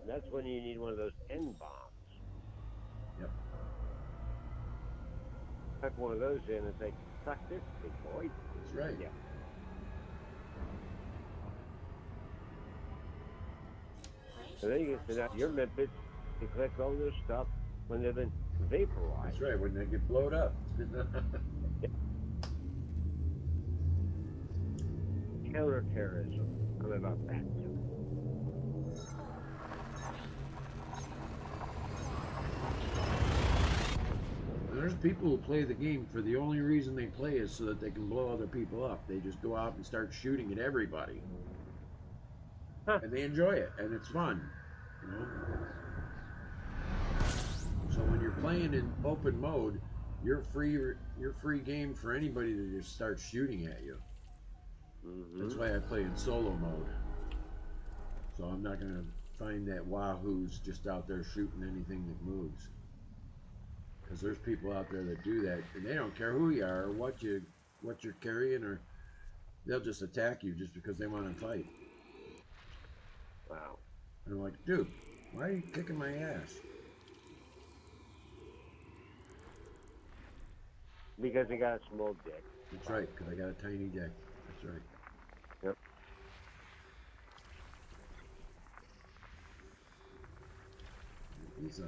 That's when you need one of those N bombs. Yep. Tuck one of those in and say, suck this, big boy. That's right. Yeah. So then you can send out your limpets to collect all this stuff when they've been vaporized. That's right, when they get blowed up. Counterterrorism. I'm about that. There's people who play the game for the only reason they play is so that they can blow other people up. They just go out and start shooting at everybody. Huh. And they enjoy it, and it's fun, you know. So when you're playing in open mode, you're free game for anybody to just start shooting at you. Mm-hmm. That's why I play in solo mode. So I'm not gonna find that wahoo's just out there shooting anything that moves. Because there's people out there that do that, and they don't care who you are or what you're carrying, or they'll just attack you just because they want to fight. Wow. And I'm like, dude, why are you kicking my ass? Because they got a small dick. That's right, because I got a tiny dick. That's right. Yep. He's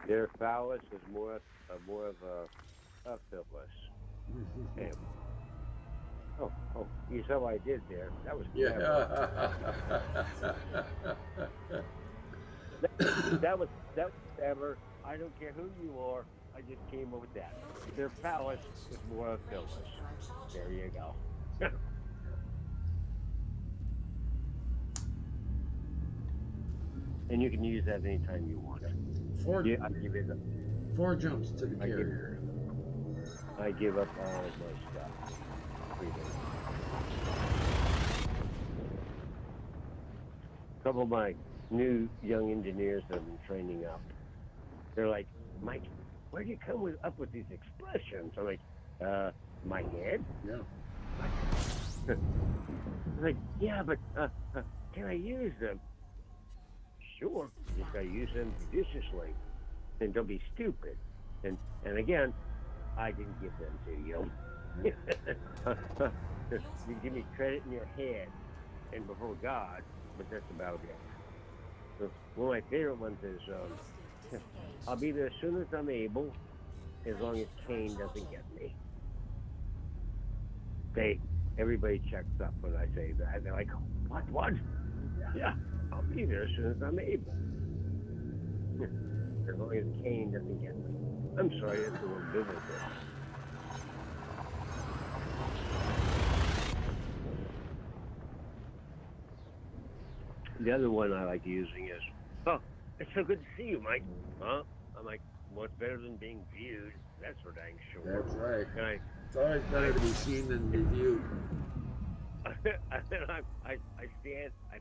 Their phallus is more of a phallus. Damn. Oh, you saw what I did there. That was clever. yeah. that was ever. I don't care who you are. I just came up with that. Their palace is royal villas. Frameshift drive There charging. you go. And you can use that anytime you want. Four, Yeah, I give it. 4 jumps to the I give- carrier. I give up all of my stuff. Freely. A couple of my new young engineers that I've been training up, they're like, Mike, where do you come up with these expressions? I'm like, my head? Yeah. I'm like, yeah, but can I use them? Sure, you just gotta use them judiciously, and don't be stupid. And again, I didn't give them to you. You give me credit in your head and before God, but that's about it. So one of my favorite ones is I'll be there as soon as I'm able, as long as Kane doesn't get me. Everybody checks up when I say that. They're like, what? Yeah, I'll be there as soon as I'm able. As long as Kane doesn't get me. I'm sorry, that's a little biblical. The other one I like using is, oh, it's so good to see you, Mike. Huh? I'm like, what's better than being viewed? That's for dang sure. That's right. And It's always better to be seen than be viewed. I stand, I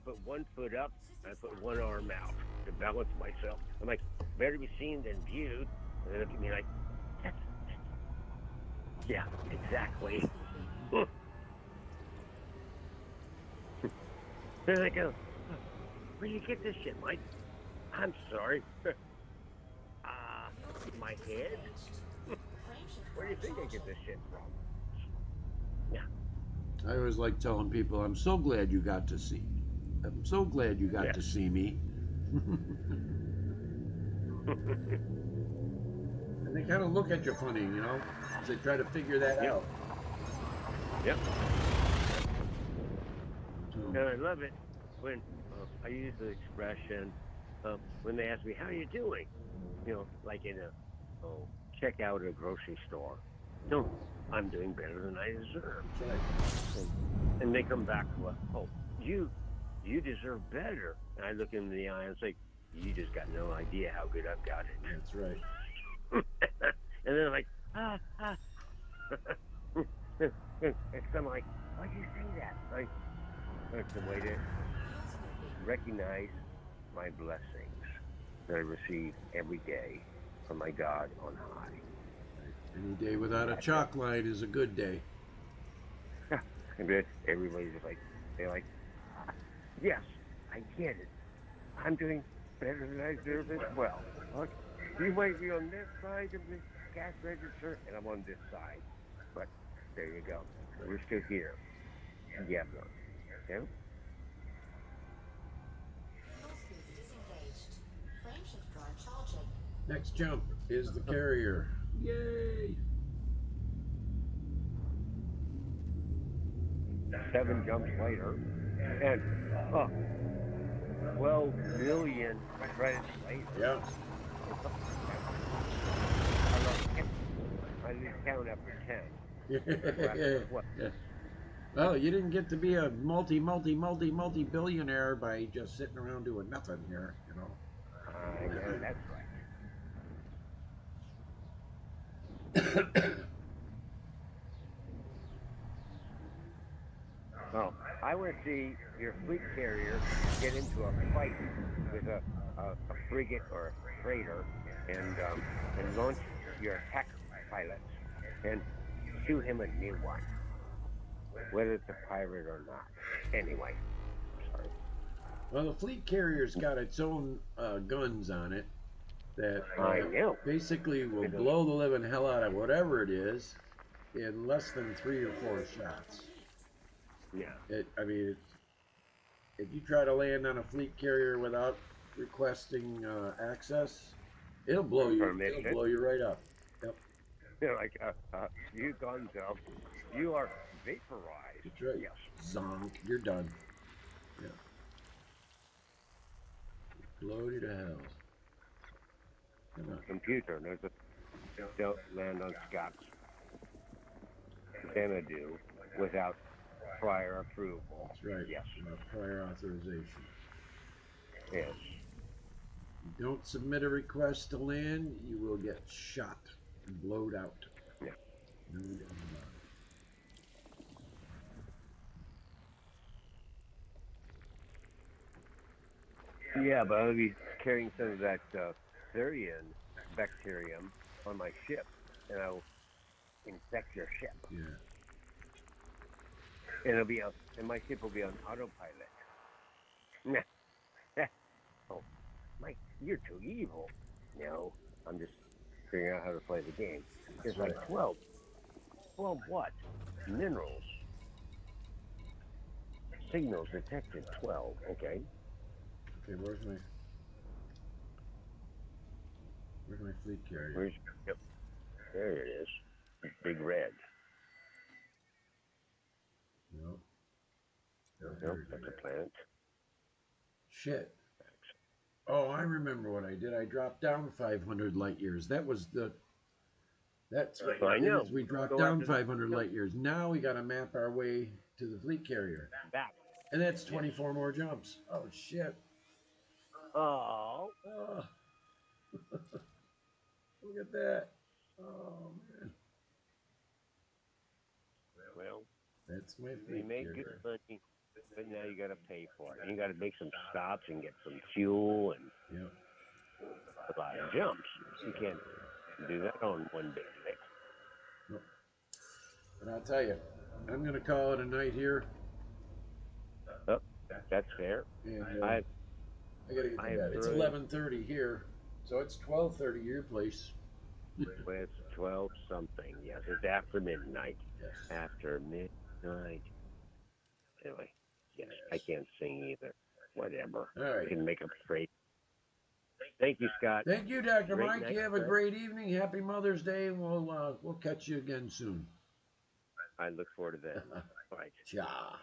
put one foot up, and I put one arm out to balance myself. I'm like, better to be seen than viewed. And they look at me like, yeah, exactly. Then I go, where do you get this shit, Mike? I'm sorry. My head? Where do you think I get this shit from? Yeah. I always like telling people, I'm so glad you got to see. I'm so glad you got to see me. And they kind of look at you funny, you know, as they try to figure that out. Yep. And I love it when I use the expression when they ask me, how are you doing? You know, like in a checkout at a grocery store. No, I'm doing better than I deserve. That's right. And they come back, well, oh, you deserve better. And I look in the eye and say, you just got no idea how good I've got it. That's right. And they're like, ah. And so I'm like, why'd you say that? That's the way to recognize my blessings that I receive every day from my God on high. Any day without a chalk line is a good day. And then everybody's like, they're like, yes, I get it. I'm doing better than I deserve as well. Look, you might be on this side of the cash register, and I'm on this side. But there you go. We're still here together. Yeah? Fuel speed disengaged. Frameshift drive charging. Next jump is the carrier. Yay! 7 jumps later, and 12 billion credits later. Yeah. I lose count after 10. What? Yeah. Well, you didn't get to be a multi-billionaire by just sitting around doing nothing here, you know. I know, that's right. Well, I want to see your fleet carrier get into a fight with a frigate or a freighter and launch your attack pilots and shoot him a new one, whether it's a pirate or not. Anyway, sorry. Well, the fleet carrier's got its own guns on it that I know. basically will blow the living hell out of whatever it is in less than 3 or 4 shots. Yeah. I mean, if you try to land on a fleet carrier without requesting access, it'll blow you. Permission. It'll blow you right up. Yep. They're like, you gonzo, you are vaporized. That's right. Yes. Zonk. You're done. Yeah. Glory to hell. Come on. Computer, there's a don't land on Scott's Xanadu without prior approval. That's right. Yes. Prior authorization. Yes. You don't submit a request to land, you will get shot and blowed out. Yeah. No doubt about it. Yeah, but I'll be carrying some of that Therian bacterium on my ship, and I'll infect your ship. Yeah. And it'll be and my ship will be on autopilot. Oh, Mike, you're too evil. No, I'm just figuring out how to play the game. There's like 12 what? Minerals. Signals detected 12. Okay. Okay, where's my fleet carrier? Where's yep. There it is. Big red. No. Nope, that's a planet. Shit. Oh, I remember what I did. I dropped down 500 light years. That's what I know. we dropped Go down after 500 light years. Now we got to map our way to the fleet carrier. Back. And that's 24 more jumps. Oh, shit. Oh. Oh. Look at that. Oh, man. Well, That's my you fleet make carrier. good money, but now you got to pay for it. And you got to make some stops and get some fuel and Yep. a lot of jumps. You can't do that on one big lick. Nope. But I'll tell you, I'm going to call it a night here. Oh, that's fair. And I got to get to I have bed. It's 11:30 here, so it's 12:30 your place. It's 12 something. Yes, it's after midnight. Yes. After midnight. Anyway, yes, I can't sing either. Whatever. All right. I can make a phrase. Thank you, Scott. Thank you, Dr. Great Mike. night, You have a sir. great evening. Happy Mother's Day, and we'll catch you again soon. I look forward to that. Bye. Ciao.